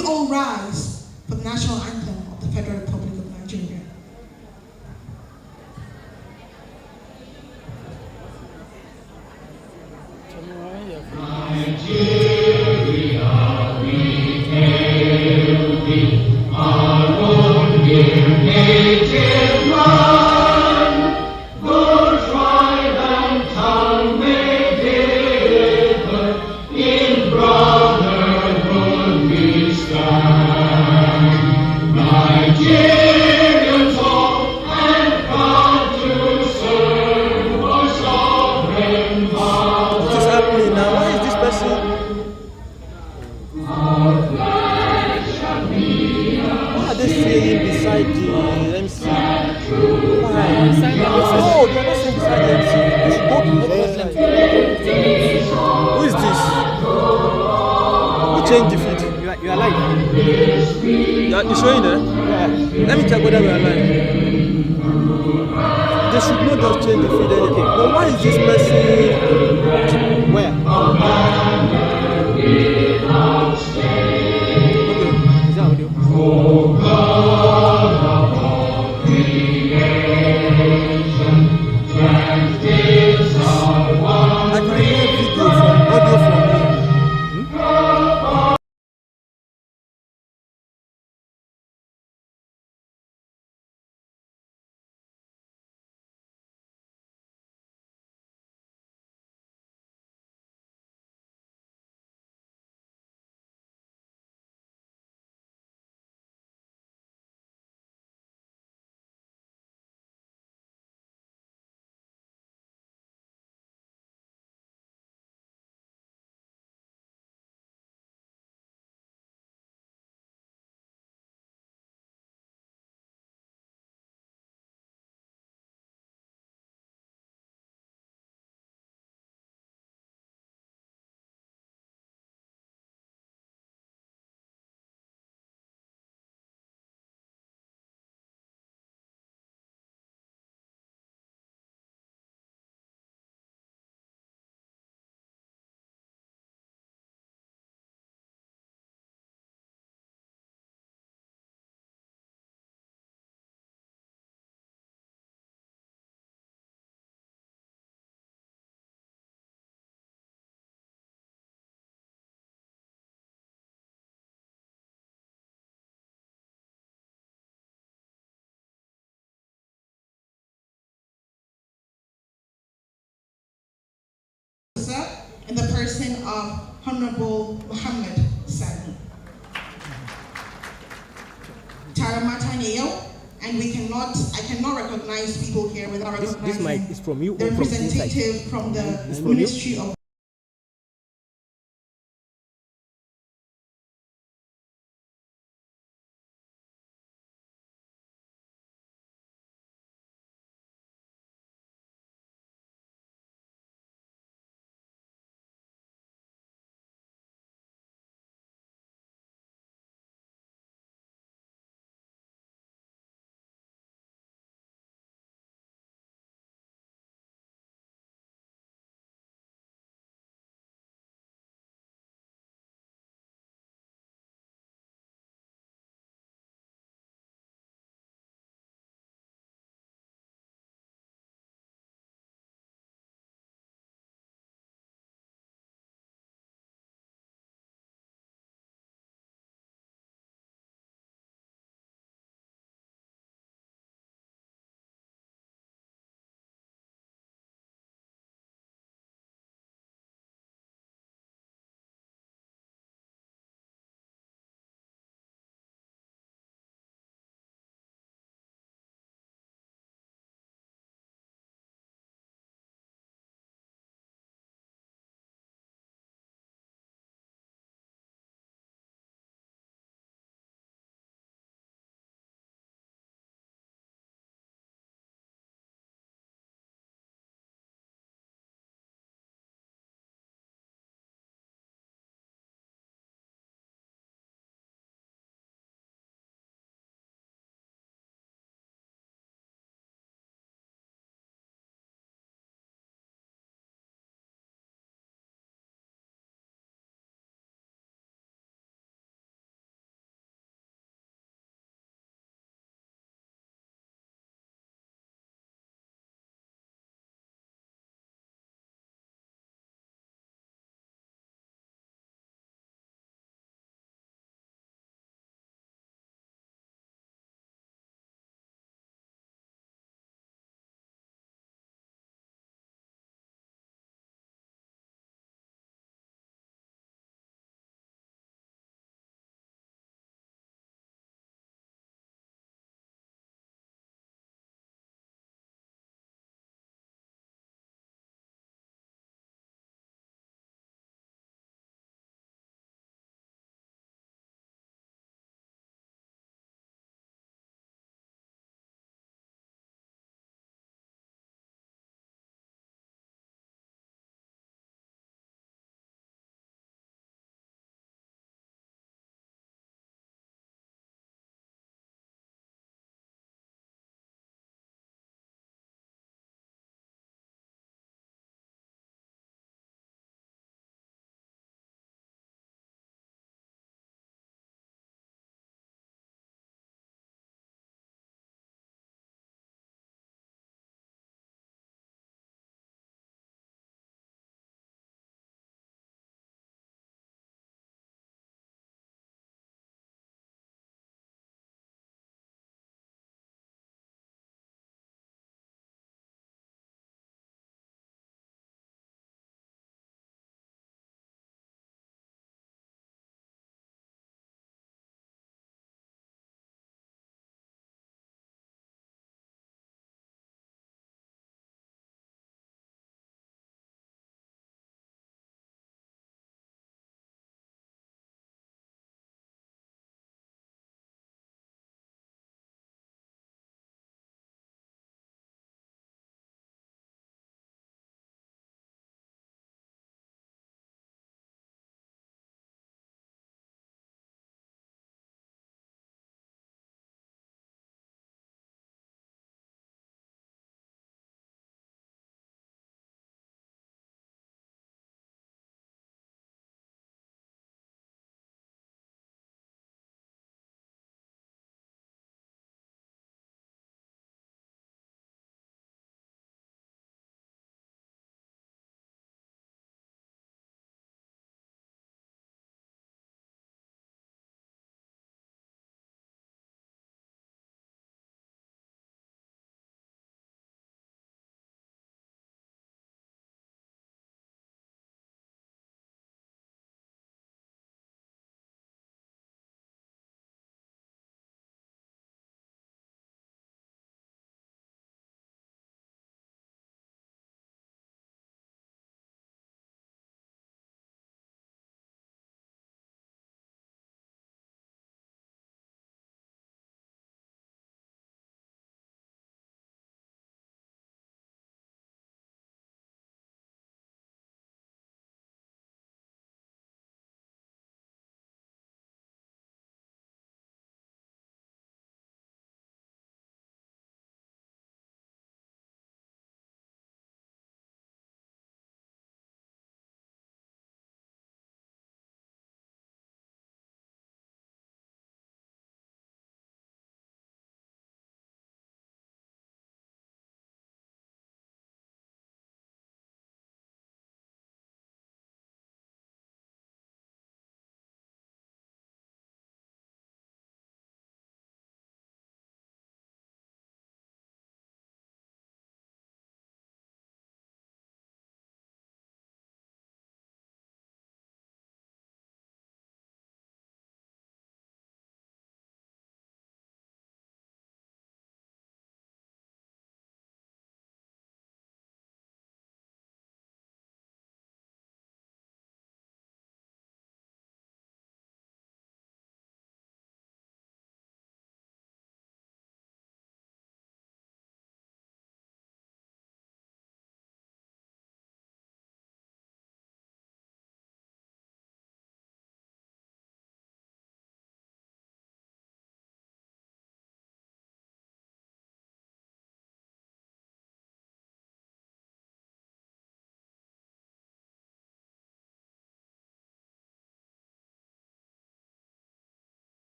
we all rise for the national anthem of the Federal Republic of Nigeria? Nigeria, we hail thee, our own dear native land. Though tribe and tongue may differ, in brotherhood we stand. Nigerians all and proud to serve our sovereign power. What is happening now? Why is this person? Our flag shall be Why are they saying beside the MC? Why? true. Oh, they are not saying beside the MC. You should go to the other side. Who is this? You changed the feed. You are live. You're showing there? Yeah. Let me check whether we are live. They should not just change the feed anything. But why is this person? Where? Okay. Is that audio? I can hear video from audio from me. In the person of Honorable Muhammad Sani. Taramataniyo, and I cannot recognize people here without recognizing This mic is from you the or from inside? representative from the It's from you? Ministry of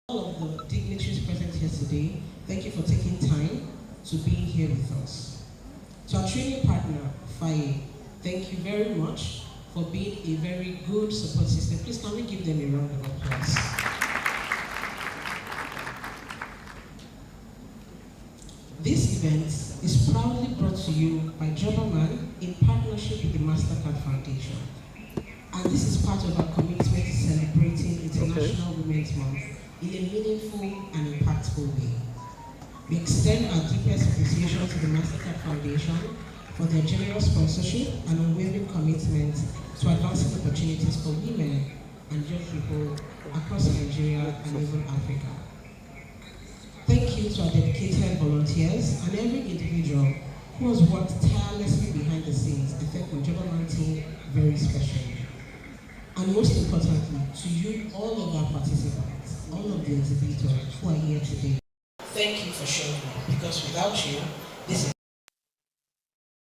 All of the dignitaries present here today, thank you for taking time to be here with us. To our training partner, Faye, thank you very much for being a very good support system. Please can we give them a round of applause? This event is proudly brought to you by Jobberman in partnership with the Mastercard Foundation. And this is part of our commitment to celebrating International Women's Month in a meaningful and impactful way. We extend our deepest appreciation to the Mastercard Foundation for their generous sponsorship and unwavering commitment to advancing opportunities for women and young people across Nigeria and even Africa. Thank you to our dedicated volunteers and every individual who has worked tirelessly behind the scenes. I thank my Jobberman team very specially. And most importantly, to you, all of our participants, all of the exhibitors who are here today. Thank you for showing up, because without you, this is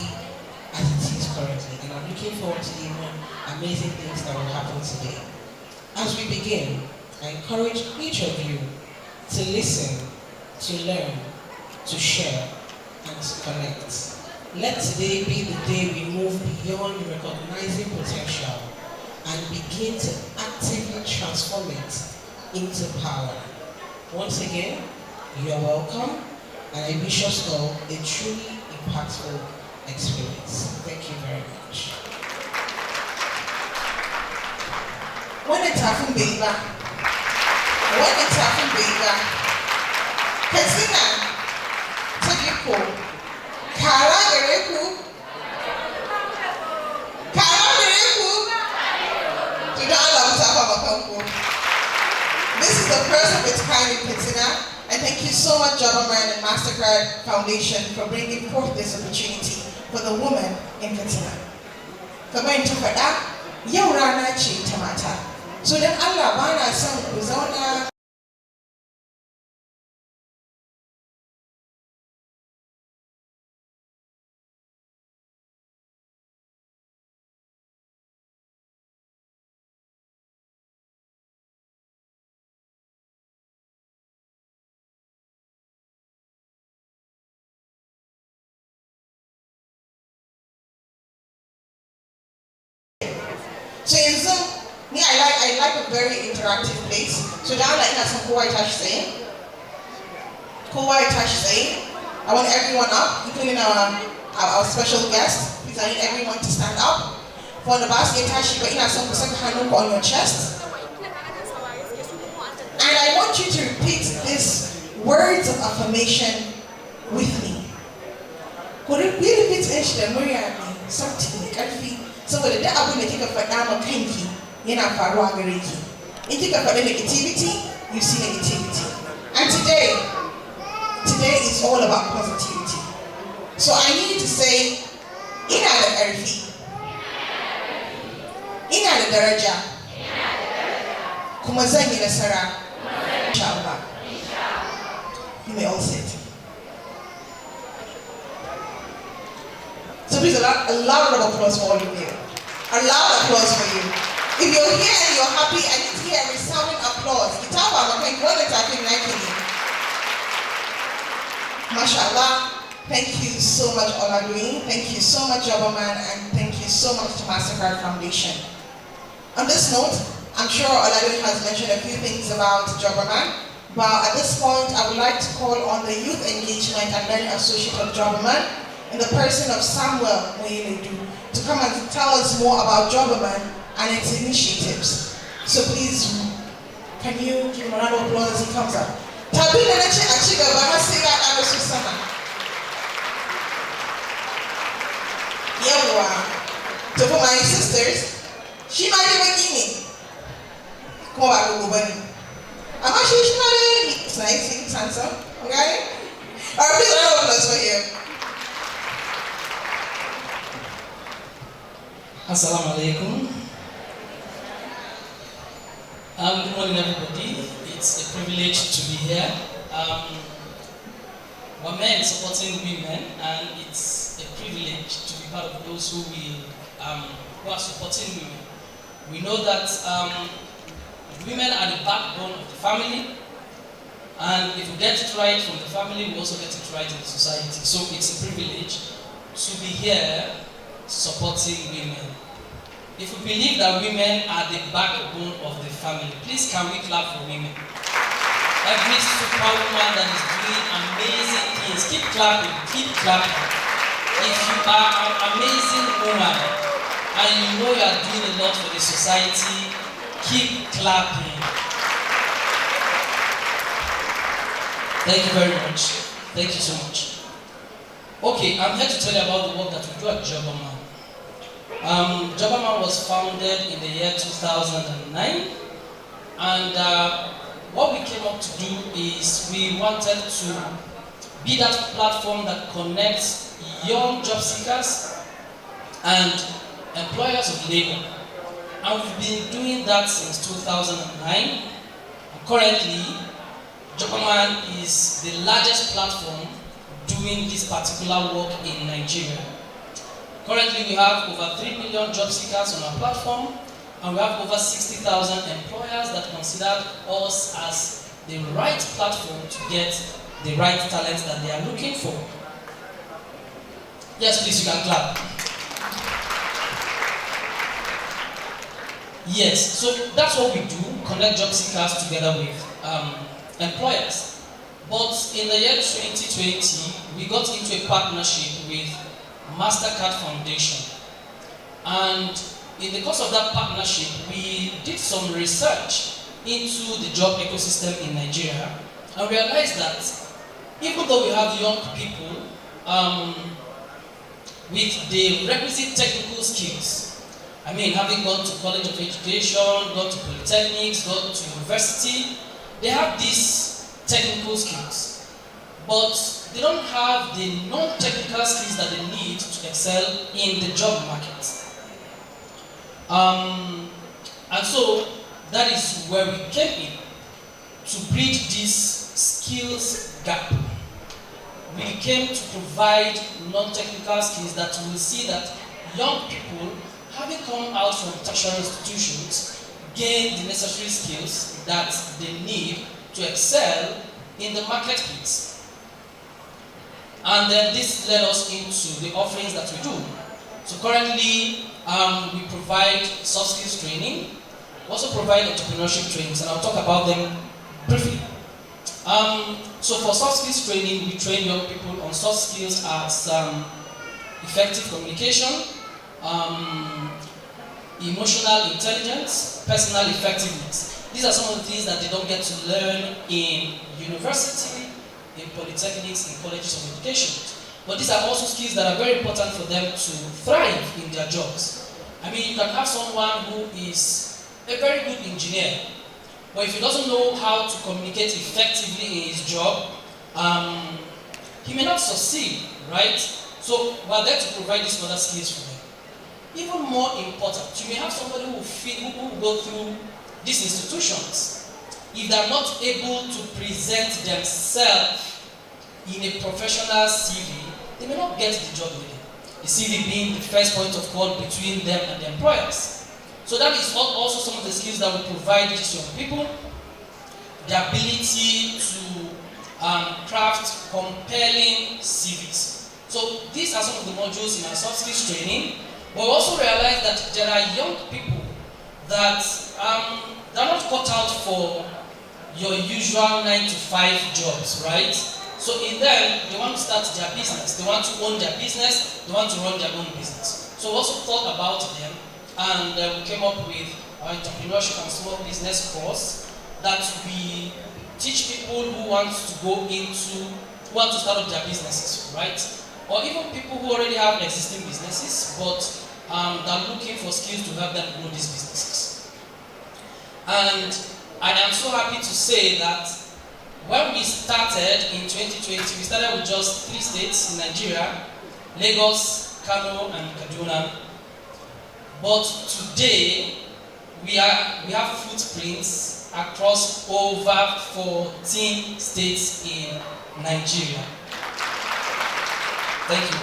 as it is currently, and I'm looking forward to the amazing things that will happen today. As we begin, I encourage each of you to listen, to learn, to share, and to connect. Let today be the day we move beyond recognizing potential and begin to actively transform it into power. Once again, you are welcome, and I wish us all a truly impactful experience. Thank you very much. When it's happened, baby. Katsina, Tagiko, Kara Gereku, This is the first of its kind in Katsina, and thank you so much, Jobberman and Mastercard Foundation, for bringing forth this opportunity for the woman in Katsina. Kamar ta faɗa, yau rana ce ta mata. So dan Allah ba na son ku zauna So I like a very interactive place. So now like that's some kowa touch saying. I want everyone up, including our special guest. Please, I need everyone to stand up. For the basket touch, but on your chest. And I want you to repeat these words of affirmation with me. Could it be repeat something like saboda duk abin da kika faɗa ma kanki yana faruwa gare ki. In kika faɗa negativity, you see negativity. And today is all about positivity. So I need you to say, ina da ƙarfi, ina da daraja, kuma zan yi nasara, inshallah. You may all sit. So please, a loud applause for all of you. A loud applause for you. If you're here and you're happy, I need to hear a resounding applause. Mashallah. Thank you so much, Oladuin. Thank you so much, Jobberman, and thank you so much to Mastercard Foundation. On this note, I'm sure Oladuin has mentioned a few things about Jobberman, but at this point, I would like to call on the Youth Engagement and Learning Associate of Jobberman, in the person of Samuel Moyenedu, to come and tell us more about Jobberman and its initiatives. So please, can you give him a round of applause as he comes up? Tabila nache achiga bahasiga arosusana. Yewa. So for my sisters, she might be beginning. Come on, Bani. I'm actually she might it's nice, it's handsome. Okay? Alright, please round of applause for you. Assalamu alaikum. Good morning, everybody. It's a privilege to be here. We're men supporting women, and it's a privilege to be part of those who are supporting women. We know that women are the backbone of the family, And if we get it right from the family, we also get it right in the society. So it's a privilege to be here supporting women. If we believe that women are the backbone of the family, please can we clap for women? Every superwoman that is doing amazing things, keep clapping, keep clapping. If you are an amazing woman and you know you are doing a lot for the society, keep clapping. Thank you very much. Thank you so much. Okay, I'm here to tell you about the work that we do at Jobaman. Jobaman was founded in the year 2009, and what we came up to do is we wanted to be that platform that connects young job seekers and employers of labor. And we've been doing that since 2009. Currently, Jobaman is the largest platform doing this particular work in Nigeria. Currently, we have over 3 million job seekers on our platform, and we have over 60,000 employers that consider us as the right platform to get the right talent that they are looking for. Yes, please, you can clap. Yes, so that's what we do, connect job seekers together with employers. But in the year 2020, we got into a partnership with MasterCard Foundation. And in the course of that partnership, we did some research into the job ecosystem in Nigeria and realized that even though we have young people with the requisite technical skills, I mean, having gone to college of education, gone to polytechnics, gone to university, they have these technical skills, but they don't have the non-technical skills that they need to excel in the job market. And so that is where we came in to bridge this skills gap. We came to provide non-technical skills that will see that young people, having come out from tertiary institutions, gain the necessary skills that they need to excel in the marketplace. And then this led us into the offerings that we do. So currently, we provide soft skills training, we also provide entrepreneurship trainings, and I'll talk about them briefly. So for soft skills training, we train young people on soft skills as effective communication, emotional intelligence, personal effectiveness. These are some of the things that they don't get to learn in university, in polytechnics, in colleges of education. But these are also skills that are very important for them to thrive in their jobs. I mean, you can have someone who is a very good engineer, but if he doesn't know how to communicate effectively in his job, he may not succeed, right? So we're there to provide these other skills for them. Even more important, you may have somebody who will go through these institutions. If they're not able to present themselves in a professional CV, they may not get the job needed. The CV being the first point of call between them and the employers. So that is also some of the skills that we provide these young people. The ability to craft compelling CVs. So these are some of the modules in our soft skills training. But we also realize that there are young people that they're not cut out for your usual 9-to-5 jobs, right? So in them, they want to start their business, they want to own their business, they want to run their own business. So we also thought about them, and we came up with our entrepreneurship and small business course that we teach people who want to start up their businesses, right? Or even people who already have existing businesses, but they're looking for skills to help them grow these businesses. And I am so happy to say that when we started in 2020, we started with just 3 states in Nigeria: Lagos, Kano, and Kaduna. But today, we have footprints across over 14 states in Nigeria. Thank you.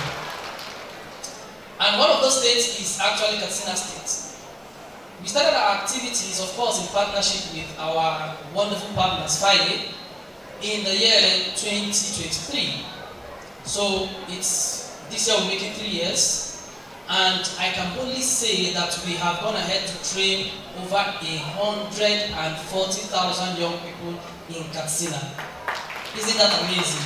And one of those states is actually Katsina State. We started our activities, of course, in partnership with our wonderful partners, FIDE, in the year 2023. So this year will make it 3 years. And I can only say that we have gone ahead to train over 140,000 young people in Katsina. Isn't that amazing?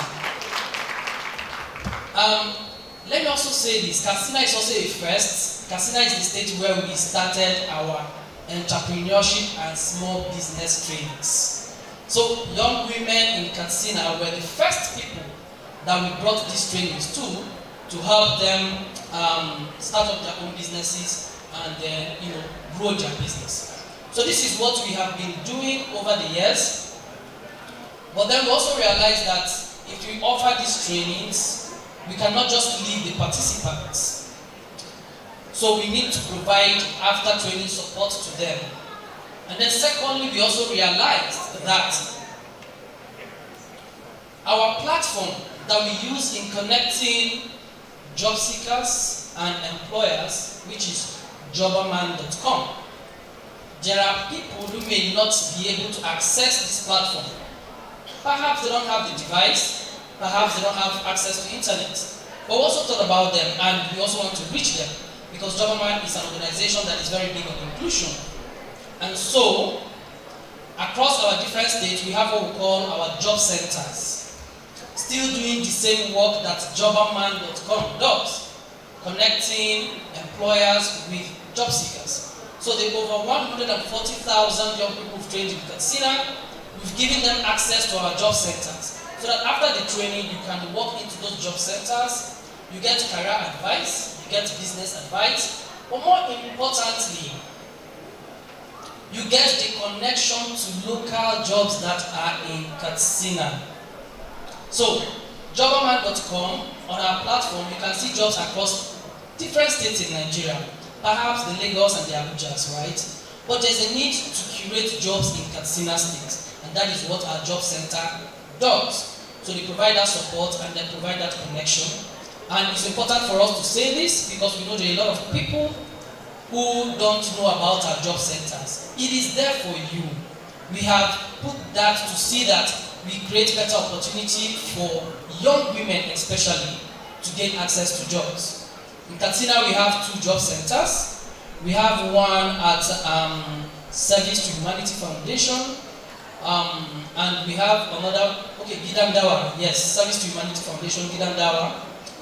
Let me also say this, Katsina is also a first. Katsina is the state where we started our entrepreneurship and small business trainings. So young women in Katsina were the first people that we brought these trainings to help them start up their own businesses and then grow their business. So this is what we have been doing over the years. But then we also realized that if we offer these trainings, we cannot just leave the participants. So we need to provide after training support to them. And then secondly, we also realized that our platform that we use in connecting job seekers and employers, which is jobberman.com, there are people who may not be able to access this platform. Perhaps they don't have the device, perhaps they don't have access to internet. But we also thought about them and we also want to reach them because Jobberman is an organization that is very big on inclusion. And so, across our different states, we have what we call our job centers. Still doing the same work that jobberman.com does, connecting employers with job seekers. So there are over 140,000 young people who've trained in Katsina. We've given them access to our job centers. So that after the training, you can walk into those job centers, you get career advice, you get business advice, but more importantly, you get the connection to local jobs that are in Katsina. So, jobberman.com, on our platform, you can see jobs across different states in Nigeria, perhaps the Lagos and the Abujas, right? But there's a need to curate jobs in Katsina State, and that is what our job center does. So they provide that support and they provide that connection. And it's important for us to say this because we know there are a lot of people who don't know about our job centers. It is there for you. We have put that to see that we create better opportunity for young women especially to gain access to jobs. In Katsina we have 2 job centers. We have one at Service to Humanity Foundation and we have another, Gidamdawa, yes, Service to Humanity Foundation, Gidamdawa.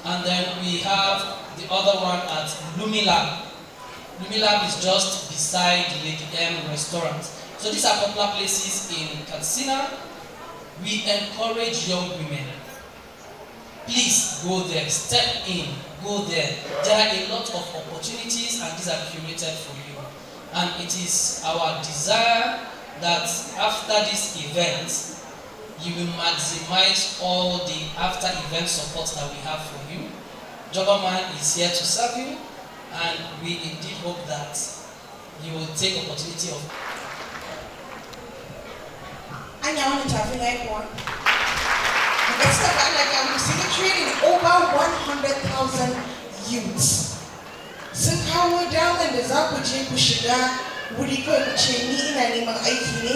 And then we have the other one at Lumilab. Lumilab is just beside the Lady M restaurant. So these are popular places in Katsina. We encourage young women. Please go there, step in, go there. There are a lot of opportunities and these are curated for you. And it is our desire that after this event, you will maximize all the after event support that we have for you. Jobberman is here to serve you and we indeed hope that you will take opportunity of. I want to have like one. It's like I'm training over 100,000 youths. Sun kawo daman da za ku je ku shiga wuri kawai ku ce ni ina neman aiki ne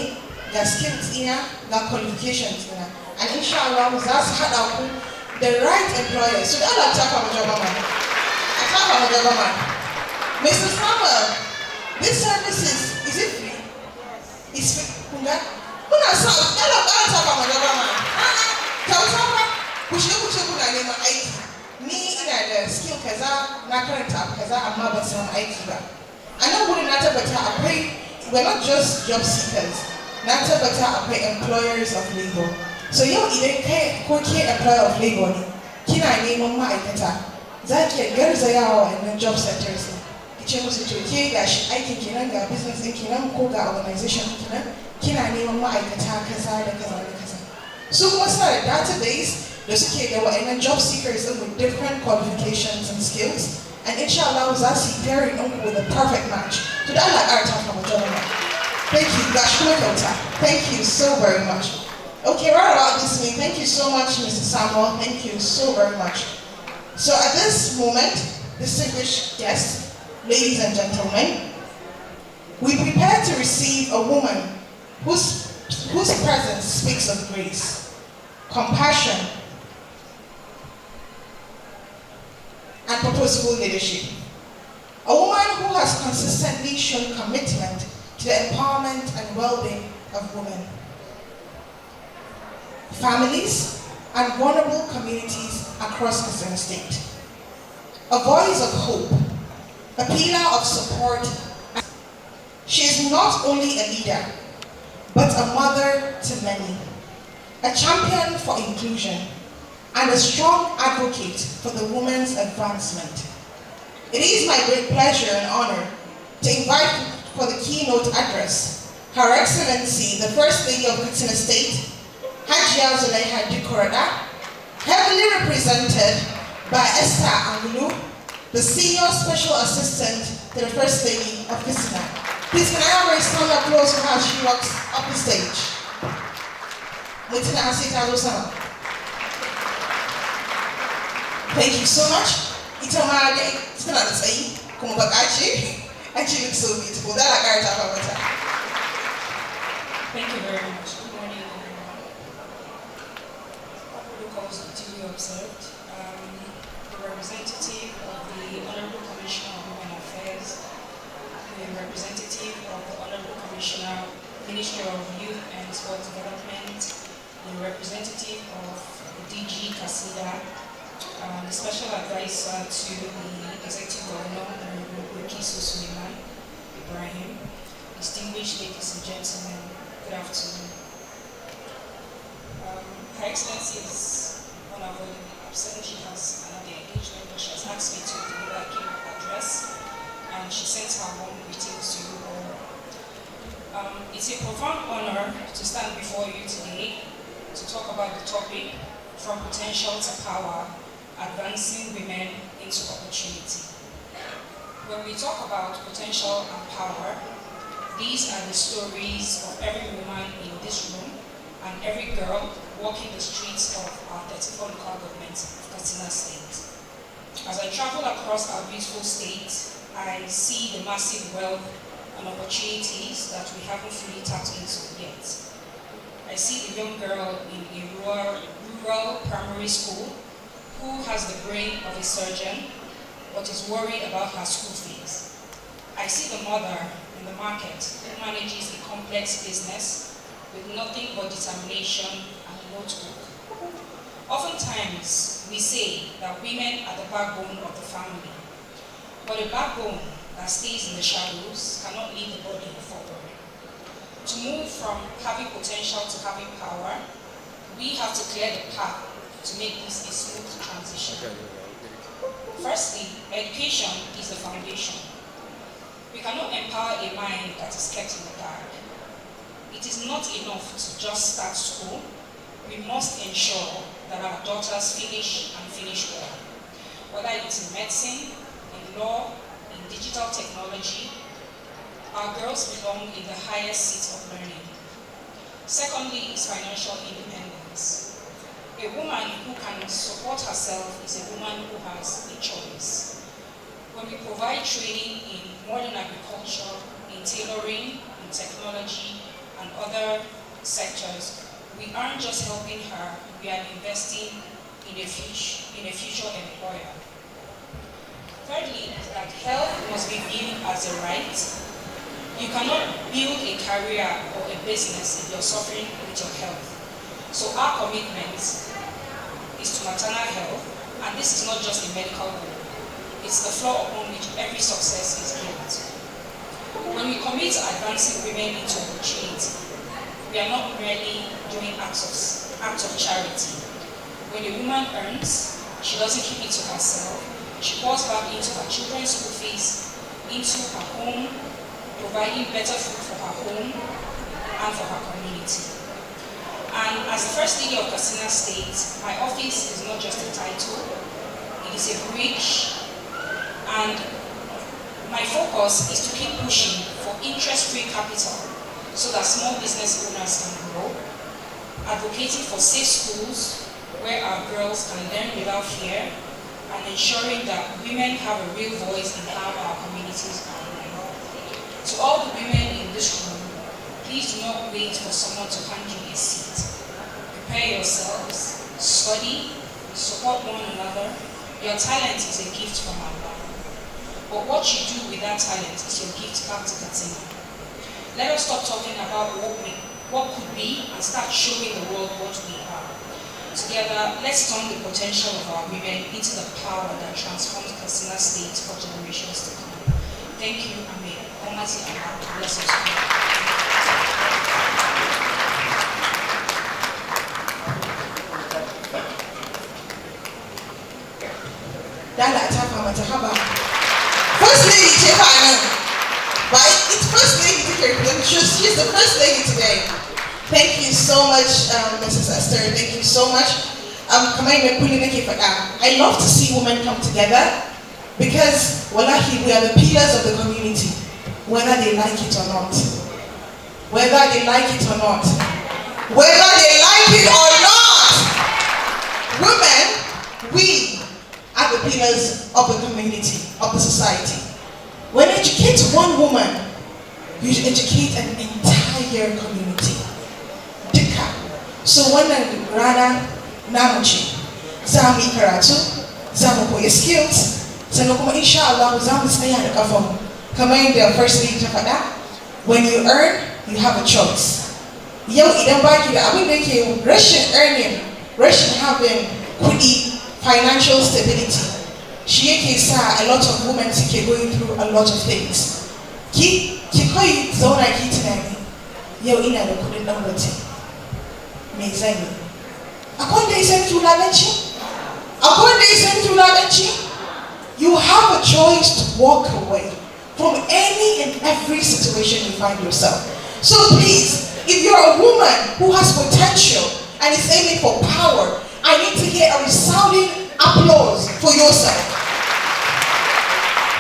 ga skills ina ga qualifications ina. And inshallah za su haɗa ku the right employer. So da Allah ta kama Jobberman. I ta kama Jobberman. Mr. Farmer, this service is it free? It's free. Kuna so Allah ba ta kama Jobberman. Kyauta ba ku shiga ku ce kuna neman aiki. Ni ina da skill kaza na karanta kaza amma ban samu aiki ba. A nan wurin na tabbata akwai, we're not just job seekers, na tabbata akwai employers of labor. So yau idan kai ko ke employer of labor ne, kina neman ma'aikata, za ki garzayawa wa'annan job centers ne. Ki ce musu to ke gashi aikin kenan ga business ɗin kenan ko ga organization kenan, kina neman ma'aikata kaza da kaza da kaza. Su kuma suna da database da suke da wa'annan job seekers with different qualifications and skills. And inshallah, Zasi pairing with a perfect match. So that like our talk about Jobberman. Thank you, Gashkota. Thank you so very much. Okay, right about this meeting, thank you so much, Mr. Samuel. Thank you so very much. So at this moment, distinguished guests, ladies and gentlemen, we prepare to receive a woman whose presence speaks of grace. compassion, and purposeful leadership. A woman who has consistently shown commitment to the empowerment and well-being of women, families, and vulnerable communities across Katsina State. A voice of hope, a pillar of support. She is not only a leader, but a mother to many, a champion for inclusion, and a strong advocate for the woman's advancement. It is my great pleasure and honor to invite for the keynote address Her Excellency, the First Lady of Katsina State, Hajia Zulaiha Dukorada, heavily represented by Esther Angulu, the Senior Special Assistant to the First Lady of Katsina. Please can I have a round of applause for how she walks up the stage. Thank you so much. Itamade, it's not the same. Come back and she looks so beautiful. Thank you very much. Good morning, everyone. Protocols are duly observed. The representative of the Honorable Commissioner of Women Affairs, the representative of the Honorable Commissioner, Ministry of Youth and Sports Development, the representative of DG Katsina, the special advisor to the Executive Governor, Honorable Kiso Suleiman Ibrahim, distinguished ladies and gentlemen, good afternoon. Her Excellency is unavoidably absent. She has another engagement, but she has asked me to deliver a keynote address, and she sends her warm greetings to you all. It's a profound honor to stand before you today to talk about the topic, from potential to power, advancing women into opportunity. When we talk about potential and power, these are the stories of every woman in this room and every girl walking the streets of our 34 local governments of Katsina State. As I travel across our beautiful state, I see the massive wealth and opportunities that we haven't fully tapped into yet. I see the young girl in a rural primary school who has the brain of a surgeon but is worried about her school fees. I see the mother in the market who manages a complex business with nothing but determination and a notebook. Oftentimes, we say that women are the backbone of the family, but a backbone that stays in the shadows cannot lead the body forward. To move from having potential to having power, we have to clear the path to make this a smooth transition. Firstly, education is the foundation. We cannot empower a mind that is kept in the dark. It is not enough to just start school. We must ensure that our daughters finish and finish well. Whether it's in medicine, in law, in digital technology, our girls belong in the highest seats of learning. Secondly is financial independence. A woman who can support herself is a woman who has a choice. When we provide training in modern agriculture, in tailoring, in technology, and other sectors, we aren't just helping her, we are investing in a future employer. Thirdly, is that health must be viewed as a right. You cannot build a career or a business if you're suffering with your health. So our commitment is to maternal health, and this is not just a medical goal. It's the floor upon which every success is built. When we commit to advancing women into opportunity, we are not merely doing acts of charity. When a woman earns, she doesn't keep it to herself. She pours back into her children's school fees, into her home, providing better food for her home and for her community. And as the First Lady of Katsina State, my office is not just a title, it is a bridge. And my focus is to keep pushing for interest-free capital so that small business owners can grow, advocating for safe schools where our girls can learn without fear, and ensuring that women have a real voice in how our communities are run. To all the women in this room, please do not wait for someone to hand you a seat. Prepare yourselves study, support one another. Your talent is a gift from Allah. But what you do with that talent is your gift back to Katsina. Let us stop talking about what could be and start showing the world what we are. Together, let's turn the potential of our women into the power that transforms Katsina State for generations to come. Thank you, and may Almighty Allah bless us all. Dala atafa mata haba. First lady ce fa nan. But it's first lady take her. She's the first lady today. Thank you so much, Mrs. Esther. Thank you so much. I love to see women come together because wallahi, we are the pillars of the community, whether they like it or not. Whether they like it or not. Whether they like it or not. Women, we are the pillars of the community, of the society. When you educate one woman, you educate an entire community. So when rana namu ce, za mu yi karatu, za mu koyi skills, sannan kuma insha Allah za mu tsaya da kafanmu. Kamar yadda first lady ta faɗa, when you earn, you have a choice. Yau idan baki da abin da yake rashin earning, rashin having kuɗi, financial stability, shi yake sa a lot of women suke going through a lot of things. Ki kai zauna ki tunani, yau ina da kuɗin ɗan waje. Me zan yi? Akwai wanda ya san tuladanci? Akwai wanda ya san tuladanci? You have a choice to walk away from any and every situation you find yourself. So please, if you're a woman who has potential and is aiming for power, I need to hear a resounding applause for yourself.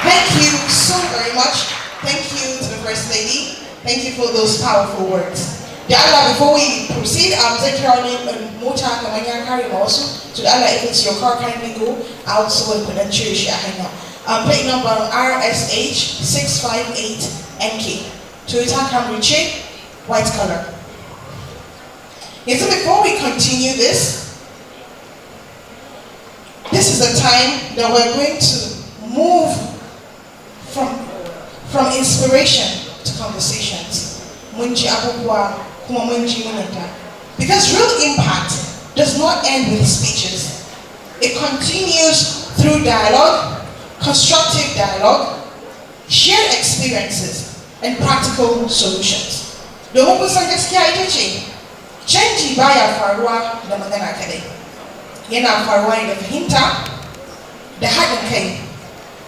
Thank you so very much. Thank you to the First Lady. Thank you for those powerful words. Allah, before we proceed, take your name and motor carry also. So Allah, if it's your car, kindly go out so we can cherish your plate number RSH 658NK. Toyota Camry Chick, white color. And so before we continue this is the time that we're going to move from inspiration to conversations. Because real impact does not end with speeches. It continues through dialogue, constructive dialogue, shared experiences, and practical solutions. Domin kusan gaskiya ita ce, canji baya faruwa da magana kadai. Yana faruwa ne da fahimta, da haɗin kai,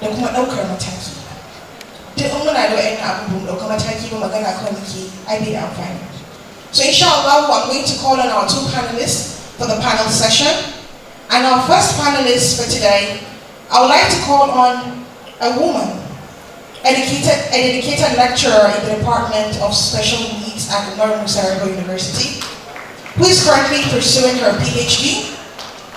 da kuma ɗaukar mataki. Duk muna da wa'annan abubuwan ɗaukar mataki ba magana kawai muke ai bai da amfani. So inshallah, I'm going to call on our two panelists for the panel session. And our first panelist for today, I would like to call on a woman, a dedicated lecturer in the Department of Special Needs at Northern University, who is currently pursuing her PhD.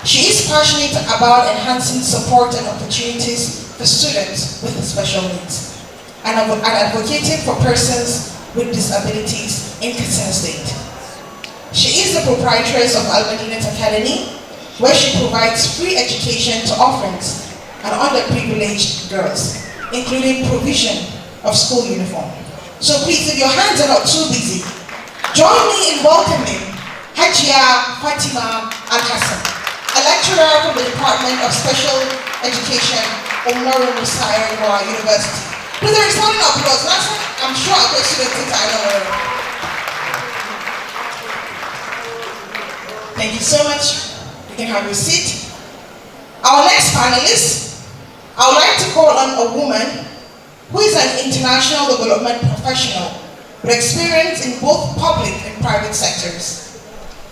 She is passionate about enhancing support and opportunities for students with special needs, and advocating for persons with disabilities in Katsina State. She is the proprietress of Al-Madinat Academy, where she provides free education to orphans and underprivileged girls, including provision of school uniform. So please, if your hands are not too busy, join me in welcoming Hajia Fatima Al-Hassan, a lecturer from the Department of Special Education, Umaru Musair University. Please, there is one applause. I'm sure I'll get students in time. Thank you so much. You can have your seat. Our next panelist, I would like to call on a woman who is an international development professional with experience in both public and private sectors.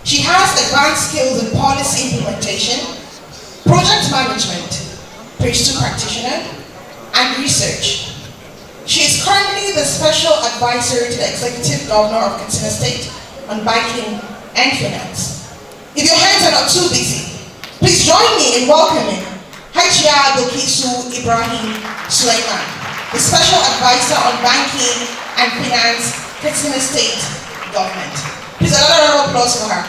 She has advanced skills in policy implementation, project management, Page 2 practitioner, and research. She is currently the special advisor to the Executive Governor of Katsina State on banking and finance. If your hands are not too busy, please join me in welcoming Hajia Bilkisu Ibrahim Sulaiman, the special advisor on banking and finance, Katsina State government. Please, a lot of applause for her.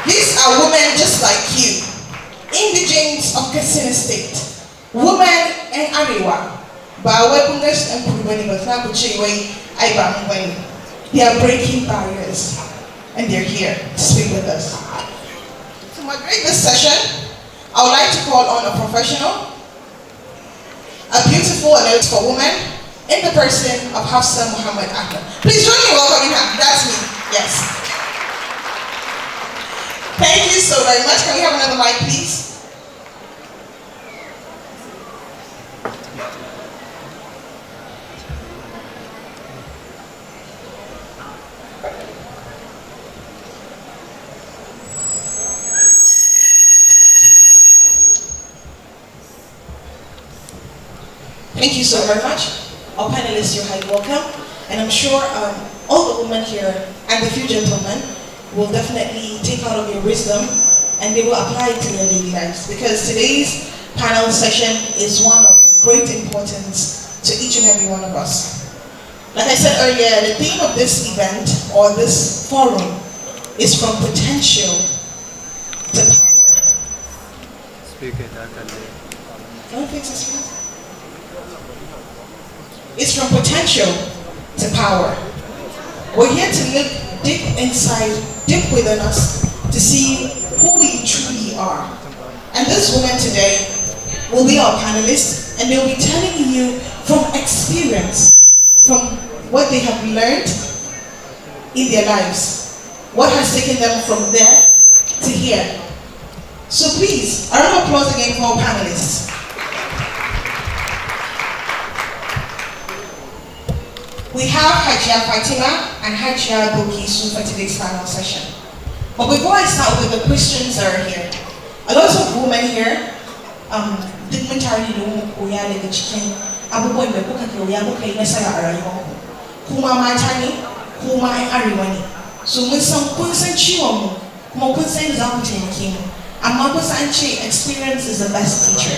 These are women just like you, indigenes of Katsina State, women in Ariwa. They are breaking barriers and they're here to speak with us. To moderate this session, I would like to call on a professional, a beautiful and for woman, in the person of Hafsa Muhammad Ahmed. Please join me in welcoming her. That's me. Yes. Thank you so very much. Can we have another mic, please? Thank you so very much. Our panelists, you're highly welcome. And I'm sure all the women here and the few gentlemen will definitely take out of your wisdom and they will apply it to their daily lives. Because today's panel session is one of great importance to each and every one of us. Like I said earlier, the theme of this event or this forum is from potential to power. Can we fix this, please? It's from potential to power. We're here to look deep inside, deep within us, to see who we truly are. And this woman today will be our panelists, and they'll be telling you from experience, from what they have learned in their lives, what has taken them from there to here. So please, a round of applause again for our panelists. We have Hajia Fatima and Hajia Bokisu for today's panel session. But before I start with the questions that are here, a lot of women here, dignitary Uyale the chicken, Abu Boy Buka Yabuka Messiah Arayo, Kuma Matani, Kuma and Ariwani. So with some consent chiwam, Kuma consent Zamutin Kim, and Makosanchi experience is the best teacher.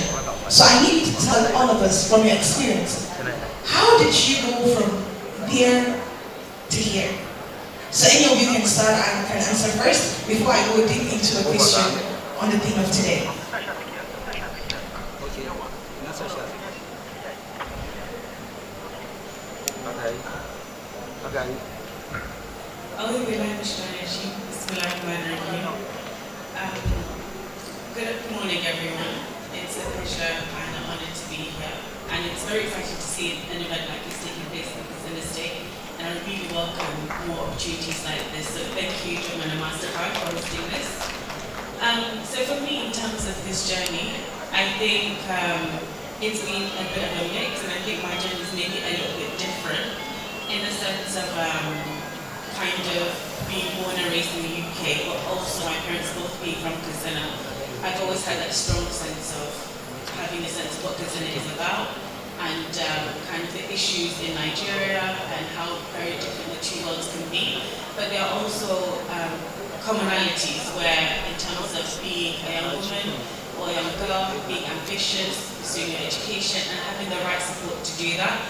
So I need you to tell all of us from your experience, how did you go from here to here? So any of you can start and can answer first before I go deep into the question on the theme of today. Good morning, everyone. It's a pleasure and an honor to be here, and it's very exciting to see an event like this taking place in the state. And I really welcome more opportunities like this. So thank you, German and MasterCard, for hosting this. So for me, in terms of this journey, I think it's been a bit of a mix, and I think my journey is maybe a little bit different in the sense of kind of being born and raised in the UK, but also my parents both being from Katsina. I've always had that strong sense of having a sense of what Katsina is about, and kind of the issues in Nigeria and how very different the two worlds can be. But there are also commonalities where, in terms of being a young woman or a young girl, being ambitious, pursuing your education, and having the right support to do that.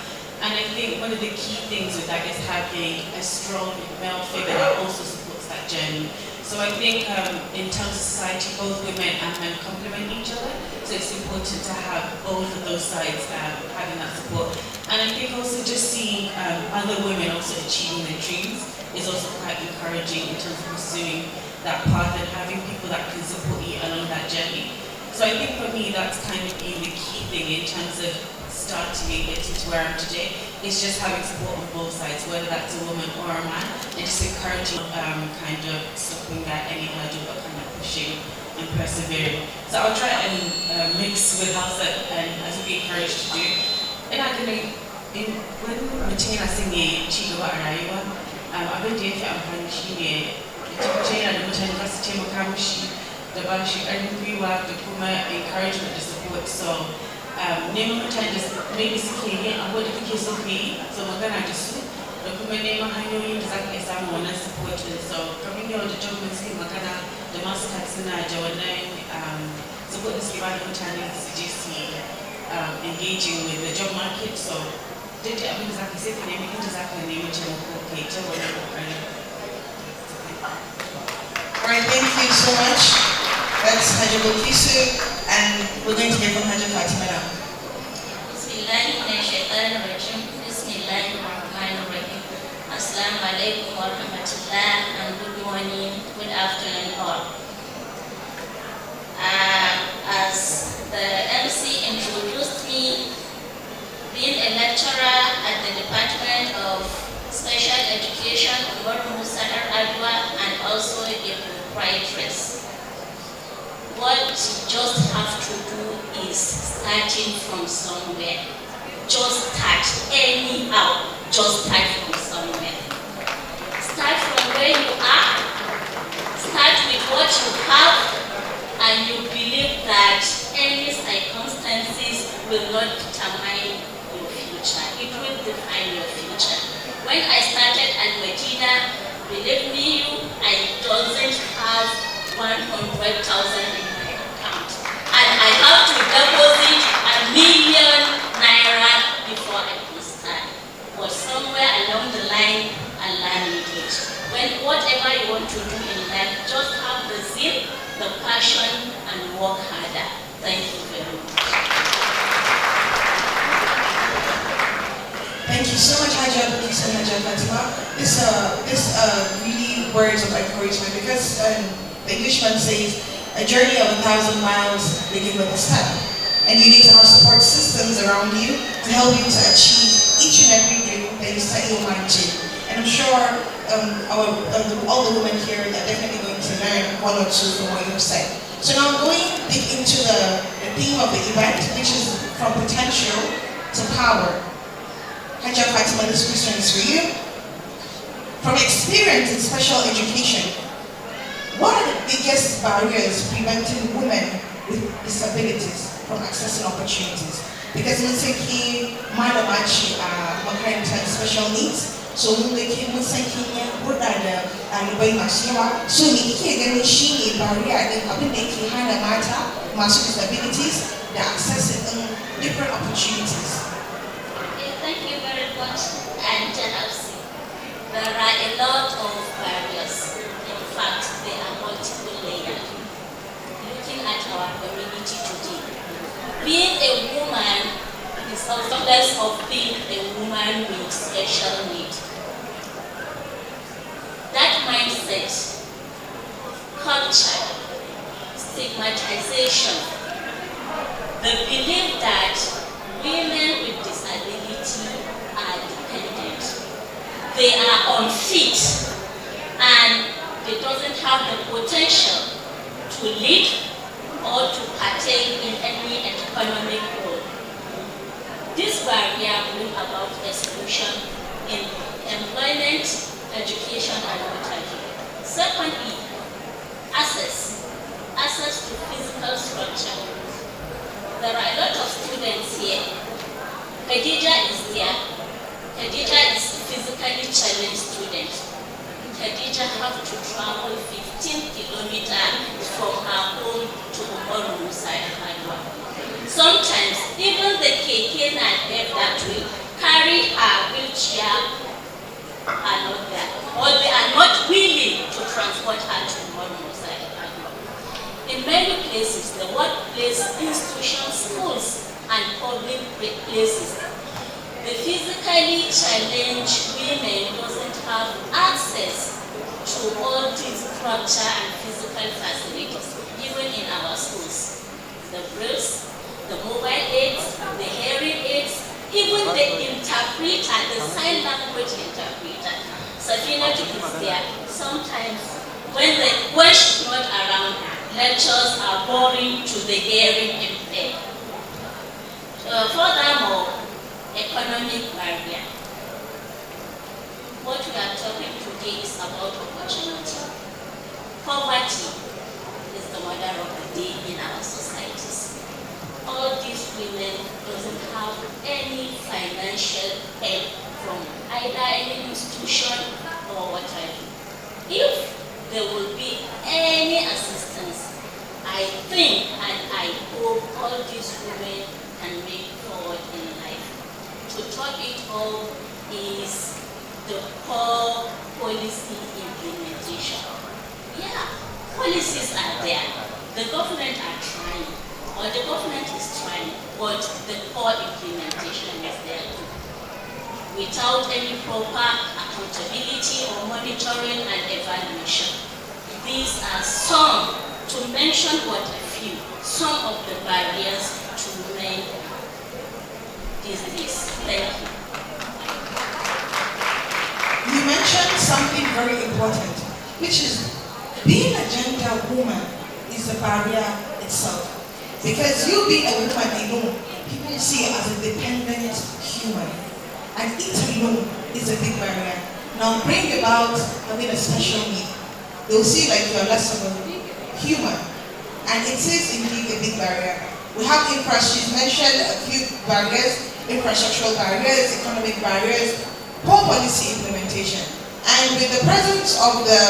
And I think one of the key things with that is having a strong male figure that also supports that journey. So I think in terms of society, both women and men complement each other. So it's important to have both of those sides having that support. And I think also just seeing other women also achieving their dreams is also quite encouraging in terms of pursuing that path and having people that can support you along that journey. So I think for me, that's kind of been the key thing in terms of starting and getting to where I am today, is just having support on both sides, whether that's a woman or a man, and just encouraging kind of stopping that any hurdle, but kind of pushing and persevering. So I'll try and mix with Hausa and as we be encouraged to do. And I can, when mutum yana son ya ci gaba a rayuwa, abin da ya fi amfani shi ne ya tabbatar yana da mutane za su taimaka mishi da ba shi ƙarfin gwiwa da kuma encouragement da support. So neman mutane da maybe suke yin abu da kake so ka yi, so magana da su da kuma neman hanyoyin da za ka iya samun wannan support din. So kamar yau da jobin suke magana da masu Katsina da wannan support da suke ba da mutane su je su engaging with the job market. So duk da abin da za ka sai ka nemi inda za ka nemi taimako kai ta wannan kokarin. Alright, thank you so so much. That's Haja Bulkisu, and we're going to hear from Haja Fatima now. Assalamu alaikum wa rahmatullah, and good morning, good afternoon all. As the MC introduced me, being a lecturer at the Department of Special Education, Umar Musa Adwa, and also a proprietress. What you just have to do is starting from somewhere. Just start anyhow. Just start from somewhere. Start from where you are. Start with what you have, and you believe that any circumstances will not determine your future. It will define your future. When I started at Medina, believe me, I doesn't have 100,000 in my account, and I have to deposit ₦1,000,000 before I can start. But somewhere along the line, Allah made it. When whatever you want to do in life, just have the zeal, the passion, and work harder. Thank you very much. Thank you so much, Haja Bulkisu and Haja Fatima. This really words of encouragement, because the Englishman says, a journey of 1,000 miles begins with a step. And you need to have support systems around you to help you to achieve each and every dream that you set your mind to. And I'm sure all the women here are definitely going to learn one or two from what you've said. So now I'm going deep into the theme of the event, which is from potential to power. Haja Fatima, this question is for you. From experience in special education, what are the biggest barriers preventing women with disabilities from accessing opportunities? Because we take Malamachi makarantar special needs, so mun ke mun san kin ya hurda da ɗalibai masu yawa, so me kike ganin shine barrier din abin da yake hana mata masu disabilities da accessing different opportunities? Thank you very much, and there are a lot of barriers. In fact, they are multiple layered. Looking at our community today, being a woman is also less of being a woman with special needs. That mindset, culture, stigmatization, the belief that women with disability are dependent, they are unfit, and they doesn't have the potential to lead or to partake in any economic role. This barrier brings about exclusion in employment, education, and what have you. Secondly, access to physical structure. There are a lot of students here. Khadija is there. Khadija is a physically challenged student. Khadija have to travel 15 kilometers from her home to Umar Musa Adwa. Sometimes even the keke that will carry her wheelchair are not there, or they are not willing to transport her to Umar Musa Adwa. In many places, the workplace, institutions, schools, and public places, the physically challenged women doesn't have access to all these structure and physical facilities, even in our schools. The braille, the mobile aids, the hearing aids, even the interpreter, the sign language interpreter. Safina is there. Sometimes when she's not around, lectures are boring to the hearing impaired. Furthermore, economic barrier. What we are talking today is about opportunity. Poverty is the mother of the day in our societies. All these women doesn't have any financial help from either any institution or whatever. If there will be any assistance, I think and I hope all these women can make forward in life. To top it all is the poor policy implementation. Yeah, policies are there. The government are trying, or the government is trying, but the poor implementation is there too. Without any proper accountability or monitoring and evaluation. These are some, to mention but a few, some of the barriers to women these days. Thank you. You mentioned something very important, which is being a gender woman is a barrier itself. Because you being a woman alone, people see you as a dependent human. And it alone is a big barrier. Now bring about having a special need. They'll see like you're less of a human. And it is indeed a big barrier. We have she's mentioned a few barriers, infrastructural barriers, economic barriers, poor policy implementation. And with the presence of the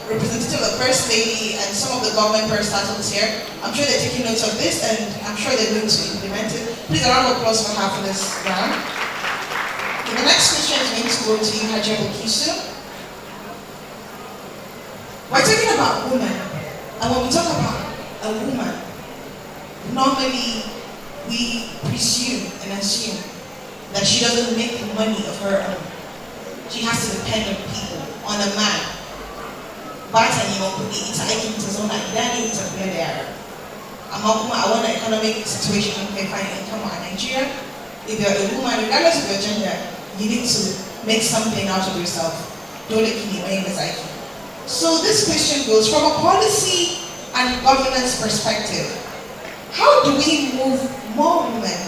representative of the First Lady and some of the government parastatals here, I'm sure they're taking notes of this and I'm sure they're going to implement it. Please a round of applause for half of this round. The next question is going to go to you, Hajia Kisu. We're talking about women, and when we talk about a woman, normally we presume and assume that she doesn't make money of her own. She has to depend on people, on a man. But I want an economic situation in income in Nigeria. If you're a woman, regardless of your gender, you need to make something out of yourself. So this question goes from a policy and governance perspective. How do we move more women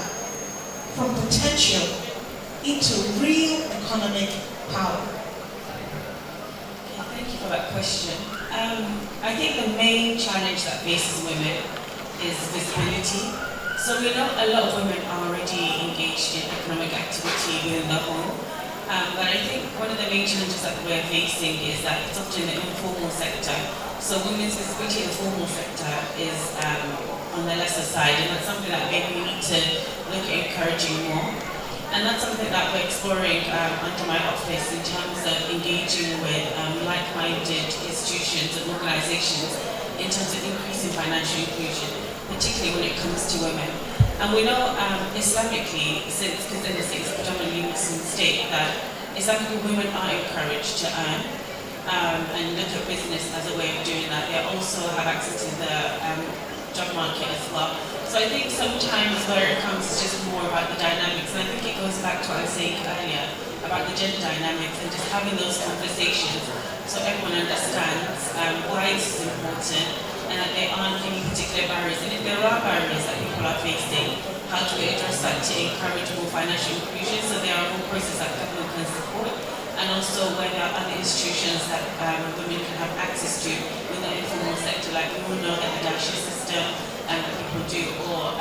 from potential into real economic power? Okay, thank you for that question. I think the main challenge that faces women is visibility. So we know a lot of women are already engaged in economic activity within the home, but I think one of the main challenges that we're facing is that it's often in the informal sector. So women's visibility in the formal sector is on the lesser side, and that's something that maybe we need to look at encouraging more. And that's something that we're exploring under my office in terms of engaging with like-minded institutions and organizations in terms of increasing financial inclusion, particularly when it comes to women. And we know Islamically, since Katsina State is predominantly Muslim state, that Islamically women are encouraged to earn and look at business as a way of doing that. They also have access to the job market as well. So I think sometimes where it comes is just more about the dynamics, and I think it goes back to what I was saying earlier about the gender dynamics and just having those conversations so everyone understands why this is important and that there aren't any particular barriers. And if there are barriers that people are facing, how do we address that to encourage more financial inclusion so there are more processes that government can support, and also where there are other institutions that women can have access to in the informal sector, like we all know the Hadashi system that people do, or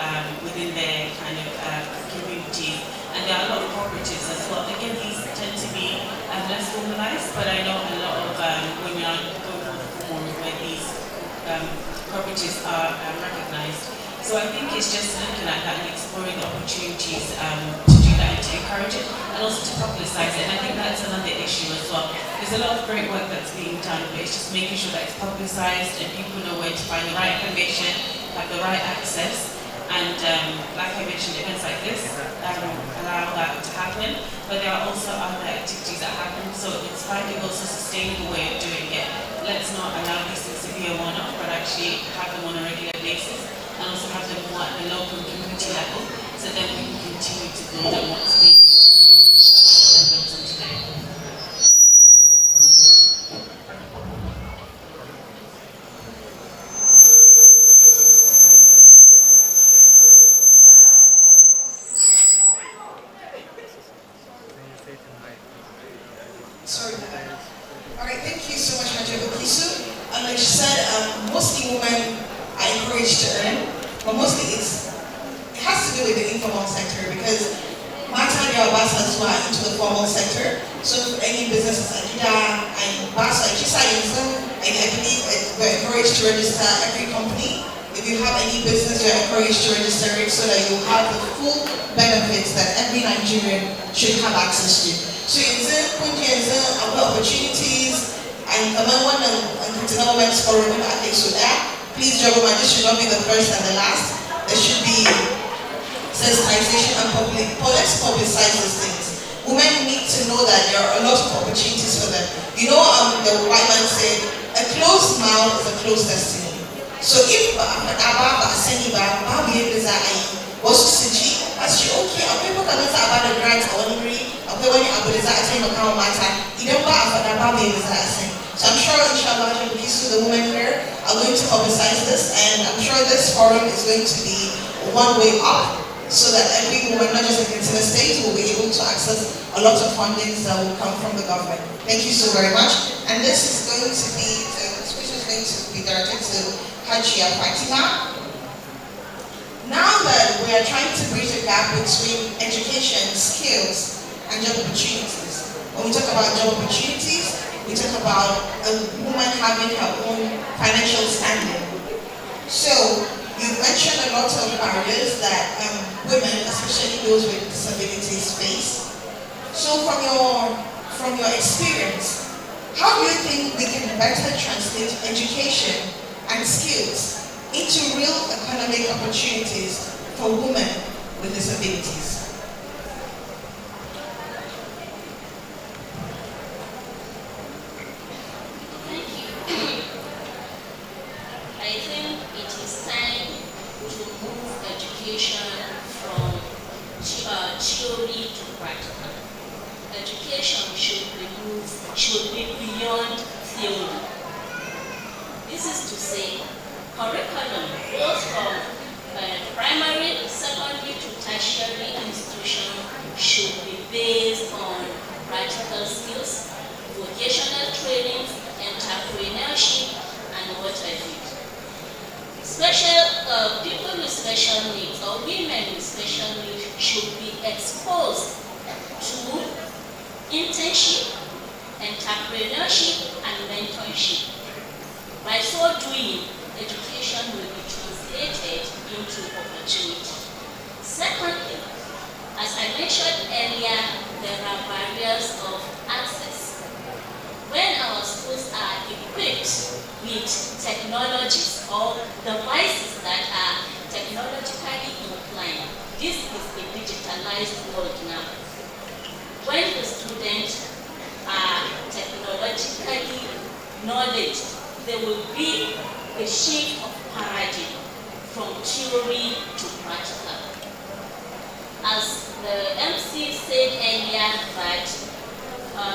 within their kind of community. And there are a lot of cooperatives as well. Again, these tend to be less formalized, but I know a lot of women are going for where these cooperatives are recognized. So I think it's just looking at that and exploring the opportunities to do that and to encourage it, and also to publicize it. And I think that's another issue as well. There's a lot of great work that's being done, but it's just making sure that it's publicized and people know where to find the right information, have the right access. And like I mentioned, events like this allow that to happen, but there are also other activities that happen. So it's finding also a sustainable way of doing it. Let's not allow these things to be a one-off, but actually have them on a regular basis, and also have them more at the local community level, so that we can continue to build on what's being built on today. Sorry for that. All right, thank you so much, Hajia Kisu. And like she said, mostly women are encouraged to earn, but mostly it has to do with the informal sector, because Mata and Basa as well into the formal sector. So any businesses like Ida and Basa, I believe we're encouraged to register every company. If you have any business, you're encouraged to register it so that you have the full benefits that every Nigerian should have access to. So opportunities, And among one and Katsina Women Forum, I think so there. Please, gentlemen, this should not be the first and the last. There should be sensitization and let's publicize these things. Women need to know that there are a lot of opportunities for them. You know, the white man said, a closed mouth is a closed destiny. So if Ababa Seniba, Babi was Siji, as she okay, I'll people can answer about the grants or when you Aboliza attend a cow matter, you don't buy for the Babi. So I'm sure, inshallah, the women here are going to publicize this, and I'm sure this forum is going to be one way up, so that every woman, not just in Katsina State, will be able to access a lot of fundings that will come from the government. Thank you so very much. And this is going to be, this speech is going to be directed to Hajia Fatima. Now that we are trying to bridge the gap between education, skills, and job opportunities, when we talk about job opportunities, we talk about a woman having her own financial standing. So, you've mentioned a lot of barriers that women, especially those with disabilities, face. So, from your experience, how do you think we can better translate education and skills into real economic opportunities for women with disabilities? I think it is time to move education from theory to practical. Education should be beyond theory. This is to say, curriculum both from primary, secondary to tertiary institution should be based on practical skills, vocational training, entrepreneurship, and what have you. People with special needs or women with special needs should be exposed to internship, entrepreneurship, and mentorship. By so doing, education will be translated into opportunity. Secondly, as I mentioned earlier, there are barriers of access. When our schools are equipped with technologies or devices that are technologically inclined, this is a digitalized world now. When the students are technologically knowledge, there will be a shift of paradigm from theory to practical. As the MC said earlier that,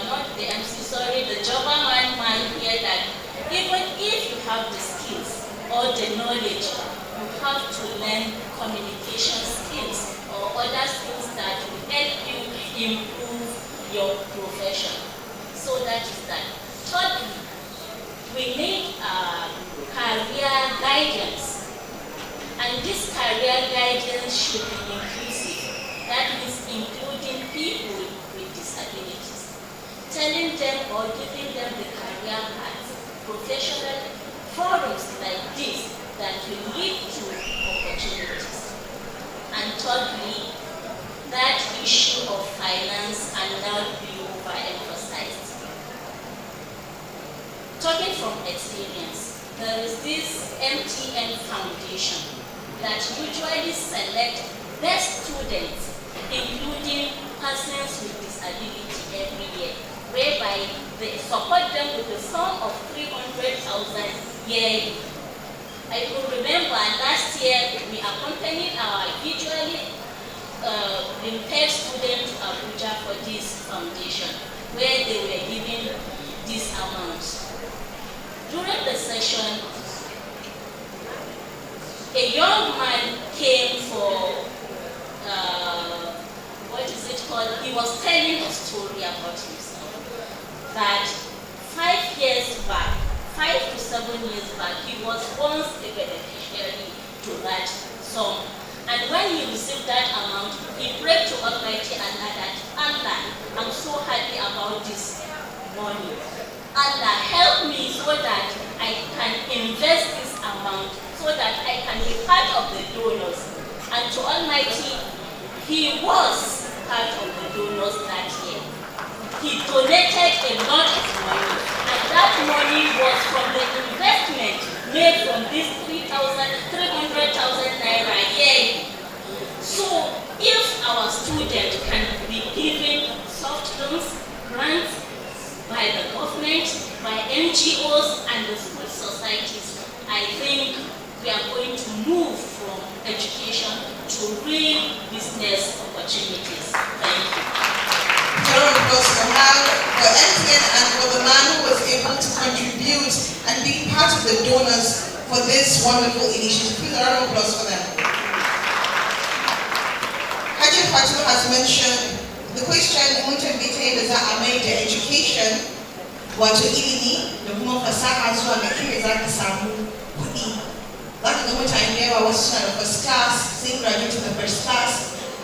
not the MC, sorry, the man here, that even if you have the skills or the knowledge, you have to learn communication skills or other skills that will help you improve your profession. So that is that. Thirdly, we need career guidance. And this career guidance should be inclusive. That means including people with disabilities. Telling them or giving them the career path, professional forums like this that will lead to opportunities. And thirdly, that issue of finance and not be overemphasized. Talking from experience, there is this MTN Foundation that usually select best students, including persons with disability every year, whereby they support them with a sum of 300,000 yearly. I could remember last year we accompanied our visually impaired students to Abuja for this foundation, where they were given this amount. During the session, a young man came for, he was telling a story about himself, that 5 years back, 5 to 7 years back, he was once a beneficiary to that sum. And when he received that amount, he prayed to Almighty Allah that, Allah, I'm so happy about this money. Allah, help me so that I can invest this amount, so that I can be part of the donors. And to Almighty, he was part of the donors that year. He donated a lot of money, and that for MTN and for the man who was able to contribute and be part of the donors for this wonderful initiative. Please, a round of applause for them. Haji Fatima has mentioned the question mutum bai ta yadda za a mai da education wato ilimi da kuma fasaha zuwa ga inda za ka samu kuɗi. Za ka ga mutane da yawa wasu suna da first class, sun graduate da first class,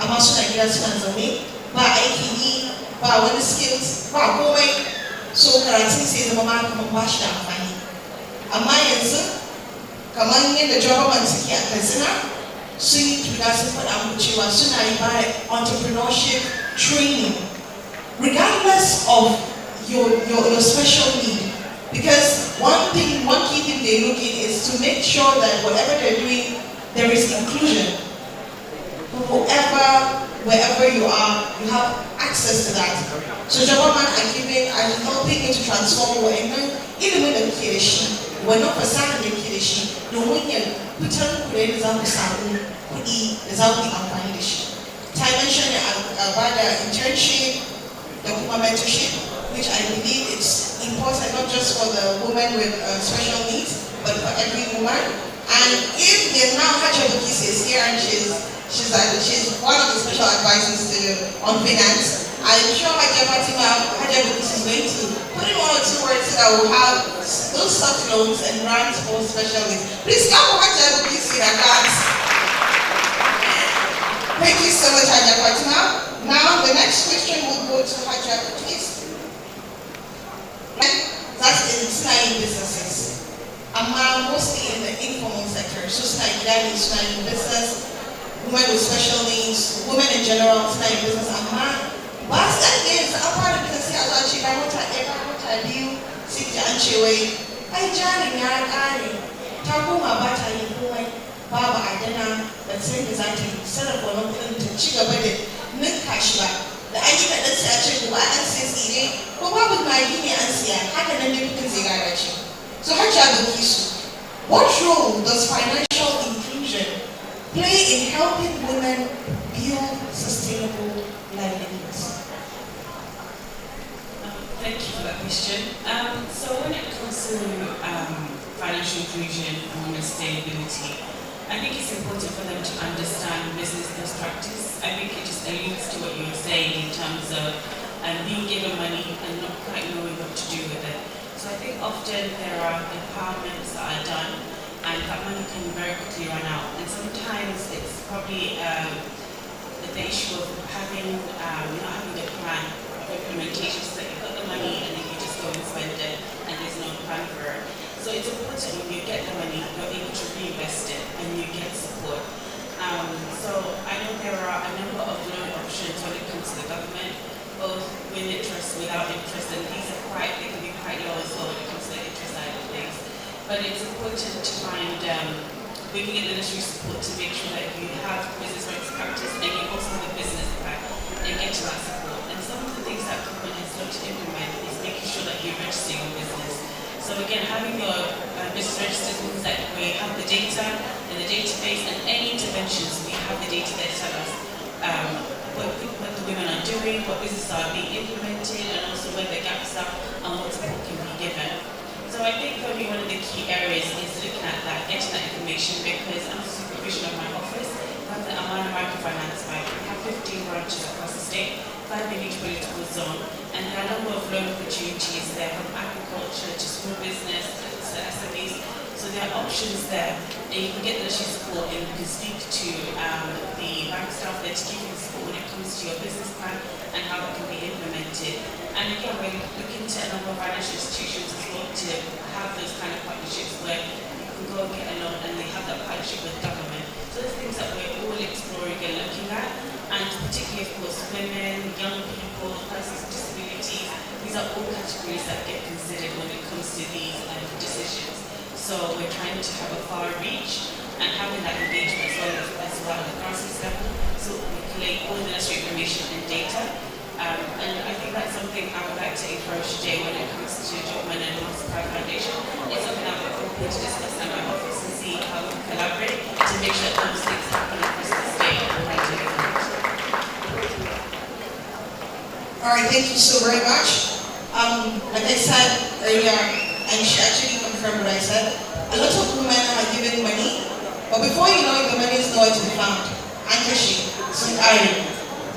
amma suna gida suna zaune ba aikin yi, ba wani skills, ba komai. So karatun sai zama ma kamar ba shi da amfani. Amma yanzu kamar yadda government suke a Katsina sun yi tuna sun faɗa muku cewa suna yi ba entrepreneurship training regardless of your special need. Because one key thing they look in is to make sure that whatever they're doing, there is inclusion. Wherever you are, you have access to that. So government are helping you to transform whatever, even when the creation, we're not for the creation, the women put on the samu kudi da za ku yi amfani da shi. Ta mention about the internship, the mentorship, which I believe it's important not just for the women with special needs, but for every woman. And if there's now Hajja Bukisi is here and she's one of the special advisors on finance, I'm sure Hajja Bukisi is going to put in 1 or 2 words so that we'll have those soft loans and grants for special needs. Please come for Hajja Bukisi in advance. Thank you so much, Hajja Fatima. Now the next question will go to Hajja Bukisi. That's in Sinai businesses. Mostly in the informal sector. So Sinai business, women with special needs, women in general, Sinai business. But that is a part of the society. I want to tell you, Siti Anchewe, I Johnny Yari, Takuma Bata Yui, Baba Adena, that same as I think, set up one of them to Chiga Bede, Nick Kashba. The idea that that's actually why I say, but what would my Guinea answer? How can I make things again? So, what role does financial inclusion play in helping women build sustainable livelihoods? Thank you for that question. So when it comes to financial inclusion and sustainability, I think it's important for them to understand business best practice. I think it just alludes to what you were saying in terms of being given money and not quite knowing what to do with it. So I think often there are empowerments that are done and that money can very quickly run out. And sometimes it's probably the issue of having, not having a plan of implementation, so that you've got the money and then you just go and spend it and there's no plan for it. So it's important when you get the money, you're able to reinvest it and you get support. So I know there are a number of loan options when it comes to the government, both with interest, without interest, and these are they can be quite low as well when it comes to the interest side of things. But it's important to find, we can get the necessary support to make sure that you have business best practice and you also have a business plan and get to that support. And some of the things that government has got to implement is making sure that you're registering your business. So again, having your business registered means that we have the data in the database and any interventions, we have the data that tell us what the women are doing, what businesses are being implemented, and also where the gaps are and what support can be given. So I think for me one of the key areas is looking at that, getting that information, because under the supervision of my office, we have the Amana Microfinance Bank. We have 15 branches across the state, 5 in each political zone, and there are a number of loan opportunities there, from agriculture to small business to SMEs. So there are options there, and you can get the issue support and you can speak to the bank staff there to give you support when it comes to your business plan and how it can be implemented. And again, we're looking to a number of financial institutions as well to have those kind of partnerships where you can go and get a loan and they have that partnership with government. So there's things that we're all exploring and looking at, and particularly of course women, young people, persons with disabilities, these are all categories that get considered when it comes to these decisions. So we're trying to have a far reach and having that engagement as well at the grassroots level, so we collect all the necessary information and data. And I think that's something I would like to encourage today when it comes to Jobman and Master Pride Foundation. It's something that we're open to discuss in my office and see how we can collaborate to make sure that those things happen across the state. All right, thank you so very much. Like I said earlier, and she actually confirmed what I said, a lot of women are given money, but before you know it, the money is nowhere to be found. Ankashi, some iron,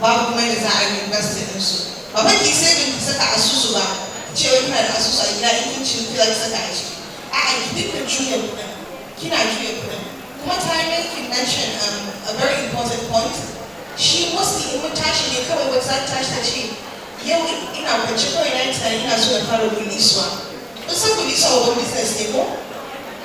Bob women is not invested in so. But when he said in Saka Asusuba, children had Asusa, you feel like Saka. I didn't junior put them. Kina junior put them. One time he mentioned a very important point. She was the invitation, they come with that touch that she, in our particular night, in our sort of part of this one. But some police are one business table.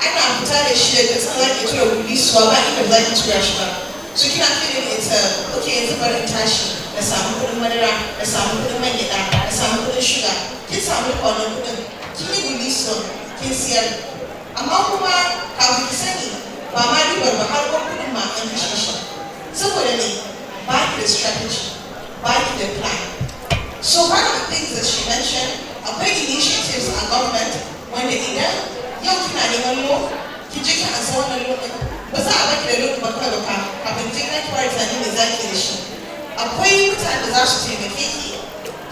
I can't tell you she doesn't like it to a release, so I like it to rush back. So you can't feel it's okay, it's about touch. The sound put the money around, the sound put the money down, the sound put the sugar. Kids are not going to put them. Can you release them? Can you see it? I'm not going to have you saying, but my people, but how to put them on the station. So, what I mean, buy the strategy, buy the plan. So, one of the things that she mentioned, big initiatives are government when they either young can know, Kijika and so on and look, but I like the look of Makalaka, have been taken towards an exaggeration. A point time is actually the key.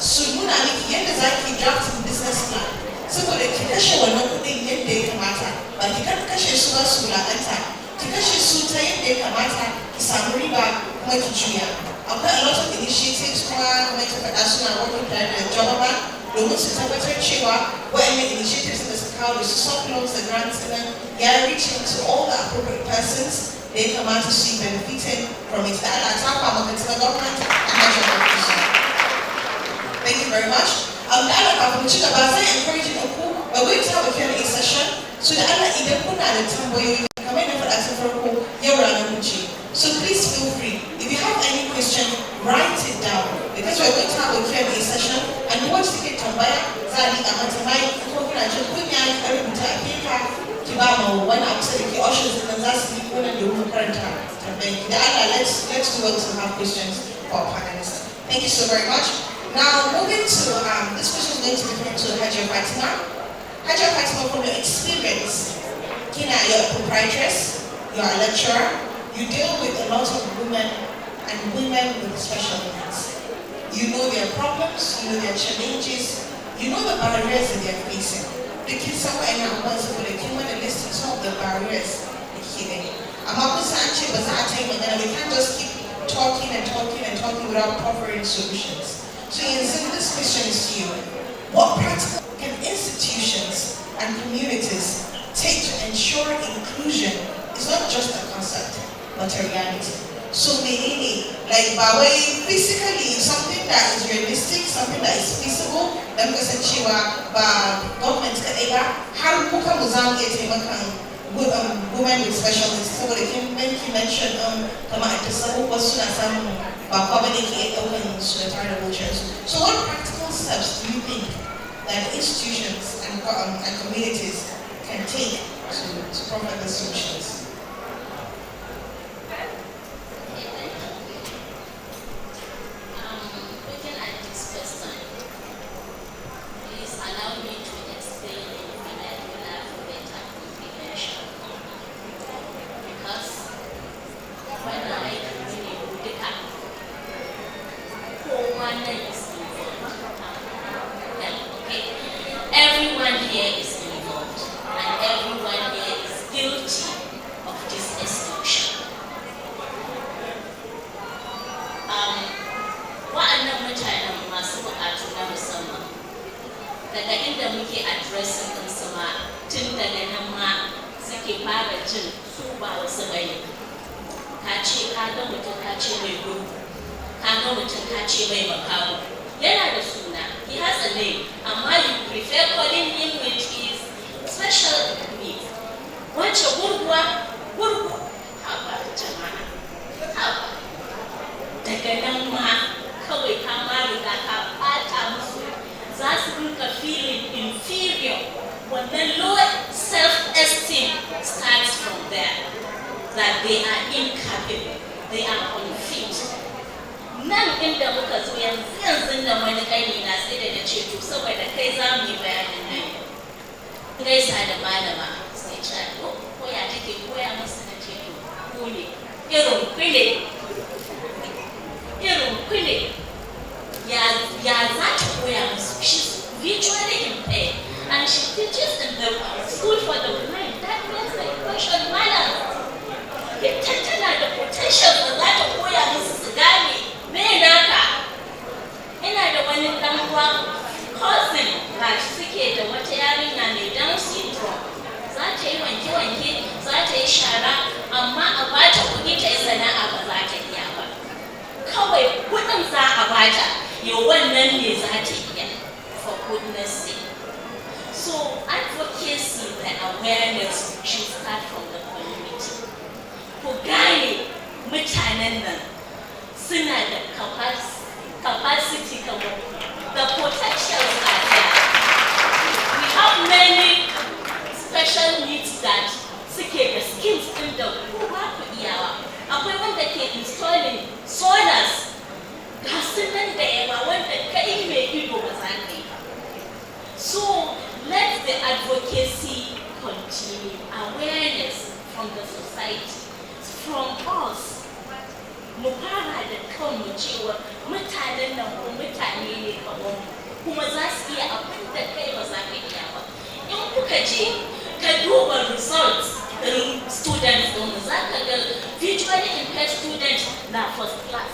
Soon, I mean, the Zaki drafting business plan. So, for the Kidasha will not put in yet they matter, but you can't cash a sugar sula at time. Kikashi Suta yet they matter is a river, Makichuya. I've got a lot of initiatives for Katsina working the job. The most important Chiwa, where any initiatives in the Sakao is to supplement the grants and then reaching to all the appropriate persons. They come out to see benefiting from it. That's how I'm going to the government and national official. Thank you very much. I'm encouraging a coup, but we're going to have a Q&A session. So the other either put at a time where you come in for that for a coup, you're running. So please feel free. If you have any question, write it down. Because we're going to have a Q&A session. And you want to get Tambaya, Zadi, Amatamai, Coconut, Kunya, Kaributa, Kika, Kibama, one outside the oceans, and that's the one and the room current time. Let's do what to have questions for our panelists. Thank you so very much. Now, moving to this question is going to be put to Hajia Fatima. Hajia Fatima, from your experience, Kina, you're a proprietress, you're a lecturer, you deal with a lot of women and women with special needs. You know their problems, you know their challenges, you know the barriers that they're facing. The kids somewhere in our house, but they came on the list of some of the barriers they're hitting. We can't just keep talking and talking and talking without offering solutions. So this question is to you. What practical can institutions and communities take to ensure inclusion is not just a concept, but a reality? So meaning, like by way physically, something that is realistic, something that is feasible, then because government how women with special needs. So what you mentioned so what practical steps do you think that institutions and communities can take to provide the solutions? Everyone here is involved, and everyone here is guilty of this exclusion. Wa'annan mutanen masu buƙatu na musamman, daga inda muke addressing ɗinsu ma, tun daga nan ma suke fara jin su ba wasu bane. Ka ce ka ga mutum ka ce mai gurgu, ka ga mutum ka ce mai makaho. Yana da suna, he has a name, you prefer calling him with his special needs. Wacce gurguwa, haba jama'a, haba. Daga nan ma kawai ka ma riga ka ɓata musu, za su rinka feeling inferior. Wannan low self-esteem starts from there, that they are incapable, they are unfit. Nan inda muka zo yanzu da wani ƙani na sai da ce to saboda kai za mu yi bayanin nan. Gaisa da malama sai ce ko ya take koya masa na ce to ko ne irin kule ya za ta koya musu. She's visually teaches in the school for the blind. That means the equation matters. Ita tana da potential da za ta koya musu su gane me naka. Ina da wani ɗan uwa cousin da suke da wata yarinya mai Down syndrome. Za ta yi wanke-wanke, za ta yi shara, amma a bata kuɗi ta yi sana'a ba za ta iya ba. Kawai kuɗin za a bata, yau wannan ne za ta iya, for goodness sake. So advocacy and awareness should start from the community. Ku gane mutanen nan suna da capacity kamar the potentials are there. We have many special needs that suke da skills ɗin da ku ba ku iyawa. Akwai wanda ke installing solars ga su nan da yawa wanda kai mai ido ba za ka yi. So let the advocacy continue. Awareness from the society, from us. Mu fara da kanmu cewa mutanen nan ko mutane ne kamar kuma za su iya abin da kai ba za ka iya ba. In kuka je ka duba results ɗin students ɗin za ka ga visually impaired students na first class.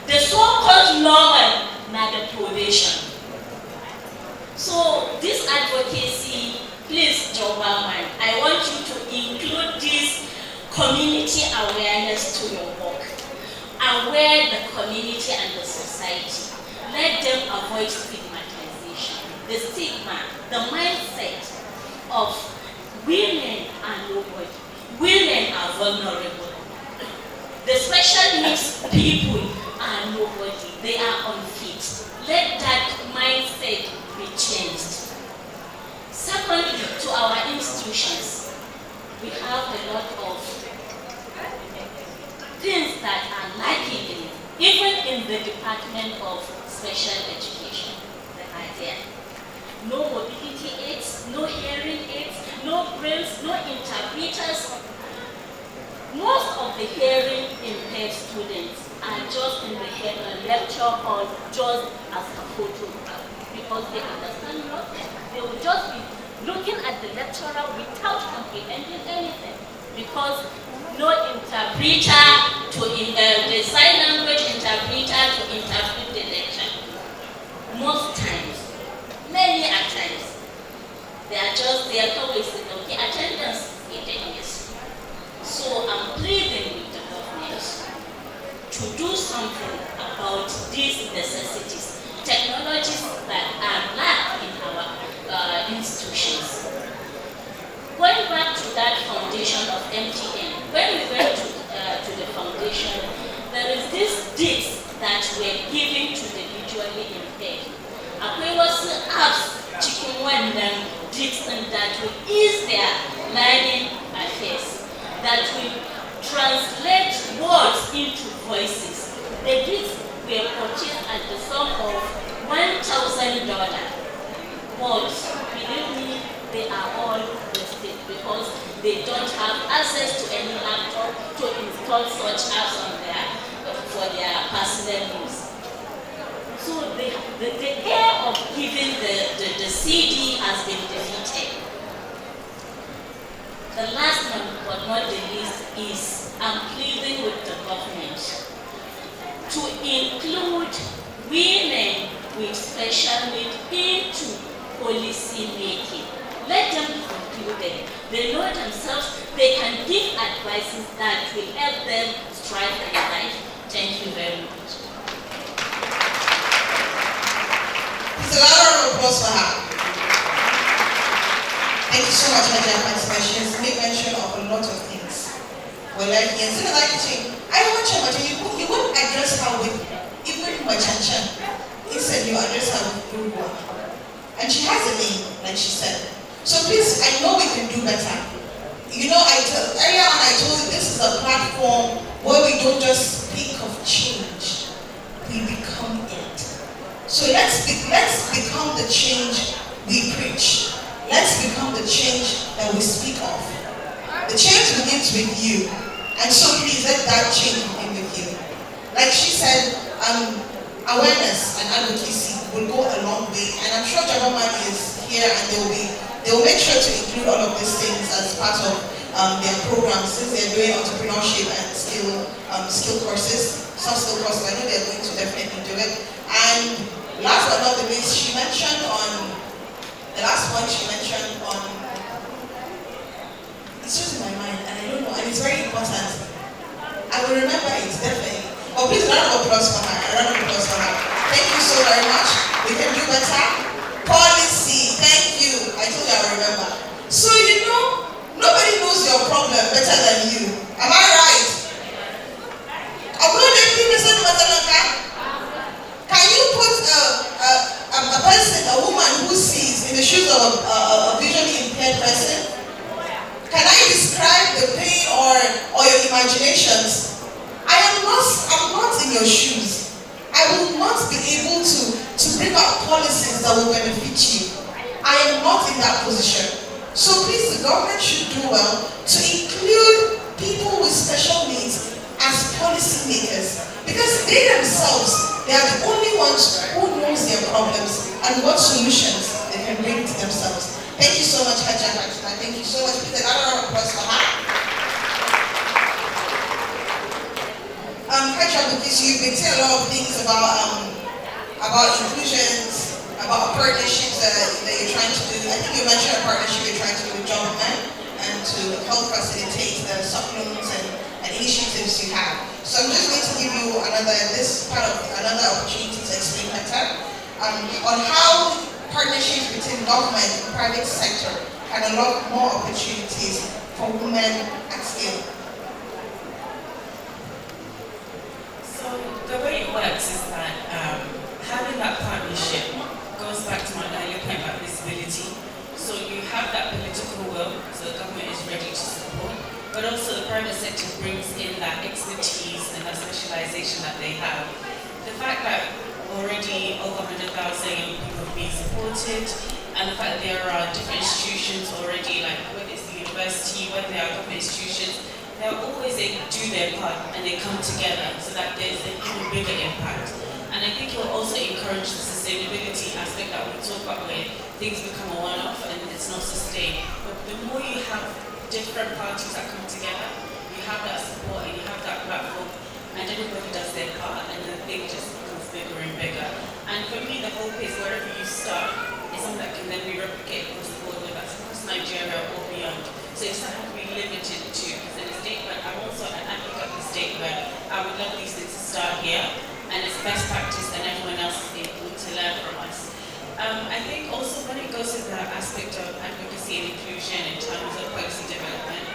The so-called normal na the probation. So this advocacy, please, Jobaman, I want you to include this community awareness to your work. Aware the community and the society. Let them avoid stigmatization. The stigma, the mindset of women are nobody. Women are vulnerable. The special needs people are nobody. They are unfit. Let that mindset be changed. Secondly, to our institutions, we have a lot of things that are lacking even in the Department of Special Education. They are there. No mobility aids, no hearing aids, no brails, no interpreters. Most of the hearing impaired students are just in the lecture hall just as a photograph because they understand nothing. They will just be looking at the lecturer without comprehending anything because no interpreter to the sign language interpreter to interpret the lecture. Most times, many a times, they are just there always okay, attendance is. So I'm pleading with the government to do something about these necessities, technologies that are lacked in our institutions. Going back to that foundation of MTN, when we went to the foundation, there is this deeds that were given to the visually impaired. Akwai wasu apps cikin wannan deeds that will ease their learning affairs, that will translate words into voices. The deeds were purchased at the sum of $1,000. But believe me, they are all wasted because they don't have access to any laptop to install such apps on for their personal use. So the air of giving the CD has been defeated. The last one, but not the least, is I'm pleading with the government to include women with special needs into policy making. Let them be included. They know themselves, they can give advices that will help them strive in life. Thank you very much. It's a lot of applause for her. Thank you so much, Madam She has made mention of a lot of things. Well, like, I want you wouldn't address her with even Machacha. Instead, you address her with Uruguay. And she has a name, like she said. So please, I know we can do better. You know, earlier on I told you this is a platform where we don't just speak of change, we become it. So let's become the change we preach. Let's become the change that we speak of. The change begins with you. And so please let that change begin with you. Like she said, awareness and advocacy will go a long way. And I'm sure Jabamani is here, and they'll make sure to include all of these things as part of their program, since they're doing entrepreneurship and skill courses, soft skill courses. I know they're going to definitely do it. And last but not the least, she mentioned on the last one. She mentioned on, it's just in my mind, and I don't know, and it's very important. I will remember it definitely. Oh, please round of applause for her. A round of applause for her. Thank you so very much. We can do better. Policy. Thank you. I told you I remember. So you know, nobody knows your problem better than you. Am I right? Can you put a person, a woman who sees in the shoes of a visually impaired person? Can I describe the pain or your imaginations? I'm not in your shoes. I will not be able to bring out policies that will benefit you. I am not in that position. So please, the government should do well to include people with special needs as policy makers, because they themselves, they are the only ones who knows their problems and what solutions they can bring to themselves. Thank you so much, Katsina. Thank you so much. Please, another round of applause for her. Katsina, you've been saying a lot of things about inclusions, about partnerships that you're trying to do. I think you mentioned a partnership you're trying to do with government and to help facilitate the supplements and initiatives you have. So I'm just going to give you another opportunity to explain better on how partnerships between government and private sector can unlock more opportunities for women at scale. So the way it works is that having that partnership goes back to my earlier point about visibility. So you have that political will, so the government is ready to support, but also the private sector brings in that expertise and that specialization that they have. The fact that already over 100,000 young people have been supported, and the fact that there are different institutions already, like whether it's the university, whether they are government institutions, they're always able to do their part and they come together so that there's an even bigger impact. And I think it will also encourage the sustainability aspect that we talk about, where things become a one-off and it's not sustained. But the more you have different parties that come together, you have that support and you have that platform, and everybody does their part, and the thing just becomes bigger and bigger. And for me, the hope is wherever you start is something that can then be replicated across the board, whether that's across Nigeria or beyond. So it's not have to be limited to within a state, but I'm also an advocate of the state where I would love these things to start here, and it's best practice and everyone else is able to learn from us. I think also when it goes to the aspect of advocacy and inclusion in terms of policy development,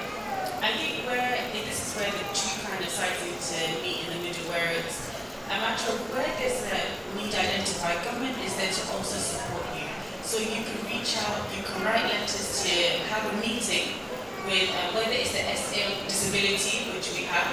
I think this is where the two kind of sides need to meet in the middle, where it's a matter of where there's a need identified, government is there to also support you. So you can reach out, you can write letters to have a meeting with whether it's the SA Disability, which we have,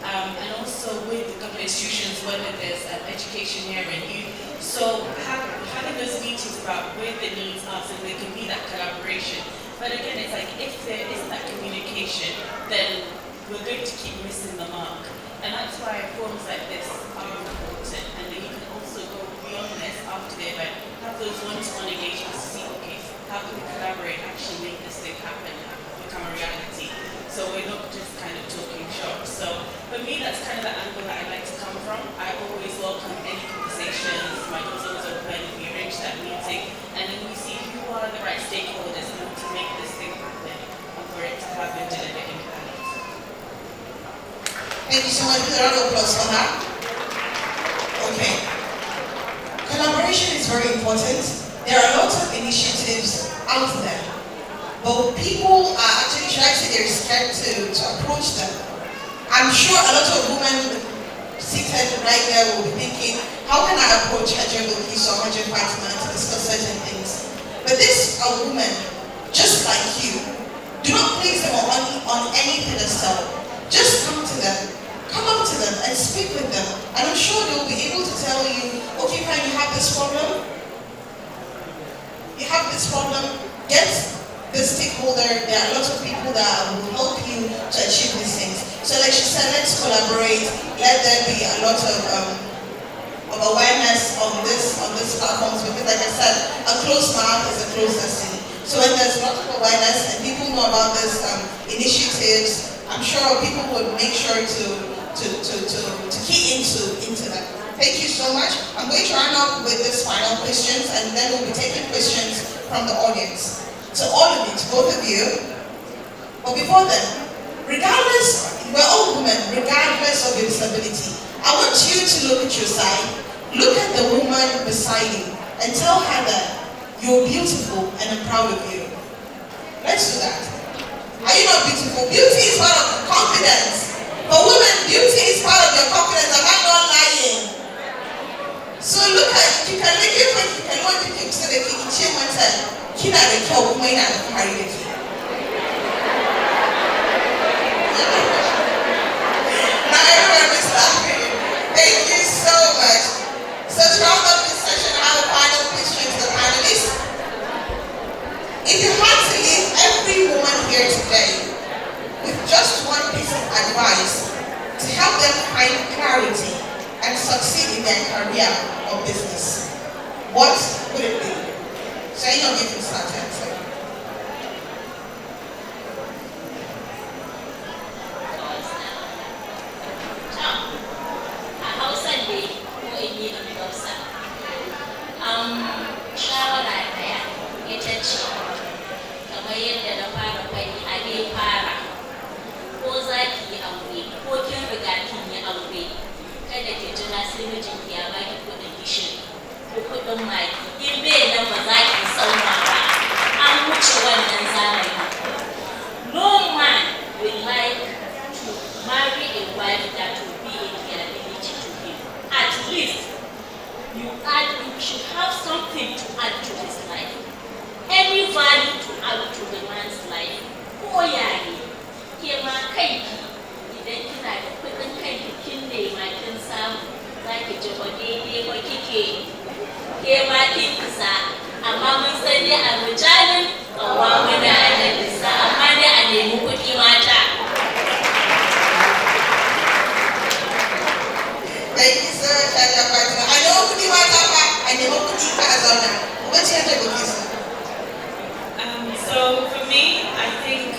and also with the government institutions, whether there's education here and youth. So having those meetings about where the needs are, so there can be that collaboration. But again, it's like if there isn't that communication, then we're going to keep missing the mark. And that's why forums like this are important. And then you can also go beyond this after the event, have those one-to-one engagements to see, okay, how can we collaborate, actually make this thing happen, become a reality. So we're not just kind of talking shop. So for me, that's kind of the angle that I like to come from. I always welcome any conversations. My door's always open. We arrange that meeting, and then we see who are the right stakeholders to make this thing happen and for it to have a deliberate impact. Thank you so much. Please, a round of applause for that. Okay. Collaboration is very important. There are lots of initiatives out there, but people are actually they're scared to approach them. I'm sure a lot of women seated right there will be thinking, how can I approach Hajjabukis or Hajjab Fatima to discuss certain things? But this a woman, just like you, do not place them on any pedestal. Just come to them, come up to them and speak with them. And I'm sure they will be able to tell you, okay, fine, you have this problem. You have this problem, get the stakeholder. There are lots of people that will help you to achieve these things. So like she said, let's collaborate. Let there be a lot of of awareness on this platforms, because like I said, a closed mouth is a closed destiny. So when there's a lot of awareness and people know about this initiatives, I'm sure people would make sure to key into that. Thank you so much. I'm going to run up with this final questions, and then we'll be taking questions from the audience. To all of you, to both of you. But before then, regardless, we're all women, regardless of your disability. I want you to look at your side, look at the woman beside you, and tell her that you're beautiful and I'm proud of you. Let's do that. Are you not beautiful? Beauty is part of confidence. For women, beauty is part of your confidence. Am I not lying? So look at, you can make it when you can want to keep saying the kitchen one time. Kina the cow, woman and the party. Now everyone is laughing. Thank you so much. So to round up this session, I have a final question to the panelists. If you had to leave every woman here today with just one piece of advice to help them find clarity and succeed in their career or business, what would it be? So you know you can start answering. Shawara daya ita ce kamar yadda na fara faɗi a dai fara ko za ki yi aure ko kin riga kin yi aure kada ki jira sai mijinki ya baki kuɗin gishiri ko kuɗin magi in bai nan ba za ki sauna ba an wuce wannan zamani. No man will like to marry a wife that will be a liability to him. At least you should have something to add to his life. Any value to add to the man's life. Ko yayi ke ma kanki idan kina da kuɗin kanki kin nema kin samu zaki ji ba daidai ba kike ke ma kin isa, amma mun san dai a rijalin qawwamuna 'ala nisa, amma dai a nemi kuɗi mata. Thank you so much, Katsina. I know who you are, I know who you are. What's your take? So for me, I think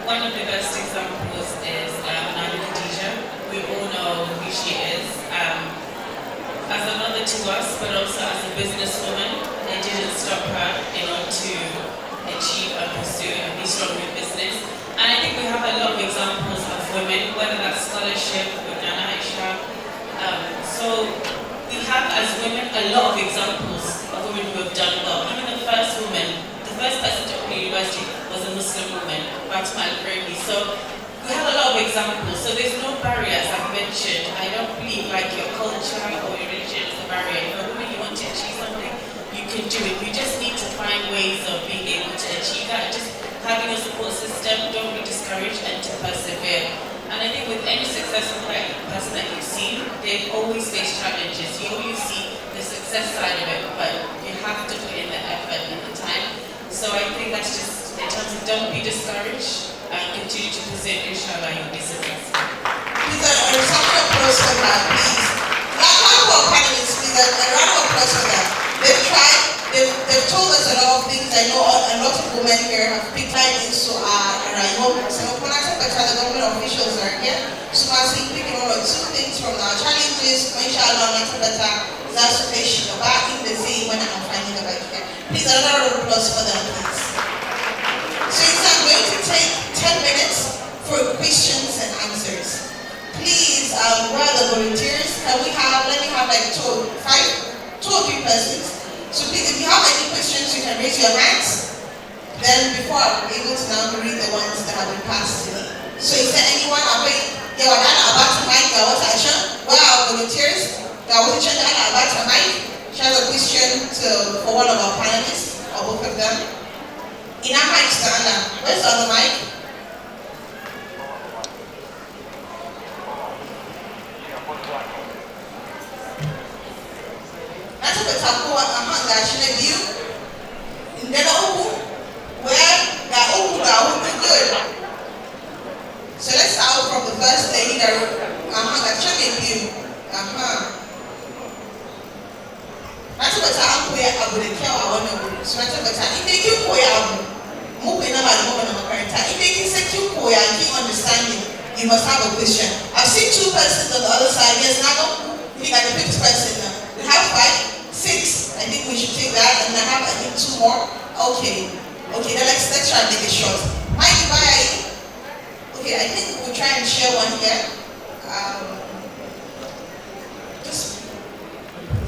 one of the best examples is Nana Khadija. We all know who she is. As a mother to us, but also as a businesswoman, it didn't stop her in order to achieve and pursue and be strong in business. And I think we have a lot of examples of women, whether that's scholarship with Nana Aisha. So we have as women a lot of examples of women who have done well. Even the first person to open university was a Muslim woman, Fatima Al-Farabi. So we have a lot of examples. So there's no barriers, I've mentioned. I don't believe like your culture or your religion is a barrier. If a woman you want to achieve something, you can do it. You just need to find ways of being able to achieve that. Just having a support system, don't be discouraged and to persevere. And I think with any successful person that you've seen, they've always faced challenges. You always see the success side of it, but you have to put in the effort and the time. So I think that's just, in terms of don't be discouraged, and continue to pursue, inshallah, you'll be successful. Please, a round of applause for that, please. Like our panelists, please, a round of applause for that. They've tried, they've told us a lot of things. I know a lot of women here have picked line into our so when I talk about the government officials are here, so I think picking one or two things from our challenges, inshallah, that's what they should about in the same when I'm finding about here. Please, a round of applause for them, please. So I'm going to take 10 minutes for questions and answers. Please, where are the volunteers? Let me have like two or three persons. So please, if you have any questions, you can raise your hands. Then before I'm able to now read the ones that have been passed to me. So is there anyone about to mic where are volunteers? About to mic? Share a question for one of our panelists or both of them. In our mic, where's the other mic? That's what Takuwa Ahanga view. In the where the good. So let's start from the first lady that view. makaranta in dai kin koya abu mu kai na malamu na makaranta in dai kin san kin koya kin understanding you must have a question. I've seen two persons on the other side. Yes, now we got the fifth person now. We have 5, 6. I think we should take that, and I have 2 more. Okay, then let's try and make it short. Mike, bye. Okay, I think we'll try and share one here.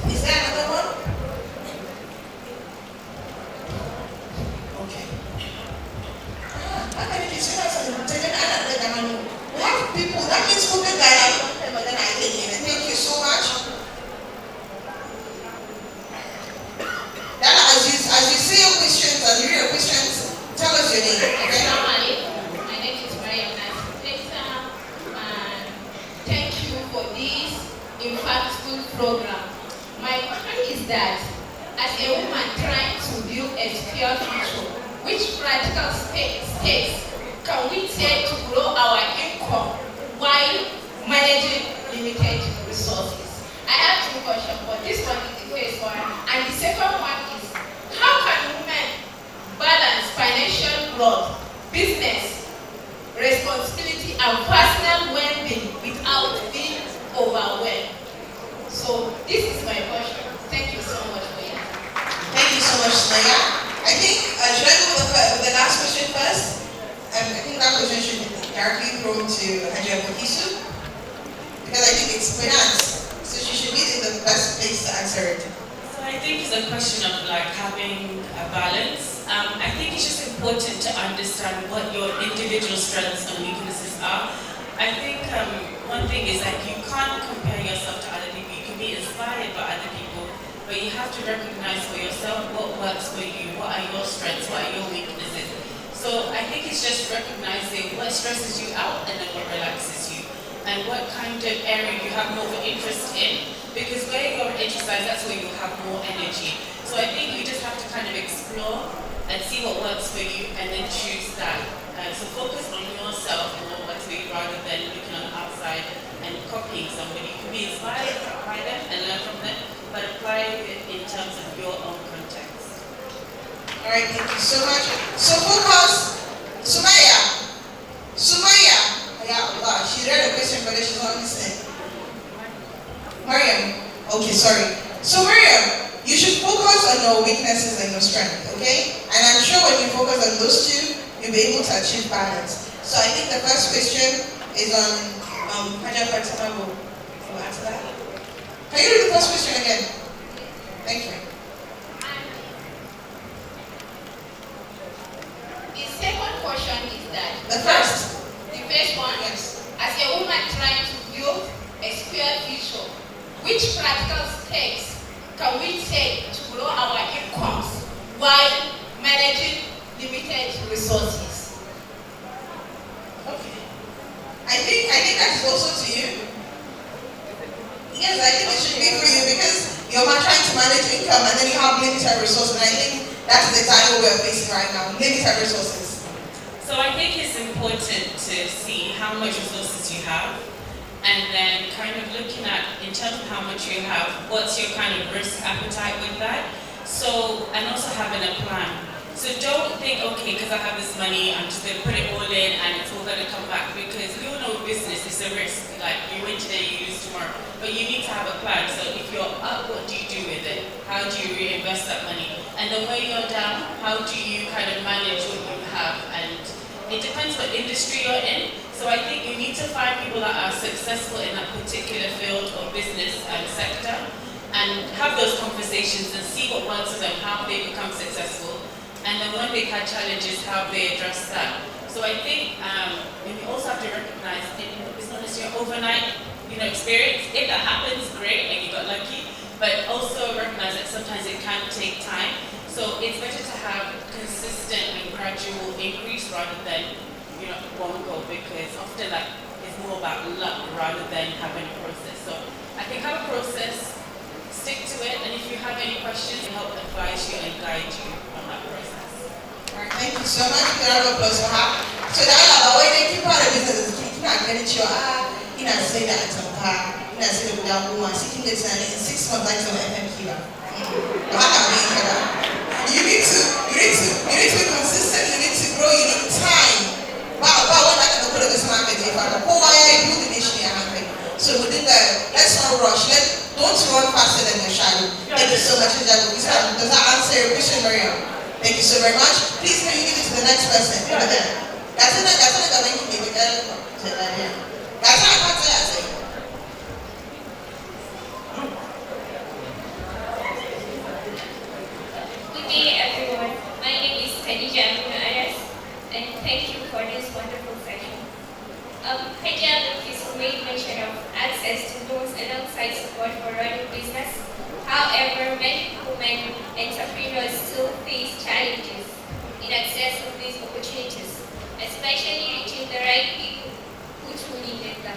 Is there another one? Okay. How many kids you have? We have people, that means who can guide us. Thank you so much. Dana, as you say your questions, as you read your questions, tell us your name, okay? My name is Mariam Nasir, and thank you for this impactful program. My question is that, as a woman trying to build a secure future, which practical steps can we take to grow our income while managing limited resources? I have 2 questions, but this one is the first one. And the second one is, how can women balance financial growth, business, responsibility, and personal well-being without being overwhelmed? So this is my question. Thank you so much for your time. Thank you so much, Snaya. I think, should I go with the last question first? I think that question should be directly thrown to Hajia Bokisu, because I think it's finance, so she should be in the best place to answer it. So I think it's a question of like having a balance. I think it's just important to understand what your individual strengths and weaknesses are. I think one thing is that you can't compare yourself to other people. You can be inspired by other people, but you have to recognize for yourself what works for you, what are your strengths, what are your weaknesses. So I think it's just recognizing what stresses you out and then what relaxes you, and what kind of area you have more of an interest in, because where you're interested, that's where you have more energy. So I think you just have to kind of explore and see what works for you and then choose that. So focus on yourself and what works for you rather than looking on the outside and copying somebody. You can be inspired by them and learn from them, but apply it in terms of your own context. All right, thank you so much. So focus, Sumaya. Yeah, Allah, she read a question, but she's not listening. Mariam, okay, sorry. So Mariam, you should focus on your weaknesses and your strength, okay? And I'm sure when you focus on those 2, you'll be able to achieve balance. So I think the first question is on Hajia Fatima. Will you answer that? Can you read the first question again? Thank you. The second question is that The first one, yes. As a woman trying to build a secure future, which practical steps can we take to grow our incomes while managing limited resources? Okay. I think that is also to you. Yes, I think it should be for you because you're not trying to manage income and then you have limited resources, and I think that's exactly what we're facing right now, limited resources. So I think it's important to see how much resources you have, and then kind of looking at, in terms of how much you have, what's your kind of risk appetite with that. So, and also having a plan. So don't think, okay, because I have this money, I'm just going to put it all in and it's all going to come back, because you know business is a risk. Like, you win today, you lose tomorrow. But you need to have a plan. So if you're up, what do you do with it? How do you reinvest that money? And then when you're down, how do you kind of manage what you have? And it depends what industry you're in. So I think you need to find people that are successful in that particular field or business sector, and have those conversations and see what works for them, how they become successful, and then when they've had challenges, how they address that. So I think you also have to recognize it's not necessarily overnight, experience. If that happens, great, and you got lucky. But also recognize that sometimes it can take time. So it's better to have consistent and gradual increase rather than one go, because often it's more about luck rather than having a process. So I think have a process, stick to it, and if you have any questions, help advise you and guide you on that process. All right, thank you so much. You can have a applause for her. So that's about why they keep part of business. Keep not getting your say that it's a car. Say that without woman, seeking this in 6 months like some FM here. You You need to be consistent, you need to grow, you need time. Wow, what I can put in this market if I'm a poor I do the nation happen. So within that, let's not rush. Don't run faster than your shadow. Thank you so much, Does that answer your question, Mariam? Thank you so very much. Please can you give it to the next person? Over there. Katsina, Good day, everyone. My name is Khadija Aras, and thank you for this wonderful session. Khadija made mention of access to loans alongside support for running business. However, many women entrepreneurs still face challenges in access of these opportunities, especially reaching the right people who truly need them.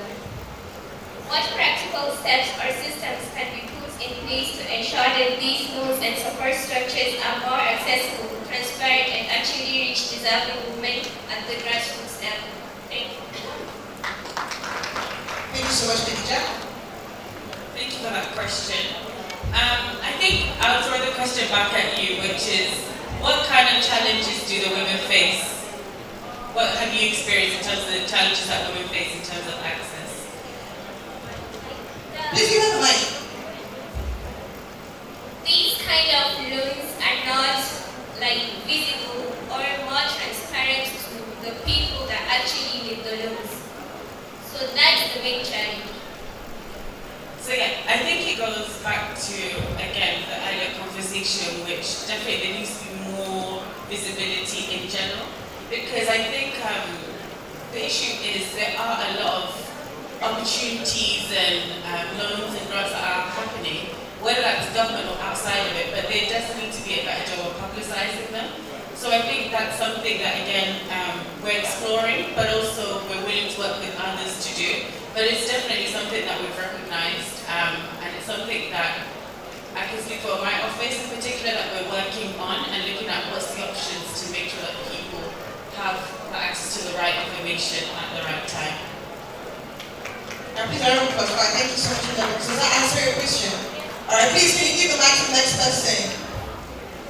What practical steps or systems can be put in place to ensure that these loans and support structures are more accessible, transparent, and actually reach deserving women at the grassroots level? Thank you. Thank you so much, Khadija. Thank you for that question. I think I'll throw the question back at you, which is, what kind of challenges do the women face? What have you experienced in terms of the challenges that women face in terms of access? Please give her the mic. These kind of loans are not visible or more transparent to the people that actually need the loans. So that's the main challenge. So yeah, I think it goes back to, again, the earlier conversation, which definitely there needs to be more visibility in general, because I think the issue is there are a lot of opportunities and loans and grants that are happening, whether that's government or outside of it, but there does need to be a better job of publicizing them. So I think that's something that, again, we're exploring, but also we're willing to work with others to do. But it's definitely something that we've recognized, and it's something that I can speak for my office in particular that we're working on and looking at what's the options to make sure that people have access to the right information at the right time. Now please, I don't qualify. Thank you so much, Does that answer your question? Alright, please can you give the mic to the next person?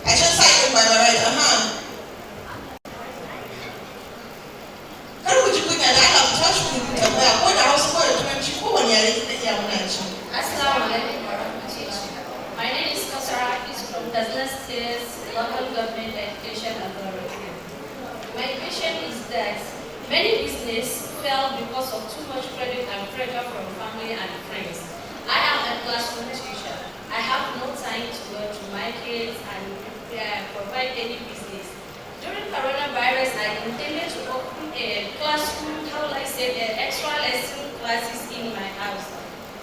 I just signed in by my right. How would you put that? I have touched with the what I was going to mention. Who are you? Assalamu alaikum warahmatullahi. My name is Katsina from Katsina State Local Government Education Authority. My question is that many businesses fail because of too much credit and pressure from family and friends. I am a classroom teacher. I have no time to go to markets and provide any business. During coronavirus, I intended to open a classroom, extra lesson classes in my house.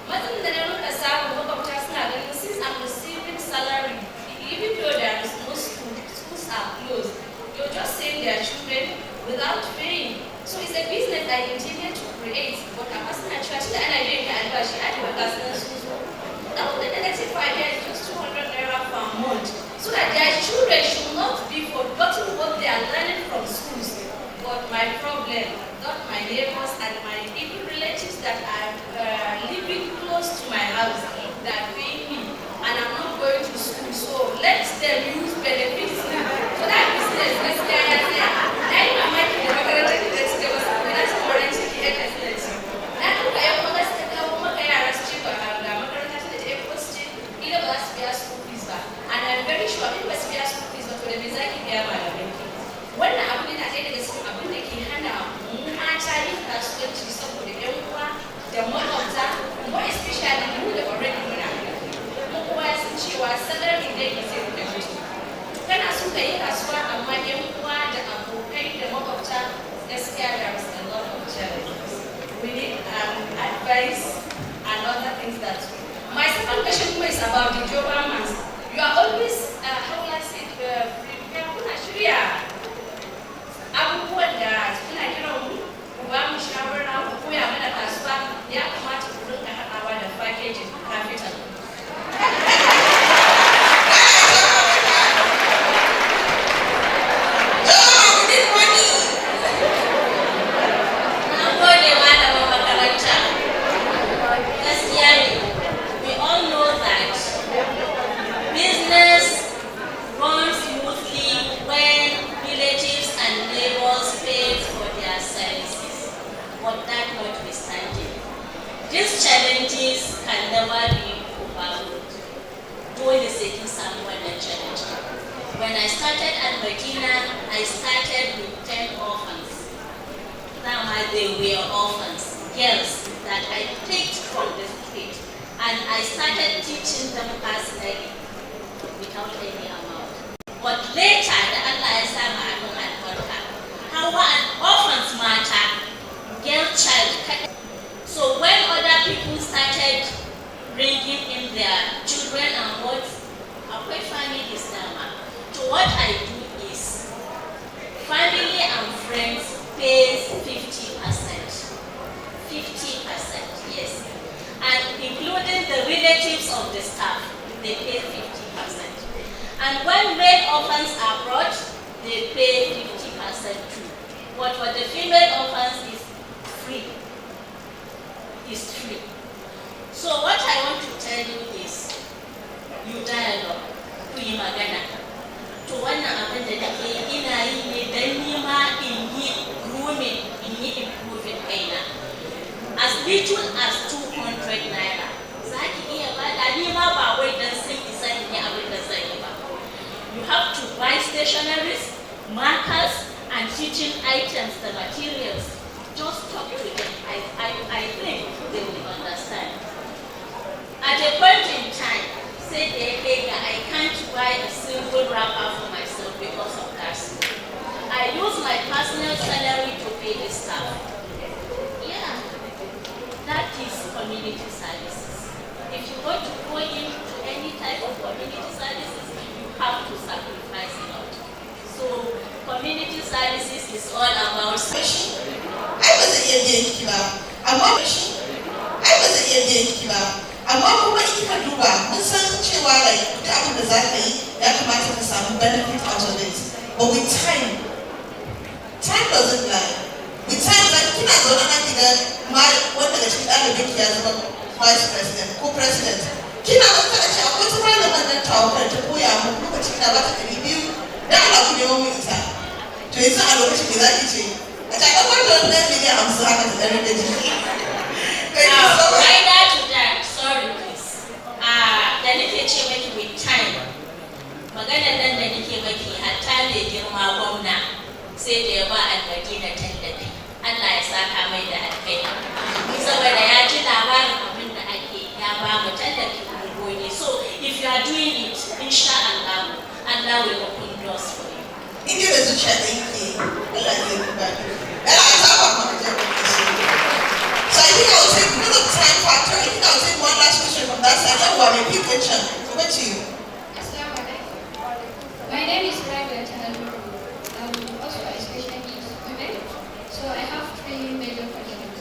Matsalar da na muka samu makwabta suna ganin since I'm receiving salary, even though there is no school, schools are closed, they'll just send their children without paying. So it's a business I intended to create, but I'm asking a church that I didn't get advice. I didn't get now the negative idea is just 200 naira per month, so that their children should not be forgotten what they are learning from schools. But my problem, not my neighbors and my even relatives that are living close to my house, that pay me, and I'm not going to school. So let them use benefits. So that business, this guy has there. Now you might be the macaroni that's there was that's current business. Now look at your mother's and I'm very sure it was via school fees, but for the Mizaki when I have been attending the school, I've been taking Hannah, actually, that's what she saw for the young one, the one of that, more especially who they already know. She was salary day is in the country. Then as you pay as well, and my young one, the pay the more of that, there is a lot of challenges. We need advice and other things that. My second question is about the job amounts. You are always, how will I say, abubuwan da suna kiran mu ba mu shawara ko ya mana kasuwa ya kamata ku rinka haɗawa da packaging capital. We all know that business never been overlooked. Dole sai kin samu wannan challenge. When I started at Medina, I started with 10 orphans. Now they were orphans, girls that I picked from the street, and I started teaching them personally without any amount. But later, the Allah ya samu hannun albarka. How an orphan's matter, girl child. So when other people started bringing in their children and what, akwai families now. So what I do is, family and friends pays 50%. 50%, yes. And including the relatives of the staff, they pay 50%. And when male orphans are brought, they pay 50% too. But for the female orphans is free. It's free. So what I want to tell you is, you dialogue, ku yi magana. To wannan abin da nake ina yi ne don nima in yi grooming, in yi improving kaina. As little as 200 naira. Za ki iya bada nima ba wai don sun isa in yi abin da zan yi ba. You have to buy stationaries, markers, and teaching items, the materials. Just talk to them. I think they will understand. At a point in time, say I can't buy a single wrapper for myself because of that. I use my personal salary to pay the staff. Yeah, that is community services. If you want to go into any type of community services, you have to sacrifice a lot. So community services is all about. I wasn't yet amma kuma in kika duba mun san cewa like duk abin da za ka yi ya kamata ka samu benefit out of it, but with time doesn't lie. With time like kina zaune na kiga wanda daga cikin ɗalibin ki ya zama vice president ko president, kina da kada ce akwai ta malaman nan tawakar ta koya mu lokaci kina ba ta $200 da Allah ku nemo mu ita, to yanzu a lokacin da za ki ce a ta ɗaukar da wannan miliyan 50 haka da ɗari da jiki. Sorry please. Da nake ce maki with time. Maganar nan da nake maki hatta mai girma gwamna sai da ya ba Al-Madina tallafi. Allah ya saka mai da alkhairi. Saboda ya ji labarin abin da ake ya ba mu tallafi mu gode. So if you are doing it, insha Allah, Allah will open doors for you. In da zuciya da yake Allah zai ba ki. Allah ya saka mu da So I think I will take because of time factor. I think I will take one last question from that side. I want to repeat the question. Over to you. My name is Private and I'm also a special needs woman. So I have 3 major questions.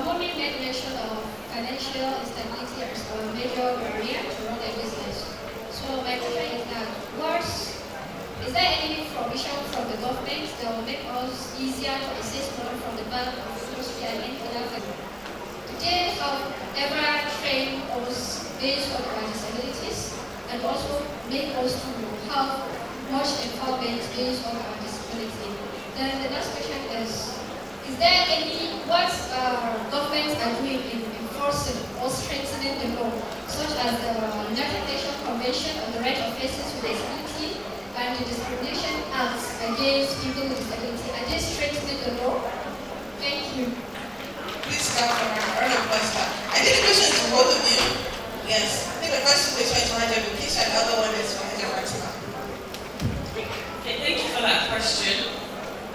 Mommy made mention of financial instability as a major barrier to run a business. So my question is that is there any provision from the government that will make us easier to access loan from the bank of industry and any other bank? Did they have ever trained us based on our disabilities and also make us to have much empowerment based on our disability? Then the next question is there what governments are doing in enforcing or strengthening the law, such as the United Nations Convention on the Right of Persons with Disability and the Discrimination Act against people with disability? Are they strengthening the law? Thank you. Please start from our earlier question. I think the question is to both of you. Yes. I think the first question is to Hajj Bukisha and the other one is for Hajj Fatima. Okay, thank you for that question.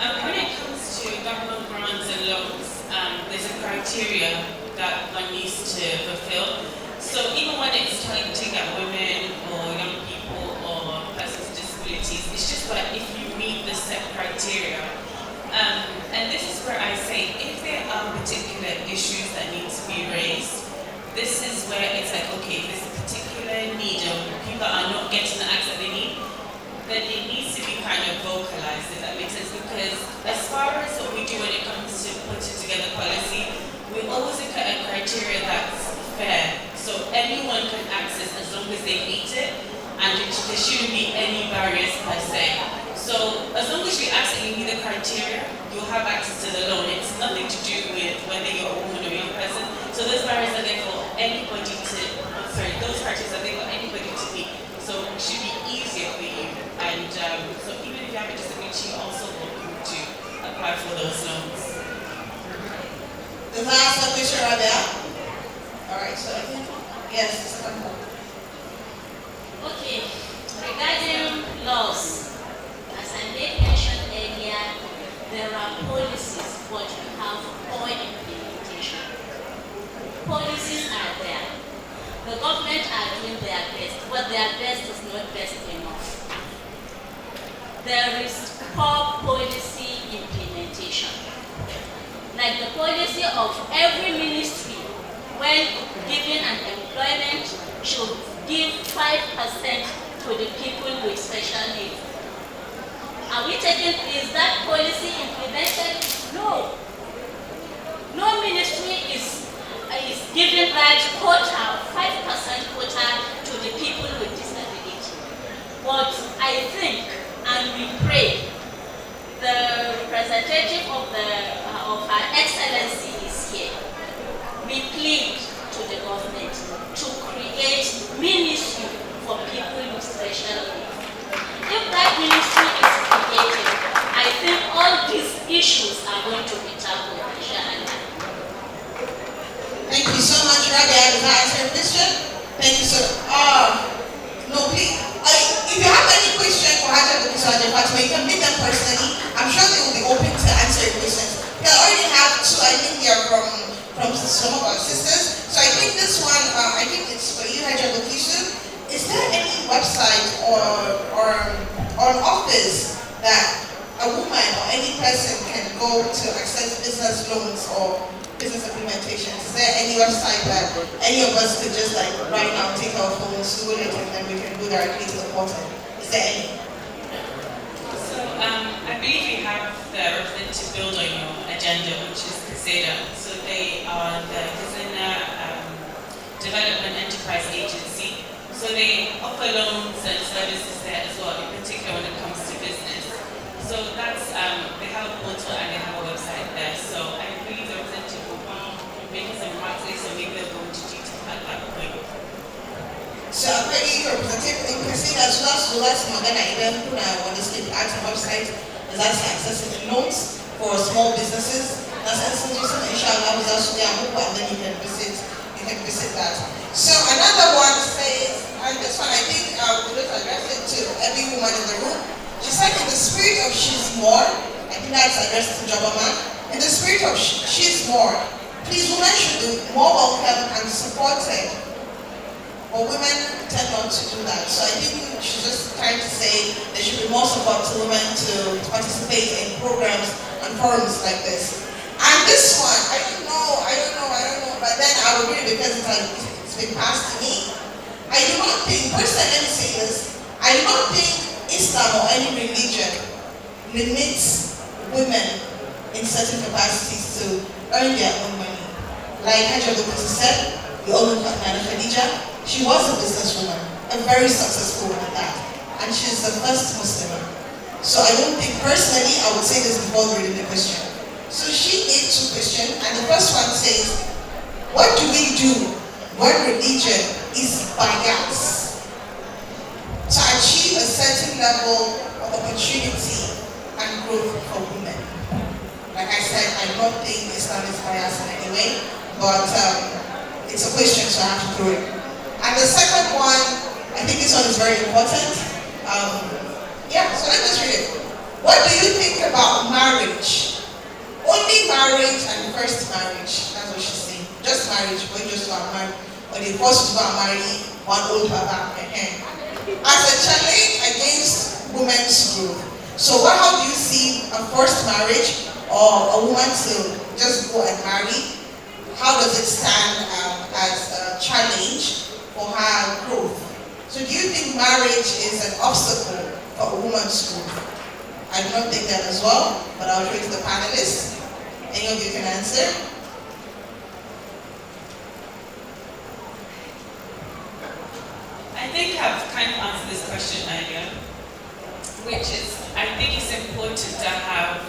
When it comes to government grants and loans, there's a criteria that one needs to fulfill. So even when it's targeting at women or young people or persons with disabilities, it's just that if you meet the set criteria. And this is where I say, if there are particular issues that need to be raised, this is where it's like, okay, if there's a particular need or people are not getting the access they need, then it needs to be kind of vocalized, if that makes sense. Because as far as what we do when it comes to putting together policy, we always look at a criteria that's fair. So anyone can access as long as they meet it, and there shouldn't be any barriers per se. So as long as you actually meet the criteria, you'll have access to the loan. It's nothing to do with whether you're a woman or a young person. So those barriers are there for anybody to sorry, those criteria are there for anybody to meet. So it should be easier for you. And so even if you have a disability, you also welcome to apply for those loans. Does that answer the question right there? All right, so yes. Okay, regarding laws, as I made mention earlier, there are policies, but you have poor implementation. Policies are there. The government are doing their best, but their best is not best enough. There is poor policy implementation. Like the policy of every ministry, when given an employment, should give 5% to the people with special needs. Are we taking, is that policy implemented? No. No ministry is giving that quota, 5% quota to the people with disability. But I think, and we pray, the representative of Her Excellency is here. We plead to the government to create ministry for people with special needs. If that ministry is created, I think all these issues are going to be tackled. Thank you so much, Rabia. Does that answer your question? Thank you so much. No, please. If you have any question for Haja Fatima, you can meet them personally. I'm sure they will be open to answer your questions. They already have two, I think they are from some of our sisters. So I think this one, I think it's for you, Haja Fatima. Is there any website or an office that a woman or any person can go to access business loans or business implementations? Is there any website that any of us could just like right now take our phones, Google it, and then we can go directly to the portal? Is there any? So I believe we have the representative build on your agenda, which is Katsina. So they are the Katsina Development Enterprise Agency. So they offer loans and services there as well, in particular when it comes to business. So that's, they have a portal and they have a website there. So I believe the representative will be making some remarks later, so maybe they'll go into detail at that point. So already representative in Katsina as well, so that's Magana even when the state art website is actually accessing loans for small businesses. That's essentially inshallah was also there and then you can visit that. So another one says, and this one I think we will address it to every woman in the room. She said, in the spirit of she's more, I think that's addressed to Jabama. In the spirit of she's more, please women should be more welcome and supported. But women tend not to do that. So I think she's just trying to say there should be more support to women to participate in programs and forums like this. And this one, I don't know, but then I would agree because it's been passed to me. I do not think, personally, let me say this, I do not think Islam or any religion limits women in certain capacities to earn their own money. Like Hajj Abdul said, we all know Nana Khadija. She was a businesswoman, a very successful one at that, and she's the first Muslim. So I don't think personally, I would say this before reading the question. So she gave two questions, and the first one says, what do we do when religion is biased to achieve a certain level of opportunity and growth for women? Like I said, I don't think Islam is biased in any way, but it's a question, so I have to throw it. And the second one, I think this one is very important. So let me just read it. What do you think about marriage? Only marriage and first marriage. That's what she's saying. Just marriage, when just to marry, or they force you to go and marry one old baba. As a challenge against women's growth. So how do you see a first marriage or a woman to just go and marry? How does it stand as a challenge for her growth? So do you think marriage is an obstacle for a woman's growth? I do not think that as well, but I'll show it to the panelists. Any of you can answer? I think I've kind of answered this question earlier, which is, I think it's important to have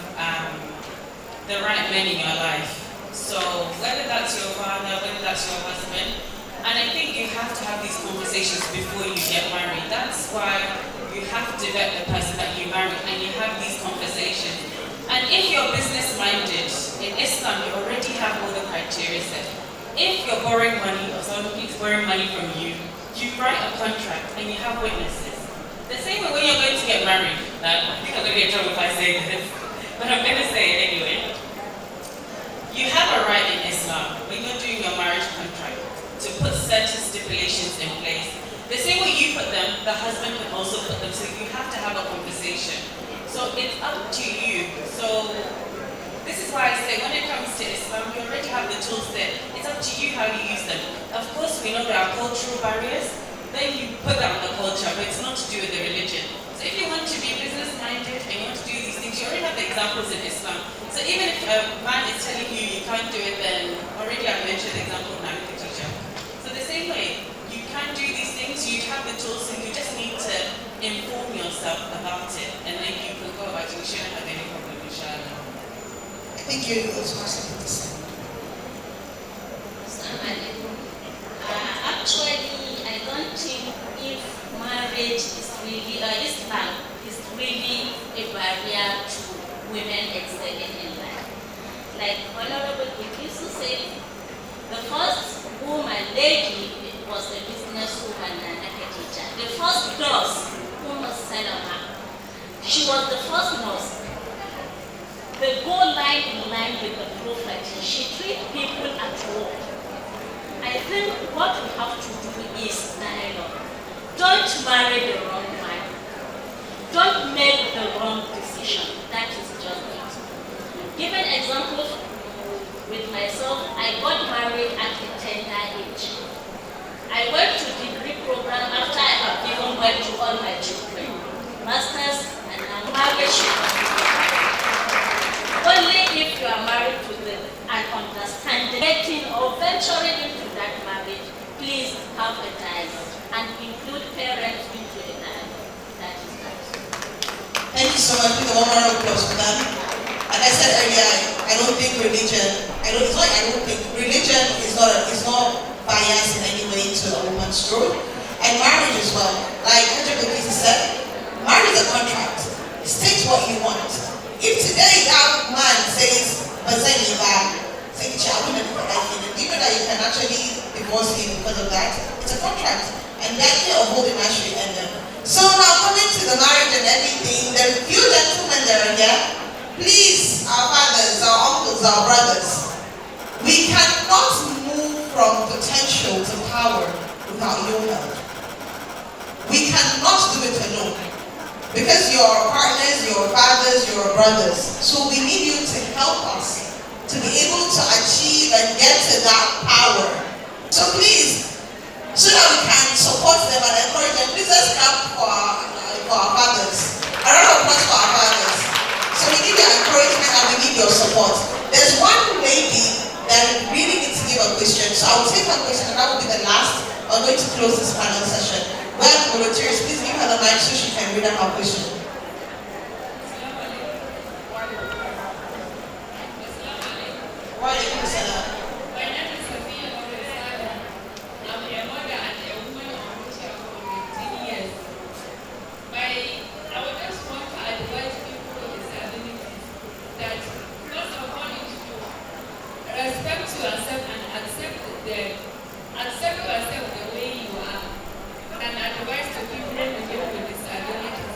the right men in your life. So whether that's your father, whether that's your husband, And I think you have to have these conversations before you get married. That's why you have to vet the person that you marry and you have these conversations. And if you're business-minded, in Islam, you already have all the criteria set. If you're borrowing money or somebody is borrowing money from you, you write a contract and you have witnesses. The same way when you're going to get married. Now, I think I'm going to get in trouble if I say this, but I'm going to say it anyway. You have a right in Islam, when you're doing your marriage contract, to put certain stipulations in place. The same way you put them, the husband can also put them, so you have to have a conversation. So it's up to you. So this is why I say when it comes to Islam, you already have the tools there. It's up to you how you use them. Of course, we know there are cultural barriers. Then you put that on the culture, but it's not to do with the religion. So if you want to be business-minded and you want to do these things, you already have the examples in Islam. So even if a man is telling you you can't do it, then already I've mentioned the example of Nami teacher. So the same way, you can do these things, you have the tools, and you just need to inform yourself about it, and then you can go about it. You shouldn't have any problem, inshallah. I think you also have something to say. Actually, I don't think if marriage is really, Islam is really a barrier to women excelling in life. Like Honorable Ikisu said, the first woman lady was the businesswoman Nana Khadija. The first nurse, Salama, she was the first nurse. The goal line in line with the prophet. She treated people at work. I think what we have to do is dialogue. Don't marry the wrong man. Don't make the wrong decision. That is just it. Give an example with myself. I got married at a tender age. I went to degree program after I have given birth to all my children. Masters and now marriage. Only if you are married to them and understanding, getting or venturing into that marriage, please have a dialogue and include parents into the dialogue. That is that. Thank you so much. Give a warm round of applause for that. Like I said earlier, I don't think religion, religion is not biased in any way to a woman's growth. And marriage as well. Like Angela said, marriage is a contract. State what you want. If today that man says, you know that you can actually divorce him because of that, it's a contract. And the idea of holding marriage should end them. So now coming to the marriage and everything, there are few gentlemen that are here. Please, our fathers, our uncles, our brothers, we cannot move from potential to power without your help. We cannot do it alone. Because you're partners, you're fathers, you're brothers. So we need you to help us to be able to achieve and get to that power. So please, so that we can support them and encourage them, please let's clap for our fathers. A round of applause for our fathers. So we need your encouragement and we need your support. There's one lady that really needs to give a question. So I will take her question and that will be the last. I'm going to close this panel session. Well, volunteers, please give her the mic so she can read out her question. My name is Sophia Moresada. I'm a mother and a woman on wheelchair for 18 years. I would just want to advise people with disabilities that first of all you should respect yourself and accept yourself the way you are. And advice to people with disabilities.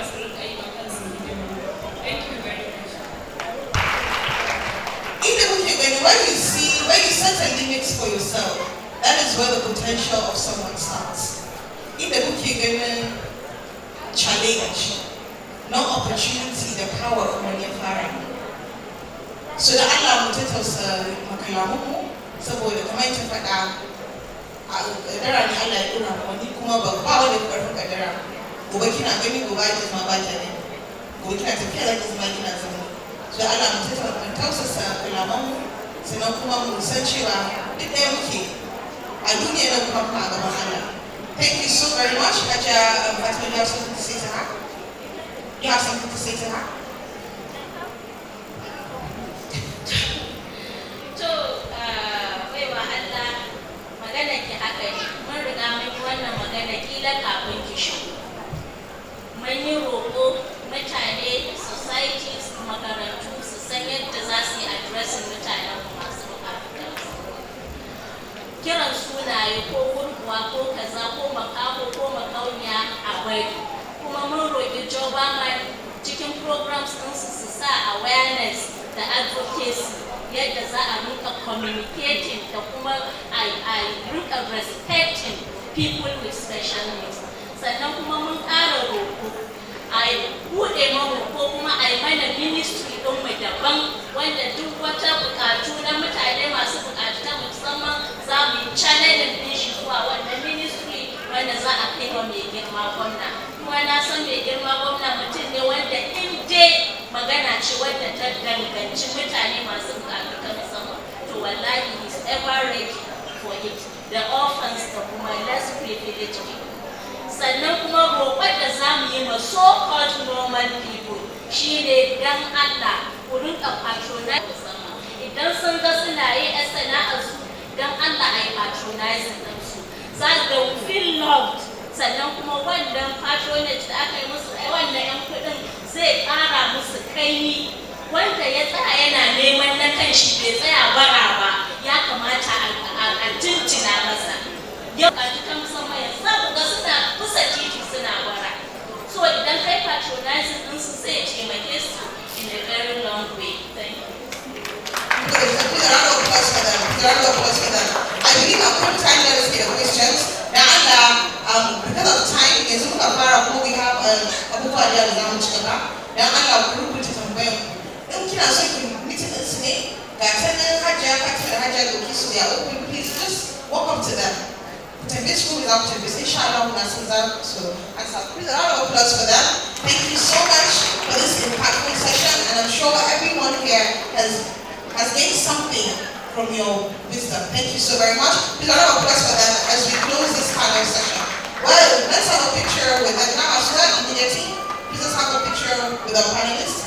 su rinka yi wa kansu hidima. Thank you very much. When you set a limit for yourself, that is where the potential of someone starts. In the book you're given challenge, no opportunity, the power of when you're firing. So da Allah mu tattausa makalamu saboda kamar ta faɗa a kaddara ne Allah ya dora wani kuma ba wani karfin kaddara. Gobe kina gani gobe ki zama ba ta ne. Gobe kina tafiya da ki zama kina zama. So da Allah mu tattausa kalaman sannan kuma mu san cewa duk ɗaya muke a duniya na kuma a gaban Allah. Thank you so very much. Haja Fatima, you have something to say to her? You have something to say to her? Baiwa Allah, magana ki haka ne, mun riga mun yi wannan magana kila kafin ki shigo. Mun yi roƙo mutane, societies, makarantu su san yadda za su yi addressing mutanen masu buƙatar. Kiran sunaye ko gurguwa ko kaza ko makaho ko makauniya a bari. Kuma mun roƙi Joe Biden cikin programs ɗinsu su sa awareness da advocacy yadda za a rinka communicating da kuma a rinka respecting people with special needs. Sannan kuma mun ƙara roƙo a buɗe mamu ko kuma a yi mana ministry ɗinmu daban wanda duk wata buƙatu na mutane masu buƙatu ta musamman za mu yi channeling ɗin shi zuwa wannan ministry wanda za a kai wa mai girma gwamna. Kuma na san mai girma gwamna mutum ne wanda in dai magana ce wadda ta danganci mutane masu buƙatu ta musamman to wallahi is ever ready for it, the orphans da kuma less privileged people. Sannan kuma roƙon da za mu yi ma so-called normal people shi ne don Allah ku rinka patronize musamman idan sun ga suna yi a sana'arsu don Allah a yi patronizing ɗinsu za su feel loved. Sannan kuma wannan patronage da aka yi musu wannan 'yan kuɗin zai ƙara musu kaini wanda ya tsaya yana neman na kanshi bai tsaya bara ba ya kamata a jinjina masa. Yau a cikin musamman yanzu za ku ga suna kusa titi suna bara. So idan kai patronizing ɗinsu zai taimake su in a very long way. Thank you. Put a round of applause for them. Put a round of applause for them. I believe at one time let us get questions. Now, because of time, yanzu muka fara ko we have abubuwa da za mu ci gaba. Dan Allah ku rubuta tambayar. In kina so ki meeting din su ne, ga sanin Hajiya Fatima da Hajiya Doki su ya open, please just walk up to them. Tambayar school is up to this. Inshallah, muna son za su answer. Please a round of applause for them. Thank you so much for this impactful session, and I'm sure everyone here has gained something from your wisdom. Thank you so very much. Please a round of applause for them as we close this panel session. Well, let's have a picture with them now. As well, immediately, please let's have a picture with our panelists.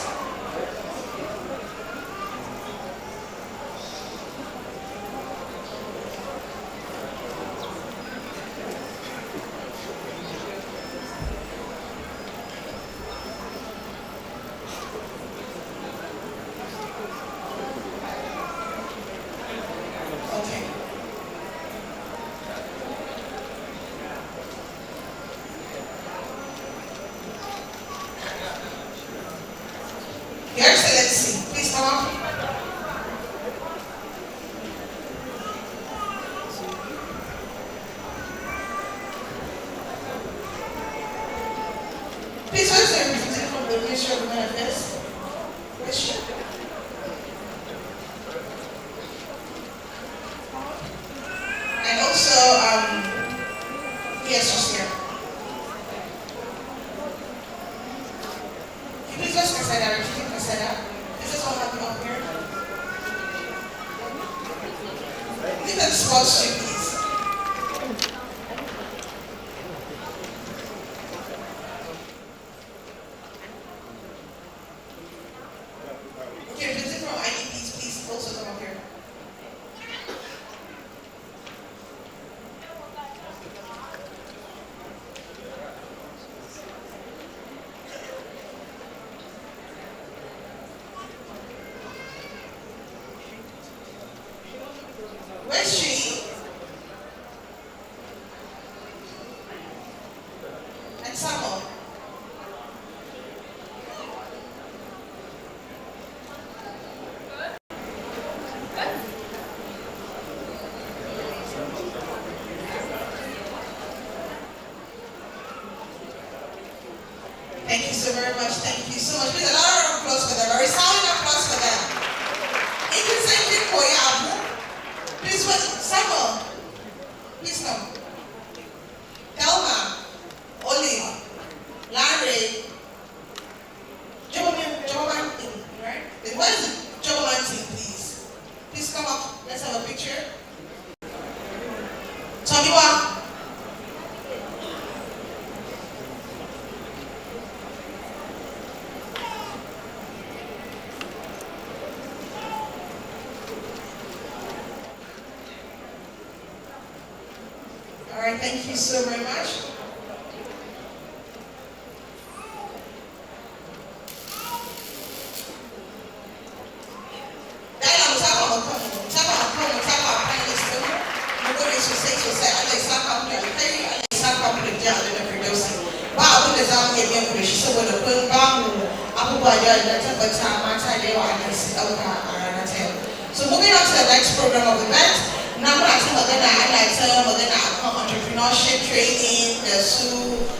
Your Excellency, please come up. Please, where's the representative from the Ministry of Women Affairs? Where's she? And also, yes, she's here. Please just Katsina, repeat Katsina. This is all happening up here. Leave them small street, please. Okay, representative from IDPs, please also come up here. Where's she? Thank you so very much. Thank you so much. Please, a lot of applause for them. A resounding applause for them. If you say it for you, please wait. Samuel, please come. Thelma, Olive, Larry, Joman, right? Where's the Joman team, please? Please come up. Let's have a picture. Tomiwa. All right, thank you so very much. So moving on to the next program of event, number entrepreneurship training, the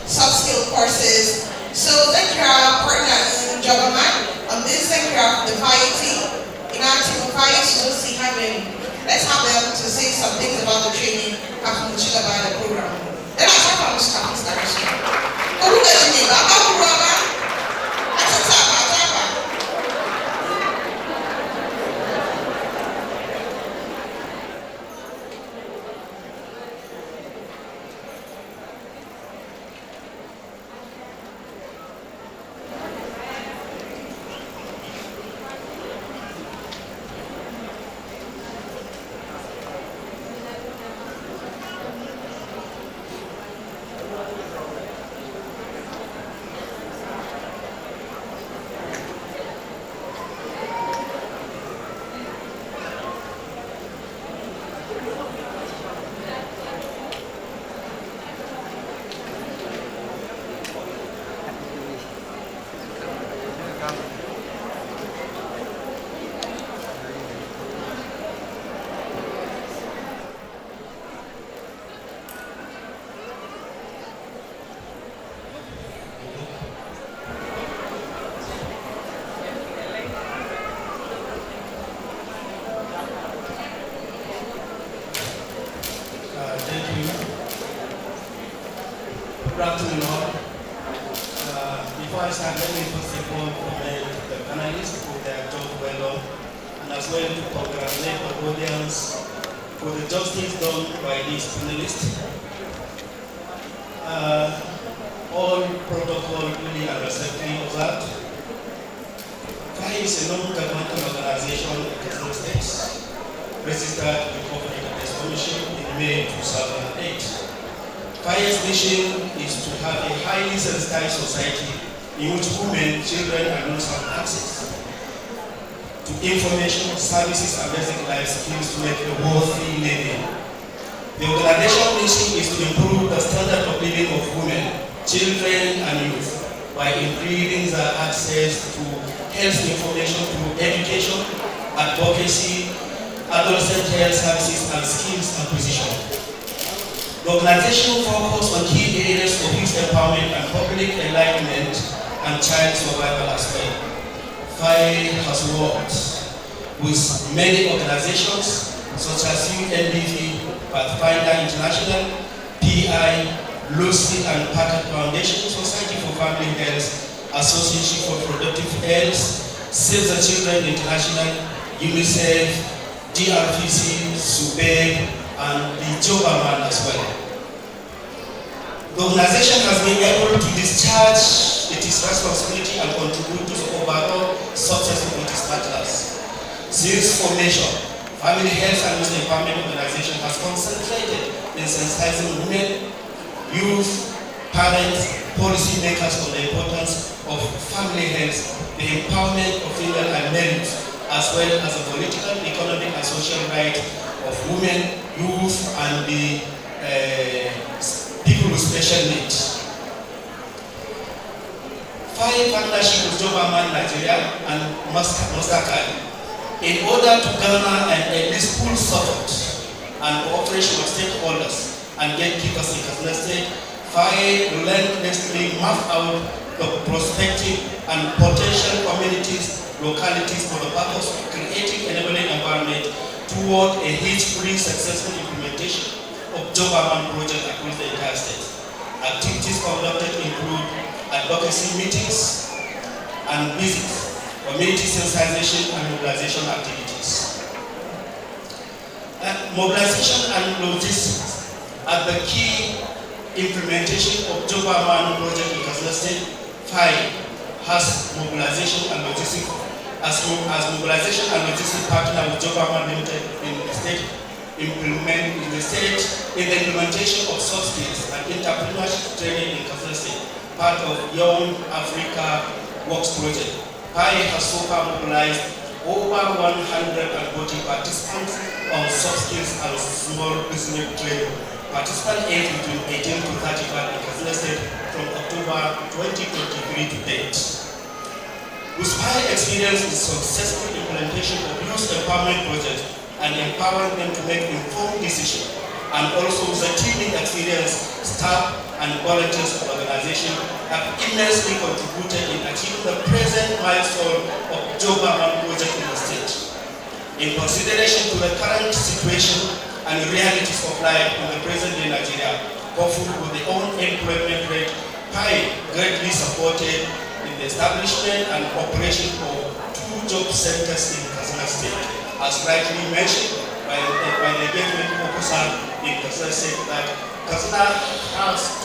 soft skill courses. So thank you our partner in Jogaman. On this, thank you our the fire team. In our team of fire, so let's have them to say some things about the training about the program. Then I talk about the staff direction. Who does it mean? Good afternoon all. Before I start, let me first of all commend the panelists for their job well done, and as well to congratulate the audience for the justice done by these panelists. All protocol really and respectfully observed. FAI is a non-governmental organization in Katsina State, registered with the Cooperative Commission in May 2008. FAI's mission is to have a highly sensitized society in which women, children, and youth have access to information, services, and basic life skills to make a worthy living. The organization's mission is to improve the standard of living of women, children, and youth by increasing their access to health information through education, advocacy, adolescent health services, and skills acquisition. The organization focuses on key areas of youth empowerment and public enlightenment and child survival as well. FAI has worked with many organizations such as UNDP, Pathfinder International, PI, Lucy and Packet Foundation, Society for Family Health, Association for Productive Health, Save the Children International, UNICEF, DRPC, SUBEB, and the Jogaman as well. The organization has been able to discharge its responsibility and contribute to the overall success of its partners. Since formation, Family Health and Youth Empowerment Organization has concentrated in sensitizing women, youth, parents, policy makers on the importance of family health, the empowerment of female and male youth, as well as the political, economic, and social rights of women, youth, and the people with special needs. FAI partnership with Jogaman Nigeria and Mastercard in order to garner and enlist full support and cooperation of stakeholders and gatekeepers in Katsina State. FAI relentlessly map out the prospective and potential communities, localities for the purpose of creating enabling environment toward a hitch-free successful implementation of job around project across the entire state. Activities conducted include advocacy meetings and visits, community sensitization and mobilization activities. Mobilization and logistics are the key implementation of job around project in Katsina State. FAI has mobilization and logistics as mobilization and logistics partner with Job Around Limited in the state in the implementation of soft skills and entrepreneurship training in Katsina State, part of Young Africa Works project. FAI has so far mobilized over 140 participants on soft skills and small business training. Participant age between 18 to 35 in Katsina State from October 2023 to date. With FAI experience in successful implementation of youth empowerment projects and empowering them to make informed decisions, and also with a teaming experience, staff and volunteers of the organization have immensely contributed in achieving the present milestone of job around project in the state. In consideration to the current situation and realities of life in the present day Nigeria, coupled with the unemployment rate, FAI greatly supported in the establishment and operation of 2 job centers in Katsina State, as rightly mentioned by the engagement officer in Katsina State, that Katsina has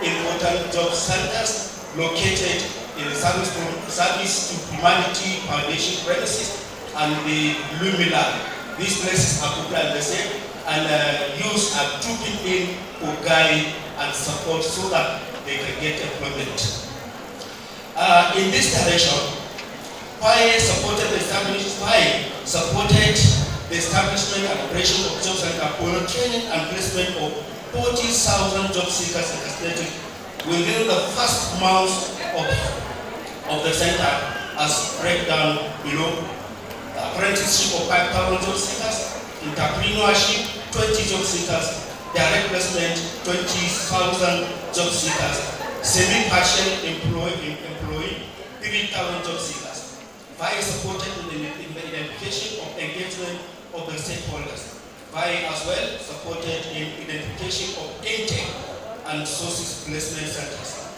2 important job centers located in the Service to Humanity Foundation premises and the Lumila. These places are popular in the state, and youth are trooping in for guide and support so that they can get employment. In this direction, FAI supported the establishment and operation of job center for the training and placement of 40,000 job seekers in the state within the first month of the center, as breakdown below. The apprenticeship of 5,000 job seekers, entrepreneurship 20 job seekers, direct placement 20,000 job seekers, semi-partial employee 3,000 job seekers. FAI supported in the identification of engagement of the stakeholders. FAI as well supported in identification of intake and sources placement centers.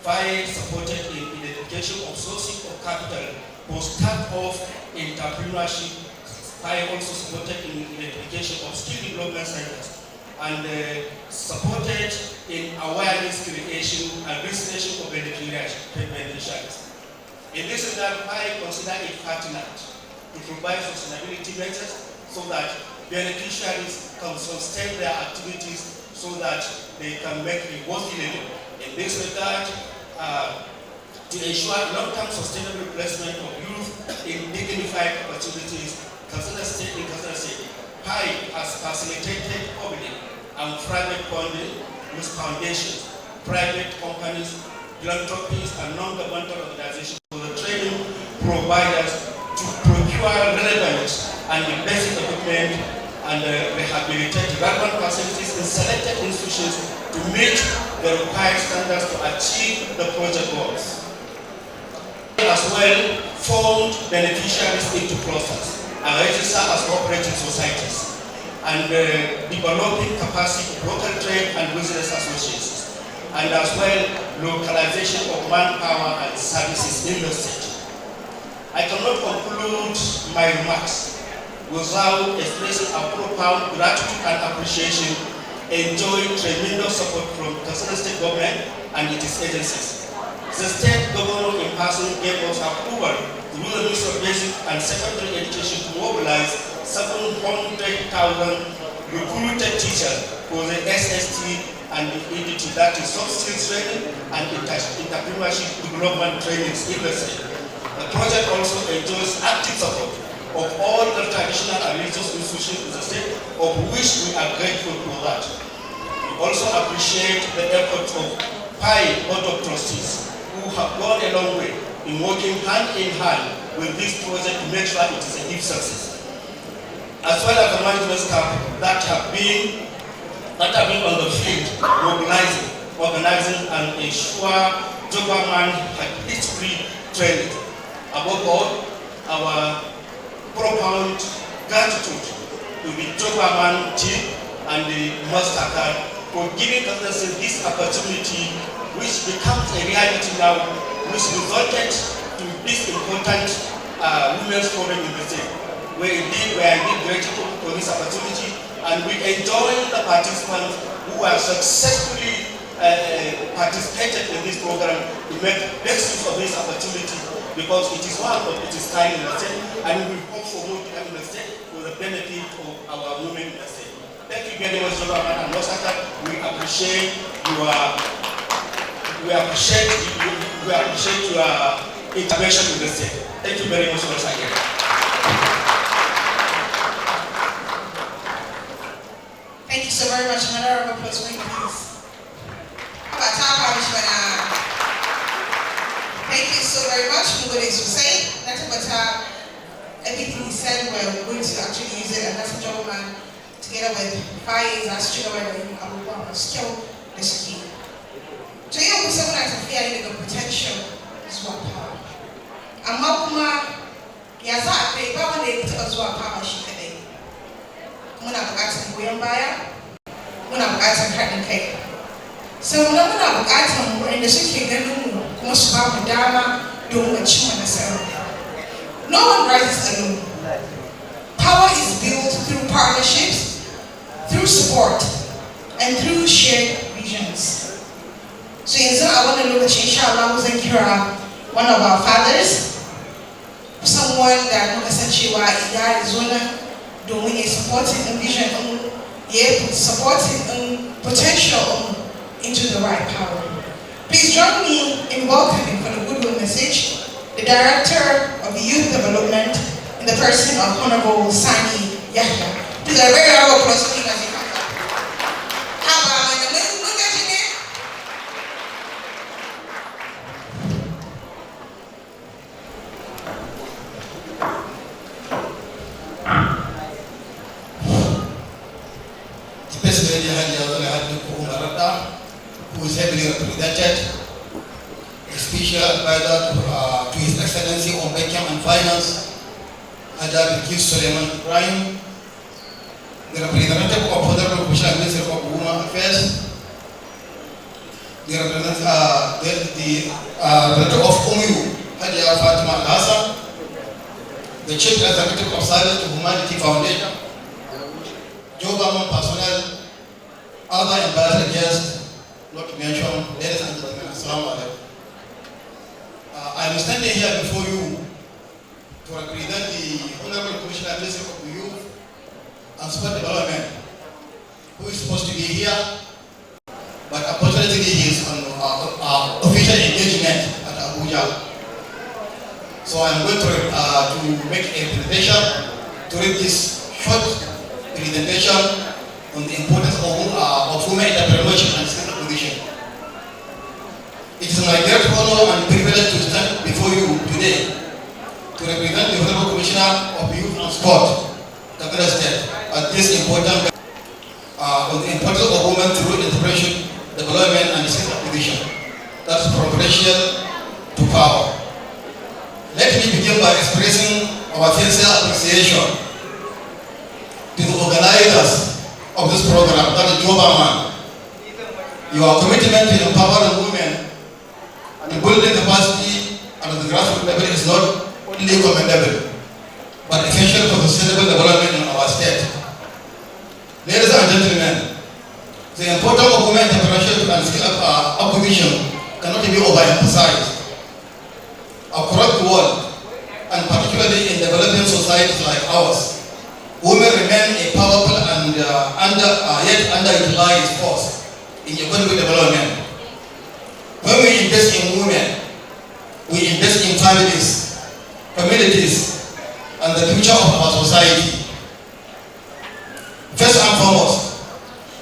FAI supported in identification of sources of capital for start-off entrepreneurship. FAI also supported in identification of skill development centers and supported in awareness creation and registration of beneficiaries. In this regard, FAI consider it pertinent to provide sustainability measures so that beneficiaries can sustain their activities so that they can make a worthy living. In this regard, to ensure long-term sustainable placement of youth in dignified opportunities, Katsina State, FAI has facilitated public and private funding with foundations, private companies, philanthropies, and non-governmental organizations for the training providers to procure relevant and the basic equipment and rehabilitate relevant facilities in selected institutions to meet the required standards to achieve the project goals. As well, formed beneficiaries into clusters and register as cooperative societies and developing capacity of local trade and business associations, and as well localization of manpower and services in the state. I cannot conclude my remarks without expressing our profound gratitude and appreciation, enjoying tremendous support from the Katsina State government and its agencies. The state governor in person gave us approval through the Ministry of Basic and Secondary Education to mobilize 700,000 recruited teachers for the SST and the EDT, that is soft skills training and entrepreneurship development trainings in the state. The project also enjoys active support of all the traditional and religious institutions in the state, of which we are grateful for that. We also appreciate the efforts of FAI Board of Trustees, who have gone a long way in working hand in hand with this project to make sure it is a huge success. As well as the management staff that have been on the field mobilizing organizing and ensure government had history training. Above all, our profound gratitude to the government team and the Mastercard for giving us this opportunity, which becomes a reality now, which resulted to this important Women's Forum in the state. We are indeed grateful for this opportunity, and we enjoy the participants who have successfully participated in this program to make best use of this opportunity, because it is one of its kind in the state, and we hope for more to come in the state for the benefit of our women in the state. Thank you very much, Dr. and Mosaka. We appreciate your intervention in the state. Thank you very much once again. Thank you so very much. Another round of applause, please. Thank you so very much. Nobody to say. Everything he said, we're going to actually use it, and that's a gentleman together with Faiz as children and our skill this key. To you, someone has a fear of potential is what power. And Makuma, Yazak, they probably able to as well power she today. When I've got some Williambaya, when I've got some cotton cake. So when I've got some in the city, most of our Dharma doing a children ceremony. No one rises alone. Power is built through partnerships, through support, and through shared visions. So I want to look at inshallah one of our fathers, someone that essentially is doing a supporting vision, supporting potential into the right power. Please join me in welcoming for the goodwill message the Director of Youth Development in the person of Honorable Sani Yahya. Please a very round of applause as he comes up. Especially who is heavily represented, a special advisor to His Excellency on Banking and Finance, Ajab Suleiman Ibrahim, the representative of Federal Commissioner Minister of Women Affairs, the representative of UMU, Hadia Fatima Hassan, the Chief Executive of Silence to Humanity Foundation, Joe Bama personnel, other ambassador guests, not to mention, ladies and gentlemen, assalamu alaikum. I am standing here before you to represent the Honorable Commissioner Minister of Youth and Sport Development, who is supposed to be here, but unfortunately he is on official engagement at Abuja. So I am going to make a presentation to read this short presentation on the importance of women entrepreneurship and skill acquisition. It is my great honor and privilege to stand before you today to represent the Honorable Commissioner of Youth and Sport, Katsina State, at this important on the importance of women through entrepreneurship, development, and skill acquisition. That's from potential to power. Let me begin by expressing our sincere appreciation to the organizers of this program, that is Jobaman. Your commitment to empowering women and building capacity at the grassroots level is not only commendable, but essential for sustainable development in our state. Ladies and gentlemen, the importance of women entrepreneurship and skill acquisition cannot be overemphasized. Across the world, and particularly in developing societies like ours, women remain a powerful and yet underutilized force in economic development. When we invest in women, we invest in families, communities, and the future of our society. First and foremost,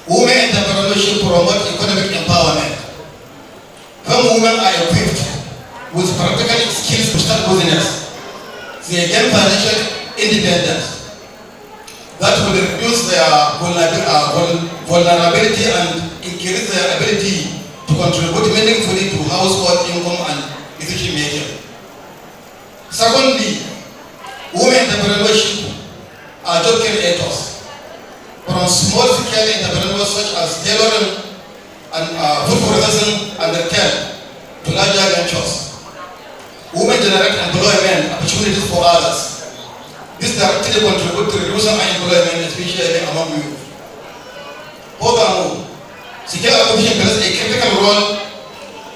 women entrepreneurship promote economic empowerment. When women are equipped with practical skills to start business, they gain financial independence. That will reduce their vulnerability and increase their ability to contribute meaningfully to household income and decision making. Secondly, women entrepreneurship are job creators. From small-scale entrepreneurs such as tailoring and food processing and retail to larger ventures. Women generate employment opportunities for others. This directly contributes to reducing unemployment, especially among youth. Furthermore, secure acquisition plays a critical role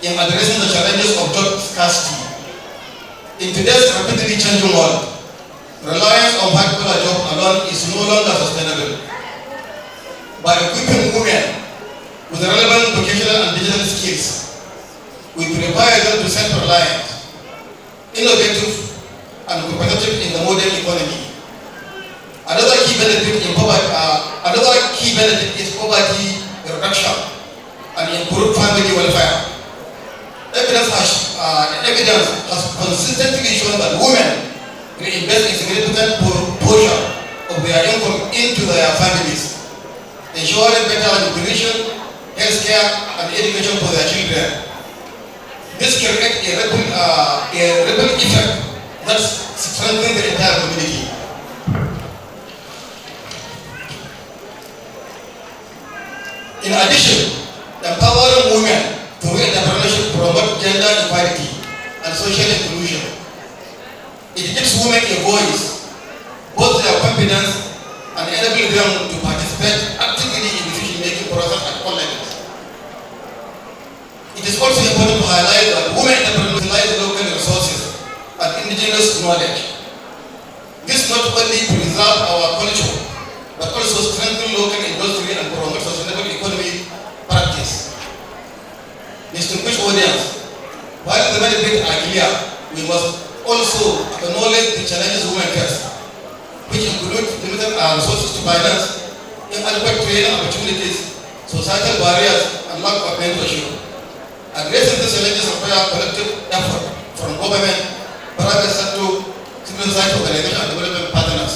in addressing the challenges of job scarcity. In today's rapidly changing world, reliance on white-collar jobs alone is no longer sustainable. By equipping women with relevant vocational and digital skills, we prepare them to self-reliant, innovative, and competitive in the modern economy. Another key benefit is poverty reduction and improved family welfare. Evidence has consistently shown that women reinvest a significant portion of their income into their families, ensuring better nutrition, healthcare, and education for their children. This creates a ripple effect that strengthens the entire community. In addition, empowering women through entrepreneurship promotes gender equality and social inclusion. It gives women a voice, boosts their confidence, and enables them to participate actively in the decision-making process at all levels. It is also important to highlight that women entrepreneurs utilize local resources and indigenous knowledge. This not only preserves our culture, but also strengthens local industry and promotes sustainable economic practice. Distinguished audience, while the benefits are clear, we must also acknowledge the challenges women face, which include limited resources to finance, inadequate training opportunities, societal barriers, and lack of mentorship. Addressing these challenges require collective effort from government, private sector, civil society organizations, and development partners.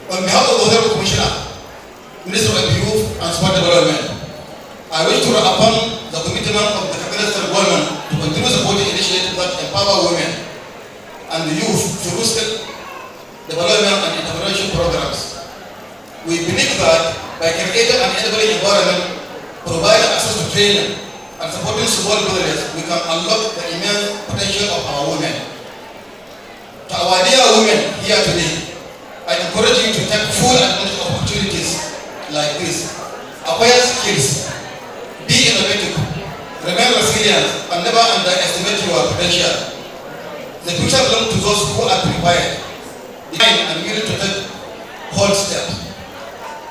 On behalf of the Honorable Commissioner, Minister of Youth and Sport Development, I wish to reaffirm the commitment of the Katsina State government to continue supporting initiatives that empower women and the youth through state development and entrepreneurship programs. We believe that by creating an enabling environment, providing access to training, and supporting small businesses, we can unlock the immense potential of our women. To our dear women here today, I encourage you to take full advantage of opportunities like this. Acquire skills, be innovative, remain resilient, and never underestimate your potential. The future belongs to those who are prepared, and willing to take bold steps.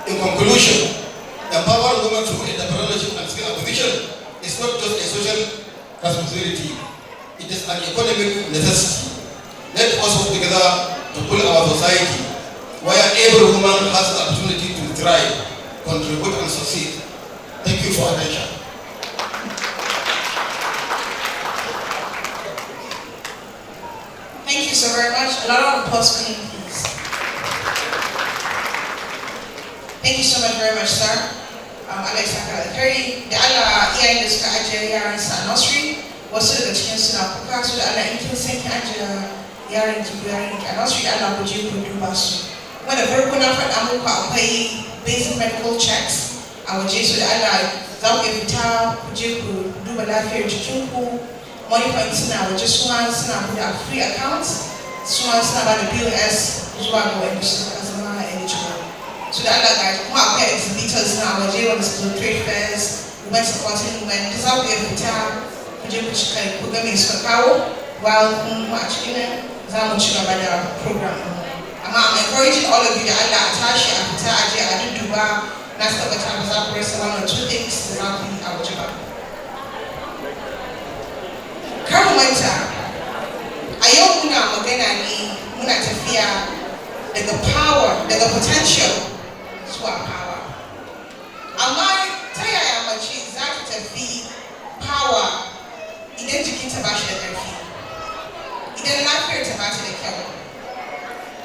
In conclusion, empowering women through entrepreneurship and skill acquisition is not just a social responsibility, it is an economic necessity. Let us work together to build our society where every woman has the opportunity to thrive, contribute, and succeed. Thank you for attention. Thank you so very much. A lot of applause for him, please. Thank you so much very much, sir. Alex Akari, da Allah iyayen da suka ajiye yaran sa nursery, wasu daga cikin suna kuka su da Allah in kin san ki ajiye yaran ki ko yaran ki a nursery, Allah ku je ku duba su. Kuma da farko na faɗa muku akwai basic medical checks a waje su da Allah za ku fita ku je ku duba lafiyar jikinku. Money point suna waje suna da free accounts, suna ba da BOS zuwa ga wanda suka zama eligible. So da Allah ga kuma akwai exhibitors na waje wanda suka trade fairs, women supporting women, da za ku iya fita ku je ku cika ku ga me suka kawo, while kuma a cikin nan za mu ci gaba da program. Amma I'm encouraging all of you da Allah a tashi a fita a je a dudduba, na tabbata ba za ku rasa one or two things da za ku yi a waje ba. Kar mu manta, a yau muna magana ne muna tafiya daga power, daga potential zuwa power. Amma ta yaya mace za ta tafi power idan jikinta ba shi da ƙarfi, idan lafiyar ta ba ta da kyau?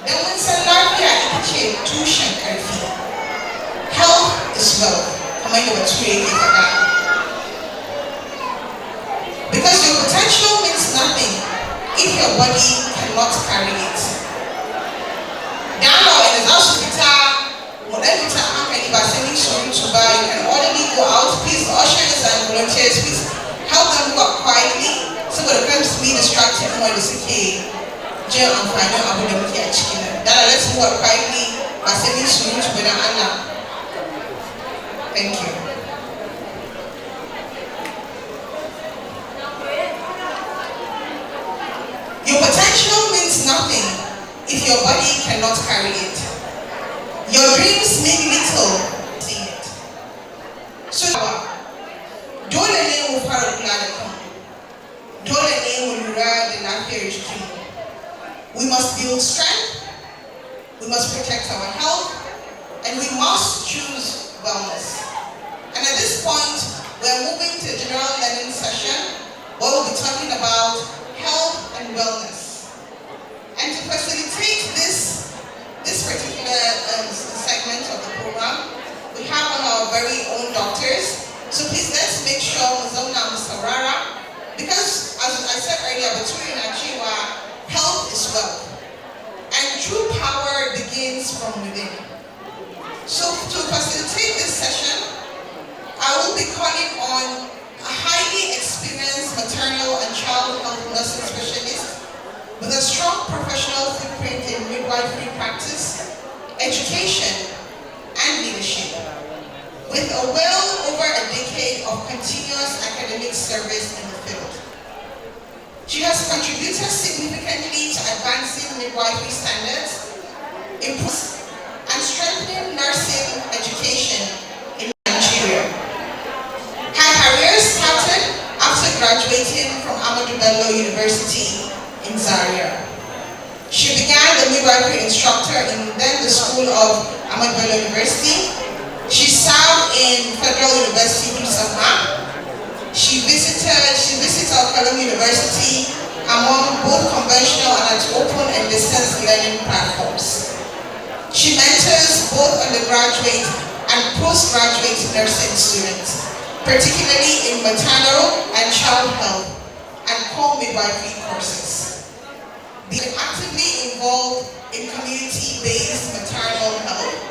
Don mun san lafiya ita ce tushen ƙarfi. Health is wealth, kamar da bature yake faɗa. Because your potential means nothing if your body cannot carry it. Down in the hospital, whatever time you are sending someone to buy, you can already go out. Please, ushers and volunteers, please help them work quietly. So when it comes to be distracted, when it's okay, jail and find out about them here chicken. That let's work quietly by sending someone to buy Anna. Thank you. Your potential means nothing if your body cannot carry it. Your dreams mean little, see it. So, don't let them move out of the don't let them ride in that period. We must build strength, we must protect our health, and we must choose wellness. And at this point, we're moving to the general learning session where we'll be talking about health and wellness. And to facilitate this particular segment of the program, we have one of our very own doctors. So please let's make sure Mzona Musarara, because as I said earlier, between Achiwa, health is wealth. And true power begins from within. So to facilitate this session, I will be calling on a highly experienced maternal and child health nursing specialist with a strong professional footprint in midwifery practice, education, and leadership, with well over a decade of continuous academic service in the field. She has contributed significantly to advancing midwifery standards, and strengthening nursing education in Nigeria. Her career started after graduating from Ahmadu Bello University in Zaria. She began the midwifery instructor in then the school of Ahmadu Bello University. She served in Federal University Lusama. She visited Alcalá University among both conventional and open and distance learning platforms. She mentors both undergraduate and postgraduate nursing students, particularly in maternal and child health and core midwifery courses. They are actively involved in community-based maternal health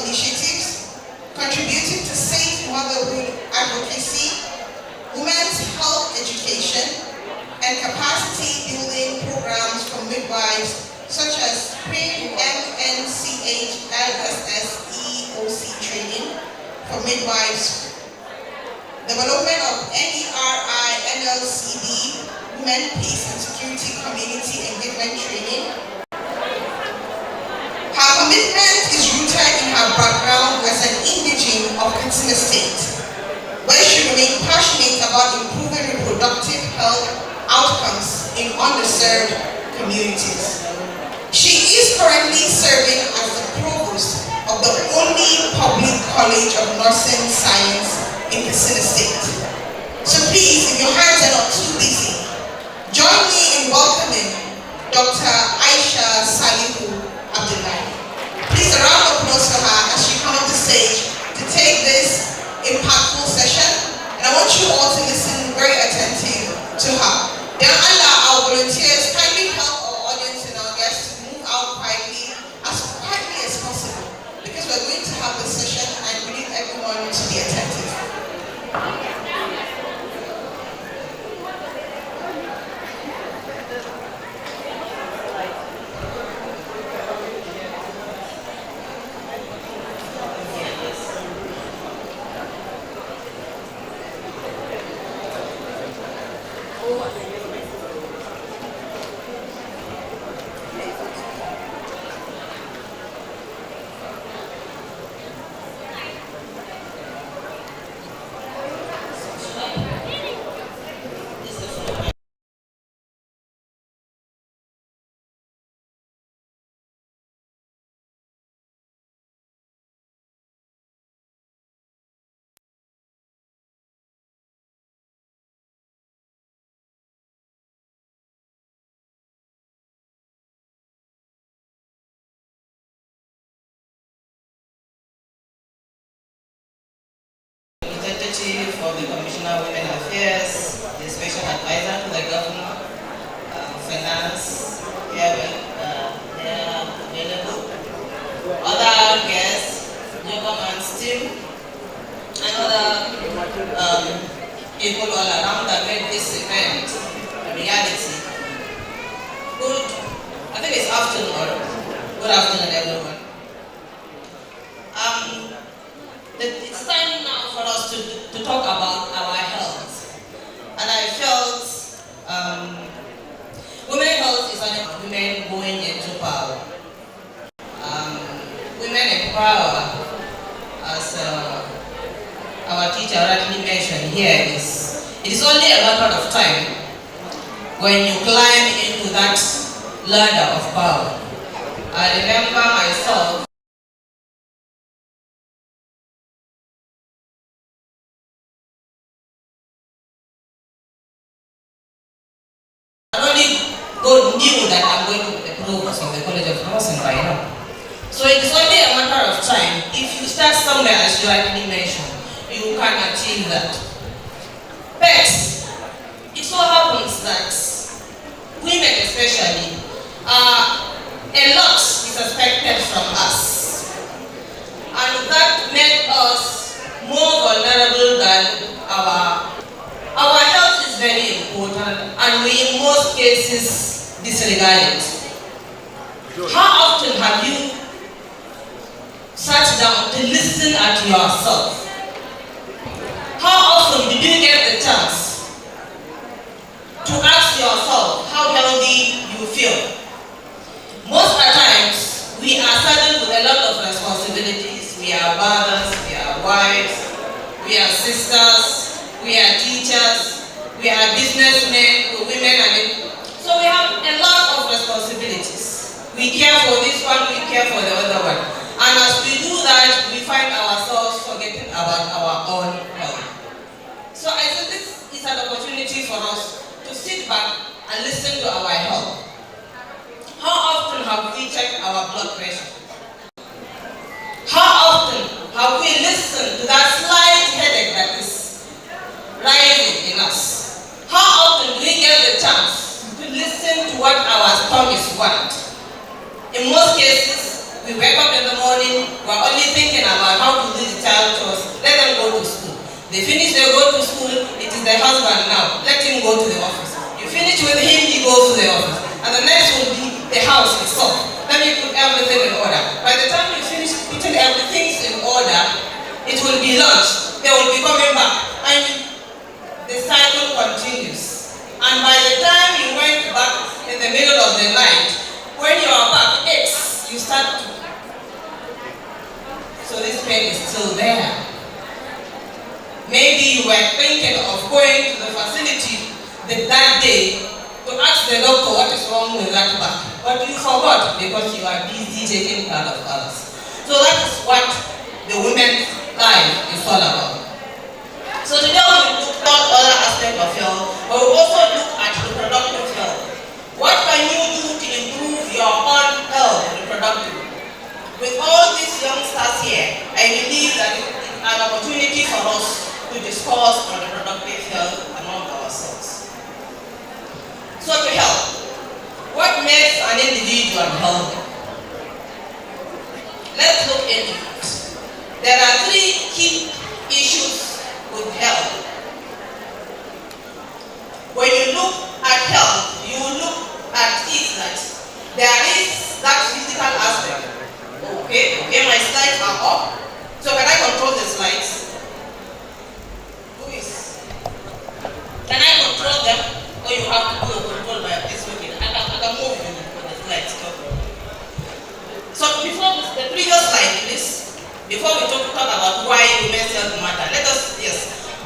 initiatives, contributing to safe motherhood advocacy, women's health education, and capacity building programs for midwives such as pre-MNCH LSS training for midwives, development of NERI NLCD, Women, Peace and Security Community Engagement Training. Her commitment is rooted in her background as an indigene of Katsina State, where she remained passionate about improving reproductive health outcomes in underserved communities. She is currently serving as the provost of the only public college of nursing science in Katsina State. So please, if your hands are not too busy, join me in welcoming Dr. Aisha Salihu Abdullahi. Please a round of applause for her as she comes to the stage to take this impactful session. And I want you all to listen very attentive to her. Then Allah, our volunteers, kindly help our audience and our guests to move out quietly as possible, because we're going to have this session and we need everyone to be attentive. representative of the Commissioner of Women Affairs, the special advisor to the governor, finance, here they are available. Other guests, government's team, and other people all around that made this event a reality. I think it's afternoon. Good afternoon, everyone. It's time now for us to talk about our health. And I felt women's health is about women going into power. Women in power, as our teacher rightly mentioned here, it is only a matter of time when you climb into that ladder of power. I remember myself God knew that I'm going to be the provost of the College of Nursing by now. So it is only a matter of time. If you start somewhere, as you rightly mentioned, you can achieve that. But it so happens that women especially, a lot is expected from us. And that made us more vulnerable than our health is very important, and we in most cases disregard it. How often have you sat down to listen at yourself? How often did you get the chance to ask yourself how healthy you feel? Most of the times, we are saddled with a lot of responsibilities. We are mothers, we are wives, we are sisters, we are teachers, we are businessmen, women, so we have a lot of responsibilities. We care for this one, we care for the other one. And as we do that, we find ourselves forgetting about our own health. So I think this is an opportunity for us to sit back and listen to our health. How often have we checked our blood pressure? How often have we listened to that slight headache that is rising in us? How often do we get the chance to listen to what our stomachs want? In most cases, we wake up in the morning, we're only thinking about how to do the child chores, let them go to school. They finish, they go to school, it is the husband now, let him go to the office. You finish with him, he goes to the office. And the next will be the house itself. Let me put everything in order. By the time you finish putting everything in order, it will be lunch. They will be coming back. And the cycle continues. And by the time you went back in the middle of the night, when your back aches, you start to. So this pain is still there. Maybe you were thinking of going to the facility that day to ask the doctor what is wrong with that back. But you forgot because you are busy taking care of others. So that is what the women's life is all about. So today we look at other aspects of health, but we also look at reproductive health. What can you do to improve your own health reproductively? With all these youngsters here, I believe that it is an opportunity for us to discuss on reproductive health among ourselves. So to help, what makes an individual healthy? Let's look into it. There are three key issues with health. When you look at health, you look at it that there is that physical aspect. Okay, my slides are up. So can I control the slides? Who is? Can I control them? Or you have to do a control by this way? I can move the slides. So before the previous slide, please, before we talk about why women's health matter, let us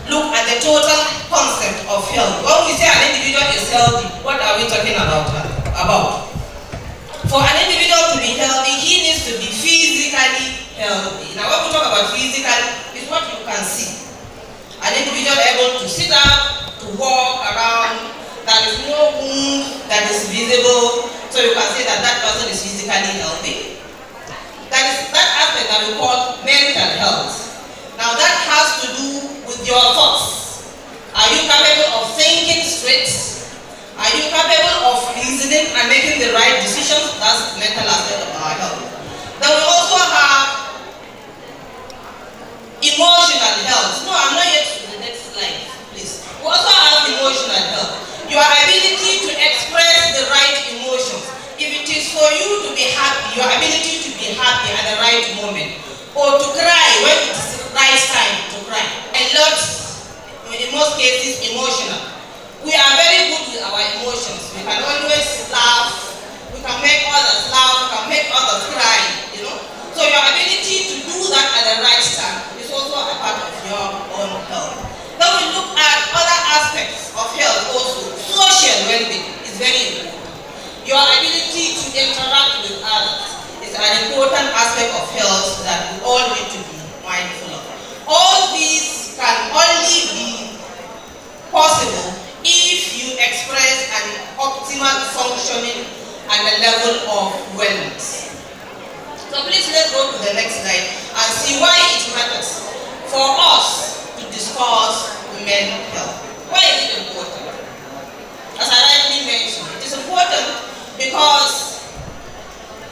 look at the total concept of health. When we say an individual is healthy, what are we talking about? For an individual to be healthy, he needs to be physically healthy. Now when we talk about physical, it's what you can see. An individual able to sit up, to walk around, there is no wound that is visible, so you can say that that person is physically healthy. That is that aspect that we call mental health. Now that has to do with your thoughts? Are you capable of thinking straight? Are you capable of reasoning and making the right decisions? That's the mental aspect of our health. Then we also have emotional health. No, I'm not yet to the next slide, please. We also have emotional health. Your ability to express the right emotions. If it is for you to be happy, your ability to be happy at the right moment, or to cry when it is the right time to cry. A lot, in most cases, emotional. We are very good with our emotions. We can always laugh. We can make others laugh. We can make others cry. You know. So your ability to do that at the right time is also a part of your own health. Then we look at other aspects of health also. Social well-being is very important. Your ability to interact with others is an important aspect of health that we all need to be mindful of. All these can only be possible if you express an optimal functioning and a level of wellness. So please let's go to the next slide and see why it matters for us to discuss women's health. Why is it important? As I rightly mentioned, it is important because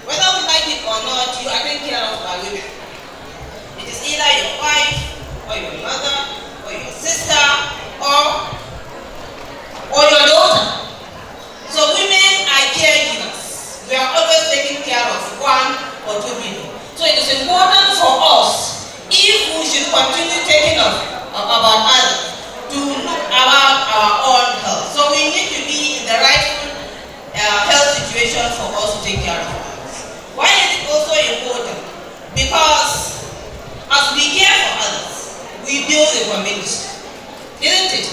whether we like it or not, you are taken care of by women. It is either your wife, or your mother, or your sister, or your daughter. So women are caregivers. We are always taking care of one or two people. So it is important for us, if we should continue taking about others, to look about our own health. So we need to be in the right health situation for us to take care of others. Why is it also important? Because as we care for others, we build a community, isn't it?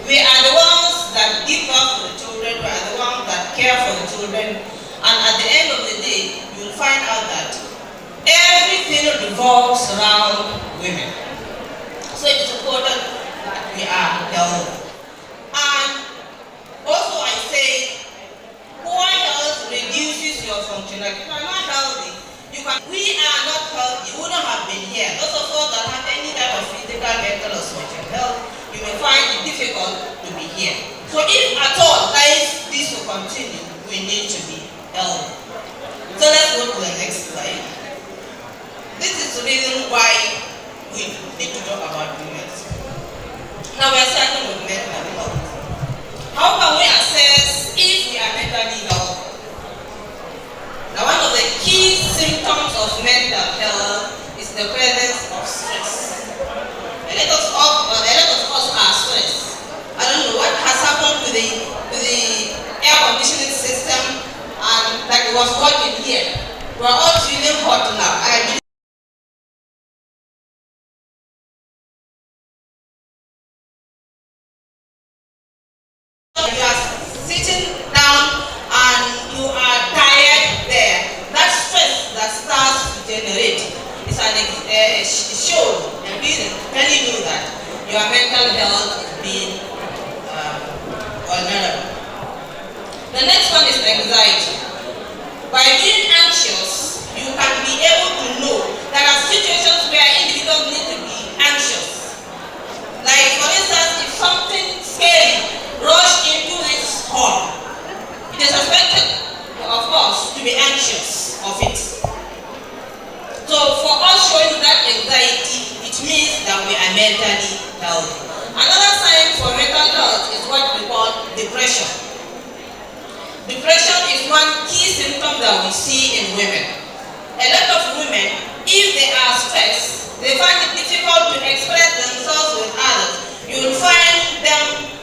We are the ones that give birth to the children, we are the ones that care for the children, and at the end of the day, you will find out that everything revolves around women. So it is important that we are healthy. And also I say, poor health reduces your functionality. If you are not healthy, we are not healthy, we wouldn't have been here. Those of us that have any type of physical, mental, or social health, you may find it difficult to be here. So if at all life this will continue, we need to be healthy. So let's go to the next slide. This is the reason why we need to talk about women. Now we are starting with mental health. How can we assess if we are mentally healthy? Now one of the key symptoms of mental health is the presence of stress. A lot of us are stressed. I don't know what has happened to the air conditioning system, and that it was working here. We are all feeling hot now. You are sitting down and you are tired there. That stress that starts to generate is a show, a reason telling you that your mental health is being vulnerable. The next one is anxiety. By being anxious, you can be able to know there are situations where individuals need to be anxious. Like for instance, if something scary rush into this hall, it is expected of us to be anxious of it. So for us showing that anxiety, it means that we are mentally healthy. Another sign for mental health is what we call depression. Depression is one key symptom that we see in women. A lot of women, if they are stressed, they find it difficult to express themselves with others. You will find them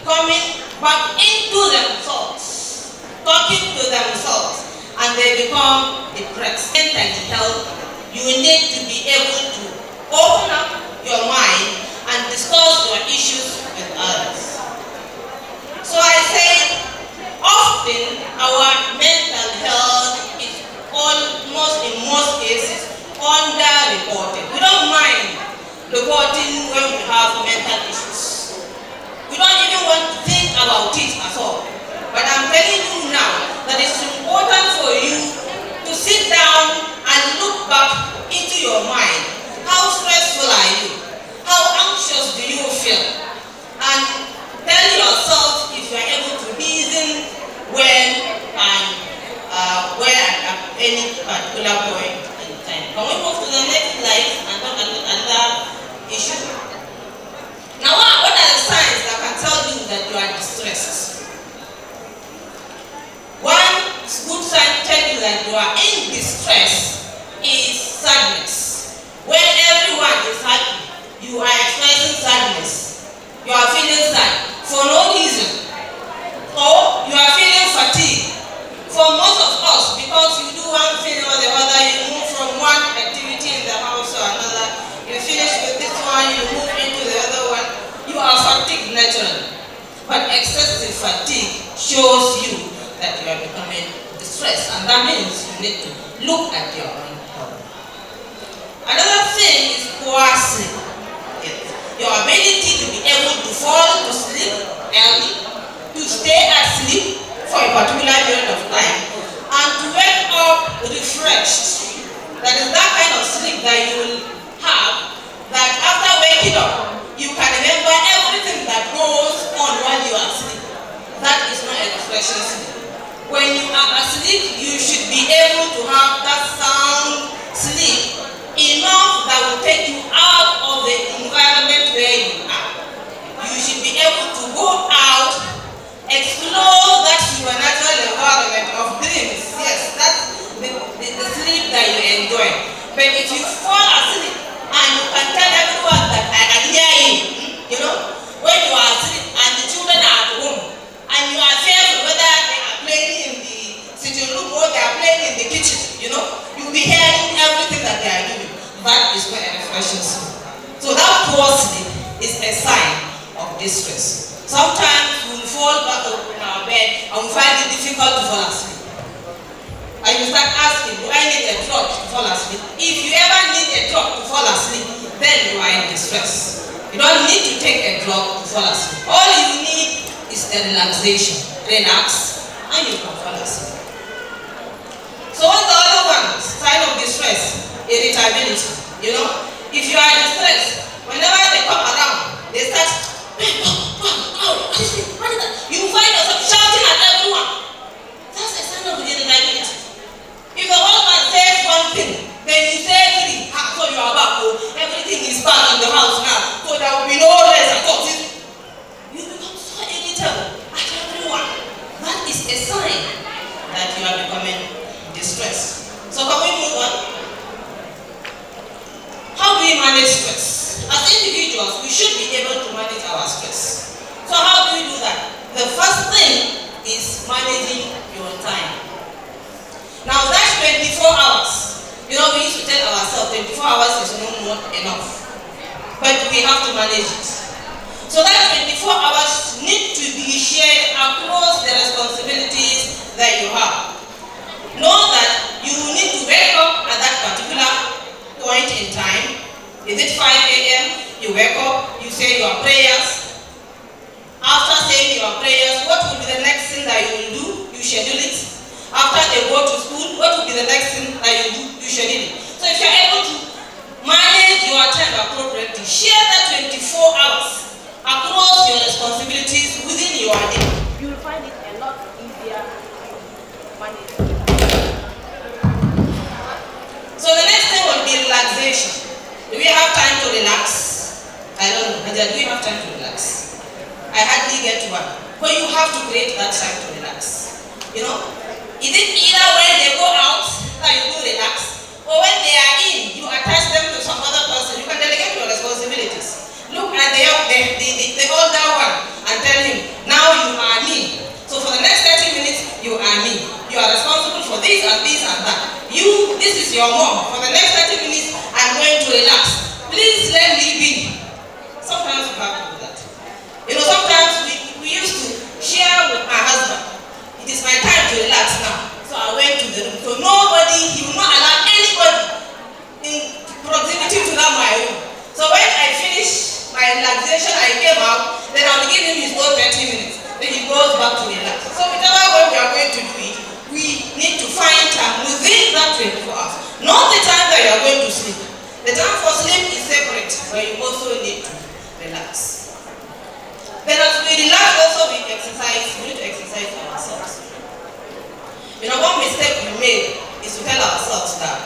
coming back into themselves, talking to themselves, and they become depressed. Mentally healthy, you need to be able to open up your mind and discuss your issues with others. So I say, often our mental health is almost in most cases underreported. We don't mind reporting when we have mental issues. We don't even want to think about it at all. But I'm telling you now that it's important for you to sit down and look back into your mind. How stressful are you? How anxious distressed. One good sign tells you that you are in distress is sadness. When everyone is happy, you are expressing sadness. You are feeling sad for no reason. Or you are feeling fatigue. For most of us, because you do one thing or the other, you move from one activity in the house to another, you finish with this one, you move into the other one, you are fatigued naturally. But excessive fatigue shows you that you are becoming distressed, and that means you need to look at your own health. Another thing is poor sleep. Your ability to be able to fall to sleep early, to stay asleep for a particular period of time, and to wake up refreshed. That is that kind of sleep that you will have, that after waking up, you can remember everything that goes on while you are asleep. That is not a refreshing sleep. When you are asleep, you should be able to have that sound sleep, enough that will take you out of the environment where you are. You should be able to go out, explore that supernatural environment of dreams. Yes, that's the sleep that you enjoy. But if you fall asleep and you can tell everyone that I can hear you, when you are asleep and the children are at home, and you are fearful whether they are playing in the sitting room or they are playing in the kitchen, you'll be hearing everything that they are doing. That is not a refreshing sleep. So that poor sleep is a sign of distress. Sometimes we fall back in our bed and we find it difficult to fall asleep. And you start asking, do I need a drug to fall asleep? If you ever need a drug to fall asleep, then you are in distress. You don't need to take a drug to fall asleep. All you need is a relaxation. Relax and you can fall asleep. So what's the other one? Sign of distress. Irritability. If you are distressed, whenever they come around, they start, you find yourself shouting at everyone. That's a sign of irritability. If the husband says one thing, then you say three. So you are back. Everything is back in the house now. So there will be no rest at all. You become so irritable at everyone. That is a sign that you are becoming distressed. So can we move on? How do we manage stress? As individuals, we should be able to manage our stress. So how do we do that? The first thing is managing your time. Now that's 24 hours. We used to tell ourselves 24 hours is no more enough. But we have to manage it. So that 24 hours need to be shared across the responsibilities that you have. Know that you need to wake up at that particular point in time. Is it 5 a.m.? You wake up, you say your prayers. After saying your prayers, what will be the next thing that you will do? You schedule it. After they go to school, what will be the next thing that you do? You schedule it. So if you're able to manage your time appropriately, share that 24 hours across your responsibilities within your day, you will find it a lot easier to manage. So the next thing will be relaxation. Do we have time to relax? I don't know. Do we have time to relax? I hardly get one. But you have to create that time to relax. Is it either when they go out that you do relax, or when they are in, you attach them to some other person? You can delegate your responsibilities. Look at the older one and tell him, now you are me. So for the next 30 minutes, you are me. You are responsible for this and this and that. This is your mom. For the next 30 minutes, I'm going to relax. Please let me be. Sometimes we have to do that. Sometimes we used to share with my husband. It is my time to relax now. So I went to the room. So he will not allow anybody in proximity to that my room. So when I finished my relaxation, I came out, then I'll give him his own 30 minutes. Then he goes back to relax. So whichever way we are going to do it, we need to find time within that 24 hours. Not the time that you are going to sleep. The time for sleep is separate, but you also need to relax. Then as we relax, also we exercise. We need to exercise ourselves. One mistake we made is to tell ourselves that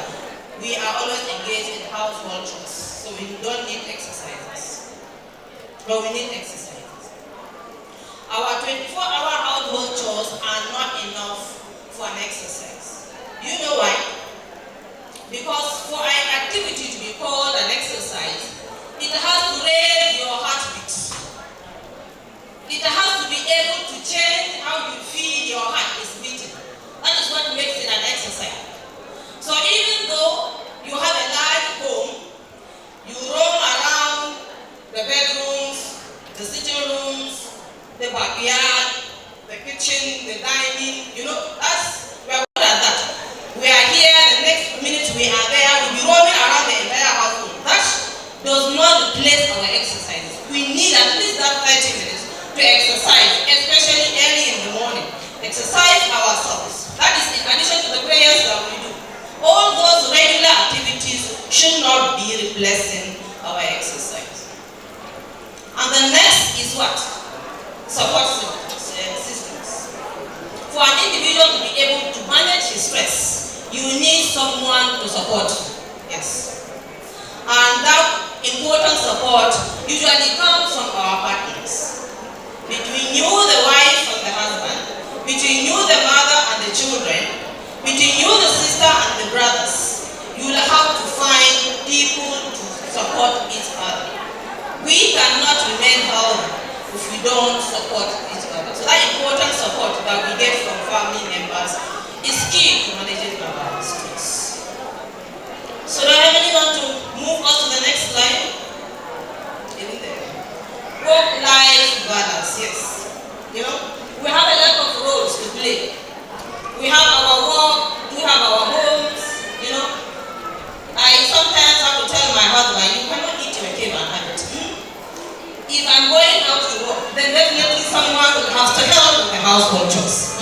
we are always engaged in household chores, so we don't need exercises. But we need exercises. our 24-hour household chores are not enough for an exercise. You know why? Because for an activity to be called an exercise, it has to raise your heartbeat. It has to be able to change how you feel your heart is beating. That is what makes it an exercise. So even though you have a large home, you roam around the bedrooms, the sitting rooms, the backyard, the kitchen, the dining, we are good at that. We are here, the next minute we are there, we'll be roaming around the entire household. That does not replace our exercises. We need at least that 30 minutes to exercise, especially early in the morning. Exercise ourselves. That is in addition to the prayers that we do. All those regular activities should not be replacing our exercise. And the next is what? Support systems. For an individual to be able to manage his stress, you need someone to support you. Yes. And that important support usually comes from our partners. Between you, the wife and the husband, between you, the mother and the children, between you, the sister and the brothers, you will have to find people to support each other. We cannot remain healthy if we don't support each other. So that important support that we get from family members is key to managing our stress. So do I have anyone to move us to the next slide? Work-life balance, yes. We have a lot of roles to play. We have our work, we have our homes, I sometimes have to tell my husband, you cannot eat your cake and have it. If I'm going out to work, then definitely someone will have to help with the household chores.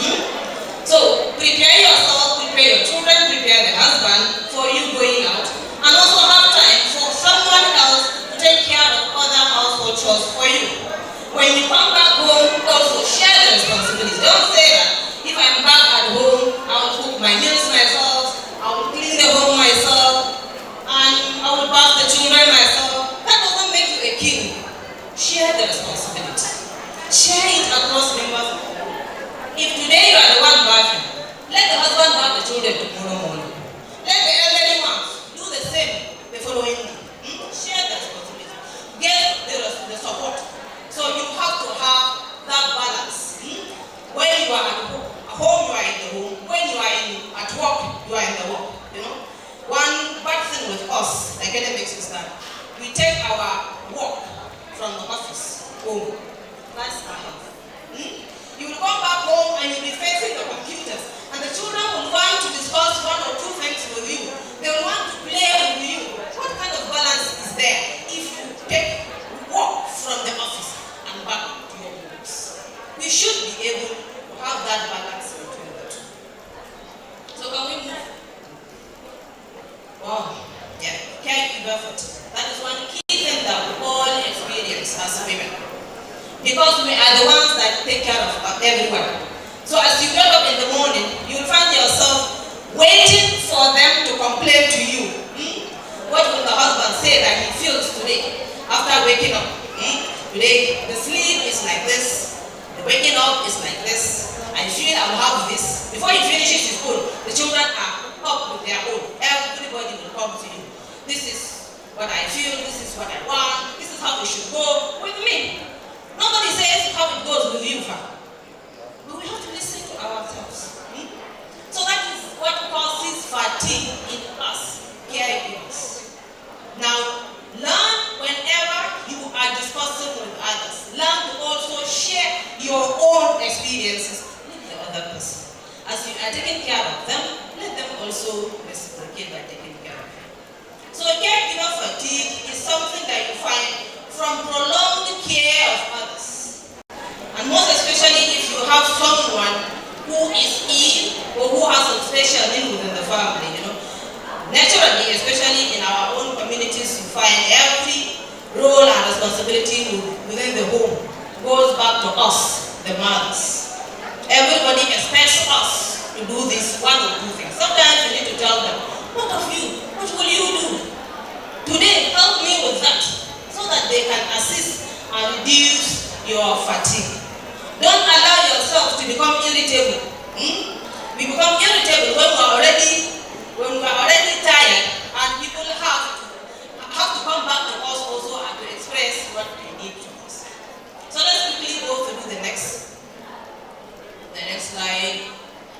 So prepare yourself, prepare your children, prepare the husband for you going out, and also have time for someone else to take care of other household chores for you. When you come back home, also share the responsibilities. Don't say that if I'm back at home, I'll cook my meals myself, I'll clean the home myself, and I will bath the children myself. That doesn't make you a king. Share the responsibility. Share it across members. If today you are the one bathing, let the husband bath the children tomorrow morning. Let the elderly ones do the same the following day. Share the responsibility. Get the support. So you have to have that balance. When you are at home, you are in the home. When you are at work, you are in the work. One bad thing with us, academics, is that we take our work from the office home. That's our health. You will come back home and you'll be facing the computers, and the children will want to discuss one or two things with you. They will want to play with you. What kind of balance is there if you take work from the office and back to your homes? We should be able to have that balance between the two. So can we move? Wow. Yeah. Caregiver fatigue. That is one key thing that we all experience as women. Because we are the ones that take care of everyone. So as you get up in the morning, you'll find yourself waiting for them to complain to you. What will the husband say that he feels today after waking up? Today, the sleep is like this, the waking up is like this, I feel I'll have this. Before he finishes his own, the children are up with their own. Everybody will come to you. This is what I feel, this is what I want, this is how it should go with me. Nobody says how it goes with you, fam. But we have to listen to ourselves. So that is what causes fatigue in us, caregivers. Now, learn whenever you are discussing with others. Learn to also share your own experiences with the other person. As you are taking care of them, let them also reciprocate by taking care of you. So caregiver fatigue is something that you find from prolonged care of others. And most especially if you have someone who is ill or who has a special need within the family, Naturally, especially in our own communities, you find every role and responsibility within the home goes back to us, the mothers. Everybody expects us to do this one or two things. Sometimes you need to tell them, what of you? What will you do? Today, help me with that, so that they can assist and reduce your fatigue. Don't allow yourself to become irritable. We become irritable when we are already tired, and people have to come back to us also and to express what they need to us. So let's quickly go through the next slide.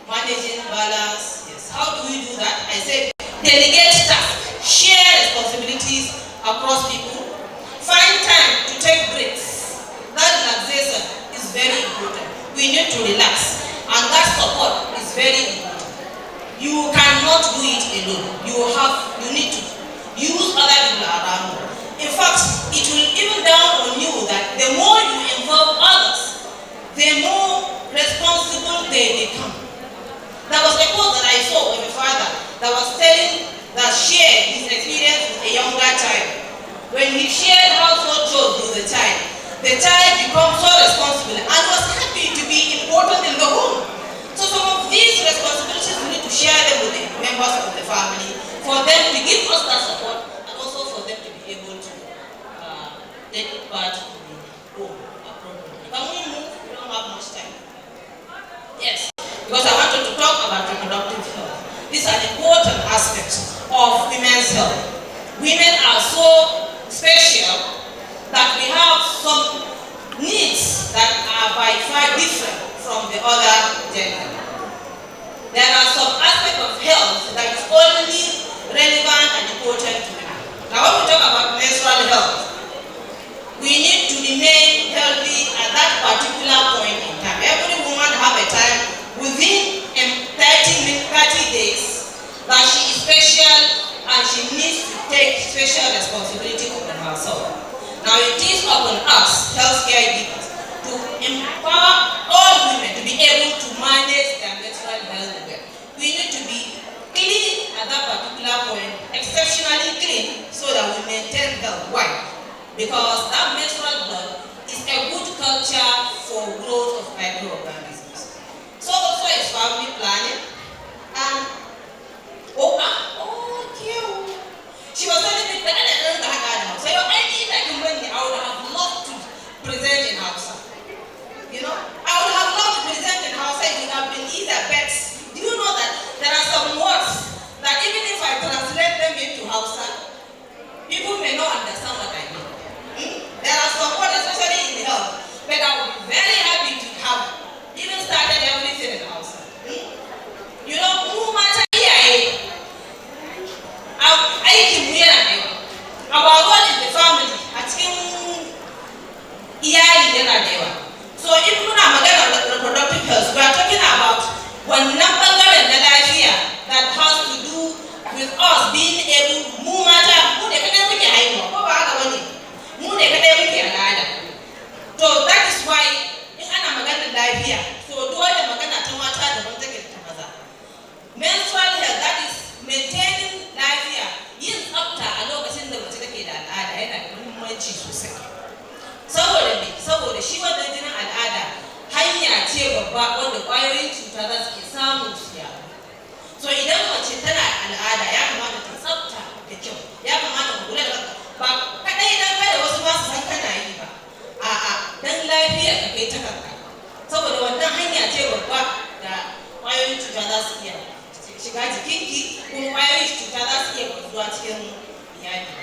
Managing balance. Yes. How do we do that? I said delegate tasks, share responsibilities across people, find time to take breaks. That relaxation is very important. We need to relax, and that support is very important. You cannot do it alone. You need to use other people around you. In fact, it will even down on you that the more you involve others, the more responsible they become. There was a quote that I saw of a father that was shared his experience with a younger child. When he shared household chores with the child becomes so responsible and was happy to be important in the home. So some of these responsibilities we need to share them with the members of the family for them to give us that support, and also for them to be able to take part in the home appropriately. Can we move? We don't have much time. Yes, because I wanted to talk about reproductive health. This is an important aspect of women's health. Women are so special that we have some needs that are by far different from the other gender. There are some aspects of health that is only relevant and important to women. Now when we talk about menstrual health, we need to remain healthy at that particular point in time. Every woman have a time within 30 days that she is special and she needs to take special responsibility upon herself. Now it is upon us, healthcare givers, to empower all women to be able to manage their menstrual health well. We need to be clean at that particular point, exceptionally clean, so that we maintain health. Why? Because that menstrual blood is a good culture for growth of microorganisms. So also is family planning. And she was telling me that I don't know. So I need like money. I would have loved to present in Hausa. You know, I would have loved to present in Hausa. It would have been easier. But do you know that there are some words that even if I translate them into Hausa, people may not understand what I mean. There are some words, especially in health, but I would be very happy to have even started everything in Hausa. You know, who matter here? Aikin mu yana da yawa. Our role in the family a cikin iyali yana da yawa. So if muna magana reproductive health, we are talking about wannan bangaren na lafiya that has to do with us being able, mu mata, mu da kadai muke haihuwa, ko ba haka bane? Mu da kadai muke al'ada. So that is why in ana maganar lafiya, so dole magana ta mata daban take da ta maza. Menstrual health, that is maintaining lafiya, yin tsafta a lokacin da mace take da al'ada yana da muhimmanci sosai. Saboda shi wannan jinin al'ada hanya ce babba wanda ƙwayoyin cuta za su ke samun su yawo. So idan mace tana al'ada ya kamata ta tsafta da kyau, ya kamata ku kula da ba kadai dan kada wasu ba su san kana yi ba. A'a, dan lafiyar ka kai ta kanka. Saboda wannan hanya ce babba da ƙwayoyin cuta za su iya shiga jikinki, kuma ƙwayoyin cuta za su iya bazuwa cikin iyali.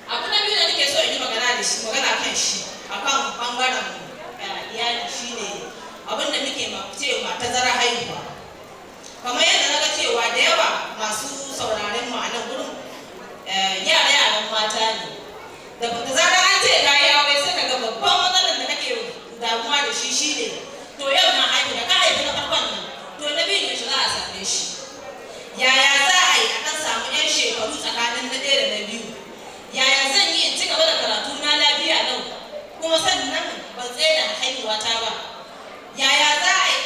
Abu na biyu da nake so in yi magana kan shi akan bangaren iyali shine abin da muke ce ma tazara haihuwa. Kamar yadda na ga cewa da yawa masu sauraren mu a nan gurin yaran mata ne. Da zarar an ce ka yi aure sai ka ga babban matsalar da kake damuwa da shi shine to yau na haihu da ka haifi na farkon nan to na biyu yaushe za a same shi. Yaya za a yi a kan samu 'yan shekaru tsakanin na ɗaya da na biyu? Yaya zan yi in ci gaba da karatu na lafiya lau kuma sannan ban tsaye da haihuwa ta ba? Yaya za a yi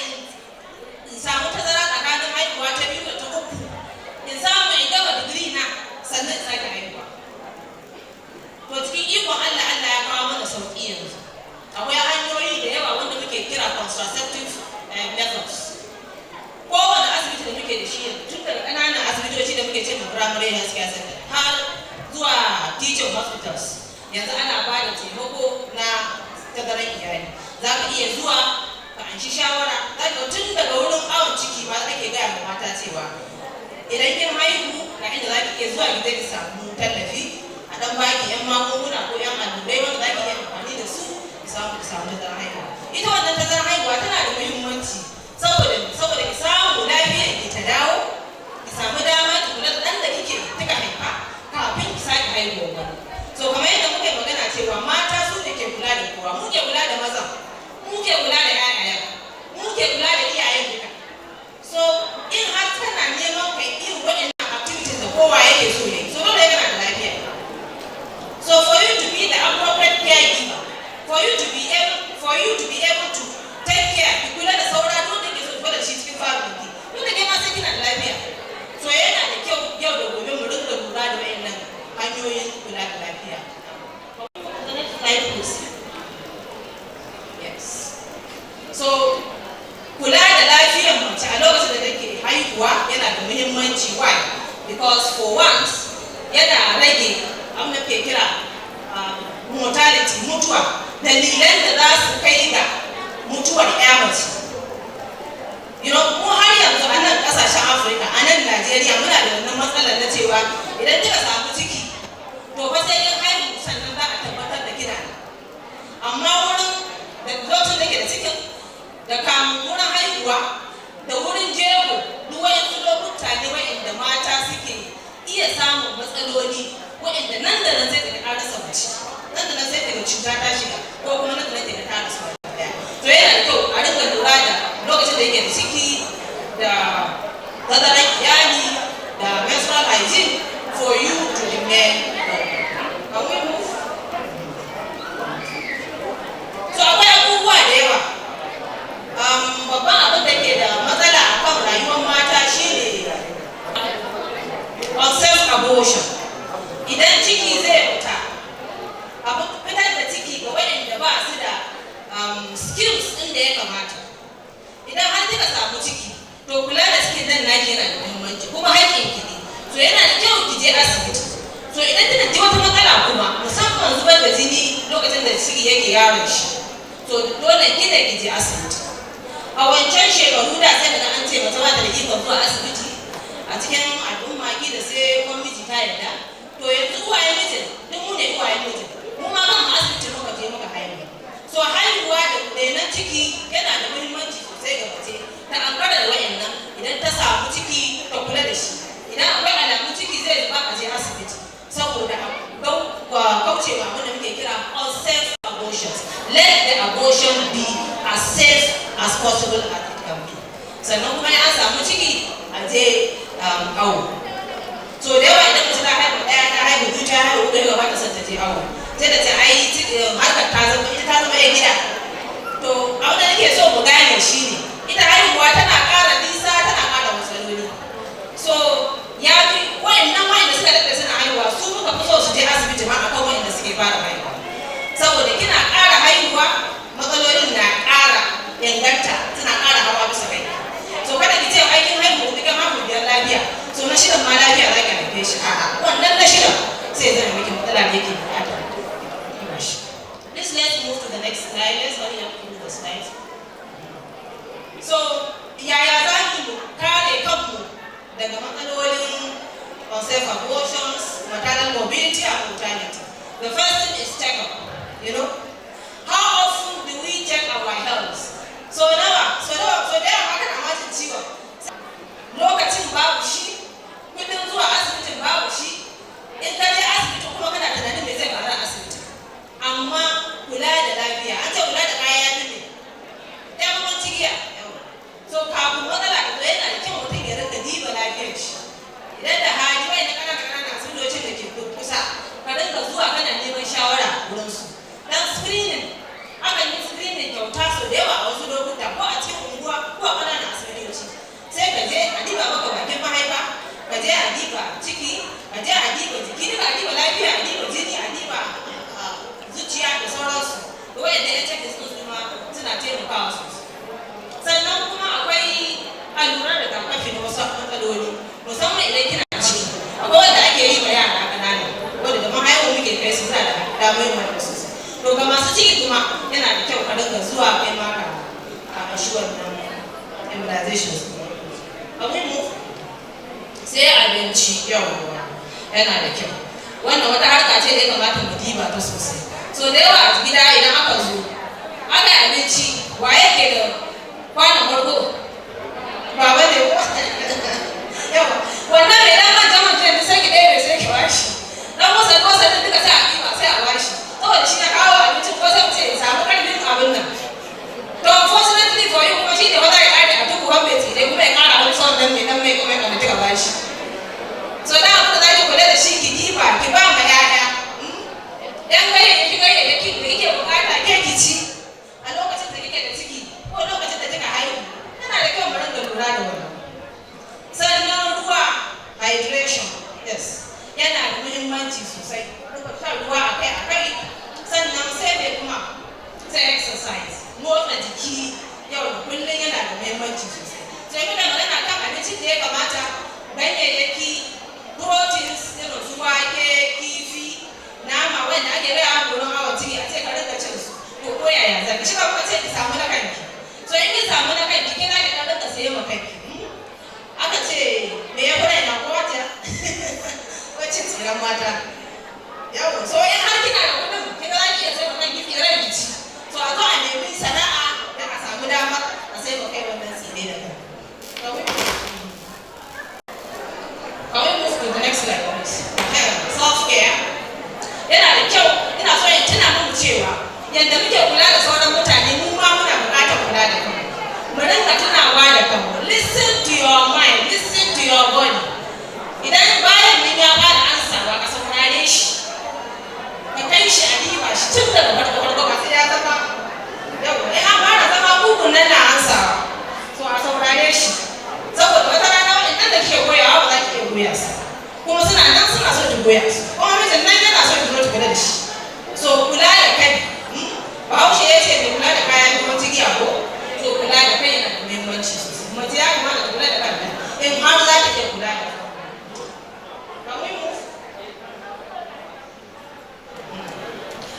in samu tazara tsakanin haihuwa ta biyu da ta uku, in samu in gama digiri na sannan in sake haihuwa? To cikin ikon Allah ya kawo mana sauƙi yanzu. Akwai hanyoyi da yawa wanda muke kira contraceptive methods. Kowane asibiti da muke da shi yanzu, tun daga ƙananan asibitoci da muke ce ma primary health care center har zuwa teaching hospitals, yanzu ana ba da taimako na tazarar iyali. Za ka iya zuwa ka anshi shawara, za ka tun daga wurin awon ciki ma ake gaya wa mata cewa idan kin haihu ga inda za ki iya zuwa ki zai ki samu tallafi a dan baki yan magunguna ko yan allurai wanda za ki iya amfani da su ki samu tazarar haihuwa. Ita wannan tazarar haihuwa tana da muhimmanci saboda ki samu lafiyar ki ta dawo, ki samu dama ki kula da ɗan da kika haifa kafin ki sake haihuwa wani. So kamar yadda muke magana cewa mata su ne ke kula da kowa, mu ke kula da mazan, mu ke kula da ƴaƴayen, mu ke kula da iyayen duka. So in har kana neman kai irin waɗannan activities da kowa yake so ne, so dole yana da lafiya. So for you to be the appropriate caregiver, for you to be able to take care, ki kula da saura duk da ke so kula da shi cikin family, duk da ke ma sai kina da lafiya. So yana da kyau yau da gobe mu rinka lura da waɗannan hanyoyin kula da lafiya. The next slide, please. Yes. So kula da lafiyar mace a lokacin da take haihuwa yana da muhimmanci. Why? Because for once yana rage abin da ke kira mortality, mutuwa, dalilan da za su kai ga mutuwar ƴa mace. Mu har yanzu a nan ƙasashen Afirka, a nan Najeriya muna da wannan matsalar na cewa idan kika samu ciki to fa sai kin haihu sannan za a tabbatar da kina. Amma wurin da lokacin da ke da cikin da kamun wurin haihuwa da wurin jego duk wayansu lokuta ne wayanda mata suke iya samun matsaloli wayanda nan da nan sai daga rasa mace, nan da nan sai daga cuta ta shiga ko kuma nan da nan daga ta rasa mace. To yana da kyau a rinka lura da lokacin da yake da ciki da tazarar iyali da menstrual hygiene for you to remain healthy. Can we move? So akwai abubuwa da yawa. Babban abin da ke da matsala a kan rayuwar mata shine unsafe abortion. Idan ciki zai fita, fitar da ciki ga waɗanda ba su da skills ɗin da ya kamata. Idan har kika samu ciki, to kula da cikin nan naki yana da muhimmanci kuma haƙƙin ki ne. So yana da kyau ki je asibiti. So idan kina ji wata matsala kuma musamman zubar da jini lokacin da ciki yake yaron shi, to dole kina ki je asibiti. A wancan shekaru da sai daga an ce mace ba ta da ikon zuwa asibiti a cikin al'umma ki da sai gwamnati ta yarda. To yanzu uwaye mijin, duk mu ne uwaye mijin, mu ma kan asibiti muka je muka haihu. So haihuwa da renon ciki yana da muhimmanci sosai ga mace ta ankara da wayannan. Idan ta samu ciki ta kula da shi, idan akwai alamun ciki zai zuba a je asibiti saboda kaucewa abin da muke kira unsafe abortions. Let the abortion be as safe as possible as it can be. Sannan kuma ya samu ciki a je awo. So da yawa idan mace ta haihu ɗaya, ta haihu biyu, ta haihu uku, ya gabata son ta je awo. Sai da ta harkar ta zama ya gida. To abin da nake so mu gane shi ne ita haihuwa tana ƙara nisa, tana ƙara matsaloli. So ya fi wa'annan wa'anda suka daɗe suna haihuwa su muka fi so su je asibiti ma akan wa'anda suke fara haihuwa. Saboda kina ƙara haihuwa matsalolin na ƙara inganta, tana ƙara hawa bisa kai. So kada ki ce aikin haihuwa duka ma mu biyar lafiya. So na shirin ma lafiya za ki haife shi. A'a, wannan na shirin sai zama miki matsala da yake buƙata. Please let's move to the next slide. Let's hurry up to the slide. So, yaya za mu kare kanmu daga matsalolin unsafe abortions, maternal morbidity and mortality? The first thing is check-up. How often do we check our health? So da yawa kana majin ciwon. Lokacin babu shi, kudin zuwa asibitin babu shi. In ka je asibiti kuma kana tunanin me zai faru a asibiti. Amma kula da lafiya, an ce kula da kaya ne. Ya kuma cigiya. So kafin matsala ka zo yana da kyau mutum ya rinka diba lafiyar shi. Idan da hali wai na ƙananan asibitocin da ke kusa, ka rinka zuwa kana neman shawara wurin su. Dan screening, akan yi screening kyauta sau da yawa a wasu lokuta ko a cikin unguwa ko a ƙananan asibitoci. Sai ka je a diba maka bakin mahaifa, ka je a diba ciki, a je a diba jiki, duka a diba lafiya, a diba jini, a diba zuciya da sauransu. Da wayanda ya ce su ma suna taimakawa sosai. Sannan kuma akwai allurar rigakafi na wasu matsaloli, musamman idan kina ciki. Akwai wanda ake yi ma yara ƙanana, wanda da mahaifa muke kai su da damar mai sosai. To ga masu ciki kuma yana da kyau ka dinga zuwa kai ma ka shi wannan immunizations. Abin mu sai abinci yawwa yana da kyau. Wannan wata harka ce da ya kamata mu diba ta sosai. So da yawa a gida idan aka zo aka abinci wa yake da kwanan farko baba ne ko yawa wannan mai dan manja manja da sai ki ɗaya sai ki washi dan wasa da duka sai a kima sai a washi saboda shi na kawo abincin ko sai ce samu karfin abin nan to unfortunately for you kuma shi ne wata ya ƙare a duk wani mai tsire kuma ya ƙara wani son nan mai dan mai kuma ya kika bashi so dan abin da za ki kula da shi ki diba ki ba ma yaya yan ganyayyaki da kike bukata ke ki ci a lokacin da kike da ciki ko lokacin da kika haihu yana da kyau mu rinka lura da wannan. Sannan ruwa hydration yes yana da muhimmanci sosai rinka shan ruwa akai sannan sai mai kuma sai exercise motsa jiki yau da kullum yana da muhimmanci sosai. Sai muna magana kan abincin da ya kamata ganyayyaki proteins irin su wake kifi nama wanda ake raya gurin awon ciki a ce ka rinka cin su to ko yaya zaki shi ba kuma ce ki samu na kanki so in ki samu na kanki kina ki dan rinka saye ma kanki aka ce me ya fara ina kowa ta ko cin tsiran mata yawo so in har kina da kudin kina za ki iya sai ma kanki ki ran ki ci so a zo a nemi sana'a da a samu dama a sai ma kai wannan tsire da kai Can we move to the next slide, please? Self-care. Yana da kyau, ina so in tuna muku cewa yadda muke kula da sauran mutane mu ma muna buƙatar kula da kanmu. Mu rinka tunawa da kanmu. Listen to your mind, listen to your body. Idan bayan nan ya fara ansawa ka saurare shi. Ka kai shi a diba shi tun daga farko ba sai ya zama yau in an fara zama bugun nan na ansawa. So a saurare shi. Saboda wata rana waɗannan da ke goyawa ba za ki iya goya su. Kuma suna nan suna so ki goya su. Kuma mijin nan yana so ki zo ki kula da shi. So kula da kai. Bahaushe ya ce mai kula da kayan kuma cigiya ko? So kula da kai yana da muhimmanci sosai. Mace ya kamata ta kula da kanta. In har za ta iya kula da kanta.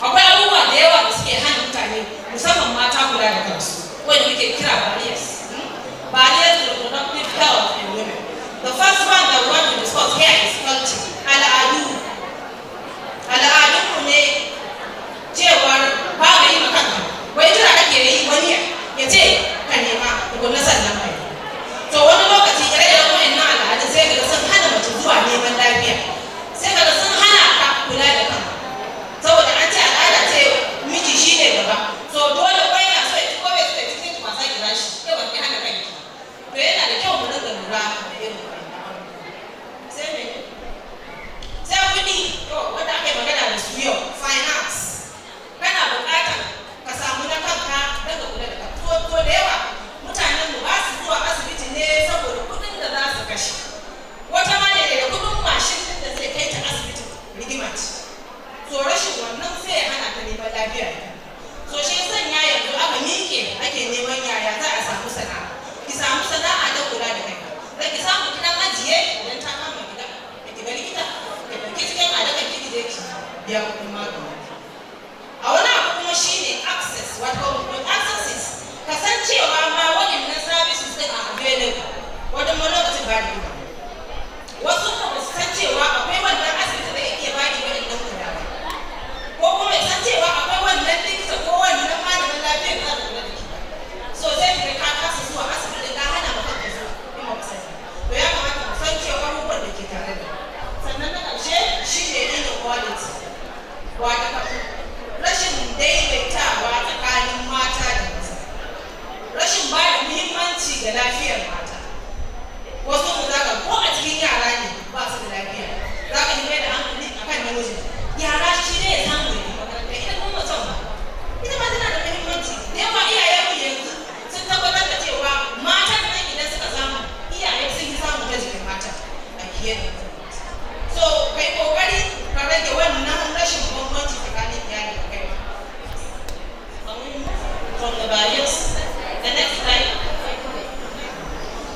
Akwai abubuwa da yawa da suke hana mutane musamman mata kula da kansu. Wanda muke kira barriers. Barriers to reproductive health in women. The first one that we want to discuss here is culture. Al'adunmu ne cewar ba ga yi makanka. Wai jira kake yi wani ya ce ka nema tukunna sannan kai. To wani lokaci ire-iren wa'annan al'adun sai kaga sun hana mace zuwa neman lafiya. Sai kaga sun hana ka kula da kanka. Saboda an ce al'ada ce miji shine gaba. So dole kwai na so ya ci ko bai so ya ci sai ki wasa ki bashi. Yau ba ki hana kanki. To yana da kyau mu rinka lura da irin sai kuɗi wanda ake magana da su yau finance kana buƙatar ka samu na kanka don ka kula da kanka to da yawa mutanen mu ba su zuwa asibiti ne saboda kuɗin da za su kashe wata ma ne da kuɗin mashin din da zai kai ta asibiti rigima ce to rashin wannan sai ya hana ta neman lafiya to shi sanya yanzu aka miƙe ake neman yaya za a samu sana'a ki samu sana'a don kula da kanka da ki samu gidan ajiye idan ta kama gida da ki ga likita da ɗauki cikin adakan ki je ki biya kuɗin magani a wani abu kuma shine access wato accesses kasancewa ma waɗannan services ɗin a available wanda ma lokacin ba da wasu ba su san cewa akwai wannan asibiti da ya iya baki waɗannan kula ba ko kuma ya san cewa akwai wannan likita ko wannan malamin lafiya da za ta kula da ki so sai ki ka kasa zuwa asibiti ka hana maka ka zuwa in ba ku sani to ya kamata mu san cewa abubuwan da ke tare da sannan na ƙarshe shi ne inequality wata rashin daidaitawa tsakanin mata da maza rashin ba da muhimmanci ga lafiyar mata wasu mu zaka ko a cikin yara ne ba su da lafiya za ka yi mai da hankali akan namiji yara shi ne ya samu ya yi makaranta ita kuma mutum ba ita ma tana da muhimmanci da yawa iyayen mu yanzu sun tabbatar da cewa matan nan idan suka samu iyaye sun yi samu ta jikin mata a fiye da so kai kokari ka rage wannan rashin bambanci tsakanin iyali da kai from the barriers the next slide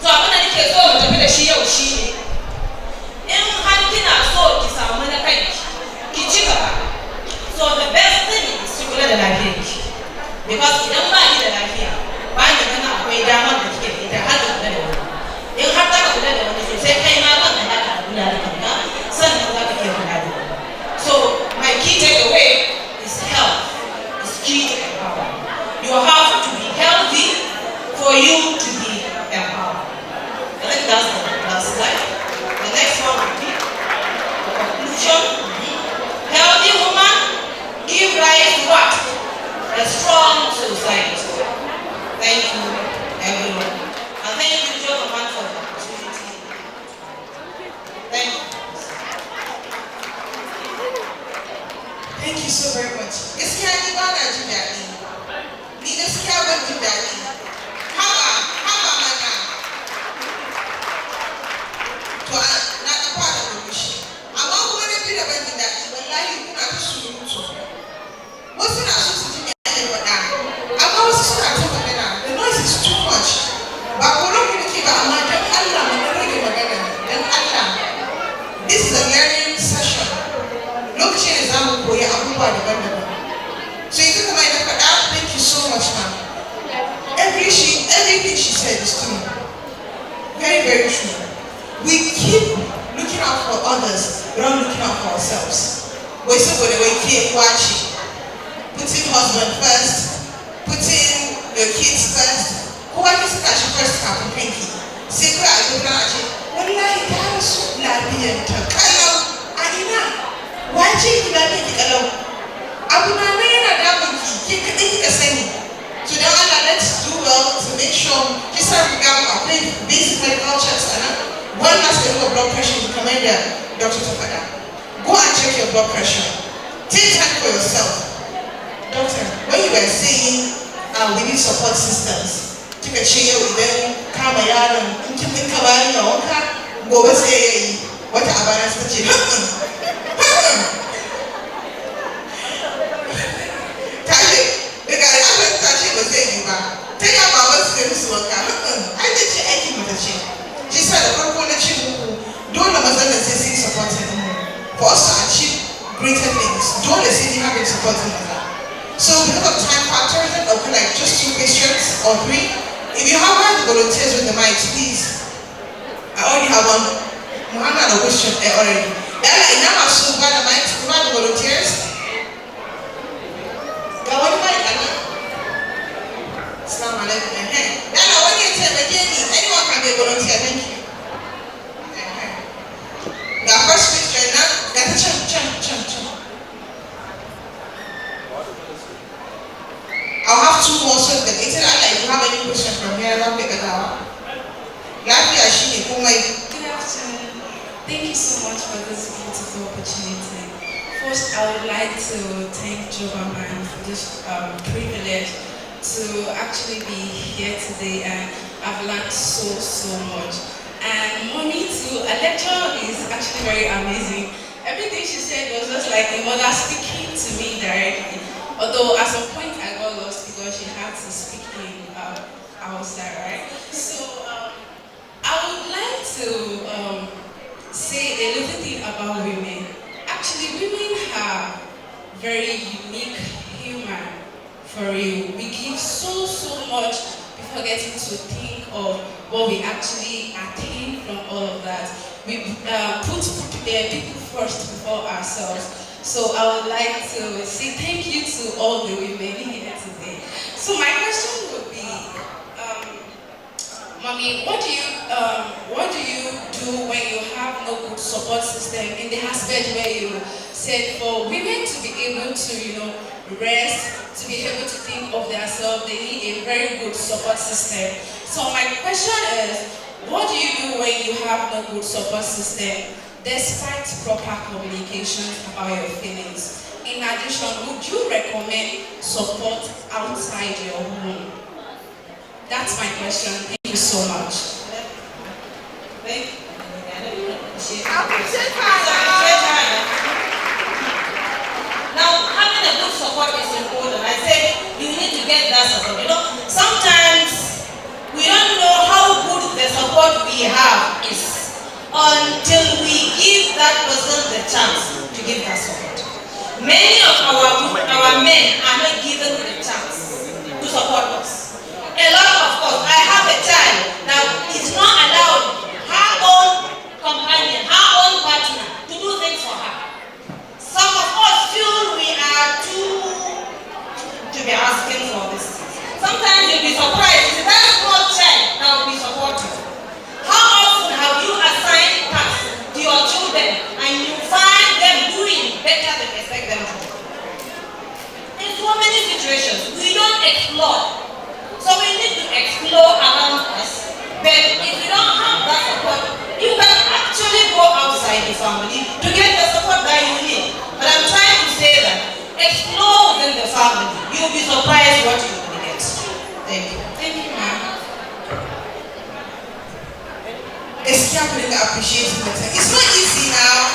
so abin da nake so mu tafi da shi yau shine in har kina so ki samu na kai ki ci gaba you to be empowered. I think that's the last slide. The next one would be the conclusion. Healthy woman give rise to what? A strong society. Thank you, everyone. And thank you, Joe Roman, for the opportunity. Thank you. Thank you so very much. Gaskiya ni ba na jin daɗi. Ni gaskiya ban jin daɗi. Haba mana. To na ɗan fara murmushi. Amma kuma na biyu da ban jin daɗi. Wallahi kuna ta surutu. Wasu na so su ji me ake faɗa. Amma wasu suna ta magana. The noise is too much. Ba koron ku nake ba amma don Allah mu ɗan rage magana. Don Allah. This is a learning session. Lokacin da za mu koyi abubuwa daban-daban. So yanzu kamar yadda faɗa, thank you so much, ma'am. Everything she said is true. Very, very true. We keep looking out for others, but not looking out for ourselves. We're supposed to keep watching. Putting husband first, putting your kids first. Who are you supposed first happen pinky? Say, I do not. Wallahi, that is so labian to kalau Adina. Wace ki ba ki kalau? Abu na mai yana damun ki kadai kika sani. So dan Allah, let's do well to make sure this time we got our basic medical checks and one last level of blood pressure to come in there, Dr. Tafada. Go and check your blood pressure. Take time for yourself. Doctor, when you were saying we need support systems, kika ce yau idan kama yaron in kin dinka bayan ya wanka gobe sai yayi wata abana suka ce tashi daga Allah ta ce ba zai yi ba ta ya baban su da musu wanka ai da ce aikin mata ce shi sa da farko na ce muku dole mazan da sai sun support mu for us to achieve greater things dole sai ni have support mu. So because of time factors, okay, like just 2 questions or 3. If you have one of the volunteers with the mics, please. I already have one. Muhammad a question already. Then I now assume by the mics, by the volunteers. Now what mic, Anna? Assalamu alaikum. Then I want you to tell again, anyone can be a volunteer. Thank you. The first question now, that's a jump. I'll have 2 more so that if you have any question from here, I'll pick it up. Good afternoon. Thank you so much for this beautiful opportunity. First, I would like to thank Jobaman for this privilege to actually be here today, and I've learned so much. And mommy too, a lecture is actually very amazing. Everything she said was just like a mother speaking to me directly. Although at some point I got lost because she had to speak in outside, right? So I would like to say a little thing about women. Actually, women are very unique human. For real, we give so much before getting to think of what we actually attain from all of that. We put people first before ourselves. So I would like to say thank you to all the women here today. So my question would be, Mommy, what do you do when you have no good support system in the aspect where you said for women to be able to, rest, to be able to think of themselves, they need a very good support system. So my question is, what do you do when you have no good support system? Despite proper communication about your feelings. In addition, would you recommend support outside your home? That's my question. Thank you so much. Now, having a good support is important. I said you need to get that support. Sometimes we don't know how good the support we have is until we give that person the chance to give that support. Many of our men are not given the chance to support us. A lot, of course. I have a child. Now, it's not allowed her own companion, her own partner to do things for her. Some of us feel we are too to be asking for this. Sometimes you'll be surprised. That's not But if you don't have that support, you can actually go outside the family to get the support that you need. But I'm trying to say that explore within the family. You'll be surprised what you will get. Thank you. Thank you, ma'am. It's happening to appreciate it. It's not easy now.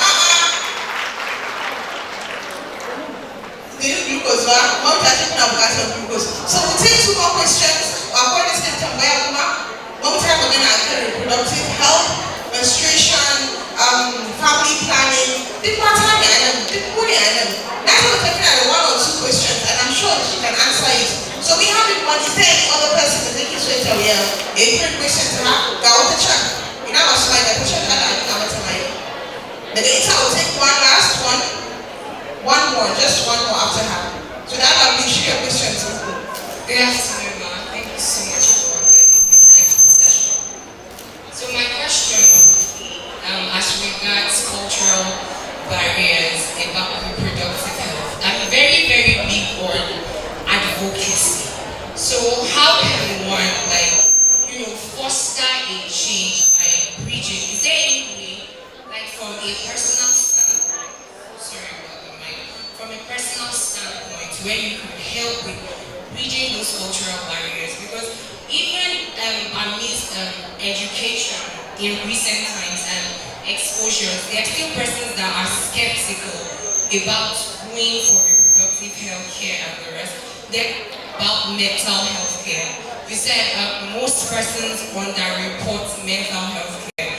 Glucose, glucose. So we'll take 2 more questions. According to the one time we're going to reproductive health, menstruation, family planning. Now we're taking at 1 or 2 questions, and I'm sure she can answer it. So we have it. Is there any other person that thinking straight away? A quick question to her. Go with the chat. You know, what's like the question that I think I'm going to the data will take 1 last one. 1 more, just 1 more after her. So that will be your questions. Good afternoon, ma'am. Thank you so much for the insightful session. So my question, as regards cultural barriers about reproductive health, I'm very, very big on advocacy. So how can one, foster a change by bridging? Is there any way, from a personal standpoint, where you can help with bridging those cultural barriers? Because even amidst education in recent times and exposures, there are still persons that are skeptical about going for reproductive health care and the rest. They're about mental health care. You said most persons underreport mental health care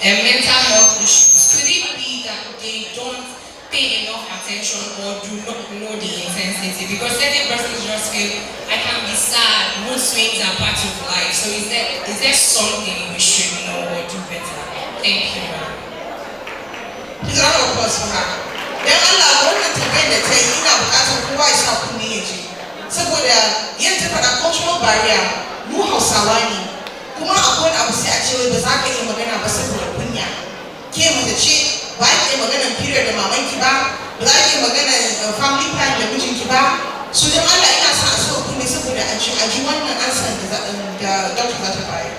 and mental health issues. Could it be that they don't pay enough attention or do not know the intensity? Because certain persons just feel, I can be sad, mood swings are part of life. So is there something we should know or do better? Thank you, ma'am. It's not of course for her. Then Allah wanted to bring the thing in our castle who is not community. So for the yet for the cultural barrier, mu Hausawani, kuma akwai abu sai a ce ba za ka yi magana ba saboda kunya. Ke mu da ce ba ki magana period da mamanki ba, ba za ki magana family plan da mijinki ba. So dan Allah ina sa a so kunne saboda a ji wannan answer da doctor za ta bayar.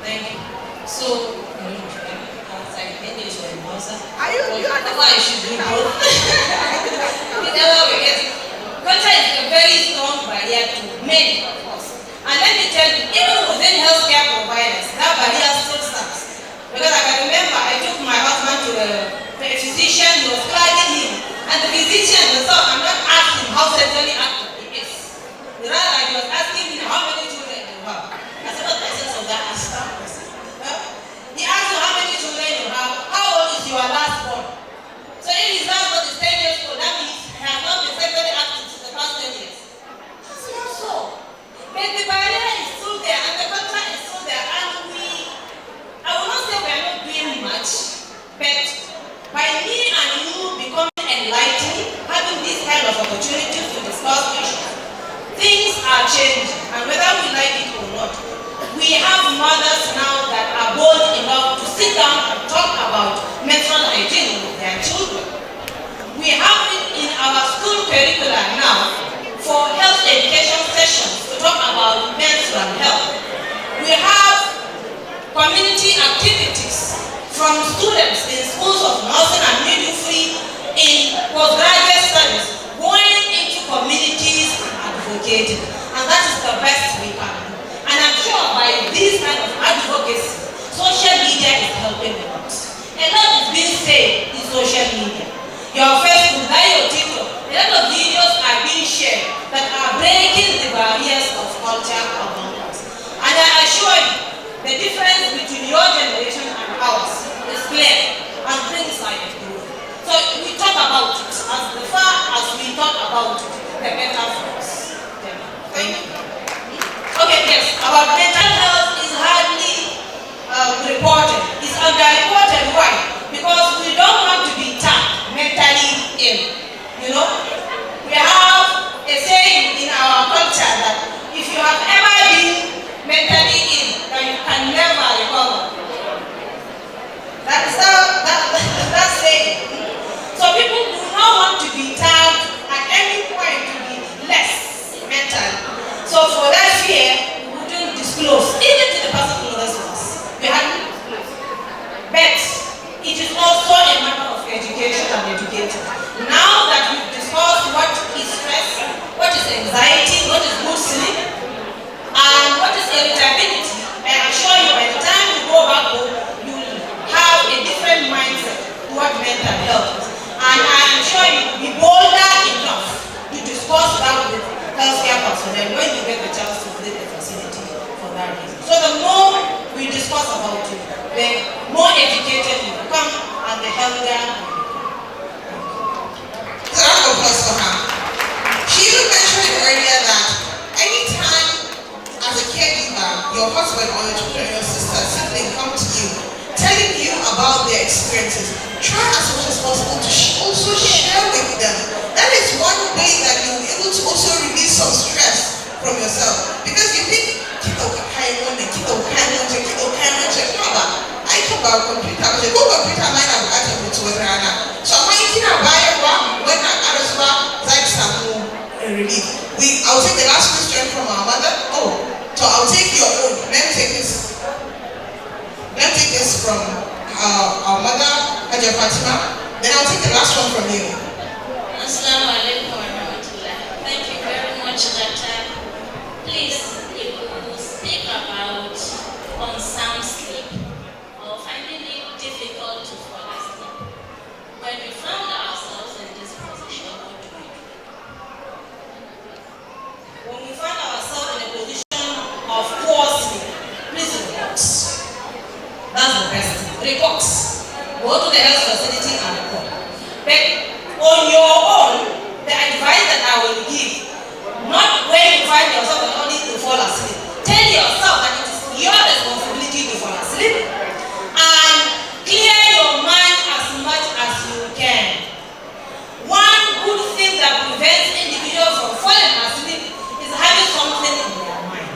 Thank you. So why you should do both? Whenever we get it. Culture is a very strong barrier to many of us. And let me tell you, even within healthcare providers, that barrier still stands. Because I can remember I took my husband to a physician, he was flagging him, and the physician himself, I'm not asking how sexually active he is. Rather, he was asking me how many children you have. I said, what essence of that answer? He asked you how many children you have, how old is your last born? So if his last born is 10 years old, that means he has not been sexually active since the past 10 years. That's not so. But the barrier is still there, and the culture is still there, and I will not say we are not doing much, but by me and you becoming enlightened, having this kind of opportunities to discuss issues, things are changing, and whether we like it or not, we have mothers now that are bold enough to sit down and talk about menstrual hygiene with their children. We have it in our school curricula now for health education sessions to talk about menstrual health. We have community activities from students in schools of nursing and midwifery in postgraduate studies going into communities and advocating. And that is the best we can do. And I'm sure by this kind of advocacy, social media is helping a lot. A lot is being said in social media. Your Facebook, your TikTok, a lot of videos are being shared that are breaking the barriers of culture among us. And I assure you, the difference between your generation and ours is clear and things are improving. So we talk about it. As far as we talk about it, the better for us. Thank you. Okay, yes, about mental health is hardly reported. It's underreported. Why? Because we don't want to be tagged mentally ill. You know? We have a saying in our culture that if you have ever caregiver, your husband or your children, your sister, sibling come to you, telling you about their experiences, try as much as possible to also share with them. That is one way that you'll be able to also release some stress from yourself. Because you think, I keep our computer, but the computer might have gotten to it. So I'm making a buy when I was like some relief. I'll take the last question from our mother. Oh, so I'll take your own. Let me take this from our mother, Haja Fatima. Then I'll take the last one from you. Assalamu alaikum wa rahmatullah. Thank you very much, Dr. Please, if you speak about unsound sleep or finding it difficult to fall asleep, when we found ourselves in this position, what do we do? When we find ourselves in a position of poor sleep, please report. That's the best thing. Report. Go to the health facility and report. But on your own, the advice that I will give, not when you find yourself only to fall asleep. Tell yourself that it is your responsibility to fall asleep and clear your mind as much as you can. One good thing that prevents individuals from falling asleep is having something in their mind,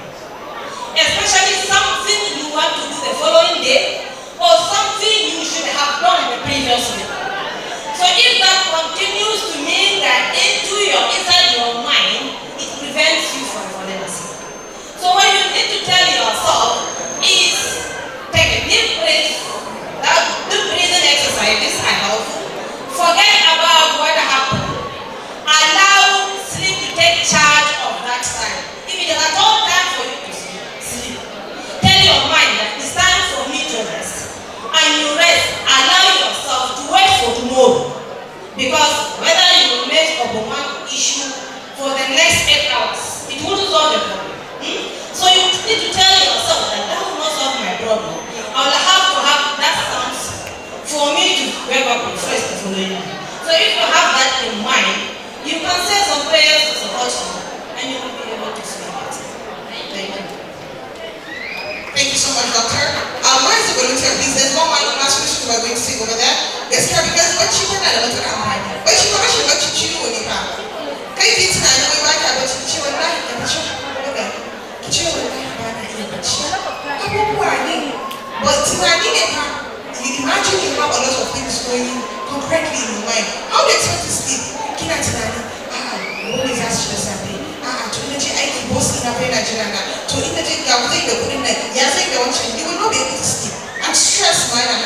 especially something you want to do the following day or something you should have done the previous day. So if that continues to mean that inside your mind, it prevents you from falling asleep. So what you need to tell yourself is take a deep breath. That deep breathing exercises are helpful. Forget about what happened. Allow sleep to take charge of that time. If it is at all time for you to sleep, tell your mind that it's time for me to rest. And you rest, allow yourself to wait for tomorrow. Because whether you make up one issue for the next 8 hours, it won't solve the problem. So you need to tell yourself that will not solve my problem. I will have to have that sound for me to wake up refreshed the following day. So if you have that in mind, you can say some prayers to support you and you will be able to sleep better. Thank you. Thank you so much, Doctor. Where is the volunteer, please? There's one more last question we're going to take over there. Yes, sir, because what you want to know, what you want to chew when you have. Can you think that you might have what you chew and like the chew? Okay. Chew and like the chew. But you imagine you have a lot of things going concretely in your mind. How do you expect to sleep? What is that stress happening? You will not be able to sleep. And stress might have.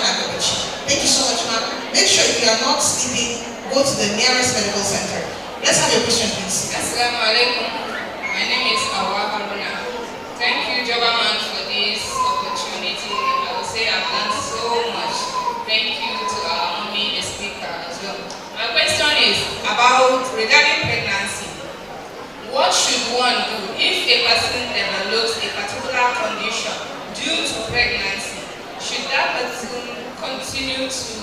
Thank you so much, ma'am. Make sure if you are not sleeping, go to the nearest medical center. Let's have your question, please. Assalamu alaikum. My name is Awa Haruna. Thank you, Jobaman, for this opportunity. I will say I've learned so much. Thank you to our mommy, the speaker, as well. My question is about regarding pregnancy. What should one do if a person develops a particular condition due to pregnancy? Should that person continue to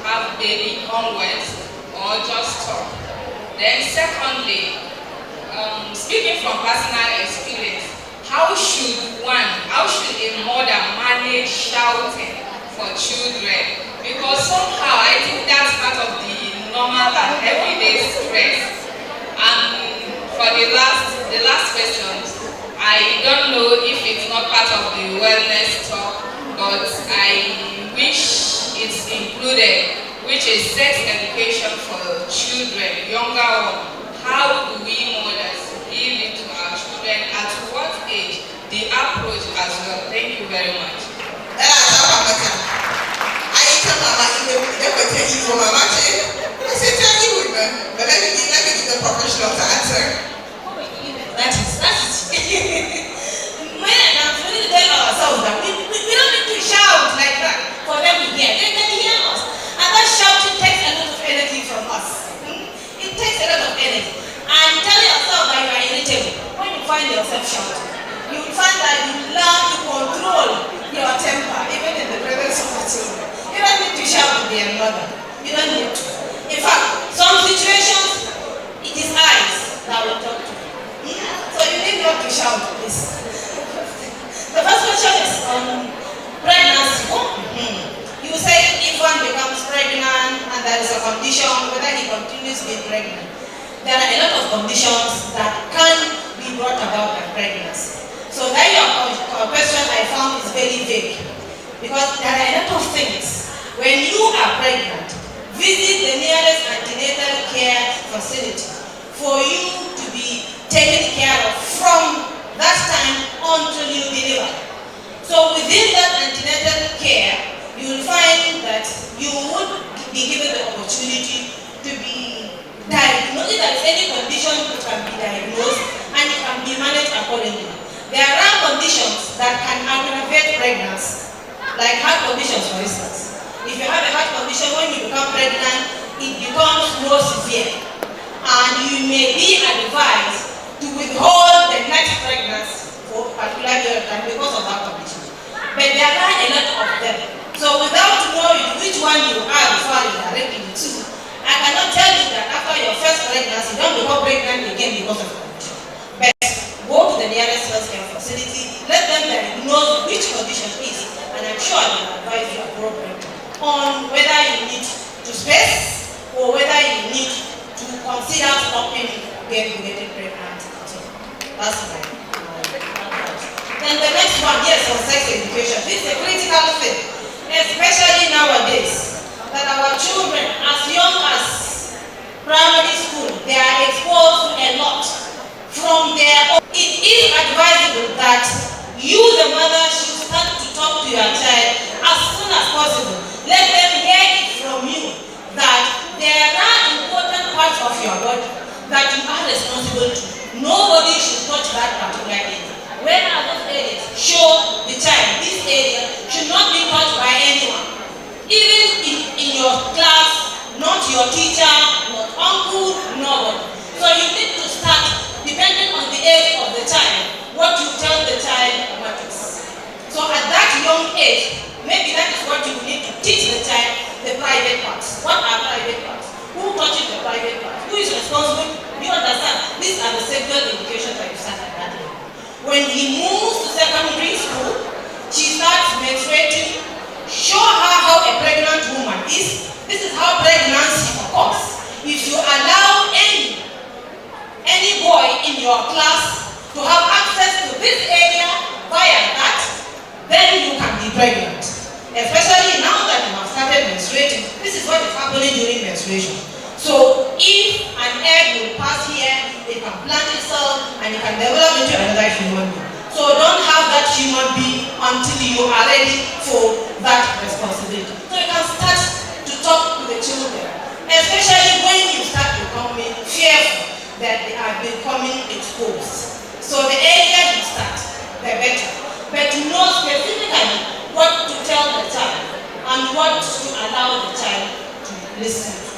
have baby onwards or just stop? Then secondly, speaking from personal experience, how should a mother manage shouting for children? Because somehow I think that's part of the normal and everyday stress. And for the last question, I don't know if it's not part of the wellness talk, but I wish it's included, which is sex education for children, younger ones. How do we mothers give it to our children? At what age? The approach as well. Thank you very much. But let me give the professional to answer. That is men are really to tell ourselves that we don't need to shout like that for them to hear. They can hear us. And that shouting takes a lot of energy from us. It takes a lot of energy. And tell yourself that you are irritable. When you find yourself shouting, you will find that you learn to control your temper, even in the presence of the children. You don't need to shout to be a mother. You don't need to. In fact, some situations, it is eyes that will talk to you. So you need not to shout, please. on pregnancy. You say if one becomes pregnant and there is a condition, whether he continues being pregnant, there are a lot of conditions that can be brought about by pregnancy. So that your question I found is very vague, because there are a lot of things. When you are pregnant, visit the nearest antenatal care facility for you to be taken care of from that time until you deliver. So within that antenatal care, you will find that you would be given the opportunity to be diagnosed. If there is any condition, it can be diagnosed and it can be managed accordingly. There are conditions that can aggravate pregnancy, like heart conditions, for instance. If you have a heart condition, when you become pregnant, it becomes more severe, and you may be advised to withhold the next pregnancy for a particular period of time because of that condition. But there are a lot of them. So without knowing which one you are referring directly to, I cannot tell you that after your first pregnancy, you don't become pregnant again because of the condition. But go to the nearest healthcare facility, let them diagnose which condition is, and I'm sure they will advise you appropriately on whether you need to space or whether you need to consider stopping getting pregnant. So that's my advice. Then the next one, yes, on sex education. This is a critical thing, especially nowadays, that our children, as young as primary school, they are exposed to a lot from their own. It is advisable that you, the mother, should start to talk to your child as soon as possible. Let them hear it from you that there are important parts of your body that you are responsible to. Nobody should touch that particular area. Where are those areas? Show the child this area should not be touched by anyone. Even in your class, not your teacher, not uncle, nobody. So you need to start, depending on the age of the child, what you tell the child matters. So at that young age, maybe that is what you need to teach the child, the private parts. What are private parts? Who touches the private parts? Who is responsible? Do you understand? These are the sexual education that you start at that level. When he moves to secondary school, she starts menstruating. Show her how a pregnant woman is. This is how pregnancy occurs. If you allow any boy in your class to have access to this area via that, then you can be pregnant. Especially now that you have started menstruating. This is what is happening during menstruation. So if an egg will pass here, it can plant itself and it can develop into another human being. So don't have that human being until you are ready for that responsibility. So you can start to talk to the children, especially when you start becoming fearful that they are becoming exposed. So the earlier you start, the better. But to know specifically what to tell the child and what to allow the child to listen to.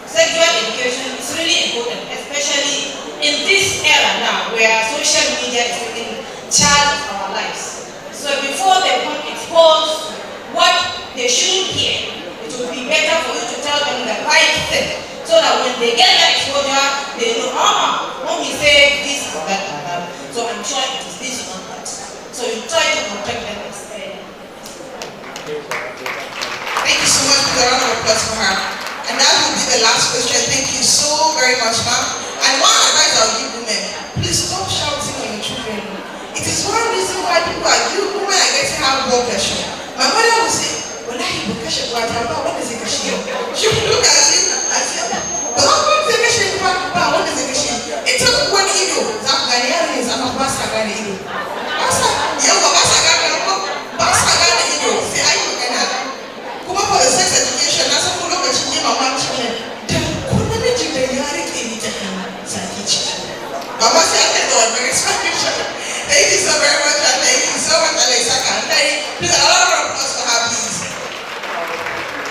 Sexual education is really important, especially in this era now where social media is taking charge of our lives. So before they become exposed to what they shouldn't hear, it would be better for you to tell them the right thing, so that when they get that exposure, they know, mommy said this or that or that. So I'm sure it is this or that. So you try to protect them as well. Thank you so much for the round of applause for her. And that will be the last question. Thank you so very much, ma'am. And one advice I'll give women, please stop shouting on your children. It is one reason why women are getting high blood pressure. My mother will say, when I hear pressure, what is it? She will look at you and say, but what is it? What is it? It took one ego. Zafgani is a basa gani ego. Basa gani ego. Say, are you going to come up for the sex education? That's what we look at you, my children. Then, couldn't you do the yard in it? Mama said, I don't know, very special. Thank you so very much, and thank you so much, Alexa. Please, a lot of applause for her, please.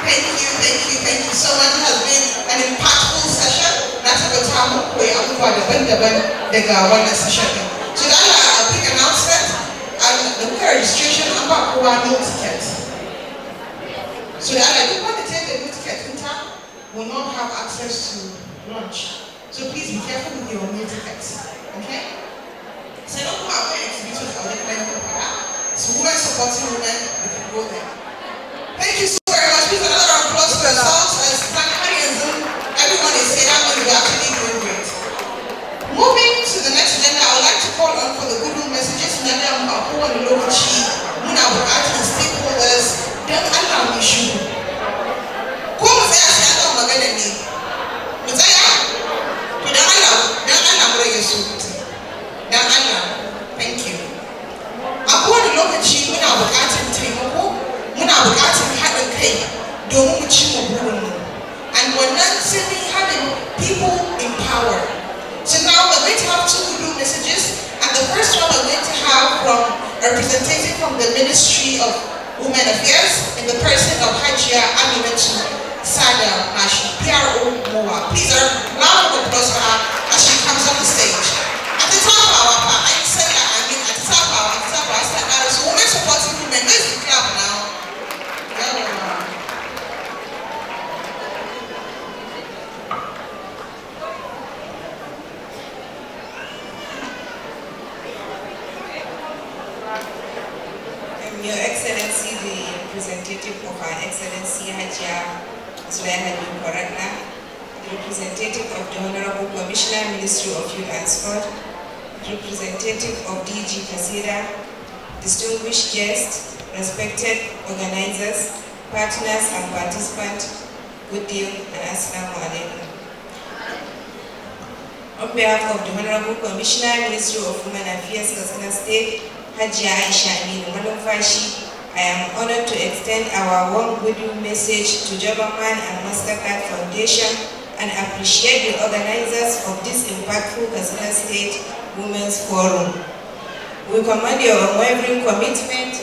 Thank you so much. It has been an impactful session. That's a good time. We are going to one session. So that's a big announcement, and the registration about who are new tickets. So that I don't want to take the new ticket in town will not have access to lunch. So please be careful with your new tickets. Okay? So don't go away exhibitions. So women's supporting women, we can go there. Thank you so very much. Please another round of applause for yourselves. Everyone is here. That means we're actually doing great. Moving to the next agenda, I would like to call on for the goodwill messages. Madam Apo and Lokachi, Muna Bukati and stakeholders, then Allah Mishu. Who was there? I don't know again. Mutaya? Dan Allah, bring your suit. Dan Allah, thank you. Apo and Lokachi, Muna Bukati and Taimako, Muna Bukati and Hadan Kai, domin mu ci mu burinmu. And we're not simply having people in power. So now we're going to have two group messages, and the first one we're going to have from a representative from the Ministry of Women Affairs in the person of Hajia Aminatu Sada Mashi, PRO Moa. Please a round of applause for her as she comes on the stage. At the top of our at the top of our so women supporting women. Where's the clap now? Your Excellency, the representative of Our Excellency Hajia Zulaiha Koratna, the representative of the Honorable Commissioner, Ministry of Youth and Sport, representative of DG Kasida, distinguished guests, respected organizers, partners and participants, good day and assalamu alaikum. On behalf of the Honorable Commissioner, Ministry of Women Affairs, Katsina State, Hajia Aisha Aminu Malumfashi, I am honored to extend our warm goodwill message to Joberman and Mastercard Foundation and appreciate the organizers of this impactful Katsina State Women's Forum. We commend your unwavering commitment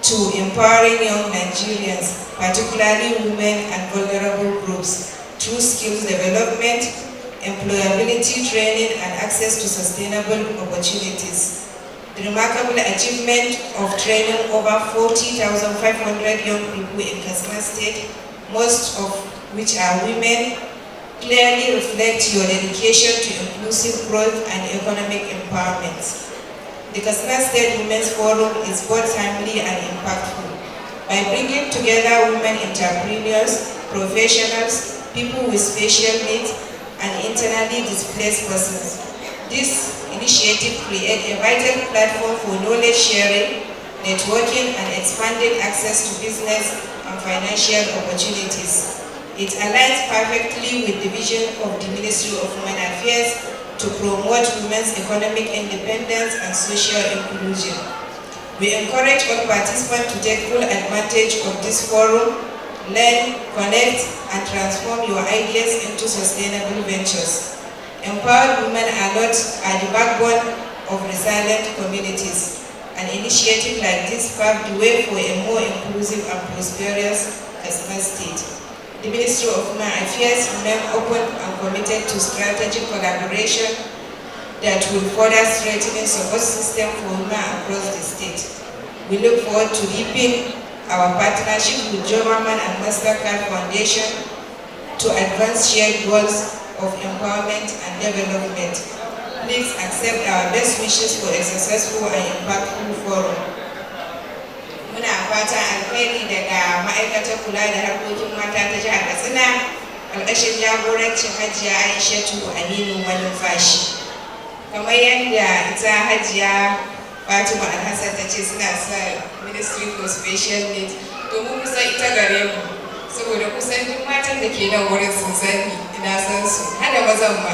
to empowering young Nigerians, particularly women and vulnerable groups, through skills development, employability training, and access to sustainable opportunities. The remarkable achievement of training over 40,500 young people in Katsina State, most of which are women, clearly reflect your dedication to inclusive growth and economic empowerment. The Katsina State Women's Forum is both timely and impactful. By bringing together women entrepreneurs, professionals, people with special needs, and internally displaced persons, this initiative creates a vital platform for knowledge sharing, networking, and expanded access to business and financial opportunities. It aligns perfectly with the vision of the Ministry of Women Affairs to promote women's economic independence and social inclusion. We encourage all participants to take full advantage of this forum, learn, connect, and transform your ideas into sustainable ventures. Empowered women are the backbone of resilient communities. An initiative like this paved the way for a more inclusive and prosperous Katsina State. The Ministry of Women Affairs remains open and committed to strategic collaboration that will further strengthen the support system for women across the state. We look forward to deepening our partnership with Joberman and Mastercard Foundation to advance shared goals of empowerment and development. Please accept our best wishes for a successful and impactful forum. Muna fatan alheri daga ma'aikatar kula da harkokin mata ta jihar Katsina, ƙarƙashin jagorancin Hajiya Aishatu Aminu Malumfashi. Kamar yadda ita Hajiya Fatima Alhassan ta ce suna sa Ministry for Special Needs, domin kusa ita gare mu, saboda kusan duk matan da ke nan wurin sun sani, ina san su, hada mazan ma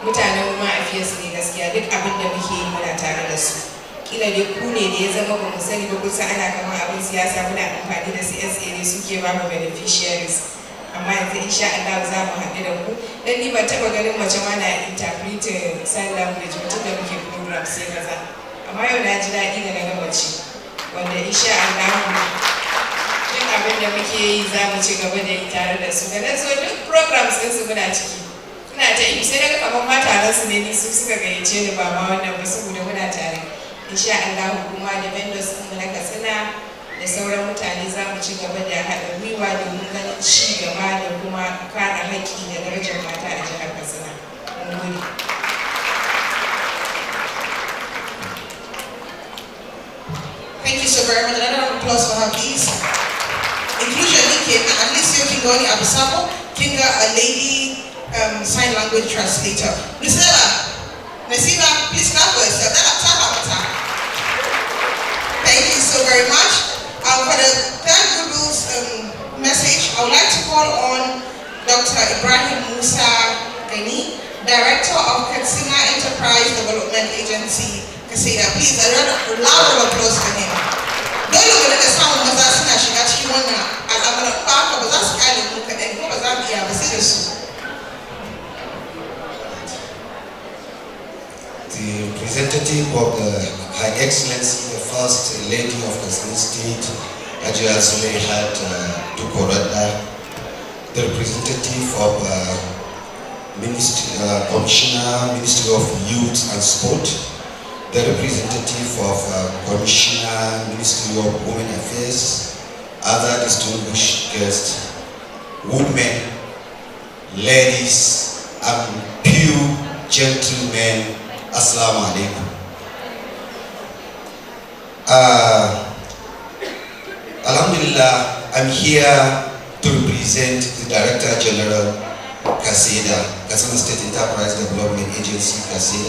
mutanen ma a fiye su ne gaskiya, duk abin da muke yi muna tare da su. Kila dai ku ne da ya zama ba mu sani ba, kusa ana kama abin siyasa muna amfani da CSA ne suke ba mu beneficiaries. Amma yanzu insha Allah za mu haɗu da ku. Dan ni ban taɓa ganin mace ma na interpreting sign language mutum da muke program sai kaza. Amma yau na ji daɗi da na ga mace, wanda insha Allah duk abin da muke yi za mu ci gaba da yi tare da su. Da na zo duk programs ɗinsu muna ciki. Muna ta yi sai daga kamar mataran su ne ni su suka gayyace ni ba ma wannan ba, saboda muna tare. Insha Allah kuma da vendors ɗinmu na Katsina da sauran mutane za mu ci gaba da haɗa gwiwa domin ganin ci gaba da kuma kare haƙƙi da darajar mata a jihar Katsina. Mun gode. Thank you so so very much. Another round of applause for her, please. Inclusion Nike, at least you can go in Abisabo, Kinga, a lady sign language translator. Lucilla, Nasiba, please clap for yourself. Thank you so very much. For the third Google's message, I would like to call on Dr. Ibrahim Musa Gani, Director of Katsina Enterprise Development Agency, Katsina. Please, a round of applause for him. Don't look at the sound of that snatch, you actually want to, I'm going to back up, but that's kind of look at it. What was that? Yeah, but seriously. The representative of the High Excellency, the First Lady of Katsina State, Ajay Saleh, had to Korada, the representative of Commissioner, Ministry of Youth and Sport, the representative of Commissioner, Ministry of Women Affairs, other distinguished guests, women, ladies, and pure gentlemen, Assalamu alaikum. Alhamdulillah, I'm here to represent the Director General, Katsina State Enterprise Development Agency,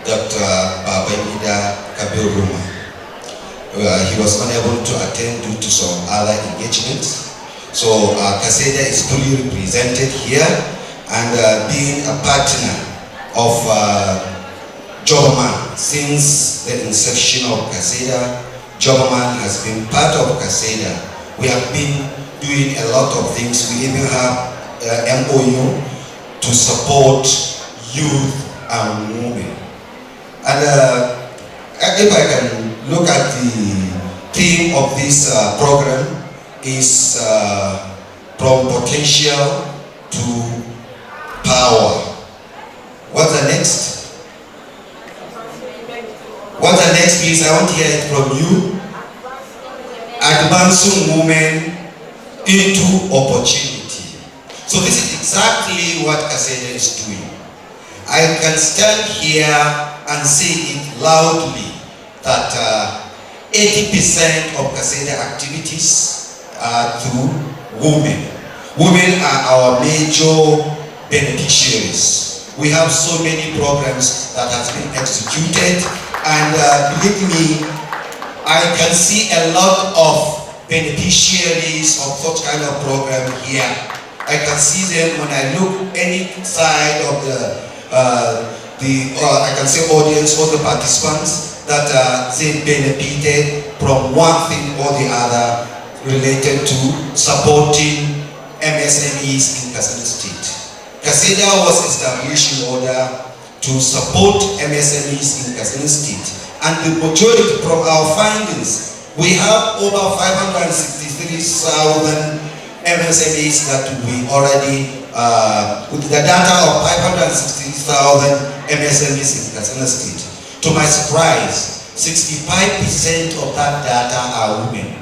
Dr. Babangida Kabir Ruma. He was unable to attend due to some other engagements. So Katsina is fully represented here, and being a partner of Jobaman since the inception of Katsina, Jobaman has been part of Katsina. We have been doing a lot of things. We even have MOU to support youth and women. And if I can look at the theme of this program is from potential to power. What's the next? What's the next, please? I want to hear it from you. Advancing women into opportunity. So this is exactly what Katsina is doing. I can stand here and say it loudly that 80% of Katsina activities are through women. Women are our major beneficiaries. We have so many programs that have been executed, and believe me, I can see a lot of beneficiaries of such kind of program here. I can see them when I look any side of I can say audience or the participants that they benefited from one thing or the other related to supporting MSMEs in Katsina State. Katsina was established in order to support MSMEs in Katsina State, and the majority from our findings, we have over 563,000 MSMEs that we already, with the data of 560,000 MSMEs in Katsina State. To my surprise, 65% of that data are women.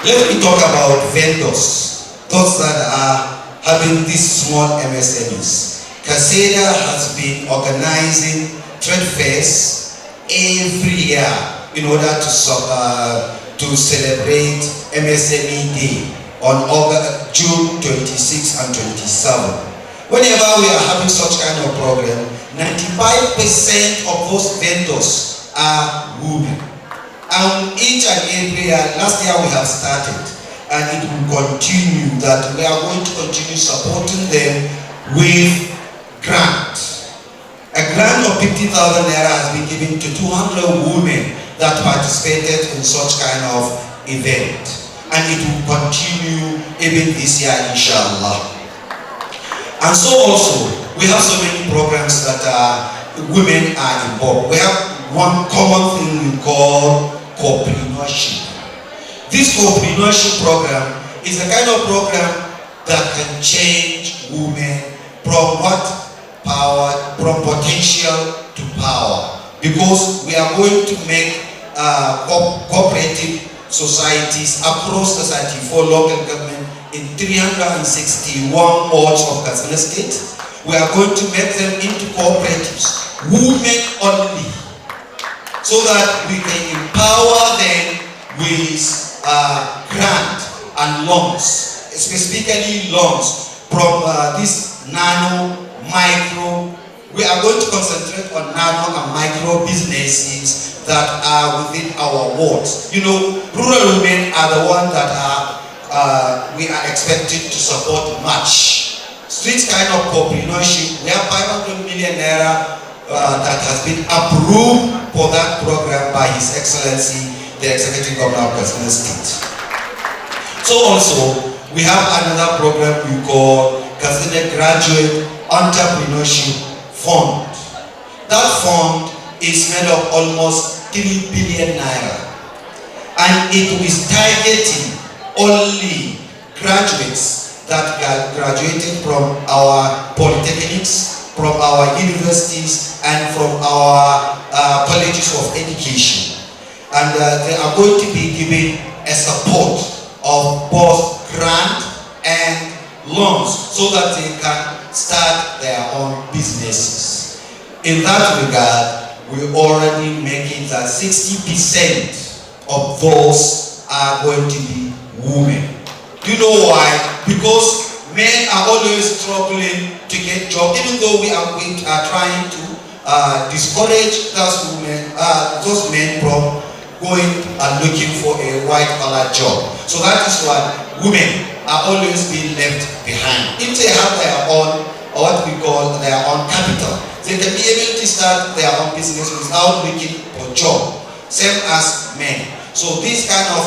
Let me talk about vendors, those that are having these small MSMEs. Katsina has been organizing trade fairs every year in order to celebrate MSME Day on June 26 and 27. Whenever we are having such kind of program, 95% of those vendors are women. And each and every year, last year we have started, and it will continue, that we are going to continue supporting them with grant. A grant of 50,000 naira has been given to 200 women that participated in such kind of event, and it will continue even this year, inshallah. And so also, we have so many programs that women are involved. We have one common thing we call co-preneurship. This co-preneurship program is a kind of program that can change women from what? Power, from potential to power. Because we are going to make cooperative societies across the 34 local government in 361 wards of Katsina State. We are going to make them into cooperatives, women only. so that we can empower them with grant and loans, specifically loans from this nano, micro. We are going to concentrate on nano and micro businesses that are within our wards. You know, rural women are the ones that we are expected to support much. Street kind of entrepreneurship, we have 500 million naira that has been approved for that program by His Excellency, the Executive Governor of Katsina State. So also, we have another program we call Katsina Graduate Entrepreneurship Fund. That fund is made of almost 3 billion naira, and it is targeting only graduates that graduated from our polytechnics, from our universities, and from our colleges of education. And they are going to be given a support of both grant and loans so that they can start their own businesses. In that regard, we already making that 60% of those are going to be women. Do you know why? Because men are always struggling to get jobs, even though we are trying to discourage those men from going and looking for a white-collar job. So that is why women are always being left behind. If they have their own, or what we call their own capital, they can be able to start their own business without looking for a job, same as men. So this kind of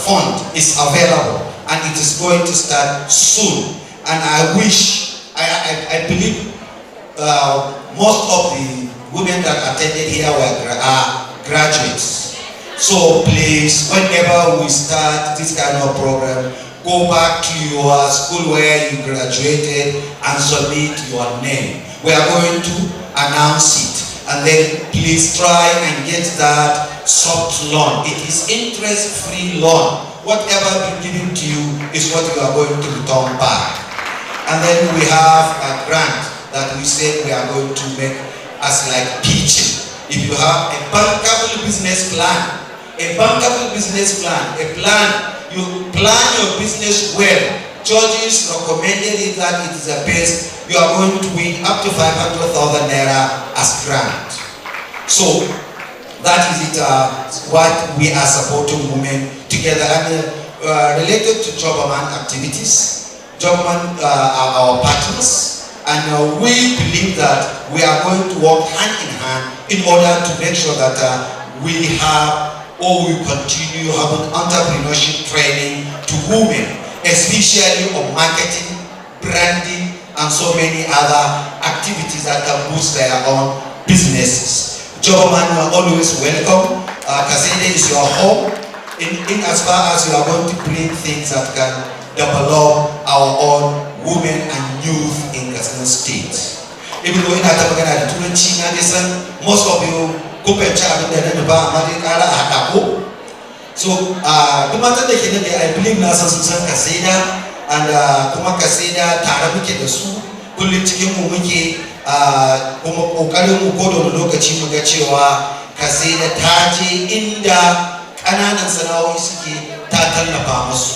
fund is available, and it is going to start soon. And I wish, I believe most of the women that attended here are graduates. So please, whenever we start this kind of program, go back to your school where you graduated and submit your name. We are going to announce it, and then please try and get that soft loan. It is interest-free loan. Whatever been given to you is what you are going to return back. And then we have a grant that we said we are going to make as like pitching. If you have a bankable business plan, you plan your business well, judges recommended it that it is the best, you are going to win up to 500,000 naira as grant. So that is it, what we are supporting women together. And related to Jobberman activities, Jobberman are our partners. And we believe that we are going to work hand in hand in order to make sure that we have, or we continue having entrepreneurship training to women, especially on marketing, branding, and so many other activities that can boost their own businesses. Jobberman, you are always welcome. Katsina is your home in as far as you are going to bring things that can develop our own women and youth in Katsina State. Even though in that most of you so I believe na san sun Katsina, and kuma Katsina tare muke da su, kullum cikin mu muke, kuma kokarin mu ko da lokaci mu ga cewa Katsina ta je inda kananan sana'o'i suke, ta tallafa musu.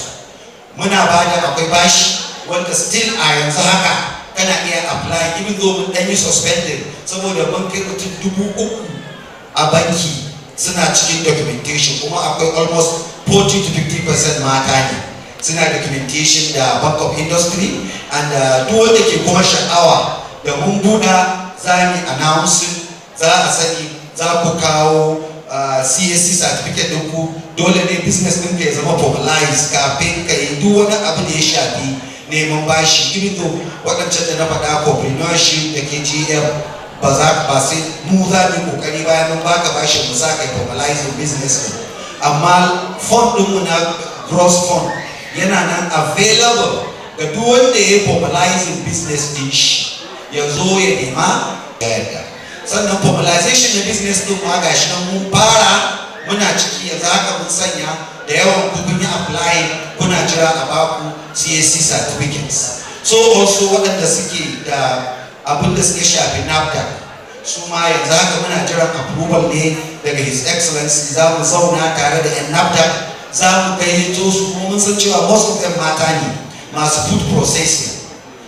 Muna bada akwai bashi wanda still a yanzu haka kana iya apply, even though mun dan yi suspended saboda mun kai mutum 3,000 a banki suna cikin documentation, kuma akwai almost 40 to 50% mata ne suna documentation da Bank of Industry. And duk wanda ke kuma sha'awa da mun buɗa za mu announce, za a sani, za ku kawo CSC certificate ɗinku, dole ne business ɗin ka ya zama formalized kafin ka yi duk wani abu da ya shafi neman bashi. Even though waɗancan da na faɗa entrepreneurship da KGM ba sai mu za mu kokari bayan mun baka bashi mu sa kai formalizing business din, amma fund din mu na gross fund yana nan available ga duk wanda ya formalizing business din shi ya zo ya nema ya yarda. Sannan formalization na business din ma gashi nan mun fara, muna ciki yanzu haka mun sanya da yawan ku kun yi applying, kuna jira a baku CSC certificates. So also waɗanda suke da abin da suke shafi NAFDAC, su ma yanzu haka muna jiran approval ne daga His Excellency. Za mu zauna tare da yan NAFDAC, za mu gayyato su kuma mun san cewa most of them mata ne masu food processing.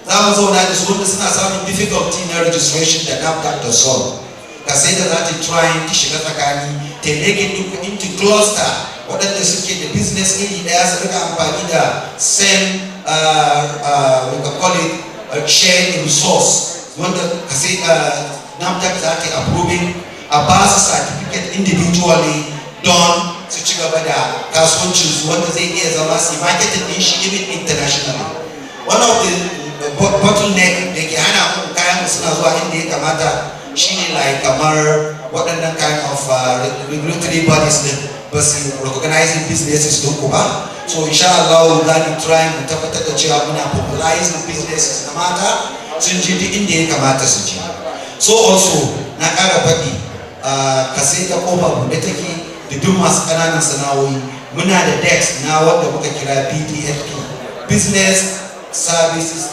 Za mu zauna da su wanda suna samun difficulty na registration da NAFDAC da sol. Ka sai da za ta trying ta shiga tsakani ta make it into cluster waɗanda suke da business iri ɗaya su rika amfani da same we can call it a shared resource wanda ka sai NAFDAC za ta approving a ba su certificate individually don su ci gaba da kasuwancinsu wanda zai iya zama su marketing din shi even internationally. One of the bottleneck da ke hana mu kayan suna zuwa inda ya kamata shine like kamar waɗannan kind of regulatory bodies din ba su recognizing businesses din ku ba. So insha Allah za mu try mu tabbatar da cewa muna popularizing businesses na mata sun je duk inda ya kamata su je. So also na ƙara faɗi ka sai da ƙofa buɗe take da duk masu ƙananan sana'o'i. Muna da desk na wanda muka kira BDFP, Business Services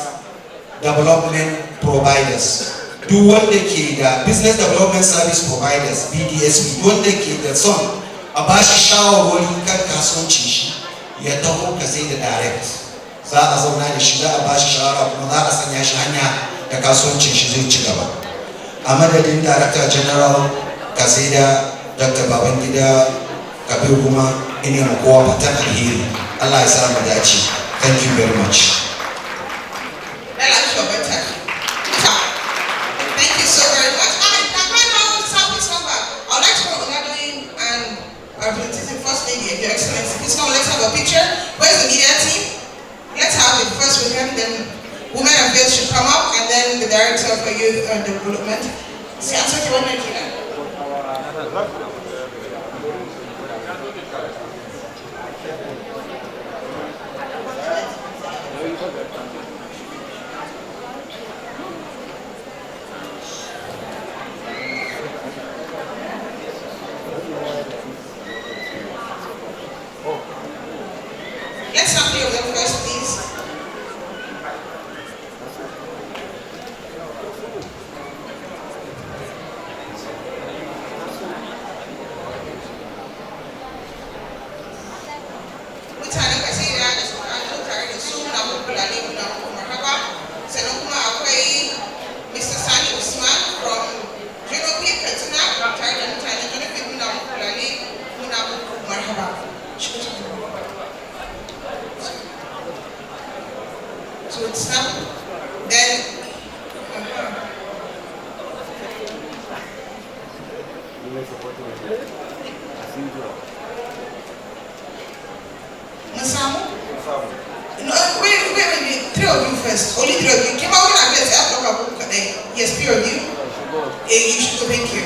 Development Providers. Duk wanda ke da Business Development Service Providers BDSP, duk wanda ke da son a ba shi shawarwari kan kasuwancin shi ya taho ka sai da direct. Za a zauna da shi, za a ba shi shawara kuma za a sanya shi hanya da kasuwancin shi zai ci gaba. A madadin Director General Kasida Dr. Babangida Kabir kuma ina ma kowa fatan alheri. Allah ya sa mu dace. Thank you very much. Thank you so very much. Right now, Southeast member, I would like to welcome Madeline and our representative First Lady, Your Excellency. Please come, let's have a picture. Where's the media team? Let's have it first with him, then Women Affairs should come up, and then the Director for Youth and Development. See, I'm talking about Nigeria. Let's have three of them first, please. Mutanen Katsina da suka zo tare da su na kulkulale muna marhaba. Sannan kuma akwai Mr. Sani Usman from Jonopin Katsina tare da mutanen Jonopin muna kulkulale muna marhaba. So it's not then Masamu? No, wait, three of you first. Only three of you. Came out and let's have a book. Yes, three of you. You should go thank you.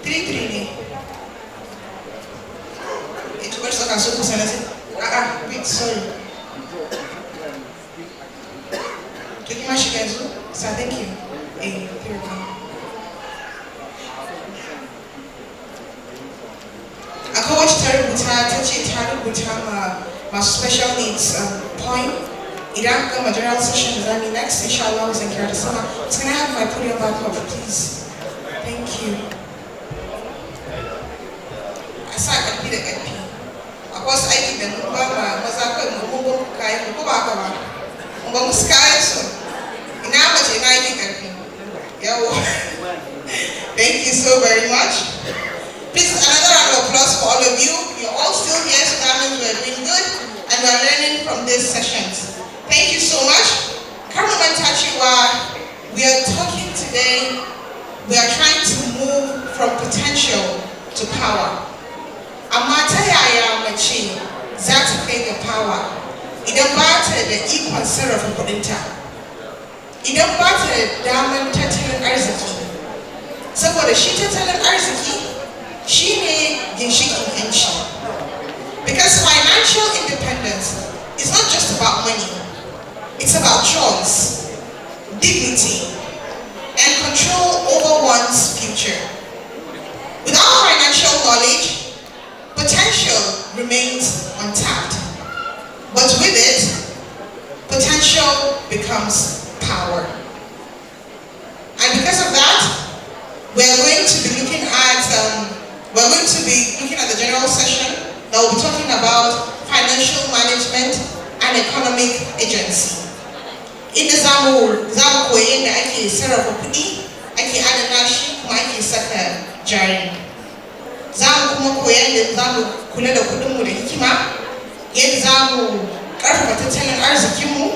Three. It was like a super sense. Wait, sorry. Take my shikazu. So thank you. Here we go. A coach ta rubuta ma special needs point. Idan ga general session da zamu next, inshallah zan kira da sama. Can I have my podium back up, please? Thank you. A sa ƙarfi da ƙarfi. Akwai wasu aiki da mun ba ma maza kai mun ba kayan ko ba ka ba. Mun ba musu kayan su. Ina mace ina yi ƙarfi. Yawo. Thank you so very much. Please, another round of applause for all of you. You're all still here, so that means we're doing good and we're learning from these sessions. Thank you so much. We are talking today, we are trying to move from potential to power. Amma ta yaya mace za ta kai ga power idan ba ta da ikon sarrafa kudinta, idan ba ta da damar tattalin arziki, saboda shi tattalin arziki shine ginshikin yanci. Because financial independence is not just about money, it's about choice, dignity, and control over one's future. Without financial knowledge, potential remains untapped. But with it, potential becomes power. we're going to be looking at the general session that will be talking about financial management and economic agency. Inda zamu koyi yadda ake sarrafa kuɗi, ake adana shi kuma ake saka jari. Zamu kuma koyi yadda zamu kula da kuɗinmu da hikima, yadda zamu ƙarfafa tattalin arzikinmu,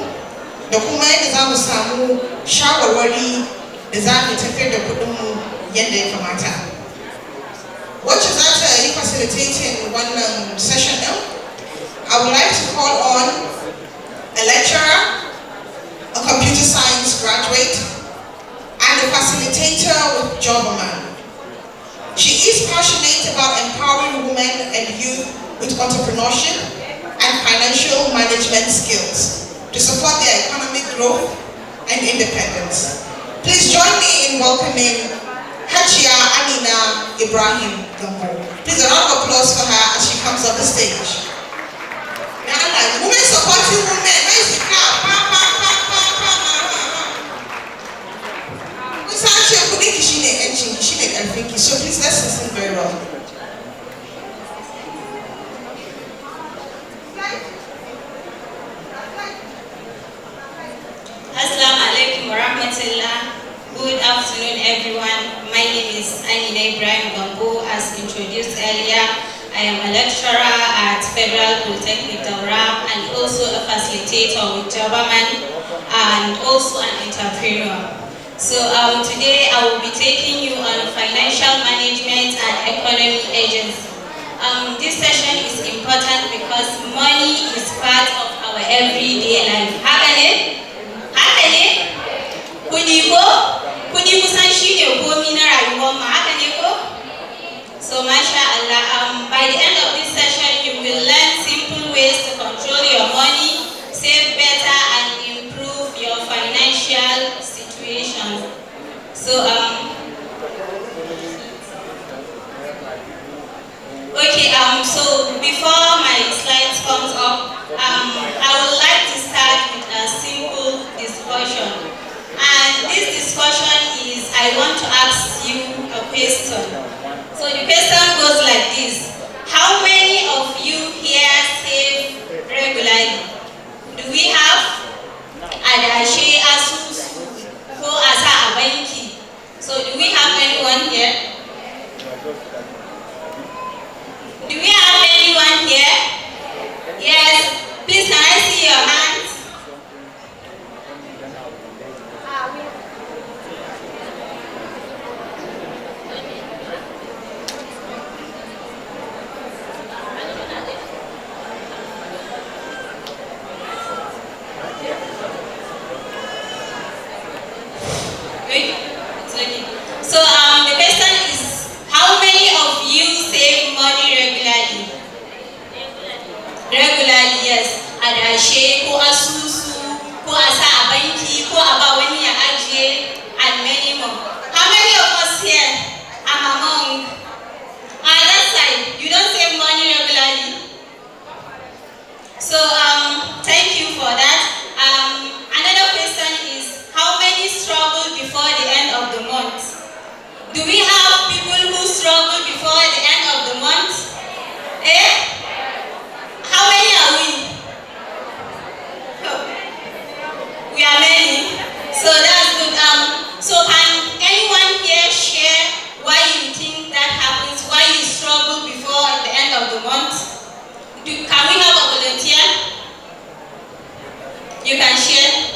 da kuma yadda zamu samu shawarwari da zamu tafiyar da kuɗinmu yadda ya kamata. Wacce za ta yi facilitating wannan session ɗin? I would like to call on a lecturer, a computer science graduate, and a facilitator with Jobberman. She is passionate about empowering women and youth with entrepreneurship and financial management skills to support their economic growth and independence. Please join me in welcoming Hajia Amina Ibrahim Gambo. Please a round of applause for her as she comes up the stage. Now, women supporting women, raise the crowd. So please let's listen very well. Assalamu alaikum wa rahmatullah. Good afternoon, everyone. My name is Amina Ibrahim Gambo. As introduced earlier, I am a lecturer at Federal Polytechnic Daura and also a facilitator with Jobberman and also an entrepreneur. So today I will be taking you on financial management and economy agency. This session is important because money is part of our everyday life. Haka ne? Kudi kusan shine komi na rayuwar mu, haka ne ko? So masha Allah, by the end of this session you will learn simple ways to control your money, save better and improve your financial situation. So so before my slides comes up, I would like to start with a simple discussion. And this discussion is, I want to ask you a question. So the question goes like this: how many of you here save regularly? Do we have adashe, asusu, ko asa a banki? So do we have anyone here? Do we have anyone here? Yes. Please, can I see your hands? So the question is, how many of you save money regularly? Regularly, yes. Adashe, ko asusu, ko asa a banki, ko aba wani ya ajiye, and many more. How many of us here? I'm among. That side, you don't save money regularly. So thank you for that. Another question is, how many struggle before the end of the month? Do we have people who struggle before the end of the month? How many are we? We are many. So that's good. So can anyone here share why you think that happens? Why you struggle before the end of the month? Can we have a volunteer? You can share.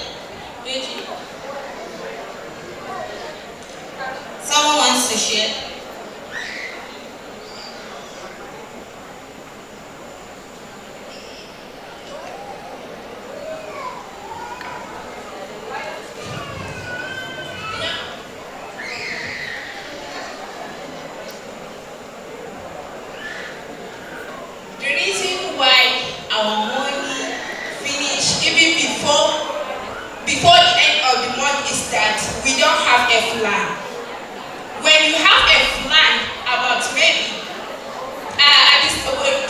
Someone wants to share. The reason why our money finish even before the end of the month is that we don't have a plan. When you have a plan about maybe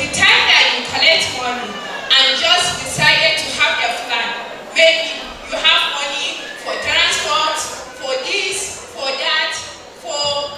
the time that you collect money and just decided to have a plan, maybe you have money for transport, for this, for that, for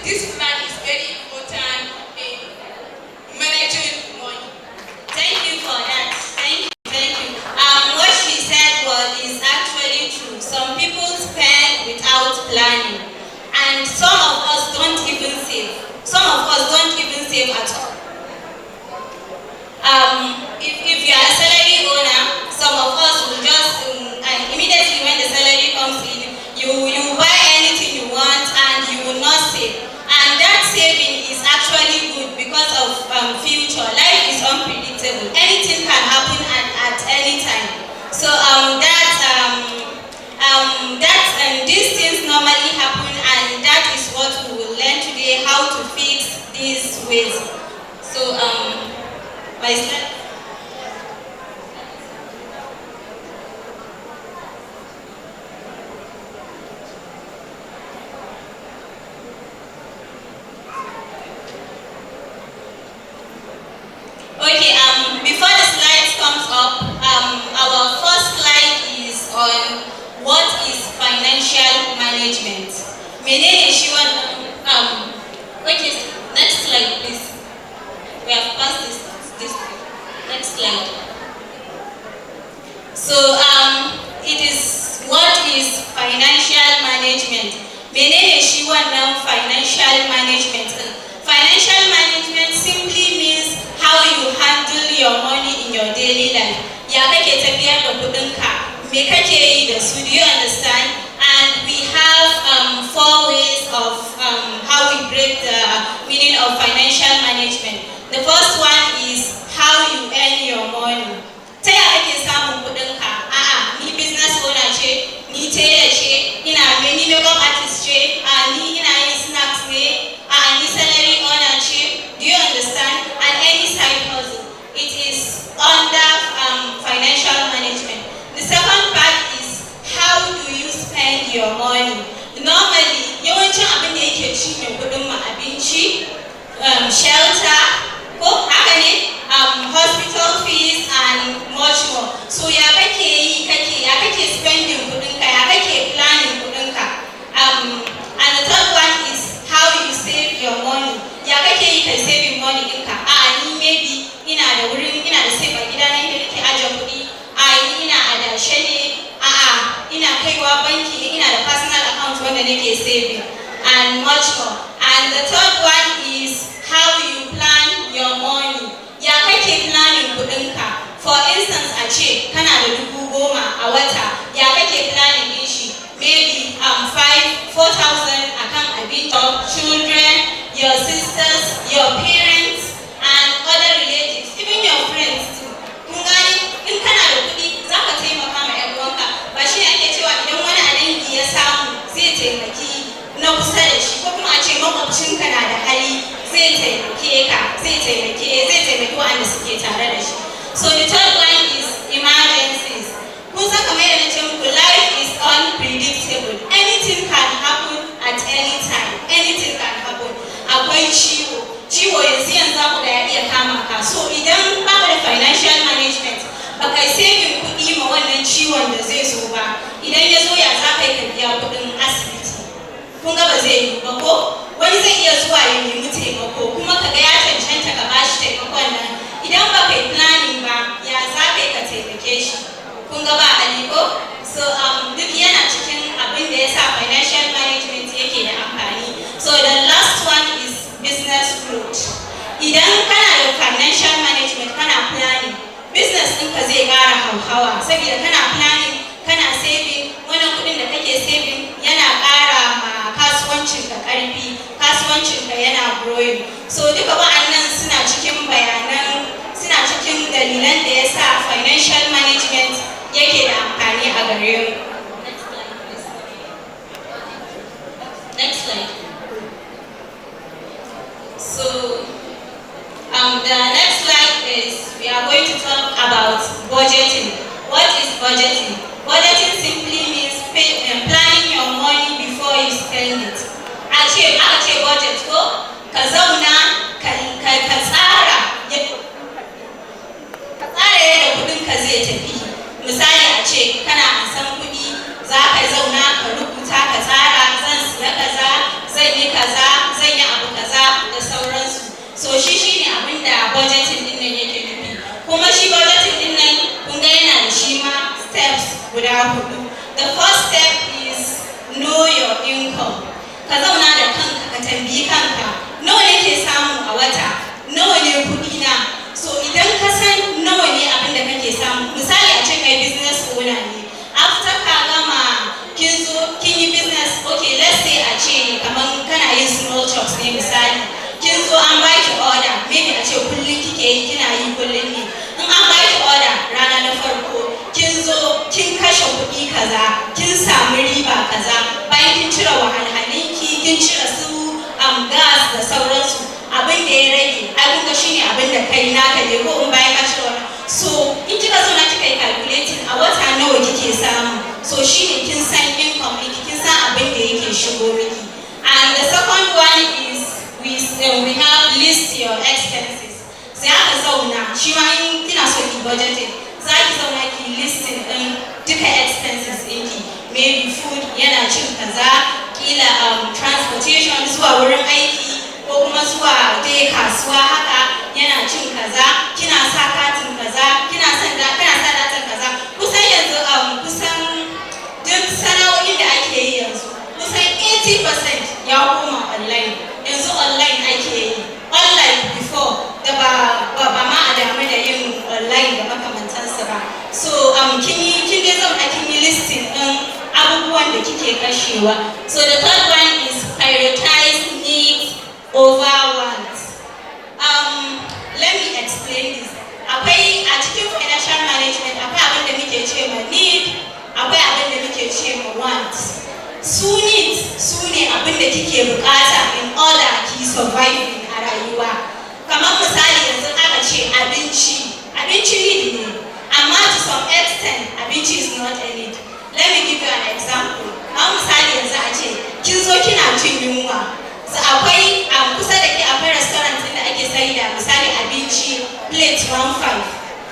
this plan is very important in managing money. Thank you for that. Thank you. What she said is actually true. Some people spend without planning, and some of us don't even save. Some of us don't even save at all. If you are a salary owner, some of us will just immediately when the salary comes in, you buy anything you want and you will not save. And that saving is actually good because of future. Life is unpredictable. Anything can happen at any time. So these things normally happen, and that is what we will learn today, how to fix these ways. So my slide. Okay, before the slides comes up, our first slide is on what is financial management. Menene shi wannan okay, next slide please. We have passed this next slide. So it is what is financial management. Menene shi wannan financial management? Financial management simply means how you handle your money in your daily life. Ya kake tafiyar da kudinka? Me kake yi da su? Do you understand? And we have 4 ways of how we break the meaning of financial management. The first one is how you earn your money. Ta ya kake samun kudinka? Ni business owner ce, ni tailor ce, ni makeup artist ce, ni ina yin snacks ne, ni salary owner ce. Do you understand? And any side hustle. It is under financial management. The second part is how do you spend your money? Normally, yawancin abin da yake cinye kudin mu abinci, shelter, ko haka ne, hospital fees and much more. So ya kake spending kudinka, ya kake planning kudinka. And the third one is how you save your money. Ya kake yi kai saving money ɗinka? Ni maybe ina da save a gidana inda nake ajiye kuɗi. Ni ina adashe ne. Ina kaiwa banki ne, ina da personal account wanda nake saving and much more. And the third one is how you plan your money. Ya kake planning kuɗinka? For instance, a ce kana da 10,000 a wata. Ya kake planning din shi? Maybe 4,000 akan abinci, children, your sisters, your parents, and other relatives, even your friends too. Kun gani in kana da kuɗi za ka taimaka ma ƴan uwanka. Ba shi ne ake cewa idan wani a dangi ya samu zai taimaki na kusa da shi, ko kuma a ce makwabcinka na da hali zai taimake ka, zai taimaki waɗanda suke tare da shi. So the third one is emergencies. Kun san kamar yadda na ce muku, life is unpredictable. Anything can happen at any time. Anything can happen. Akwai ciwo yanzu ku da ya iya kama ka. So idan baka da financial management, baka saving kuɗi ma wannan ciwon da zai zo ba, idan ya zo ya za ka yi ka biya kuɗin asibiti. Kun ga ba zai yi ba ko? Wani zai iya zuwa ya nemi taimako kuma ka ga ya cancanta ka bashi taimakon nan. Idan ba kai planning ba, ya za ka yi ka taimake shi. Kun ga ba aliko? So duk yana cikin abin da ya sa financial management yake da amfani. So the last one is business growth. Idan kana da financial management, kana planning, business ɗinka zai ƙara hauhawa saboda kana planning, kana saving, wannan kuɗin da kake saving yana ƙara ma kasuwancinka ƙarfi, kasuwancinka yana growing. So duka wa'annan suna cikin dalilan da ya sa financial management yake da amfani a gare mu. Next slide. So the next slide is we are going to talk about budgeting. What is budgeting? Budgeting simply means planning your money before you spend it. Aka ce budget ko ka zauna ka tsara yadda kudinka zai tafi. Misali a ce kana ansan kudi, za ka zauna ka rubuta ka tsara, zan siya kaza, zan yi kaza, zan zauna da kanka ka tambayi kanka nawa nake samu a wata, nawa ne kuɗi na. So idan ka san nawa ne abin da kake samu, misali a ce kai business owner ne, after ka gama kin zo kin yi business, okay let's say a ce kamar kana yin small chops ne misali, kin zo an baki order, maybe a ce kullum kike yi kina yi kullum ne, in an baki order rana na farko kin zo kin kashe kuɗi kaza, kin samu riba kaza, bayan kin cire wahalhalinki, kin cire su gas da sauransu, abin da ya rage ai kun ga shine abin da kai naka ne ko in bayan ka cire wannan. So in kika zo na kika yi calculating a wata nawa kike samu, so shine kin san income ɗinki, kin san abin da yake shigo miki. And the second one is we have list your expenses. Sai aka zauna shi ma in kina so ki budgeting, za ki zauna ki listing ɗin duka expenses ɗinki, maybe food yana cin kaza, kila transportation zuwa wurin aiki ko kuma zuwa dai kasuwa haka yana cin kaza, kina sa katin kaza, kana sa datan kaza. Kusan yanzu kusan duk sana'o'in da ake yi yanzu kusan 80% ya koma online. Yanzu online ake yi, online before da ba ma a damu da yin online da makamantansa ba. So kin dai zauna kin yi listing ɗin abubuwan da kike kashewa. So the third one is prioritize needs over wants. Let me explain this. Akwai a cikin financial management akwai abin da muke ce ma need, akwai abin da muke ce ma want. Su needs su ne abin da kike bukata in order ki survive a rayuwa. Kamar misali yanzu aka ce abinci need ne, amma to some extent abinci is not a need. Let me give you an example. Kamar misali yanzu a ce kin zo kina cin yunwa, so akwai kusa da ke akwai restaurant da ake sai da misali abinci plate 1.5,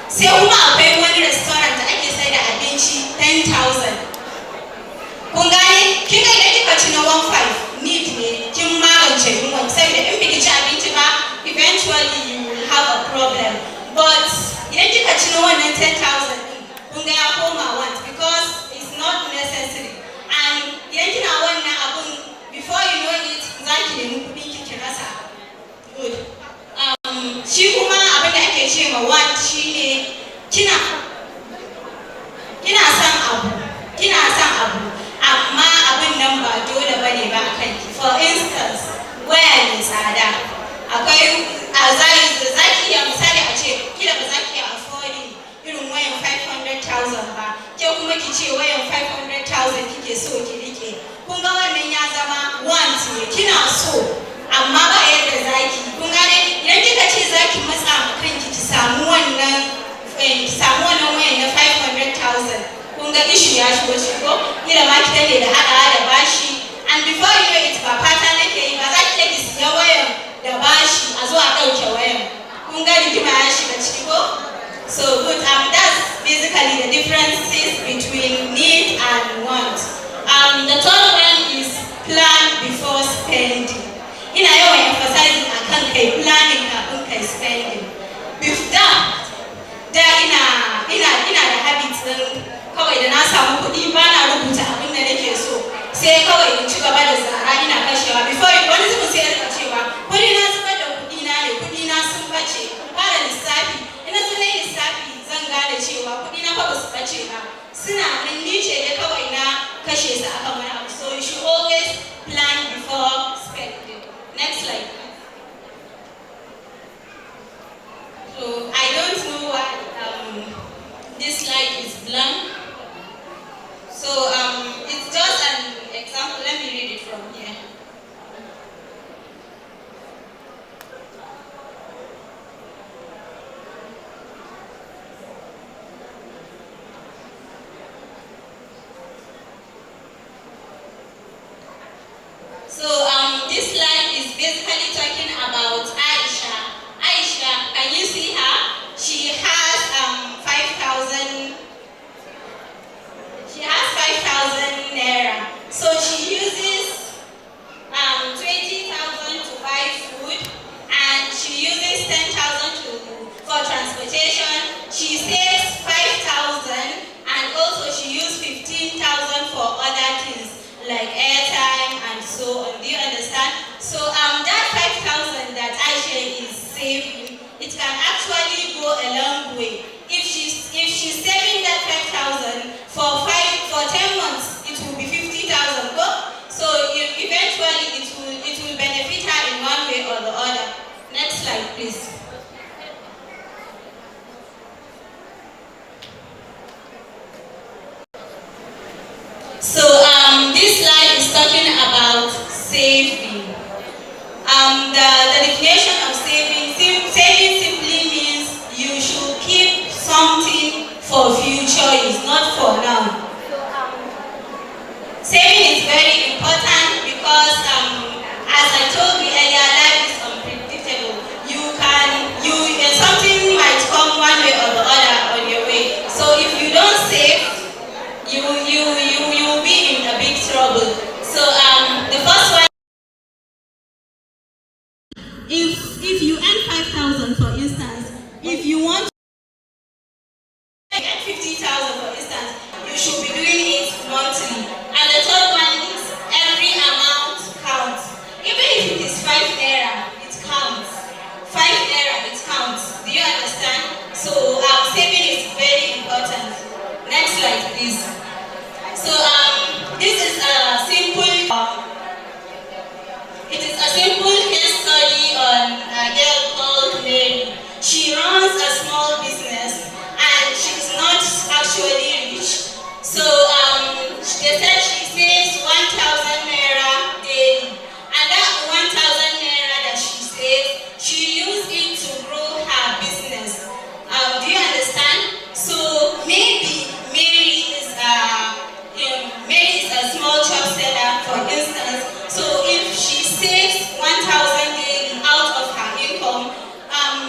sai kuma akwai wani restaurant da ake sai da abinci 10,000. Kun gane kin ga idan kika ci na 1.5 need ne, kin magance yunwa, saboda in biki ci abinci ba eventually you will have a problem. But idan kika ci na wannan 10,000 din, kun ga ya koma want because it's not necessary. And idan kina wannan abun before you know it za ki nemi kuɗi ki rasa. Good. Shi kuma abin da ake ce ma want shine kina son abu amma abin nan ba dole bane ba a kanki. For instance, waya mai tsada, akwai za ki iya misali a ce kila ba za ki iya affording irin wayan 500,000 ba, ke kuma ki ce wayan 500,000 kike so ki rike. Kun ga wannan ya zama want ne, kina so amma ba yadda zaki. Kun gane idan kika ce zaki matsa ma kanki ki samu wannan wayan na 500,000, kun ga issue ya shigo ciko, kila ma ki dade da hada da bashi, and before you know it ba fata nake yi ba za ki ki siya wayan da bashi a zo a ɗauke wayan. Kun ga rigima ya shiga ciki ko? So good, that's basically the differences between need and want. The third one is plan before spending. Ina yawan emphasizing akan kai planning kafin kai spending. Da ina da habit din kawai da na samu kuɗi ba na rubuta abin da nake so, sai kawai in ci gaba da zara ina kashewa. Before wani zubin sai rika cewa kuɗi na zubar da kuɗi na ne, kuɗi na sun bace, fara lissafi. Ina zo na lissafi zan gane cewa kuɗi na fa ba su bace ba, suna nan ni ce dai kawai na kashe su akan wani abu. So you should always plan before spending. Next slide. So I don't know why this slide is blank. So it's just an example. Let me read it from here. So this slide is basically talking about Aisha. Aisha, can you see her? She has 5,000 naira. So she uses 20,000 to buy food, and she uses 10,000 for transportation. She saves 5,000, and also she uses 15,000 for other things like airtime and so on. Do you the long way. If she's saving that 5,000 for 10 months, it will be 50,000. So eventually it will benefit her in one way or the other. Next slide, please. So this slide is talking about saving. The definition of saving simply means you should keep something for future use, not for now. Saving is very important because, as I told you earlier, life is unpredictable. Something might come one way or the other on your way. So if you don't save, you will be in a big trouble. So the first one, if you earn 5,000 for instance, if you want to get 50,000 for instance, you should be doing it monthly. And the third one is every amount counts. Even if it is 5 naira, it counts. 5 naira, it counts. Do you understand? So saving is very important. Next slide, please. So this is a simple case study on a girl called Mary. She runs a small business and she's not actually rich. So they said she saves 1,000 naira daily, and that 1,000 naira that she saves, she used it to grow her business. Do you understand? So maybe Mary is a small shop seller, for instance. So if she saves 1,000 daily out of her income,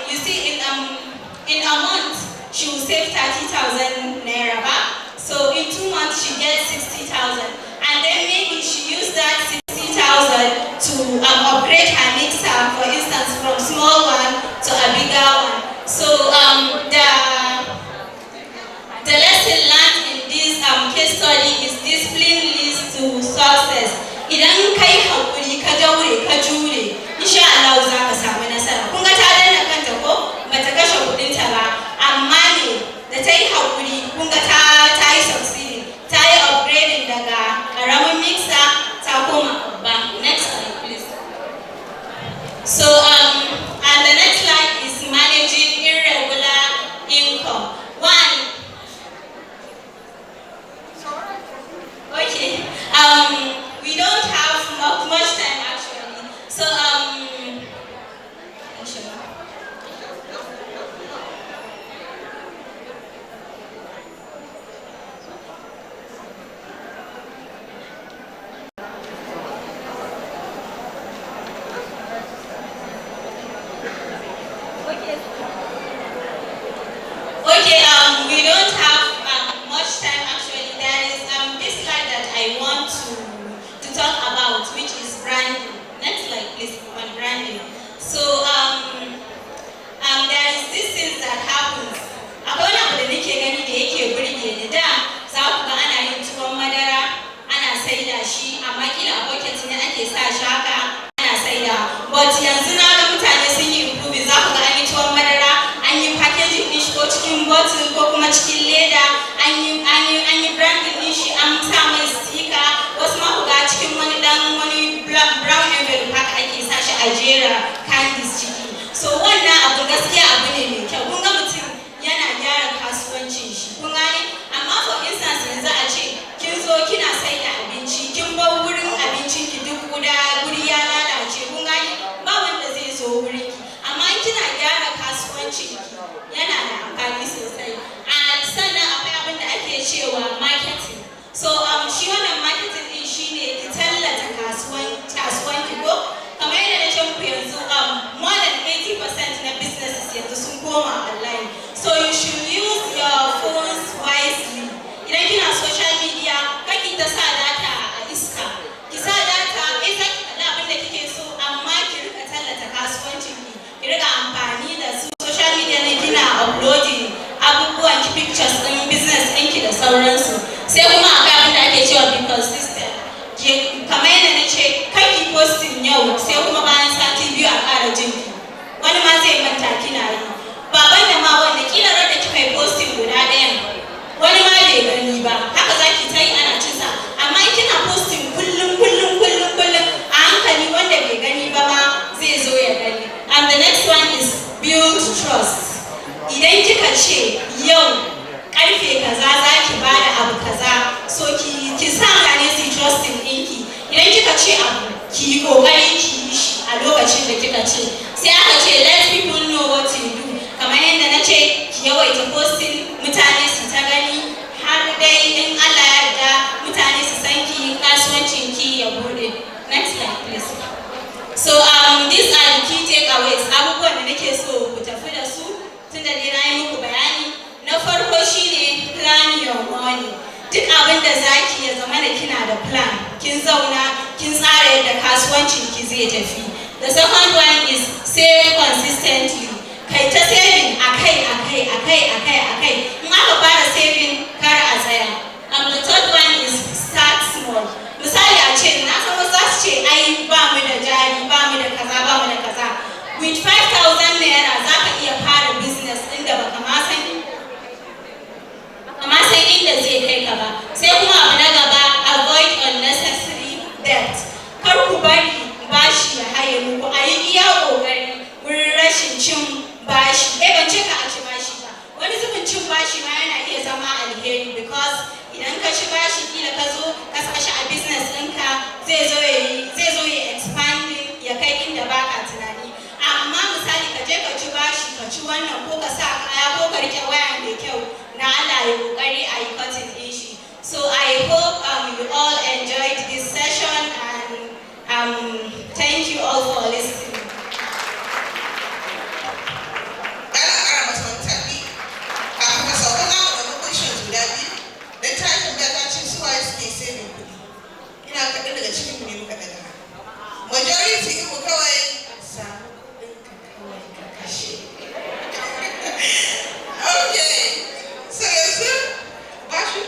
you see in a month she will save 30,000 naira back. So in 2 months she gets 60,000, and then maybe she used that 60,000 to upgrade her mixer, for instance, from small one to a bigger one. So the lesson learned in this case study is discipline leads to success. Idan kai hakuri ka daure ka jure, insha Allah za ka samu nasara. Kun ga ta danna kanta ko bata kashe kudin ta ba, amma ne da ta yi hakuri kun ga ta yi succeeding, ta yi upgrading daga karamin mixer ta koma babba. Next slide please. So and the next slide is managing irregular income. Okay. We don't have much time actually. So we don't have much time actually. There is this slide that I want to talk about, which is branding. Next slide please, on branding. So there is this thing that happens. Akwai wani abu da nake gani da yake burge ni da, za ku ga ana yin tuwon madara, ana saida shi, amma kila a bucket ne ake sa shi haka ana saida. But yanzu na ga mutane sun yi improving, za ku ga an yi tuwon madara, an yi packaging din shi ko cikin bottle ko kuma cikin leda, an yi branding din shi, an sa mai sticker, wasu ma ku ga cikin wani brown envelope haka ake sa shi a jera candies ciki. So wannan abu gaskiya abu ne mai kyau. Kun ga mutum yana gyara kasuwancin shi. Kun gane? Amma for instance yanzu a ce kin zo kina saida abinci, kin bar wurin abincin ki duk guri ya lalace. Kun gane? Ba wanda zai zo wurin ki. Amma kina gyara kasuwancin ki yana da amfani sosai. And sannan akwai abin da ake cewa marketing. So shi wannan marketing din shine ki tallata kasuwan ki ko kamar yadda na ce muku yanzu yi kokari ki yi shi a lokacin da kika ce. Sai aka ce let people know what you do. Kamar yadda na ce ki yawaita posting mutane su ta gani har dai in Allah ya yarda mutane su san ki kasuwancin ki ya bude. Next slide please. So these are the key takeaways, abubuwan da nake so ku tafi da su tunda dai na yi muku bayani. Na farko shine plan your money. Duk abin da zaki ya zama da kina da plan, kin zauna kin tsara yadda kasuwancin ki zai tafi. The second one is save consistently. Kai ta saving akai. In aka fara saving kar a tsaya. The third one is start small. Misali a ce na san wasu za su ce ai ba mu da jari, ba mu da kaza. With 5,000 naira za ka iya fara business ɗin da baka ma san inda zai kai ka ba. Sai kuma abu na gaba, avoid unnecessary debt. Kar ku bari bashi ya haye muku, a yi iya ƙoƙari wurin rashin cin bashi. Ban ce ka a ci bashi ba. Wani zubin cin bashi ma yana iya zama alheri because idan ka ci bashi kila ka zo ka sa shi a business ɗinka zai zo ya expanding ya kai inda baka tunani. Amma misali ka je ka ci bashi ka ci wannan ko ka sa kaya ko ka rike waya mai kyau na Allah ya kokari a yi cutting din shi. So I hope you all enjoyed this session and thank you all for listening. Majority mu kawai samu ɗinka kawai ka kashe. Okay, so yanzu bashi.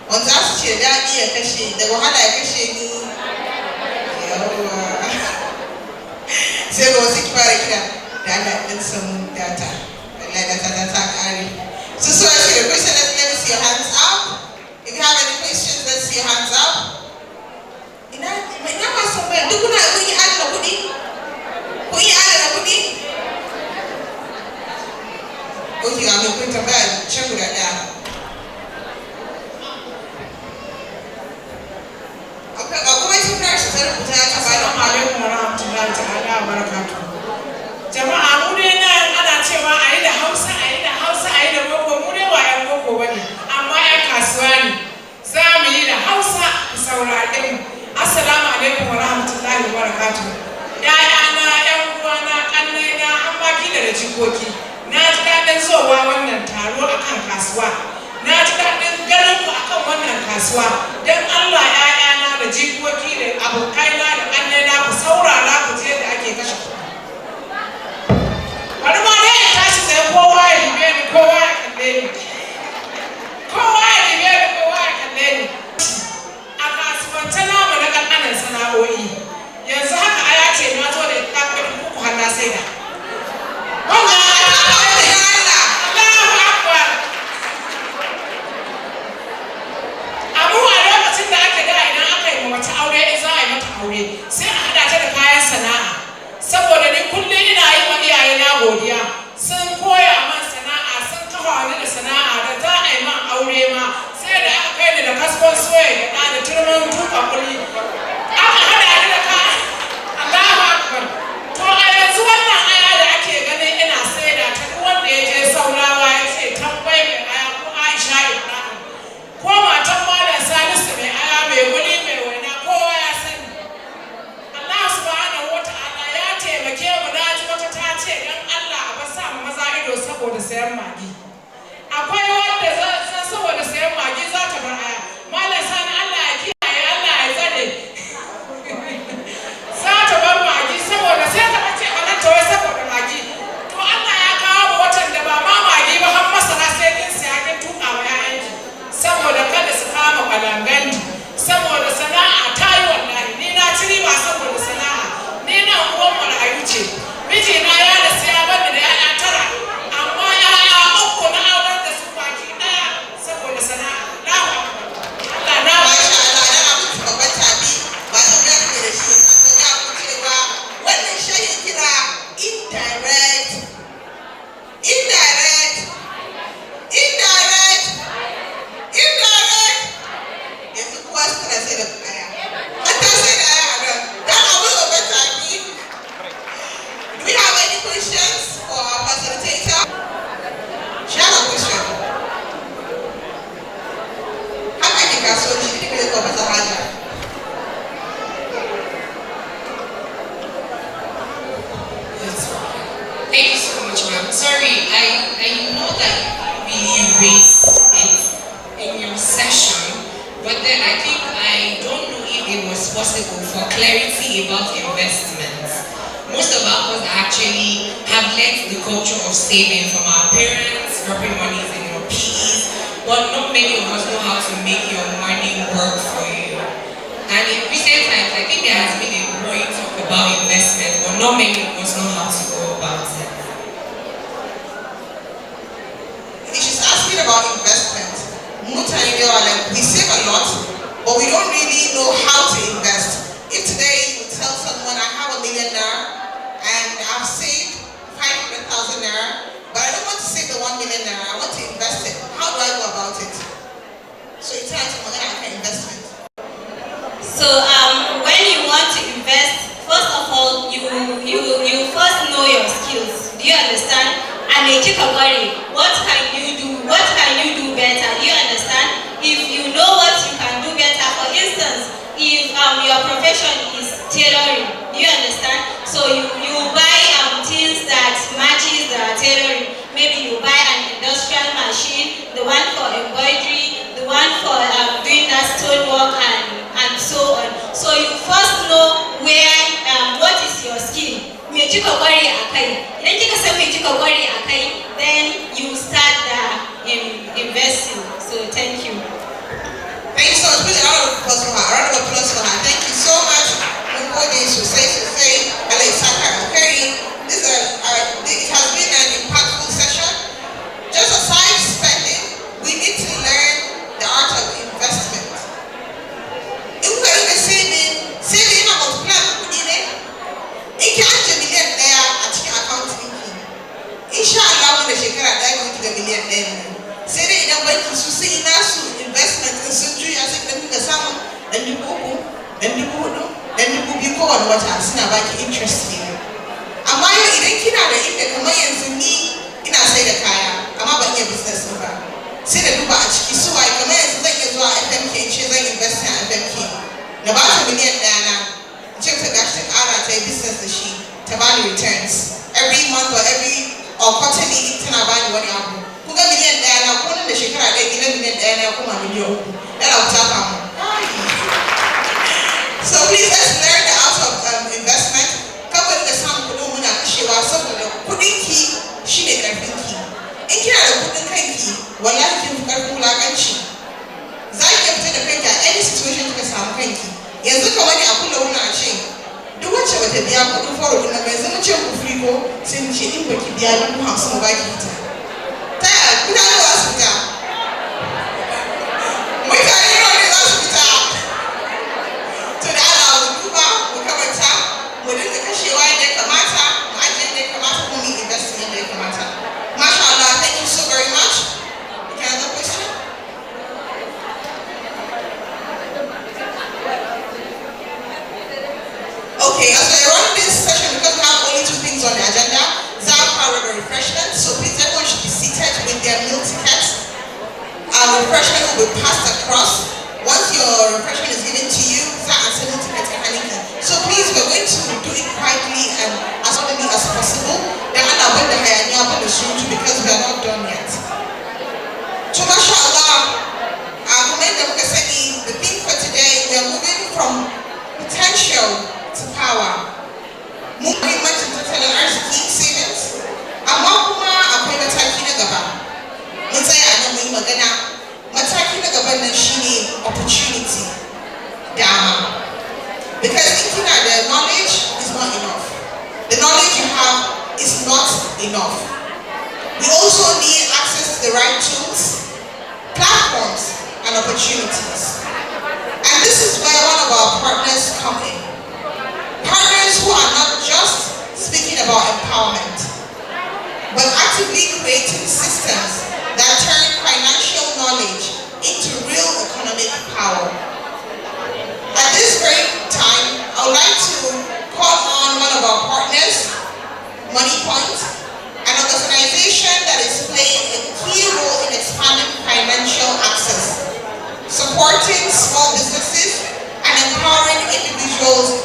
Wanda za su ce daɗi ya kashe, da wahala ya kashe ni. Yawa. Sai ga wasu kifara kira da Allah ɗin samun data. Allah data ta ƙare. So ask you a question, let me see your hands up. If you have any questions, let's see your hands up. Ina masu tambaya duk kuna kun yi adana kuɗi? Kun yi adana kuɗi? Ok, ga mai kun tambaya can guda ɗaya. Assalamu alaikum warahmatullahi ta'ala wa barakatuh. Jama'a mu dai nan ana cewa a yi da Hausa, a yi da boko, mu dai ba 'yan boko ba ne, amma 'yan kasuwa ne. Za mu yi da Hausa ku saurare mu. Assalamu alaikum warahmatullahi wa barakatuh. ‘Ya'yana, ‘yan uwana, ƙannaina, an baki da jikoki. Na ji daɗin zowa wannan taro akan kasuwa. Na ji daɗin ganin ku akan wannan kasuwa. Don Allah ‘ya'yana da jikoki da abokaina da ƙannaina ku saurara ku je da ake kashe kuɗi. Bari ma dai ya tashi sai kowa ya ribe ni, kowa ya kalle ni. Kowa ya ribe ni, kowa ya kalle ni. A kasuwance namu na ƙanƙanan sana'o'i. Yanzu haka aya ce na zo da ɗakuɗin uku har na saida. Wannan Allahu Akbar. Abu a lokacin da aka da idan aka yi mace aure za a yi mata aure. for clarity about investments. Most of us actually have learned the culture of saving from our parents, dropping money in your PEs, but not many of us know how to make your money work for you. And in recent times, I think there has been a growing talk about investment, but not many of us know how to go about it. If she's asking about investment, we save a lot, but we don't really know how to invest. If today you tell someone I have $1 million and I've saved 500,000 naira, but I don't want to save the 1 million naira, I want to invest it. How do I go about it? So you tell someone I can investment. So when you want to invest, first of all, you first know your skills. Do you understand? What can you do? What can you do better? Do you understand? If you know what you can do better, for instance, if your profession is tailoring, do you understand? So you buy things that matches the tailoring. Maybe you buy an industrial machine, the one for embroidery, the one for doing that stonework and so on. So you first know where what is your skill. Then you start investing. So thank you. Thank you so much. Please, a round of applause for her. A round of applause for her. Thank you so much. It has been an impactful session. Just aside spending, we need to learn the art of investment. If we are saving about plan, it can't be million there at your account thinking. Inshallah, when the shekara die going to the million there. Say that in a way to see investment in Sunju, I think them the sum and the book, and the book, and the book you call what I've seen about interesting. Am I in the Kamayan to me in a say the Kaya? I'm about your business over. Say the Duba, so I command to take as well FMK and she's investing at FMK. About $1 million Diana, check the dash to add a business the she Tabali returns every month or quarterly in Tanabani when you have $1 million Diana, one in the Shikara, they $11 million Diana, that I'll tap on. So please let's learn the art of investment. Cover the sound of the she was so putting key, she made her thinking. In Canada, putting kanki, one like you for Kulagachi. Zai kept the kanka any situation to some kanki. Yes, look away a pull on chain. Do what you would be able to follow in the Mezzanich of Frigo, since she didn't be able to have some white heater. Tell, put out the hospital. We can hear the hospital. To the allow the Cuba, we come and tap. Within the Kashi, why they come out, I didn't come out for me investing in the Kamata. MashaAllah, thank you so very much. Another question? Okay, as I run this session, because we have only 2 things on the agenda, Zao powered the refreshment, so please everyone should be seated with their meal tickets. Our refreshment will be passed across. Once your refreshment is given to you, Zao and send tickets to Haniki. So please, we're going to do it quietly and as orderly as possible. Then I'll put the Hayanya up on the street because we are not done yet. So MashaAllah, the theme for today, we are moving from potential to power. Moving much into telling our key savings. Amakuma akwai mataki na gaba. Mun tsaya nan mun yi magana. Mataki na gaba nan shine opportunity. Dama. Because if the knowledge is not enough. The knowledge you have is not enough. We also need access to the right tools, platforms, and opportunities. And this is where one of our partners come in. Partners who are not just speaking about empowerment, but actively creating systems that turn financial knowledge into real economic power. At this very time, I would like to call on one of our partners, MoneyPoint, an organization that is playing a key role in expanding financial access, supporting small businesses, and empowering individuals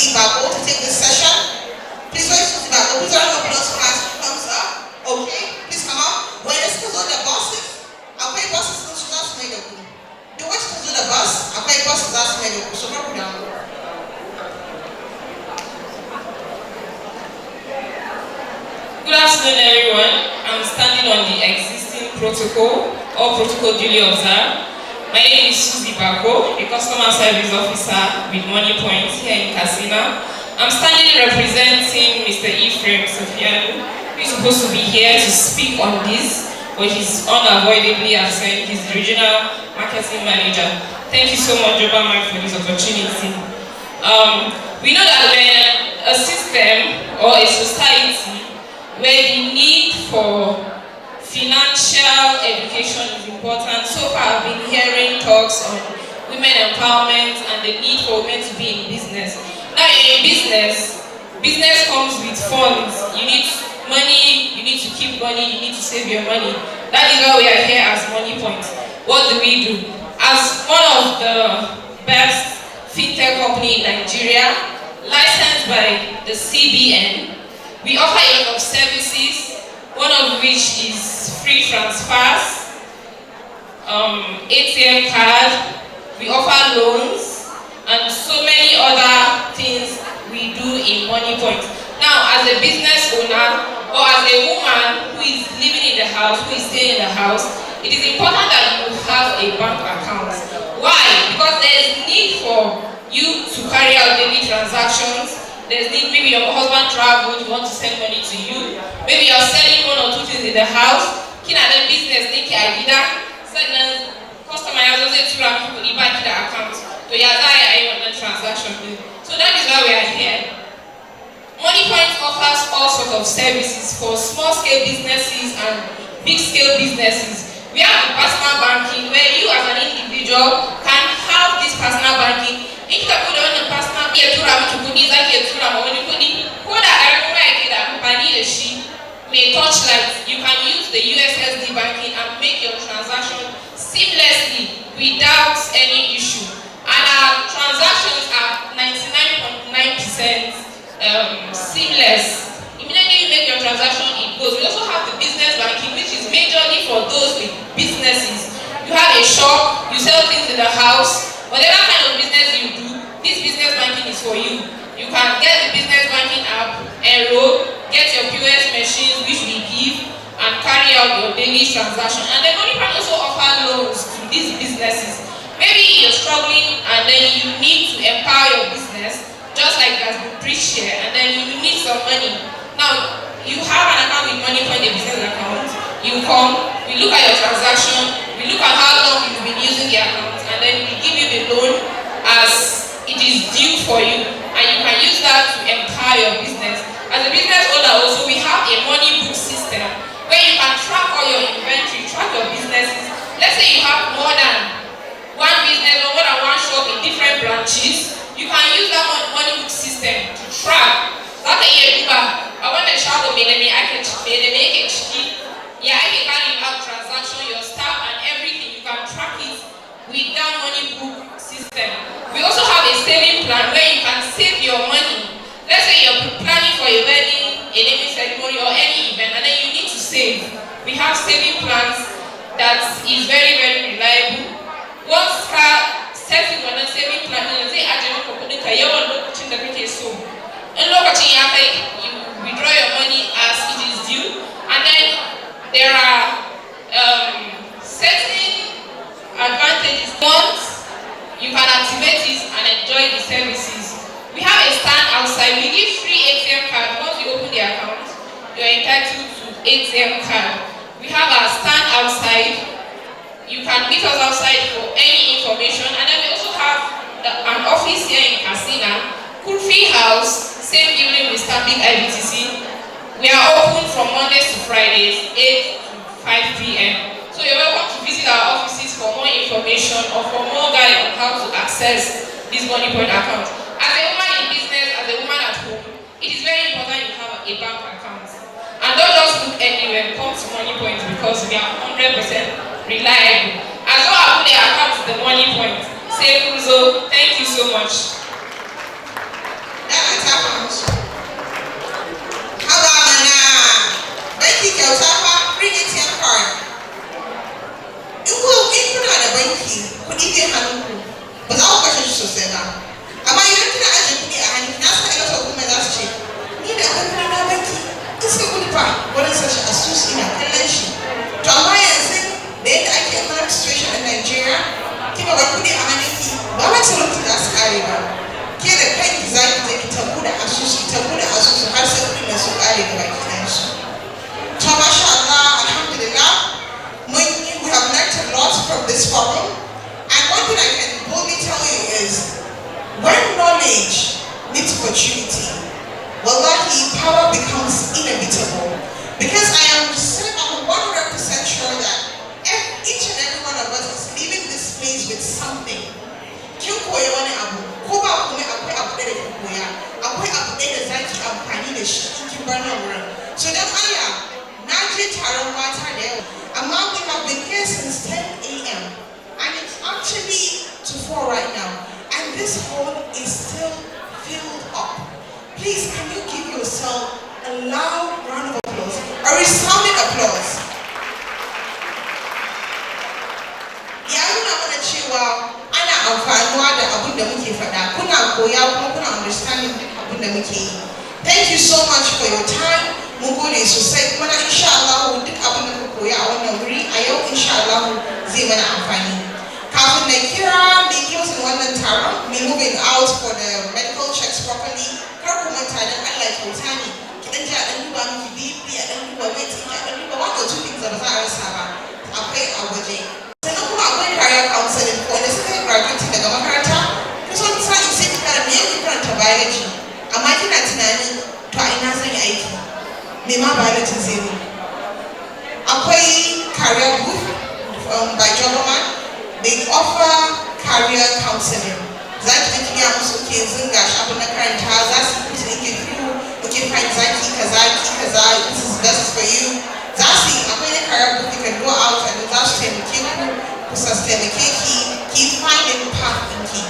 Susie Babo to take this session. Please wait, Susie Babo. Please round of applause for her. She comes up. Okay, please come up. When it's because of the bosses, I'll pay bosses because she's not made a good. The way to do the bus, I'll pay bosses that's made a good. So go down. Good afternoon, everyone. I'm standing on the existing protocol or protocol duly observed. My name is Susie Bako, a customer service officer with Money Point here in Katsina. I'm standing representing Mr. Ephraim Sofianu, who is supposed to be here to speak on this, but he's unavoidably absent. He's the regional marketing manager. Thank you so much, Obama, for this opportunity. We know that we're a system or a society where the need for financial education is important. So far I've been hearing talks on women empowerment and the need for women to be in business. Now in business, business comes with funds. You need money, you need to keep money, you need to save your money. That is why we are here as Money Point. What do we do? As one of the best fintech company in Nigeria, licensed by the CBN, we offer a lot of services, one of which is free transfers, ATM card, we offer loans, and so many other things we do in Money Point. Now, as a business owner or as a woman who is living in the house, who is staying in the house, it is important that you have a bank account. Why? Because there is need for you to carry out daily transactions. There's need, maybe your husband traveled, you want to send money to you. Maybe you're selling one or two things in the house. Kina the business, think I did that. Certain customer has also to run people back to the account. So yeah, I want the transaction. So that is why we are here. Money Point offers all sorts of services for small scale businesses and big scale businesses. We have the personal banking where you as an individual can have this personal banking. If you put on the personal may touch light, you can use the USSD banking and make your transaction seamlessly without any issue. And our transactions are 99.9% seamless. Immediately you make your transaction, it goes. We also have the business banking, which is majorly for those with businesses. You have a shop, you sell things in the house, whatever kind of business you do, this business banking is for you. You can get the business banking app, enroll, get your POS machines, which we give, and carry out your daily transaction. And then Money Point also offer loans to these businesses. Maybe you're struggling and then you need to empower your business, just like it has been preached here, and then you need some money. Now, you have an account with Money Point, a business account. You come, we look at your transaction, we look at how long you've been using the account, and then we give you the loan as it is due for you, and you can use that to empower your business. As a business owner also, we have a money book system where you can track all your inventory, track your businesses. Let's say you have more than one business or more than one shop in different branches, you can use that money book system to track. Like a year ago, I want to shop with me, I can make it cheap. Yeah, I can carry out transaction, your staff and everything, you can track it with that money book system. We also have a saving plan where you can save your money. Let's say you're planning for a wedding, a naming ceremony, or any event, and then you need to save. We have saving plans that is very, very reliable. Once setting on a saving plan, you say, you withdraw your money as it is due, and then there are certain advantages. Once you can activate it and enjoy the services. We have a stand outside. We give free ATM card. Once you open the account, you're entitled to ATM card. We have our stand outside. You can meet us outside for any information. And then we also have an office here in Katsina, Kulfi House, same building with Stanbic IBTC. We are open from Mondays to Fridays, 8 to 5 p.m. So you're welcome to visit our offices for more information or for more guide on how to access this Money Point account. As a woman in business, as a woman at home, it is very important you have a bank account. And don't just look anywhere, come to Money Point because we are 100% reliable. As well as put the account to the Money Point. Say Kuzo, thank you so much. That opportunity, wallahi, power becomes inevitable. Because I'm 100% sure that each and every one of us is leaving this place with something. Kin koya wani abu, ko ba kuma akwai abu da kin koya, akwai abu da zaki amfani da shi in kin bar nan wurin. So dan Allah, na je taron mata da yawa, amma we have been here since 10 a.m. and it's actually to 4 right now, and this hall is still filled up. Please, can you give yourself a loud round of applause, a resounding applause? Ya nuna mana cewa ana amfanuwa da abin da muke faɗa, kuna koya kuma kuna understanding duk abin da muke yi. Thank you so much for your time. Mun gode sosai kuma insha Allah duk abin da kuka koya a wannan wuri a yau insha Allah zai mana amfani. Kafin na kira mai closing wannan taron, mai moving out for the medical checks properly, kar ku manta dan Allah kyauta ne. Ki dan ji a dan duba miki BP, a dan duba weight, a dan duba one or two things da ba za a rasa ba. Akwai a waje. Sannan kuma akwai career counseling ko wanda suka yi graduate daga makaranta. Kusan sa'in sai ki kara me yake karanta biology, amma kina tunanin to a ina zan yi aiki. Me ma biology zai yi. Akwai career group by government. They offer career counseling. Zaki ji ya musu ke zinga shafin na karanta za su put in ke through okay fine zaki kaza this is best for you. Za su akwai career group you can go out and za su taimake ku sustain ki finding path in ki.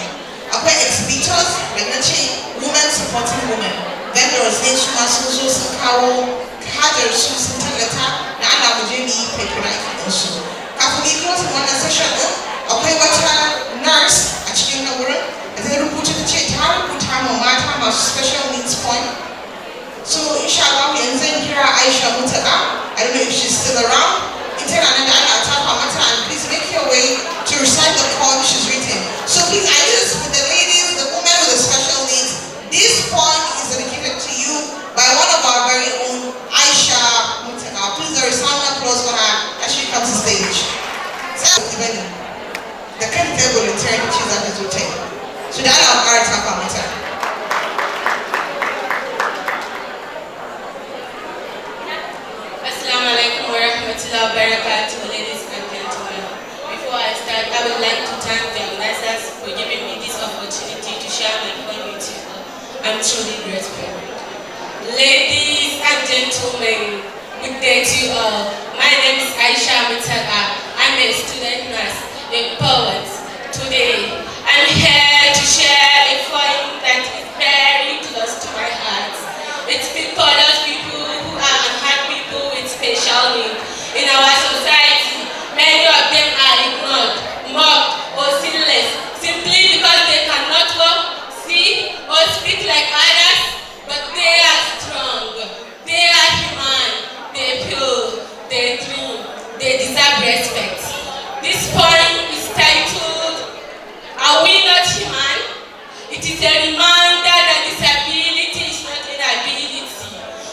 Akwai exhibitors like na ce women supporting women. Vendors ne su ma sun zo sun kawo hajar su sun tallata na ana mu je mu yi patronize din su. Kafin mu close wannan session din akwai wata nurse a cikin na wurin da ta rubuta ta ce ta rubuta ma mata masu special needs point. So insha Allah yanzu zan kira Aisha Mutaka. I don't know if she's still around. In tana nan da ana tafa mata, and please make your way to recite the poem she's written. So please, I do this with the ladies, the women with the special needs. This poem is dedicated to you by one of our very own, Aisha Mutaka. Please, a resounding applause for her as she comes to stage. Da kan teburin tare da ce za ta zo ta yi. Su da ana ƙara tafa mata. Assalamu alaikum wa rahmatullahi wa barakatuh, ladies and gentlemen. Before I start, I would like to thank the organizers for giving me this opportunity to share my poem with you. I'm truly grateful. Ladies and gentlemen, good day to you all. My name is Aisha Mutaka. I'm a student nurse, a poet. Today, I'm here to share a poem that is very close to my heart. It's for those people who are unheard people with special needs. In our society, many of them are ignored, mocked, or sinless, simply because they cannot walk, see, or speak like others, but they are strong, they are human, they feel, they dream, they deserve respect. This poem is titled, Are We Not Human? It is a reminder that disability is not inability,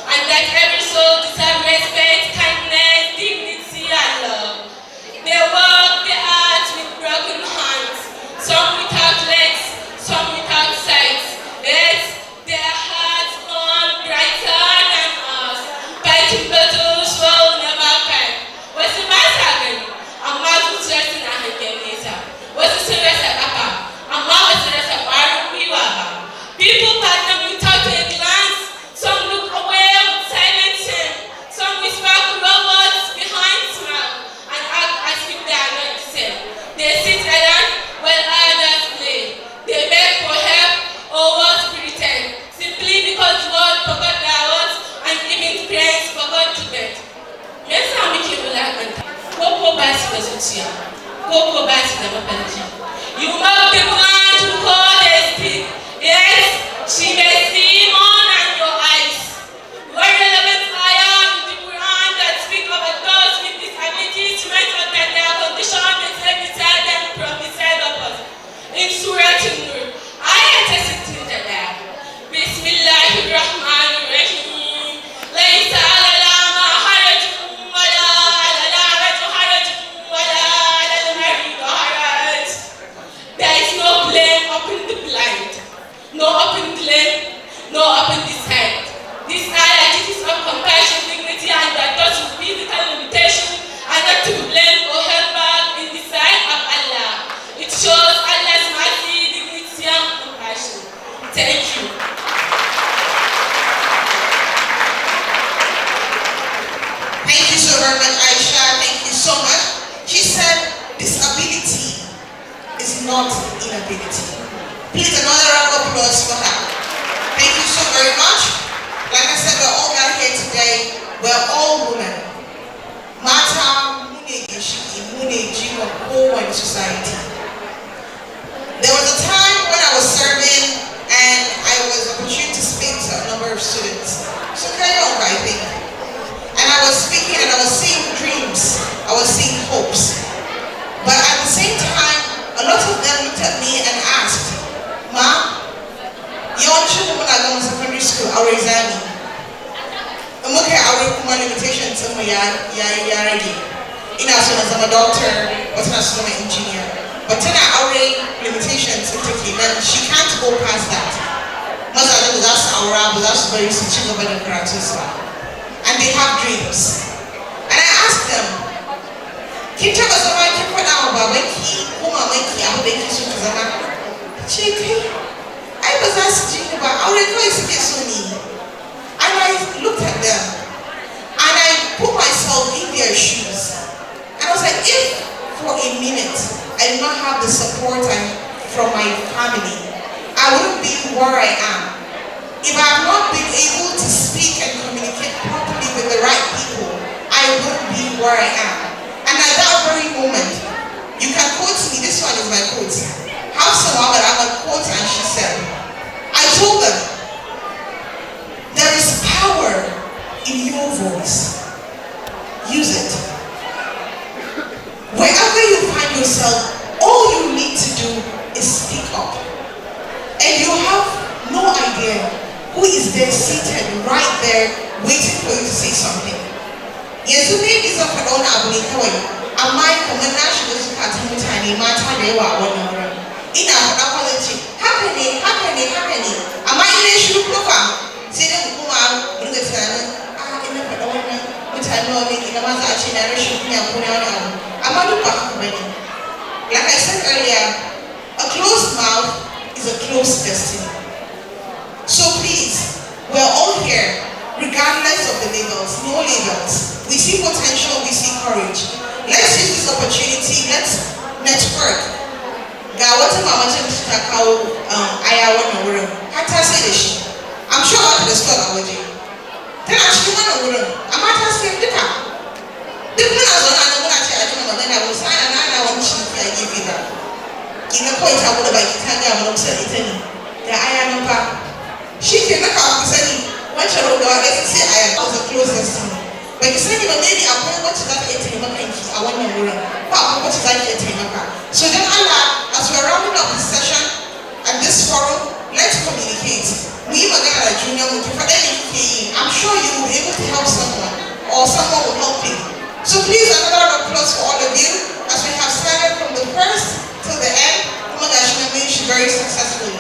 and that every soul deserves respect, kindness, dignity, and love. They walk the earth with broken hands, some without legs, some without sight. Yet their hearts burn brighter than us, fighting battles will never fight. Wasu ba sa gani, amma zuciyarsu na hangen nesa. Wasu sun rasa ƙafa, amma wasu rasa ƙwarin gwiwa ba. People pat them without a glance. Some look away with silent shame. Some whisper cruel words behind smile and act as if they are not the same. They sit alone while others play. They beg for help or words pretend, simply because words forgot their words and even friends forgot to beg. Me yasa muke wulakanta? Ko ba su da zuciya? Ko ba su da mafarki? You mock the plant who call a stick. Yes, she may see more than your eyes. What relevant ayah in the Quran that speak about those with disabilities mention that their condition is beside them from the side of us. In Surah An-Nur, ayah 60 there. Bismillahirrahmanirrahim. Laysa 'ala al-a'ma harajun wa la 'ala al-a'raj harajun wa la 'ala al-marid haraj. There is no blame upon the blind, no open blame we're all women. Mata Muneji of all in society. There was a time when I was serving and I was opportunity to speak to a number of students. So carry on, I think. And I was speaking and I was seeing dreams. I was seeing hopes. But at the same time, a lot of them looked at me and asked, Ma, your children when I go to secondary school, I'll resign. I'm okay, I'll recommend limitations in my yard. In as soon as I'm a doctor, but as soon as I'm an engineer. But then I already limitations in taking, and she can't go past that. Most of them, that's our but that's very such a better practice. And they have dreams. And I asked them, Kinta was a right for now, but when he, Maki, I would make you so I was asking about how they so me. And I looked at them and I put myself in their shoes. And I was like, if for a minute I did not have the support from my family, I wouldn't be where I am. If I have not been able to speak and communicate properly with the right people, I wouldn't be where I am. And at that very moment, you can quote me, this one is my quote. Have someone that I would quote and she said, I told them, there is power in your voice. Use it. Wherever you find yourself, all you need to do is speak up. And you have no idea who is there seated right there waiting for you to say something. Yes, you may be something on Abunikawa. I might come and national Katsina my time one in our apology. Happening. I might issue program. Say them come out in the time. In the which I know making a man's actually narration. I'm not already. Like I said earlier, a closed mouth is a closed destiny. So please, we're all here, regardless of the labels, no labels. We see potential, we see courage. Let's use this opportunity, let's network. I'm sure I can start our day. Then actually I'm not asking the time. The plans on I don't know, then I will sign and I want to give you that. In a point I would have like Tanya the iron number. She can look out the same. What shall we do? Let's say I am the closest to me. But you say maybe I want to that 8 I want to run. What is that 8? So then Allah, as we're rounding up this session and this forum, let's communicate. We Magana Junior I'm sure you will be able to help someone or someone will help you. So please another round of applause for all of you as we have started from the first till the end. Magashina made you very successfully.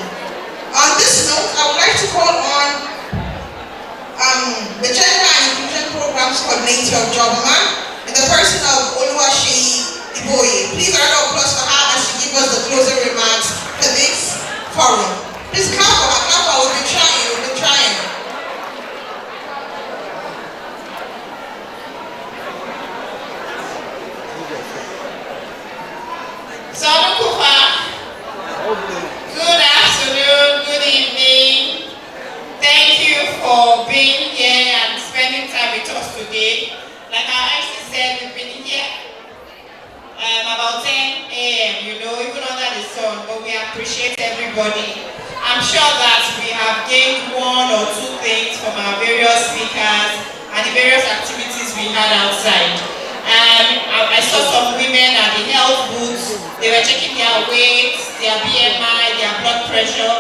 On this note, I would like to call on the Gender and Inclusion Programs Coordinator of Jobaman in the person of Oluwaseyi Iboye. Please a round of applause for her as she gives us the closing remarks for this forum. Please clap for her, we've been trying. Good afternoon, good evening. Thank you for being here and spending time with us today. Like I actually said, we've been here about 10 a.m., even under the sun, but we appreciate everybody. I'm sure that we have gained 1 or 2 things from our various speakers and the various activities we had outside. I saw some women at the health booths. They were checking their weight, their BMI, their blood pressure.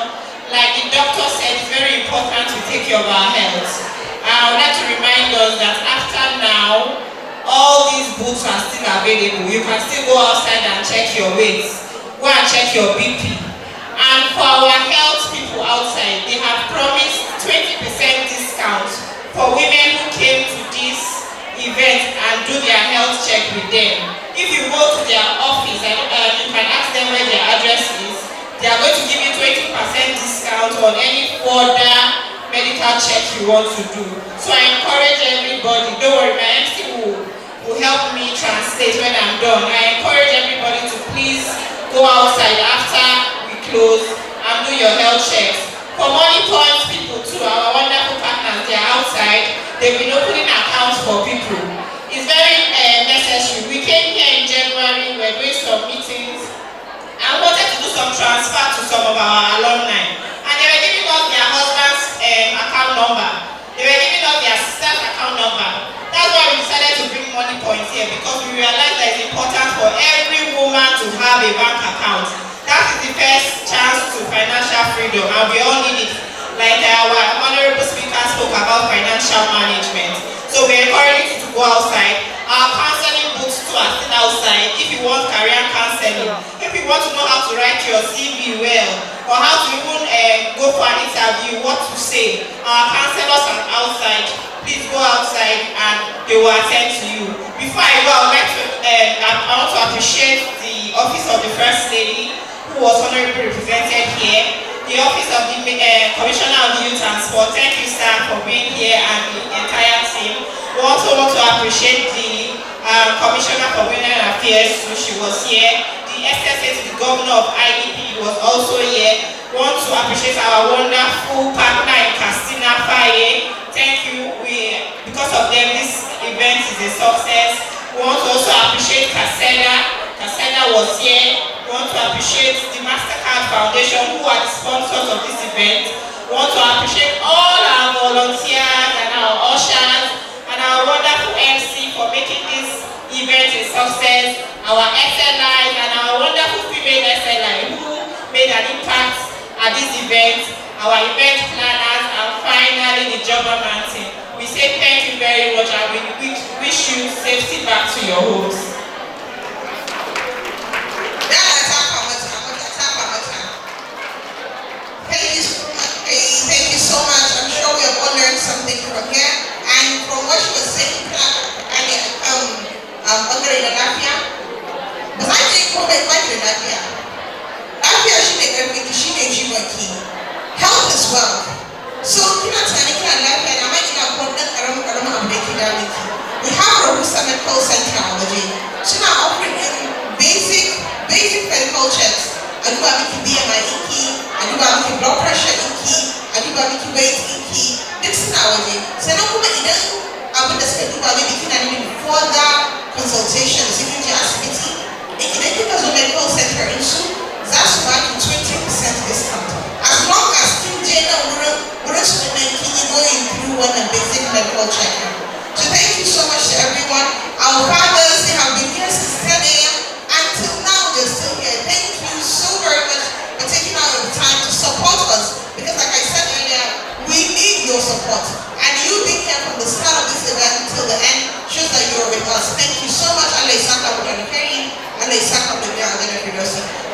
Like the doctor said, it's very important to take care of our health. I would like to remind us that after now, all these booths are still available. You can still go outside and check your weight. Go and check your BP. And for our health people outside, they have promised 20% discount for women who came to this event and do their health check with them. If you go to their office and you can ask them where their address is, they are going to give you 20% discount on any further medical check you want to do. So I encourage everybody, don't worry, my MC will help me translate when I'm done. I encourage everybody to please go outside after we close and do your health checks. For Money Points people too, our wonderful partners, they are outside. They've been opening our alumni. And they were giving us their husband's account number. They were giving us their sister's account number. That's why we decided to bring money points here, because we realized that it's important for every woman to have a bank account. That is the first chance to financial freedom, and we all need it. Like our honorable speaker spoke about financial management. So we encourage you to go outside. Our counseling booths too are still outside. If you want career counseling, if you want to know how to write your CV well, or how to even go for an interview, what to say, our counselors are outside. Please go outside and they will attend to you. Before I go, I want to appreciate the Office of the First Lady, who was honorably represented here. The Office of the Commissioner of Youth and Sport, thank you, sir, for being here, and the entire team. We also want to appreciate the Commissioner for Women Affairs, so she was here. The SSA, the Governor of IEP, was also here. We want to appreciate our wonderful partner in Katsina Faye. Thank you. Because of them, this event is a success. We want to also appreciate Katsina. Katsina was here. We want to appreciate the MasterCard Foundation, who are the sponsors of this event. We want to appreciate all our volunteers and our ushers and our wonderful MC for making this event a success. Our SLIs and our wonderful female SLI who made an impact at this event. Our event planners, and finally the Jobberman team. We say thank you very much, and we wish you safety back to your homes. Thank you so much. I'm sure we have all learned something from here. And from what she was saying, under Latvia, but I think for my Latvia, she made everything, she made you a key. Health is wealth. So, we have a Rusa Medical Center already. So now offering basic medical checks. I do have BMI inky, I do have blood pressure inky, I do have weight inky. This is nowadays. So now come in I would expect to have further consultations, even the activity. It can give us a medical center in soon. That's why 20% discount. As long as King Jane we're going through one basic medical checkup. So thank you so much to everyone. Our fathers, they have been here since 10 a.m. Until now, they're still here. Thank you so very much for taking out the time to support us. Because like I said earlier, we need your support. And you being here from the start of this event until the end shows that you're with us. Thank you so much.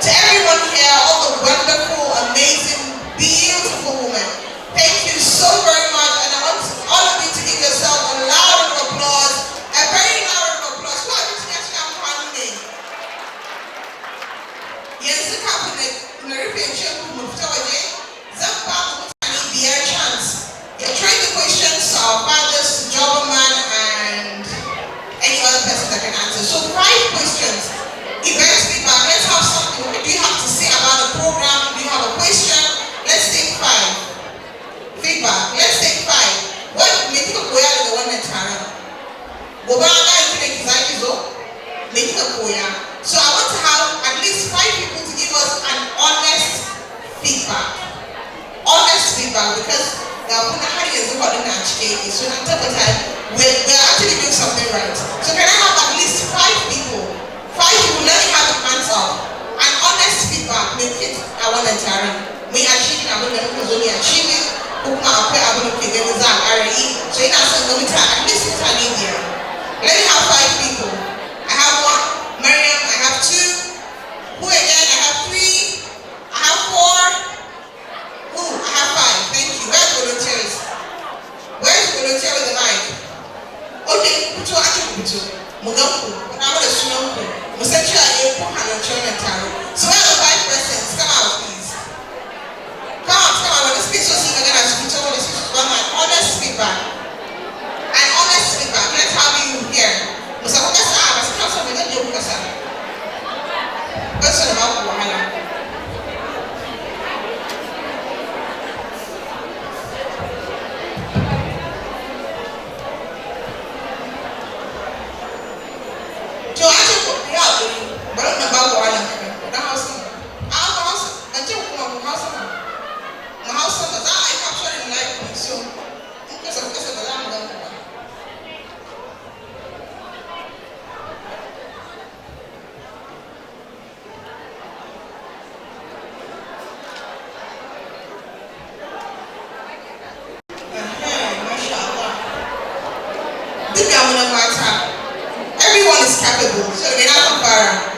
To everyone here, all the wonderful, amazing, beautiful women, thank you so very much. And I want all of you to give yourself a loud applause, a very loud applause. Who are you to get your family? Yes, it happened. Be a chance. You train the questions to our fathers, to Jobberman, and any other person that can answer. So 5 questions. Event feedback. Let's have something. What do you have to say about the program? Do you have a question? Let's take 5. Feedback. Let's take 5. What making a koya is the one that's around. Gobaga is making a koya. So I want to have at least 5 people to give us an honest feedback. Honest feedback, because now so we're actually doing something right. So can I have at least 5 people? 5 people, let me have the hands up. And honest feedback, make it I want to tell you. We achieve I will only achieve it. So in at least it's an India. Let me have 5 people. I have 1, Miriam, I have 2. Who again? I have 3. I have 4. I have 5. Thank you. Where's volunteers? Where's volunteer with the mic? Okay, put your action. Mugaku. I'm going to show you. So where are the 5 persons? Come out, please. Come out. When the speech was seen again, I should be told this is honest feedback. And honest feedback. Let's have you here. Question about Wahala. Everyone is capable, so we're not comparing.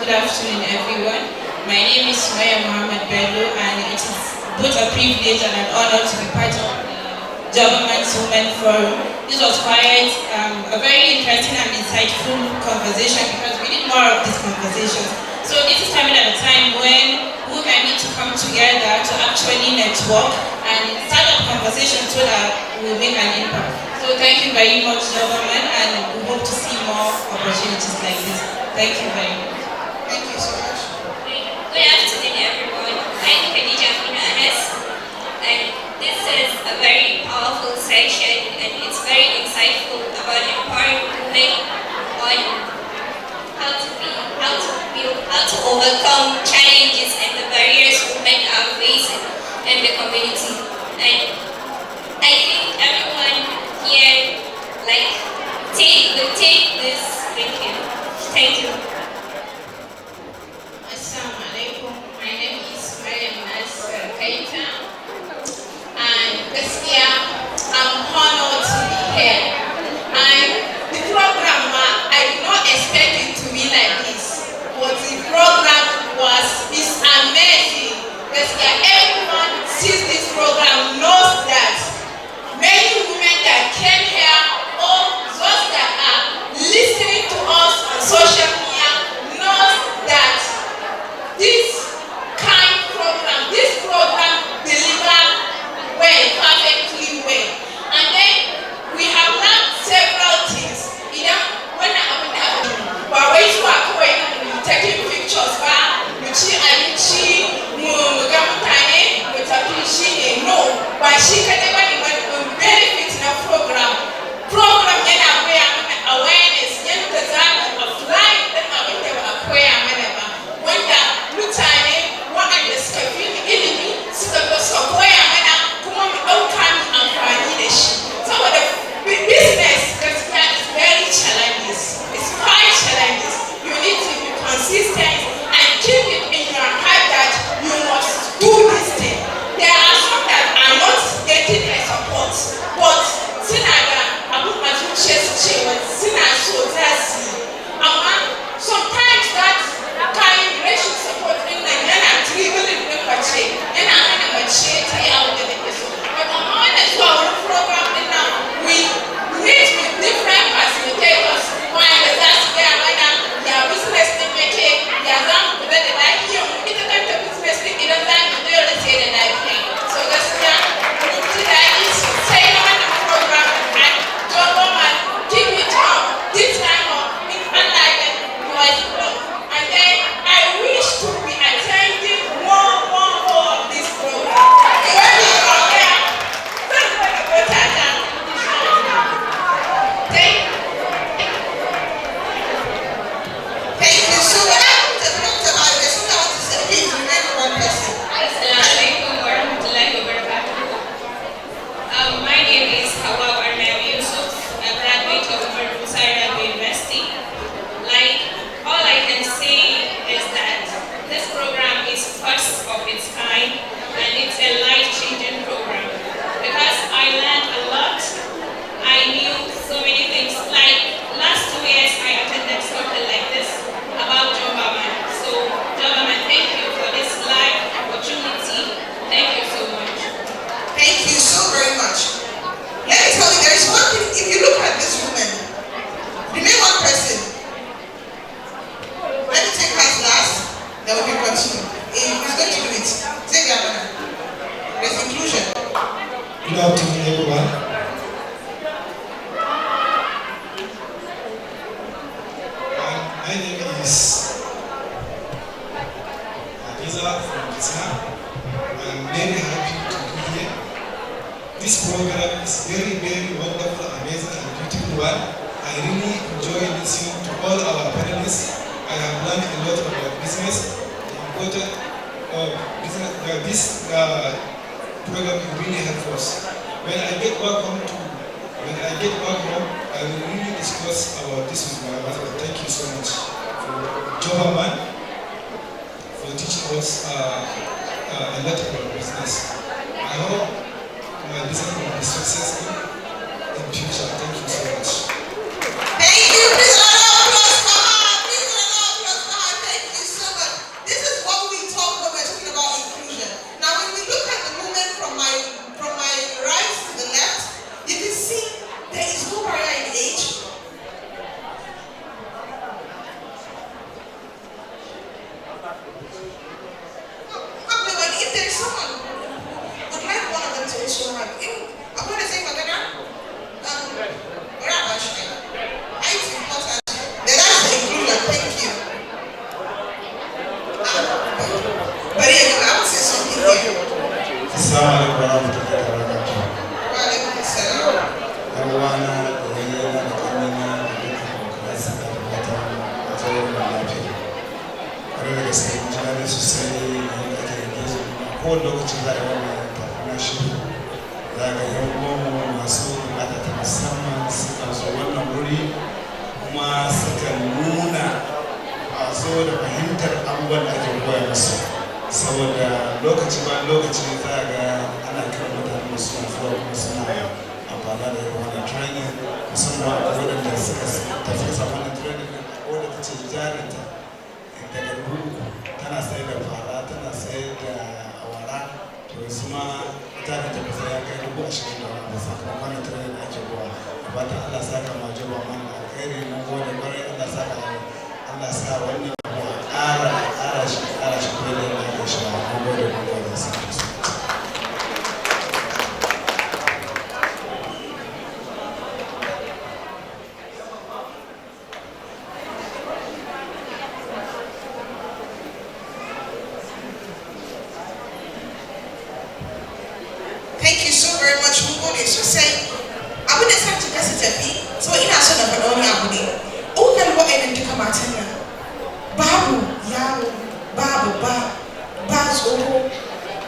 Good afternoon, everyone. My name is Katsina and it is both a privilege and an honor to be part of the Women Forum. This was quite a very interesting and insightful conversation because we need more of these conversations. So this is coming at a time when women need to come together to actually network and start up conversations so that we'll make an impact. So thank you very much, government, and we hope to see more opportunities like this. Thank you very much. Thank you so much. Good afternoon, everyone. I'm Khadija Funanes, and this is a very powerful session, and it's very insightful about empowering women on how to overcome challenges and the barriers women are facing in the community. And I think everyone here will take this thinking. Thank you. Assalamu alaikum. My name is Mariam Nasser Keita, and this year I'm honored to be here. And the program, I did not expect it to be like this, but the program is amazing. This year, everyone sees this program knows that many women that came here, or those that are listening to us on social media, knows that this program deliver well, perfectly well. And then we have learned several things. When taking pictures, no, but she can never benefit in a program. Program awareness, apply everyone. I really enjoy listening to all our panelists. I have learned a lot about business. The importance of business. This program will really help us. When I get back home, I will really discuss about this with my husband. Thank you so much for Johaman for teaching us a lot about business. I hope my business will be successful in the future. Thank you so much. Thank you. Please round of applause for her. Please round of applause for her. Thank you so much. This is what we talk when we're talking about inclusion. Now, when we look at the women from my right to the left, you can see there is no barrier in age. However, if there is someone who would like one of them to also have, I'm going to say, Magana, it's important. Then that's the inclusion. Thank you. But anyway, I would say something here. Assalamu alaikum warahmatullahi wabarakatuh. Wa alaikum assalam. Yan uwana da yayyana da ƙannena da dukkan abokan suna da mata a tsawon da lafiya. Kwarai da gaske mun ji daɗi sosai yadda ake yanke a kowane lokaci za a yi wannan partnership. Za ga yan uwanmu masu bukata ta musamman suka zo wannan wuri kuma suka nuna ƙwazo da fahimtar abubuwan da ake koya musu. Saboda lokaci ba lokaci za a ga ana kiran mutane da suna zuwa kuma suna amfana da irin wannan training musamman a waɗanda suka tafi samun wannan training wadda ta ce jarinta daga dubu tana sai da fara tana sai da awara to yanzu ma jarinta ba sai ya kai 20,000 da wani sakamakon wannan training da ake kowa a fatan Allah saka ma jaba mana alkhairi mun gode kwarai Allah saka Allah sa wannan ƙara shi kuma da yana da shi a kuma da kuma da su. Thank you so very much. Mun gode sosai. Abin da sa kika su tafi, so ina so na faɗa wani abu ne. Ukan waɗannan duka matan nan babu yaro, babu ba tsoro,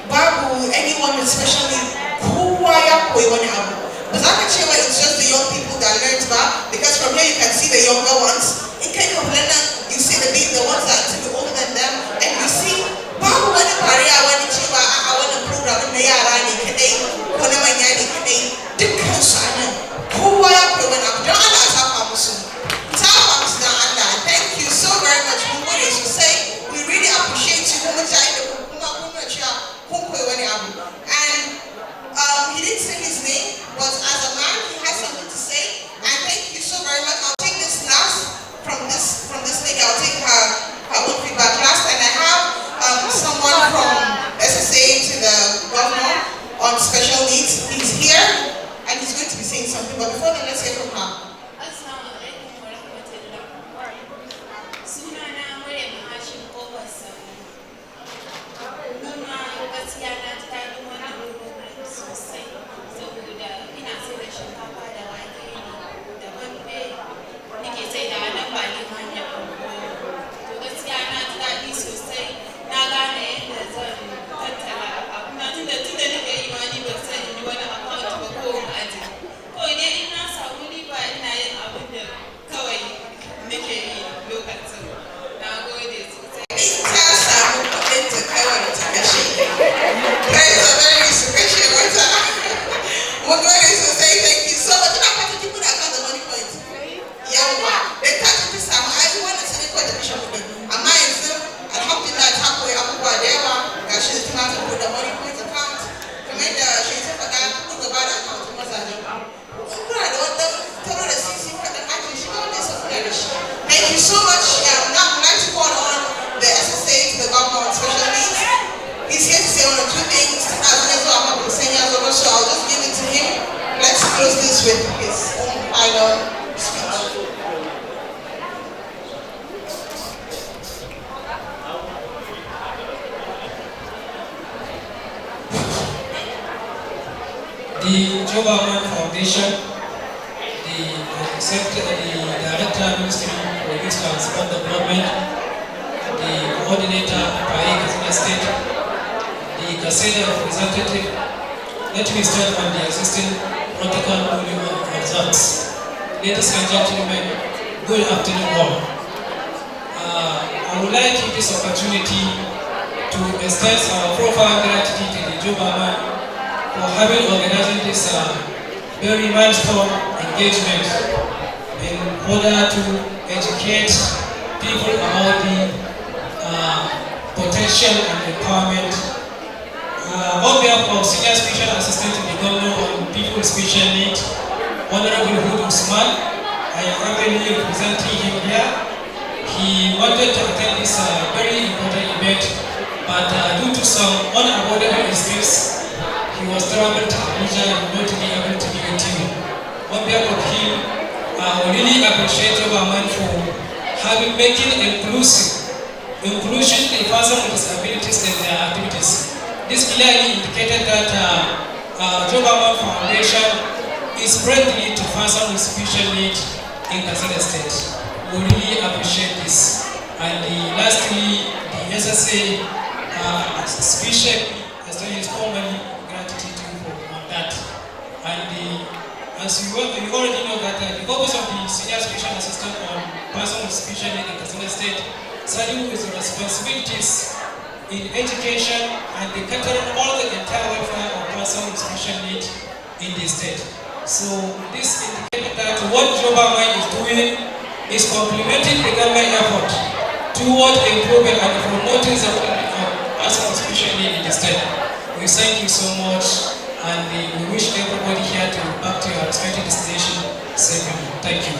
babu anyone especially kowa ya koyi wani abu. Ba za ka ce it's just the young people that learned ba, because from here you can see the younger ones. In kai ka kula nan, you see the ones that are to be older than them, and you see babu wani fariya wani cewa a wannan program na yara ne kadai ko na manya ne kadai, dukkan su a nan kowa ya koyi wani abu. Don Allah ta fa musu. Don Allah. Thank you so very much. Mun gode sosai. We really appreciate you. Kuma mutane da kuma kuna cewa kun koyi wani abu. And he didn't say his name, but as a man, he has something to say. And thank you so very much. I'll take this last from this lady. I'll take her own feedback last. And I have someone from SSA to the governor on special needs. He's here and he's going to be saying something. But before then, let's hear from her. Thank you so much. Now I'd like to call on the SSA to the governor on special needs. He's here to say one or two things. So I'll just give it to him. Let's close this with his own final speech. The Jobaman Foundation, the the Director Ministry for Youth and Sport Development, the Coordinator by Katsina State, the Katsina representative. Let me start on the existing protocol results. Ladies and gentlemen, good afternoon all. I would like to use this opportunity to express our profound gratitude to the Jobaman for having organized this very milestone engagement in order to educate people about the potential and empowerment. On behalf of Senior Special Assistant to the Governor on People with Special Needs, Honorable Hood Usman, I am happily representing him here. He wanted to attend this very important event, but due to some unavoidable issues, he was traveling to Abuja and not to be able to be with you. On behalf of him, I really appreciate your government for making inclusion to the persons with disabilities in their activities. This clearly indicated that Jobaman Foundation is friendly to persons with special needs in Katsina State. We really appreciate this. And lastly, the SSA especially formally gratitude to you on that. And as you already know that the purpose of the Senior Special Assistant on Persons with Special Needs in Katsina State starting with the responsibilities in education and the catering all the entire welfare of persons with special needs in the state. So this indicated that what Jobaman is doing is complementing the government effort toward improving and promoting the persons with special needs in the state. We thank you so much and we wish everybody here to back to your respective destination safely. Thank you.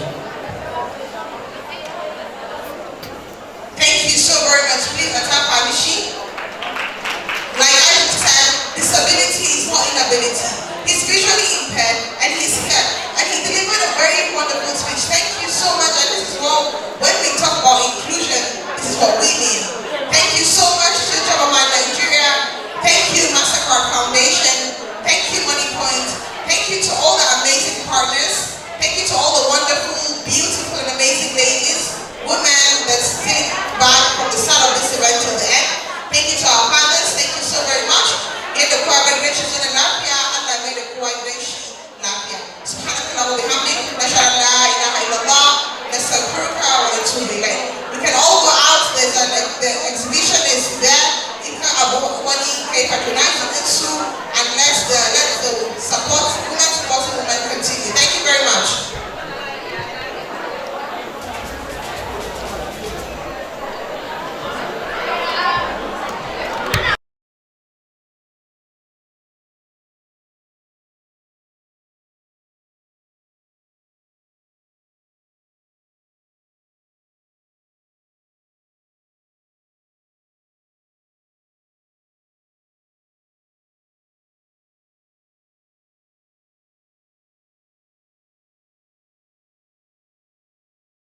Thank you so very much. Please attack Amishi. Like I said, disability is not inability. He's visually